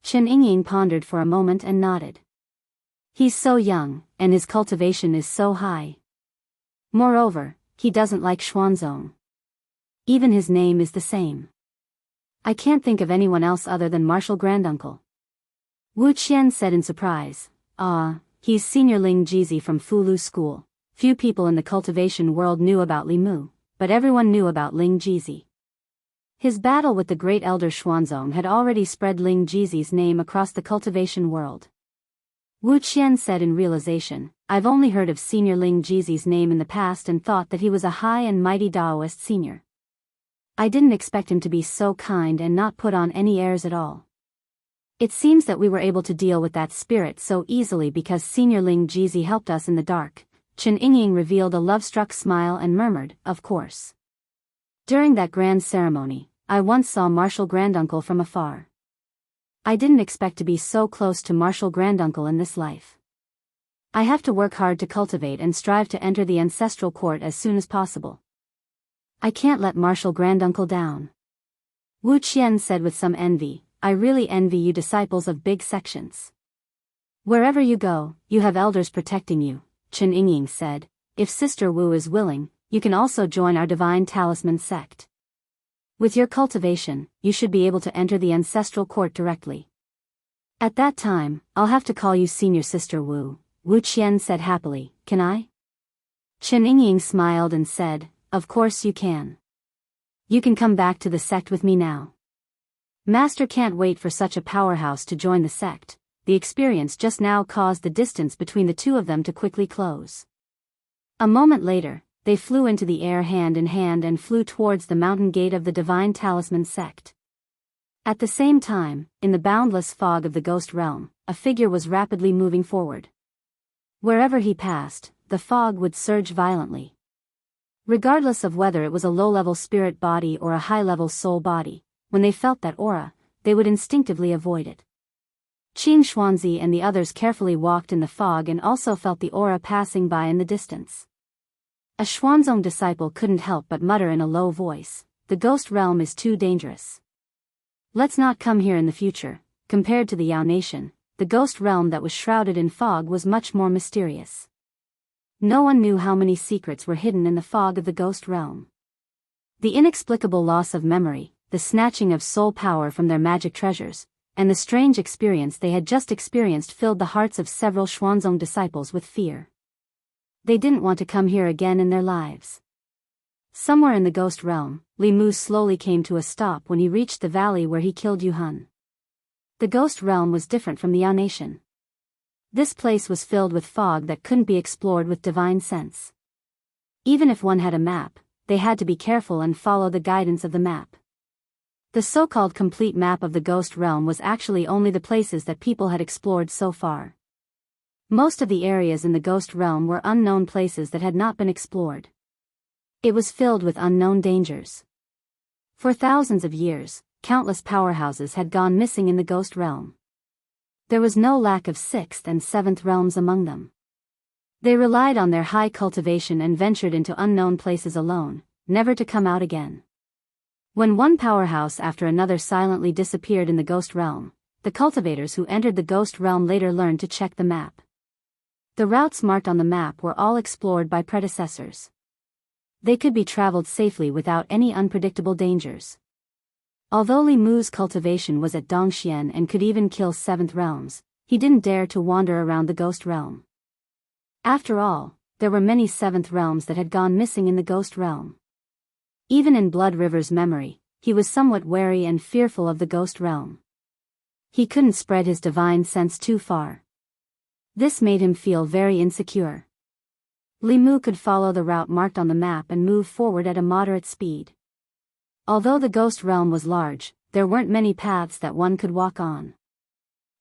Chen Yingying pondered for a moment and nodded. "He's so young, and his cultivation is so high. Moreover, he doesn't like Xuanzong. Even his name is the same. I can't think of anyone else other than Martial Granduncle." Wu Qian said in surprise, He's Senior Ling Jizi from Fulu School." Few people in the cultivation world knew about Li Mu, but everyone knew about Ling Jizi. His battle with the great elder Xuanzong had already spread Ling Jizi's name across the cultivation world. Wu Qian said in realization, "I've only heard of Senior Ling Jizi's name in the past and thought that he was a high and mighty Daoist senior. I didn't expect him to be so kind and not put on any airs at all. It seems that we were able to deal with that spirit so easily because Senior Ling Jizi helped us in the dark." Chen Yingying revealed a love-struck smile and murmured, "Of course. During that grand ceremony, I once saw Martial Granduncle from afar. I didn't expect to be so close to Martial Granduncle in this life. I have to work hard to cultivate and strive to enter the ancestral court as soon as possible. I can't let Martial Granduncle down." Wu Qian said with some envy, "I really envy you disciples of big sections. Wherever you go, you have elders protecting you." Chen Yingying said, "If Sister Wu is willing, you can also join our Divine Talisman sect. With your cultivation, you should be able to enter the ancestral court directly. At that time, I'll have to call you Senior Sister Wu." Wu Qian said happily, "Can I?" Chen Yingying smiled and said, "Of course you can. You can come back to the sect with me now. Master can't wait for such a powerhouse to join the sect." The experience just now caused the distance between the two of them to quickly close. A moment later, they flew into the air hand in hand and flew towards the mountain gate of the Divine Talisman sect. At the same time, in the boundless fog of the ghost realm, a figure was rapidly moving forward. Wherever he passed, the fog would surge violently. Regardless of whether it was a low-level spirit body or a high-level soul body, when they felt that aura, they would instinctively avoid it. Qin Xuanzi and the others carefully walked in the fog and also felt the aura passing by in the distance. A Xuanzong disciple couldn't help but mutter in a low voice, "The ghost realm is too dangerous. Let's not come here in the future." Compared to the Yao nation, the ghost realm that was shrouded in fog was much more mysterious. No one knew how many secrets were hidden in the fog of the ghost realm. The inexplicable loss of memory, the snatching of soul power from their magic treasures, and the strange experience they had just experienced filled the hearts of several Xuanzong disciples with fear. They didn't want to come here again in their lives. Somewhere in the ghost realm, Li Mu slowly came to a stop when he reached the valley where he killed Yu Hun. The ghost realm was different from the Yao nation. This place was filled with fog that couldn't be explored with divine sense. Even if one had a map, they had to be careful and follow the guidance of the map. The so-called complete map of the ghost realm was actually only the places that people had explored so far. Most of the areas in the ghost realm were unknown places that had not been explored. It was filled with unknown dangers. For thousands of years, countless powerhouses had gone missing in the ghost realm. There was no lack of sixth and seventh realms among them. They relied on their high cultivation and ventured into unknown places alone, never to come out again. When one powerhouse after another silently disappeared in the ghost realm, the cultivators who entered the ghost realm later learned to check the map. The routes marked on the map were all explored by predecessors. They could be traveled safely without any unpredictable dangers. Although Li Mu's cultivation was at Dongxian and could even kill seventh realms, he didn't dare to wander around the ghost realm. After all, there were many seventh realms that had gone missing in the ghost realm. Even in Blood River's memory, he was somewhat wary and fearful of the ghost realm. He couldn't spread his divine sense too far. This made him feel very insecure. Li Mu could follow the route marked on the map and move forward at a moderate speed. Although the ghost realm was large, there weren't many paths that one could walk on.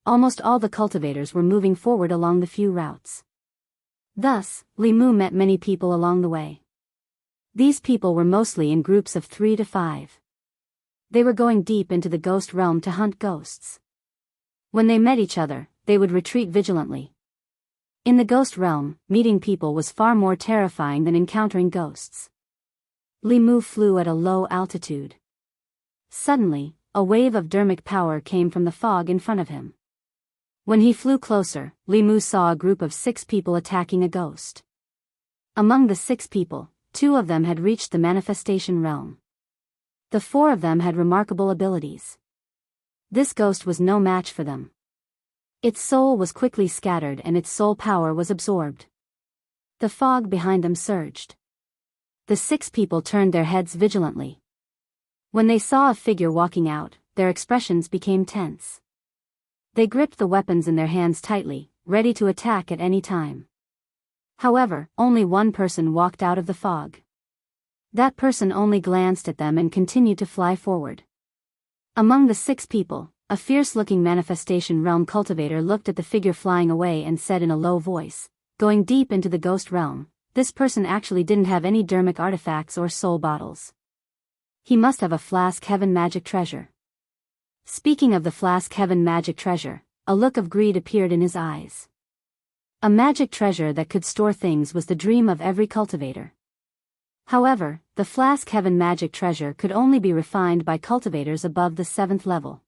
Almost all the cultivators were moving forward along the few routes. Thus, Li Mu met many people along the way. These people were mostly in groups of 3 to 5. They were going deep into the ghost realm to hunt ghosts. When they met each other, they would retreat vigilantly. In the ghost realm, meeting people was far more terrifying than encountering ghosts. Li Mu flew at a low altitude. Suddenly, a wave of dermic power came from the fog in front of him. When he flew closer, Li Mu saw a group of 6 people attacking a ghost. Among the 6 people, 2 of them had reached the manifestation realm. The 4 of them had remarkable abilities. This ghost was no match for them. Its soul was quickly scattered and its soul power was absorbed. The fog behind them surged. The 6 people turned their heads vigilantly. When they saw a figure walking out, their expressions became tense. They gripped the weapons in their hands tightly, ready to attack at any time. However, only one person walked out of the fog. That person only glanced at them and continued to fly forward. Among the 6 people, a fierce-looking manifestation realm cultivator looked at the figure flying away and said in a low voice, "Going deep into the ghost realm, this person actually didn't have any dermic artifacts or soul bottles. He must have a flask heaven magic treasure." Speaking of the flask heaven magic treasure, a look of greed appeared in his eyes. A magic treasure that could store things was the dream of every cultivator. However, the flask heaven magic treasure could only be refined by cultivators above the 7th level.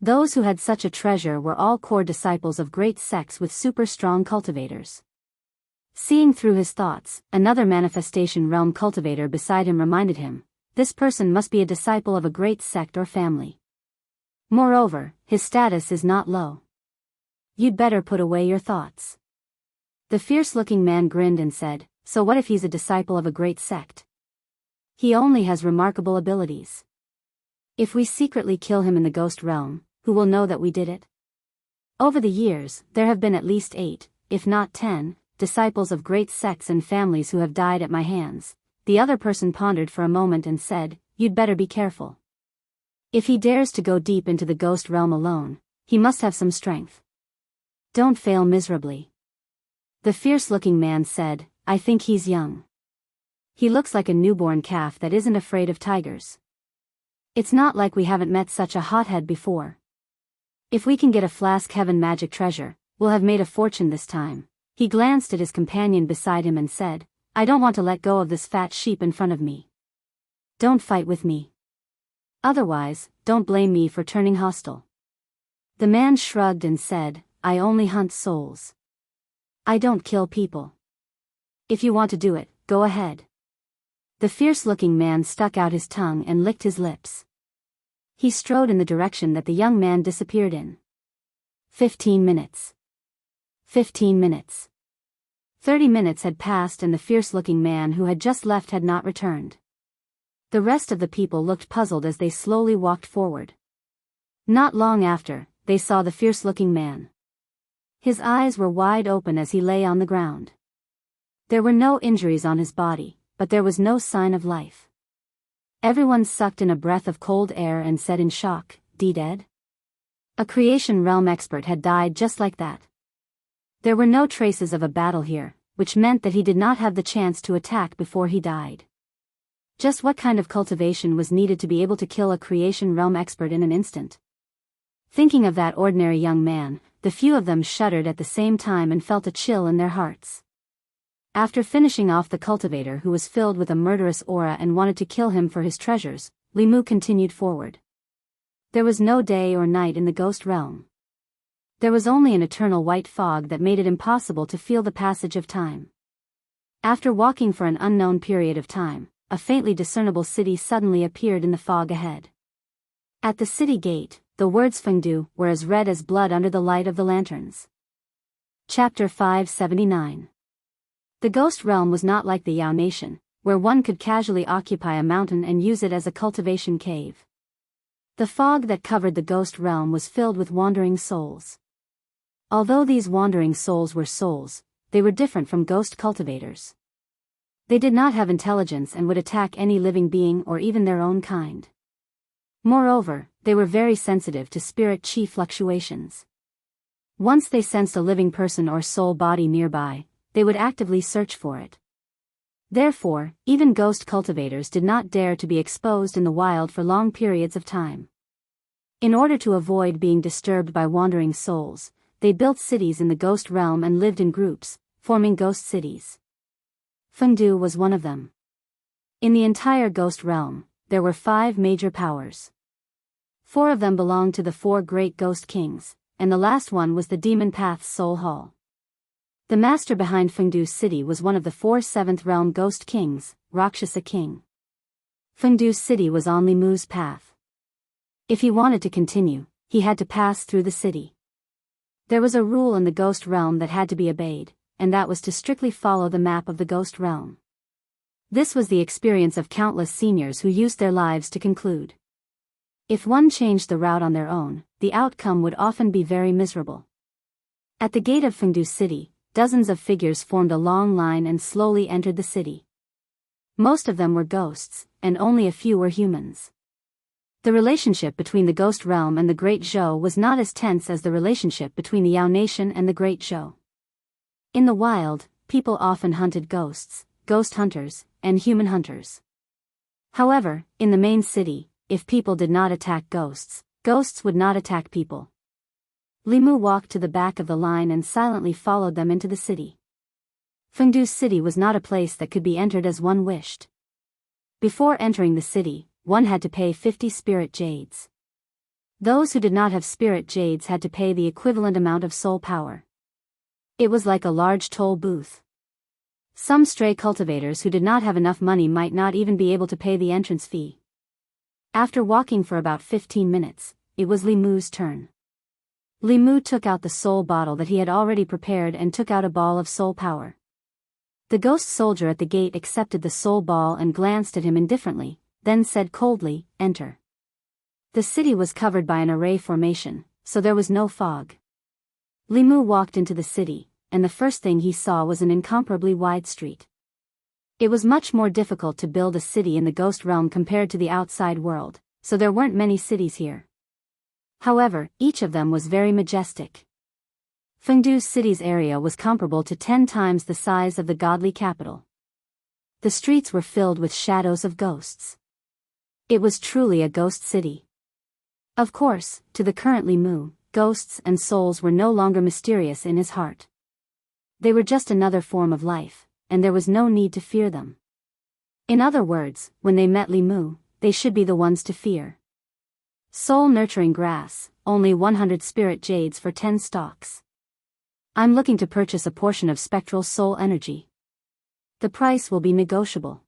Those who had such a treasure were all core disciples of great sects with super strong cultivators. Seeing through his thoughts, another manifestation realm cultivator beside him reminded him, this person must be a disciple of a great sect or family. Moreover, his status is not low. You'd better put away your thoughts. The fierce-looking man grinned and said, "So what if he's a disciple of a great sect? He only has remarkable abilities. If we secretly kill him in the ghost realm, who will know that we did it?" Over the years, there have been at least 8, if not 10, disciples of great sects and families who have died at my hands. The other person pondered for a moment and said, "You'd better be careful. If he dares to go deep into the ghost realm alone, he must have some strength. Don't fail miserably." The fierce-looking man said, "I think he's young. He looks like a newborn calf that isn't afraid of tigers. It's not like we haven't met such a hothead before. If we can get a flask heaven magic treasure, we'll have made a fortune this time." He glanced at his companion beside him and said, I don't want to let go of this fat sheep in front of me. Don't fight with me. Otherwise, don't blame me for turning hostile. The man shrugged and said, I only hunt souls. I don't kill people. If you want to do it, go ahead. The fierce-looking man stuck out his tongue and licked his lips. He strode in the direction that the young man disappeared in. 15 minutes. 15 minutes. 30 minutes had passed and the fierce-looking man who had just left had not returned. The rest of the people looked puzzled as they slowly walked forward. Not long after, they saw the fierce-looking man. His eyes were wide open as he lay on the ground. There were no injuries on his body, but there was no sign of life. Everyone sucked in a breath of cold air and said in shock, dead? A creation realm expert had died just like that. There were no traces of a battle here, which meant that he did not have the chance to attack before he died. Just what kind of cultivation was needed to be able to kill a creation realm expert in an instant? Thinking of that ordinary young man, the few of them shuddered at the same time and felt a chill in their hearts. After finishing off the cultivator who was filled with a murderous aura and wanted to kill him for his treasures, Limu continued forward. There was no day or night in the ghost realm. There was only an eternal white fog that made it impossible to feel the passage of time. After walking for an unknown period of time, a faintly discernible city suddenly appeared in the fog ahead. At the city gate, the words Fengdu were as red as blood under the light of the lanterns. Chapter 579. The ghost realm was not like the Yao Nation, where one could casually occupy a mountain and use it as a cultivation cave. The fog that covered the ghost realm was filled with wandering souls. Although these wandering souls were souls, they were different from ghost cultivators. They did not have intelligence and would attack any living being or even their own kind. Moreover, they were very sensitive to spirit chi fluctuations. Once they sensed a living person or soul body nearby, they would actively search for it. Therefore, even ghost cultivators did not dare to be exposed in the wild for long periods of time. In order to avoid being disturbed by wandering souls, they built cities in the ghost realm and lived in groups, forming ghost cities. Fengdu was one of them. In the entire ghost realm, there were 5 major powers. 4 of them belonged to the 4 great ghost kings, and the last one was the Demon Path's Soul Hall. The master behind Fengdu's city was one of the 4 seventh realm ghost kings, Rakshasa King. Fengdu's city was on Limu's path. If he wanted to continue, he had to pass through the city. There was a rule in the ghost realm that had to be obeyed, and that was to strictly follow the map of the ghost realm. This was the experience of countless seniors who used their lives to conclude. If one changed the route on their own, the outcome would often be very miserable. At the gate of Fengdu City, dozens of figures formed a long line and slowly entered the city. Most of them were ghosts, and only a few were humans. The relationship between the ghost realm and the Great Zhou was not as tense as the relationship between the Yao Nation and the Great Zhou. In the wild, people often hunted ghosts, ghost hunters, and human hunters. However, in the main city, if people did not attack ghosts, ghosts would not attack people. Limu walked to the back of the line and silently followed them into the city. Fengdu's city was not a place that could be entered as one wished. Before entering the city, one had to pay 50 spirit jades. Those who did not have spirit jades had to pay the equivalent amount of soul power. It was like a large toll booth. Some stray cultivators who did not have enough money might not even be able to pay the entrance fee. After walking for about 15 minutes, it was Limu's turn. Limu took out the soul bottle that he had already prepared and took out a ball of soul power. The ghost soldier at the gate accepted the soul ball and glanced at him indifferently, then said coldly, "Enter." The city was covered by an array formation, so there was no fog. Limu walked into the city, and the first thing he saw was an incomparably wide street. It was much more difficult to build a city in the ghost realm compared to the outside world, so there weren't many cities here. However, each of them was very majestic. Fengdu's city's area was comparable to 10 times the size of the godly capital. The streets were filled with shadows of ghosts. It was truly a ghost city. Of course, to the current Limu, ghosts and souls were no longer mysterious in his heart. They were just another form of life, and there was no need to fear them. In other words, when they met Li Mu, they should be the ones to fear. Soul-nurturing grass, only 100 spirit jades for 10 stalks. I'm looking to purchase a portion of spectral soul energy. The price will be negotiable.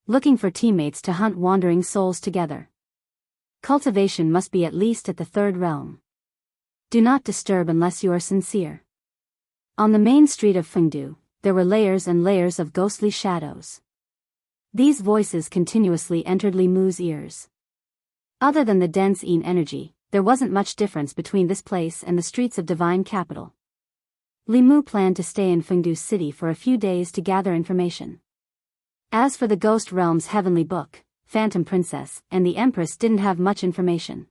Looking for teammates to hunt wandering souls together. Cultivation must be at least at the 3rd realm. Do not disturb unless you are sincere. On the main street of Fengdu, there were layers and layers of ghostly shadows. These voices continuously entered Li Mu's ears. Other than the dense Yin energy, there wasn't much difference between this place and the streets of Divine Capital. Li Mu planned to stay in Fengdu City for a few days to gather information. As for the Ghost Realm's Heavenly Book, Phantom Princess, and the Empress didn't have much information.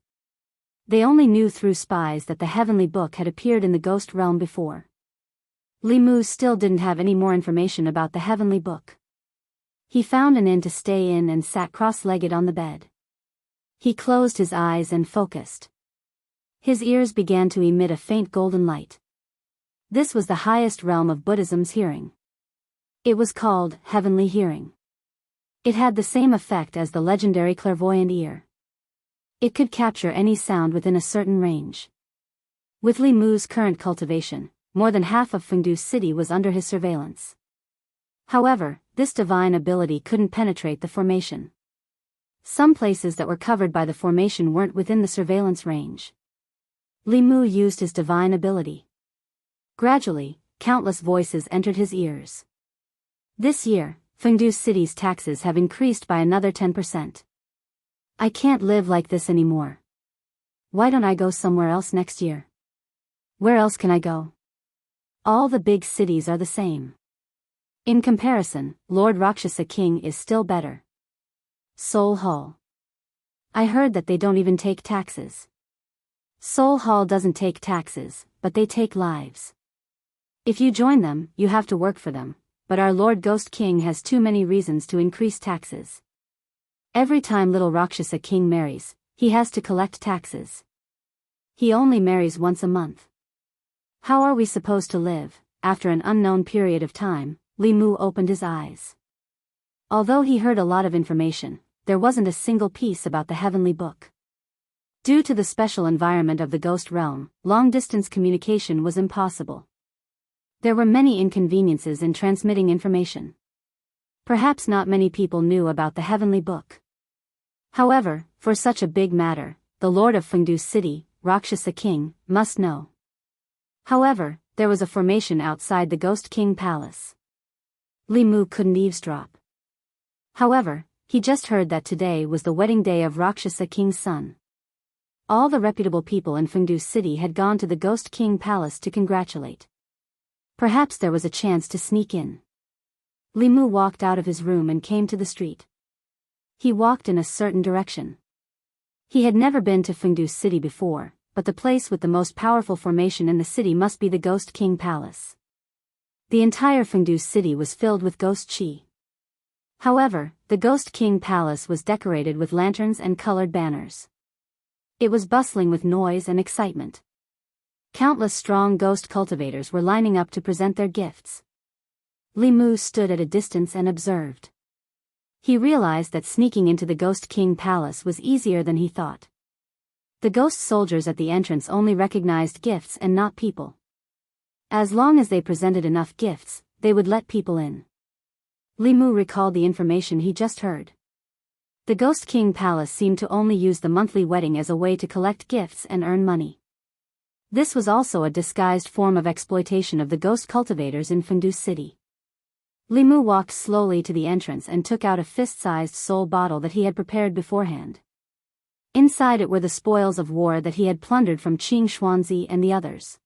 They only knew through spies that the Heavenly Book had appeared in the Ghost Realm before. Li Mu still didn't have any more information about the Heavenly Book. He found an inn to stay in and sat cross-legged on the bed. He closed his eyes and focused. His ears began to emit a faint golden light. This was the highest realm of Buddhism's hearing. It was called Heavenly Hearing. It had the same effect as the legendary clairvoyant ear. It could capture any sound within a certain range. With Li Mu's current cultivation, more than half of Fengdu City was under his surveillance. However, this divine ability couldn't penetrate the formation. Some places that were covered by the formation weren't within the surveillance range. Li Mu used his divine ability. Gradually, countless voices entered his ears. This year, Fengdu City's taxes have increased by another 10%. I can't live like this anymore. Why don't I go somewhere else next year? Where else can I go? All the big cities are the same. In comparison, Lord Rakshasa King is still better. Seoul Hall. I heard that they don't even take taxes. Seoul Hall doesn't take taxes, but they take lives. If you join them, you have to work for them, but our Lord Ghost King has too many reasons to increase taxes. Every time little Rakshasa King marries, he has to collect taxes. He only marries once a month. How are we supposed to live? After an unknown period of time, Li Mu opened his eyes. Although he heard a lot of information, there wasn't a single piece about the Heavenly Book. Due to the special environment of the Ghost Realm, long-distance communication was impossible. There were many inconveniences in transmitting information. Perhaps not many people knew about the Heavenly Book. However, for such a big matter, the Lord of Fengdu City, Rakshasa King, must know. However, there was a formation outside the Ghost King Palace. Li Mu couldn't eavesdrop. However, he just heard that today was the wedding day of Rakshasa King's son. All the reputable people in Fengdu City had gone to the Ghost King Palace to congratulate. Perhaps there was a chance to sneak in. Li Mu walked out of his room and came to the street. He walked in a certain direction. He had never been to Fengdu City before, but the place with the most powerful formation in the city must be the Ghost King Palace. The entire Fengdu City was filled with ghost chi. However, the Ghost King Palace was decorated with lanterns and colored banners. It was bustling with noise and excitement. Countless strong ghost cultivators were lining up to present their gifts. Li Mu stood at a distance and observed. He realized that sneaking into the Ghost King Palace was easier than he thought. The ghost soldiers at the entrance only recognized gifts and not people. As long as they presented enough gifts, they would let people in. Li Mu recalled the information he just heard. The Ghost King Palace seemed to only use the monthly wedding as a way to collect gifts and earn money. This was also a disguised form of exploitation of the ghost cultivators in Fengdu City. Li Mu walked slowly to the entrance and took out a fist-sized soul bottle that he had prepared beforehand. Inside it were the spoils of war that he had plundered from Qing Xuanzi and the others.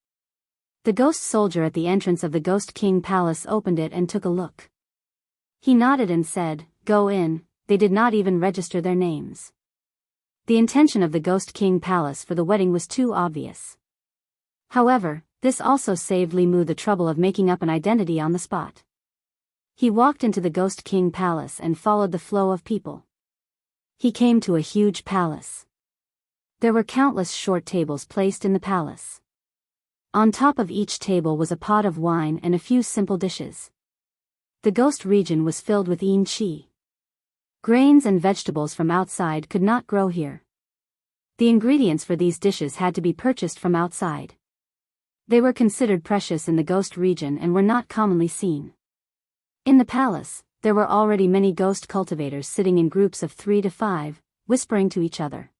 The ghost soldier at the entrance of the Ghost King Palace opened it and took a look. He nodded and said, "Go in." They did not even register their names. The intention of the Ghost King Palace for the wedding was too obvious. However, this also saved Li Mu the trouble of making up an identity on the spot. He walked into the Ghost King Palace and followed the flow of people. He came to a huge palace. There were countless short tables placed in the palace. On top of each table was a pot of wine and a few simple dishes. The ghost region was filled with enrich. Grains and vegetables from outside could not grow here. The ingredients for these dishes had to be purchased from outside. They were considered precious in the ghost region and were not commonly seen. In the palace, there were already many ghost cultivators sitting in groups of 3 to 5, whispering to each other.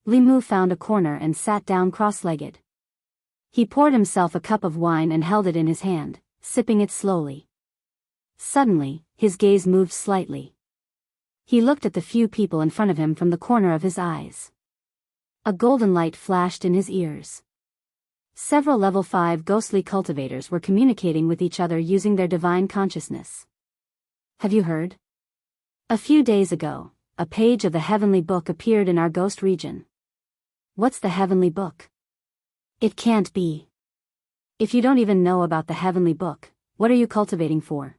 Li Mu found a corner and sat down cross-legged. He poured himself a cup of wine and held it in his hand, sipping it slowly. Suddenly, his gaze moved slightly. He looked at the few people in front of him from the corner of his eyes. A golden light flashed in his ears. Several level 5 ghostly cultivators were communicating with each other using their divine consciousness. Have you heard? A few days ago, a page of the heavenly book appeared in our ghost region. What's the heavenly book? It can't be. If you don't even know about the heavenly book, what are you cultivating for?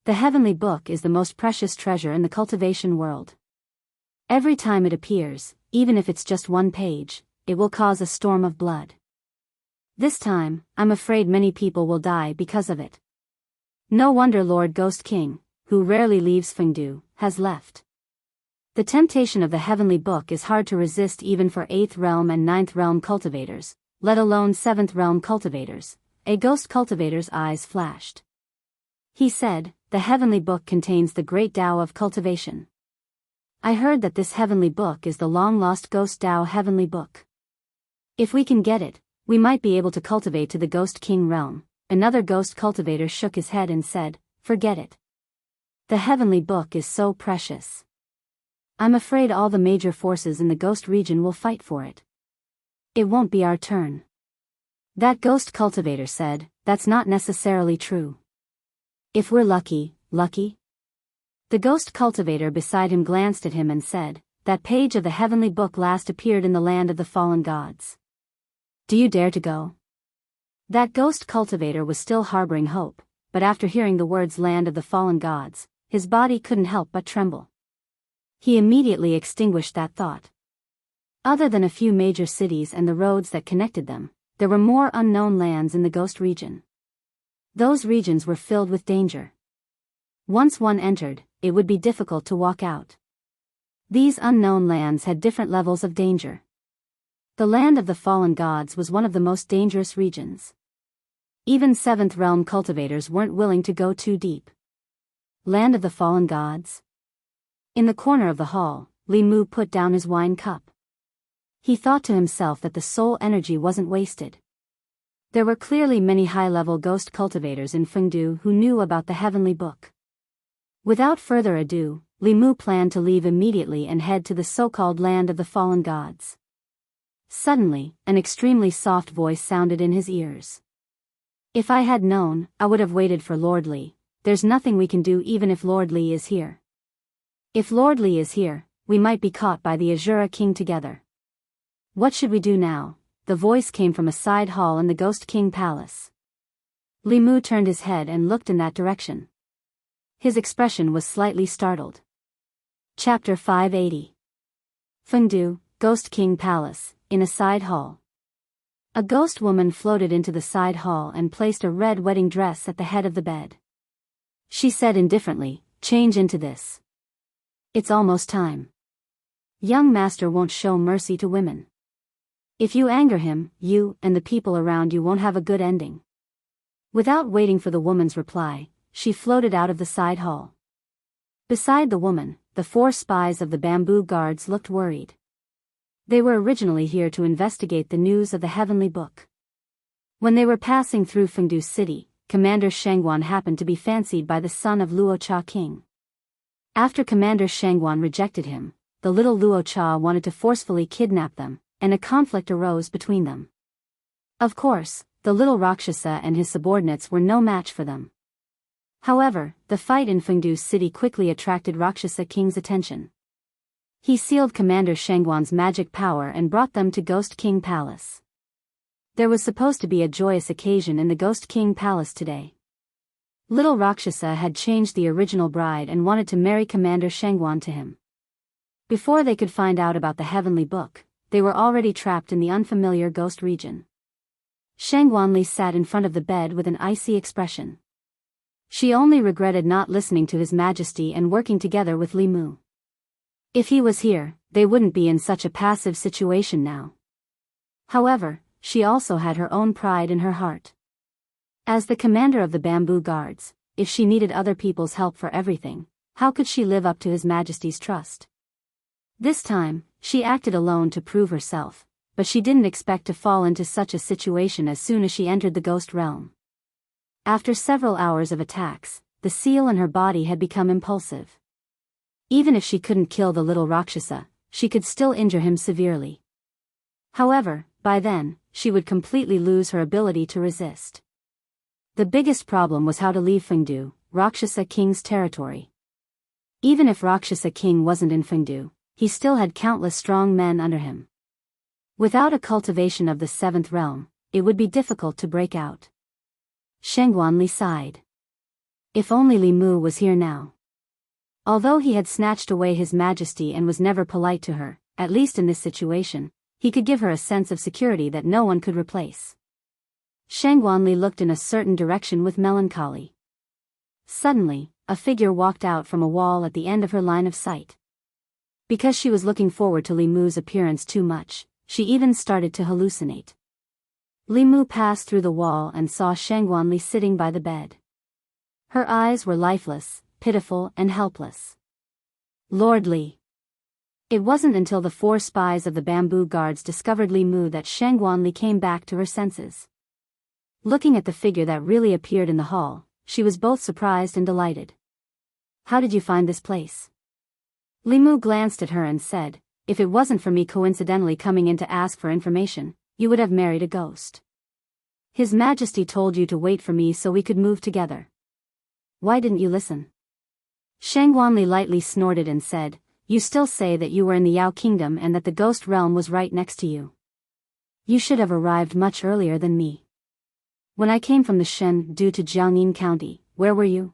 The heavenly book is the most precious treasure in the cultivation world. Every time it appears, even if it's just one page, it will cause a storm of blood. This time, I'm afraid many people will die because of it. No wonder Lord Ghost King, who rarely leaves Fengdu, has left. The temptation of the heavenly book is hard to resist even for 8th realm and 9th realm cultivators, let alone 7th realm cultivators. A ghost cultivator's eyes flashed. He said, the heavenly book contains the great Tao of cultivation. I heard that this heavenly book is the long-lost ghost Tao heavenly book. If we can get it, we might be able to cultivate to the Ghost King realm. Another ghost cultivator shook his head and said, forget it. The heavenly book is so precious. I'm afraid all the major forces in the ghost region will fight for it. It won't be our turn. That ghost cultivator said, that's not necessarily true. If we're lucky. The ghost cultivator beside him glanced at him and said, that page of the heavenly book last appeared in the land of the fallen gods. Do you dare to go? That ghost cultivator was still harboring hope, but after hearing the words land of the fallen gods, his body couldn't help but tremble. He immediately extinguished that thought. Other than a few major cities and the roads that connected them, there were more unknown lands in the ghost region. Those regions were filled with danger. Once one entered, it would be difficult to walk out. These unknown lands had different levels of danger. The land of the fallen gods was one of the most dangerous regions. Even 7th realm cultivators weren't willing to go too deep. Land of the fallen gods? In the corner of the hall, Li Mu put down his wine cup. He thought to himself that the soul energy wasn't wasted. There were clearly many high-level ghost cultivators in Fengdu who knew about the heavenly book. Without further ado, Li Mu planned to leave immediately and head to the so-called land of the fallen gods. Suddenly, an extremely soft voice sounded in his ears. If I had known, I would have waited for Lord Li. There's nothing we can do even if Lord Li is here. If Lord Li is here, we might be caught by the Azura King together. What should we do now? The voice came from a side hall in the Ghost King Palace. Li Mu turned his head and looked in that direction. His expression was slightly startled. Chapter 580. Fengdu, Ghost King Palace, in a side hall. A ghost woman floated into the side hall and placed a red wedding dress at the head of the bed. She said indifferently, change into this. It's almost time. Young master won't show mercy to women. If you anger him, you and the people around you won't have a good ending. Without waiting for the woman's reply, she floated out of the side hall. Beside the woman, the 4 spies of the bamboo guards looked worried. They were originally here to investigate the news of the heavenly book. When they were passing through Fengdu City, Commander Shangguan happened to be fancied by the son of Luocha King. After Commander Shangguan rejected him, the little Luocha wanted to forcefully kidnap them, and a conflict arose between them. Of course, the little Rakshasa and his subordinates were no match for them. However, the fight in Fengdu City quickly attracted Rakshasa King's attention. He sealed Commander Shangguan's magic power and brought them to Ghost King Palace. There was supposed to be a joyous occasion in the Ghost King Palace today. Little Rakshasa had changed the original bride and wanted to marry Commander Shangguan to him. Before they could find out about the heavenly book, they were already trapped in the unfamiliar ghost region. Shangguan Li sat in front of the bed with an icy expression. She only regretted not listening to His Majesty and working together with Li Mu. If he was here, they wouldn't be in such a passive situation now. However, she also had her own pride in her heart. As the commander of the bamboo guards, if she needed other people's help for everything, how could she live up to His Majesty's trust? This time, she acted alone to prove herself, but she didn't expect to fall into such a situation as soon as she entered the ghost realm. After several hours of attacks, the seal in her body had become impulsive. Even if she couldn't kill the little Rakshasa, she could still injure him severely. However, by then, she would completely lose her ability to resist. The biggest problem was how to leave Fengdu, Rakshasa King's territory. Even if Rakshasa King wasn't in Fengdu, he still had countless strong men under him. Without a cultivation of the seventh realm, it would be difficult to break out. Shengguanli sighed. If only Li Mu was here now. Although he had snatched away His Majesty and was never polite to her, at least in this situation, he could give her a sense of security that no one could replace. Shengguanli looked in a certain direction with melancholy. Suddenly, a figure walked out from a wall at the end of her line of sight. Because she was looking forward to Li Mu's appearance too much, she even started to hallucinate. Li Mu passed through the wall and saw Shengguanli sitting by the bed. Her eyes were lifeless, pitiful and helpless. Lord Li. It wasn't until the 4 spies of the bamboo guards discovered Li Mu that Shengguanli came back to her senses. Looking at the figure that really appeared in the hall, she was both surprised and delighted. How did you find this place? Li Mu glanced at her and said, if it wasn't for me coincidentally coming in to ask for information, you would have married a ghost. His Majesty told you to wait for me so we could move together. Why didn't you listen? Shengguanli lightly snorted and said, you still say that you were in the Yao Kingdom and that the ghost realm was right next to you. You should have arrived much earlier than me. When I came from the Shen due to Jiangyin County, where were you?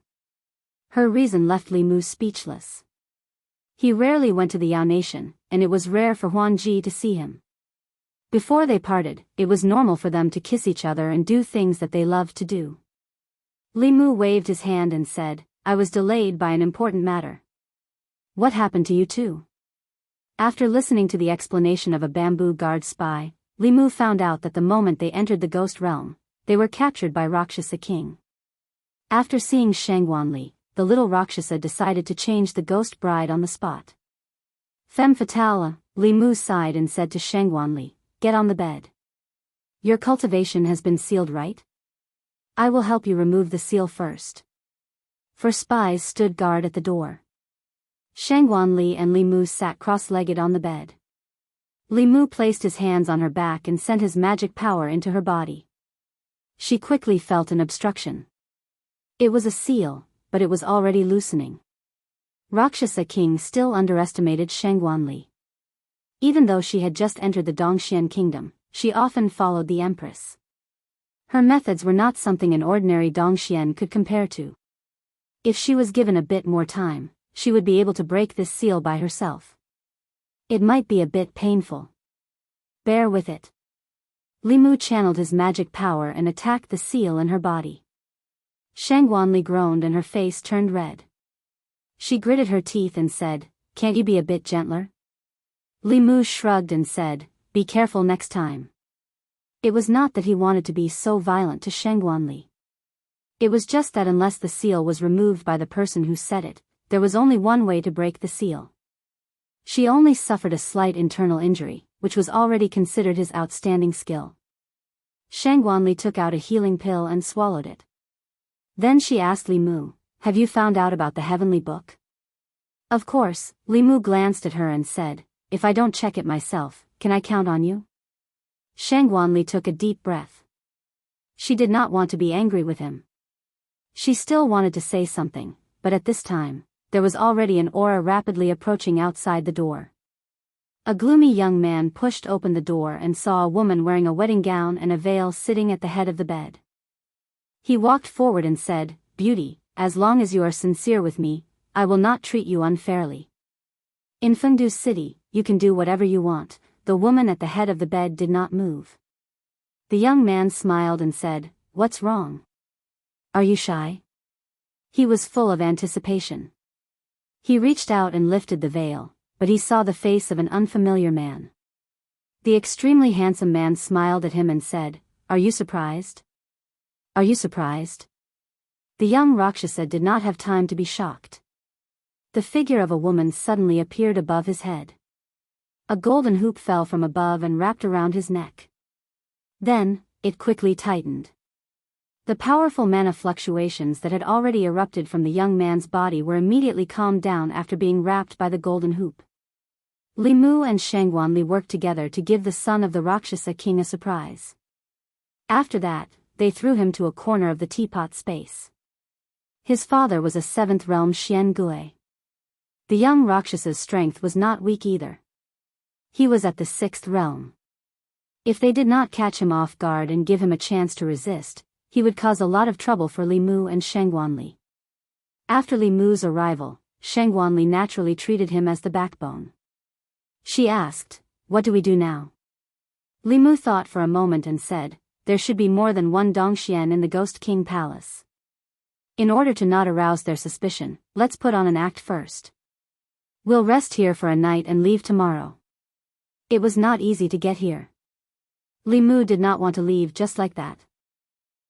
Her reason left Li Mu speechless. He rarely went to the Yao Nation, and it was rare for Huan Ji to see him. Before they parted, it was normal for them to kiss each other and do things that they loved to do. Li Mu waved his hand and said, I was delayed by an important matter. What happened to you two? After listening to the explanation of a bamboo guard spy, Li Mu found out that the moment they entered the ghost realm, they were captured by Rakshasa King. After seeing Shengguanli, the little Rakshasa decided to change the ghost bride on the spot. Femme fatale, Li Mu sighed and said to Shengguanli, get on the bed. Your cultivation has been sealed, right? I will help you remove the seal first. 4 spies stood guard at the door. Shengguanli and Li Mu sat cross-legged on the bed. Li Mu placed his hands on her back and sent his magic power into her body. She quickly felt an obstruction. It was a seal, but it was already loosening. Rakshasa King still underestimated Shengguanli. Even though she had just entered the Dongxian kingdom, she often followed the empress. Her methods were not something an ordinary Dongxian could compare to. If she was given a bit more time, she would be able to break this seal by herself. It might be a bit painful. Bear with it. Li Mu channeled his magic power and attacked the seal in her body. Shengguanli groaned and her face turned red. She gritted her teeth and said, can't you be a bit gentler? Li Mu shrugged and said, be careful next time. It was not that he wanted to be so violent to Shengguanli. It was just that unless the seal was removed by the person who set it, there was only one way to break the seal. She only suffered a slight internal injury, which was already considered his outstanding skill. Shengguanli took out a healing pill and swallowed it. Then she asked Li Mu, have you found out about the heavenly book? Of course, Li Mu glanced at her and said, if I don't check it myself, can I count on you? Shengguanli took a deep breath. She did not want to be angry with him. She still wanted to say something, but at this time, there was already an aura rapidly approaching outside the door. A gloomy young man pushed open the door and saw a woman wearing a wedding gown and a veil sitting at the head of the bed. He walked forward and said, Beauty, as long as you are sincere with me, I will not treat you unfairly. In Fengdu City, you can do whatever you want. The woman at the head of the bed did not move. The young man smiled and said, what's wrong? Are you shy? He was full of anticipation. He reached out and lifted the veil, but he saw the face of an unfamiliar man. The extremely handsome man smiled at him and said, "Are you surprised? Are you surprised?" The young Rakshasa did not have time to be shocked. The figure of a woman suddenly appeared above his head. A golden hoop fell from above and wrapped around his neck. Then, it quickly tightened. The powerful mana fluctuations that had already erupted from the young man's body were immediately calmed down after being wrapped by the golden hoop. Li Mu and Shangwanli worked together to give the son of the Rakshasa king a surprise. After that, they threw him to a corner of the teapot space. His father was a 7th realm Xian Gui. The young Rakshasa's strength was not weak either. He was at the 6th realm. If they did not catch him off guard and give him a chance to resist, he would cause a lot of trouble for Li Mu and Shangwanli. After Li Mu's arrival, Shangwanli naturally treated him as the backbone. She asked, "What do we do now?" Li Mu thought for a moment and said, "There should be more than one Dongxian in the Ghost King Palace. In order to not arouse their suspicion, let's put on an act first. We'll rest here for a night and leave tomorrow." It was not easy to get here. Li Mu did not want to leave just like that.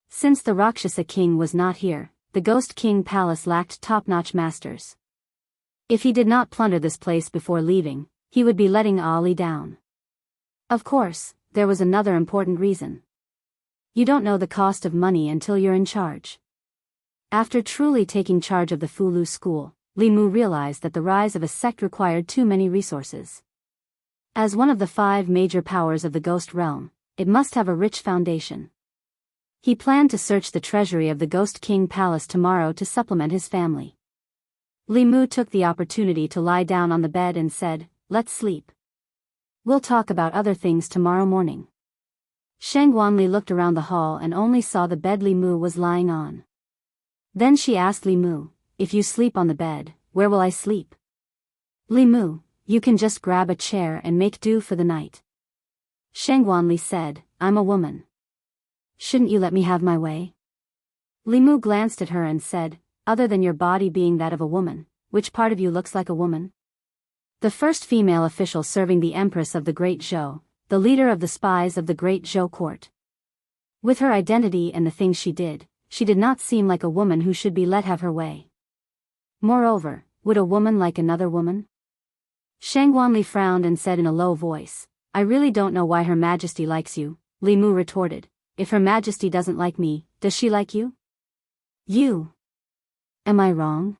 Since the Rakshasa king was not here, the Ghost King Palace lacked top-notch masters. If he did not plunder this place before leaving, he would be letting Ali down. Of course, there was another important reason. You don't know the cost of money until you're in charge. After truly taking charge of the Fulu school, Li Mu realized that the rise of a sect required too many resources. As one of the 5 major powers of the Ghost Realm, it must have a rich foundation. He planned to search the treasury of the Ghost King Palace tomorrow to supplement his family. Li Mu took the opportunity to lie down on the bed and said, "Let's sleep. We'll talk about other things tomorrow morning." Shangwanli looked around the hall and only saw the bed Li Mu was lying on. Then she asked Li Mu, "If you sleep on the bed, where will I sleep?" "Li Mu, you can just grab a chair and make do for the night." Shangwanli said, "I'm a woman. Shouldn't you let me have my way?" Li Mu glanced at her and said, "Other than your body being that of a woman, which part of you looks like a woman?" The first female official serving the Empress of the Great Zhou, the leader of the spies of the Great Zhou court. With her identity and the things she did not seem like a woman who should be let have her way. Moreover, would a woman like another woman? Shangwanli frowned and said in a low voice, "I really don't know why Her Majesty likes you." Li Mu retorted, "If Her Majesty doesn't like me, does she like you?" "You. Am I wrong?"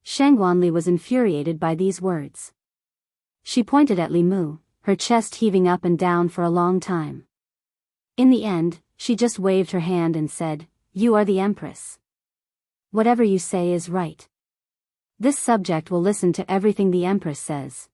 Shangwanli was infuriated by these words. She pointed at Li Mu, her chest heaving up and down for a long time. In the end, she just waved her hand and said, "You are the Empress. Whatever you say is right. This subject will listen to everything the Empress says."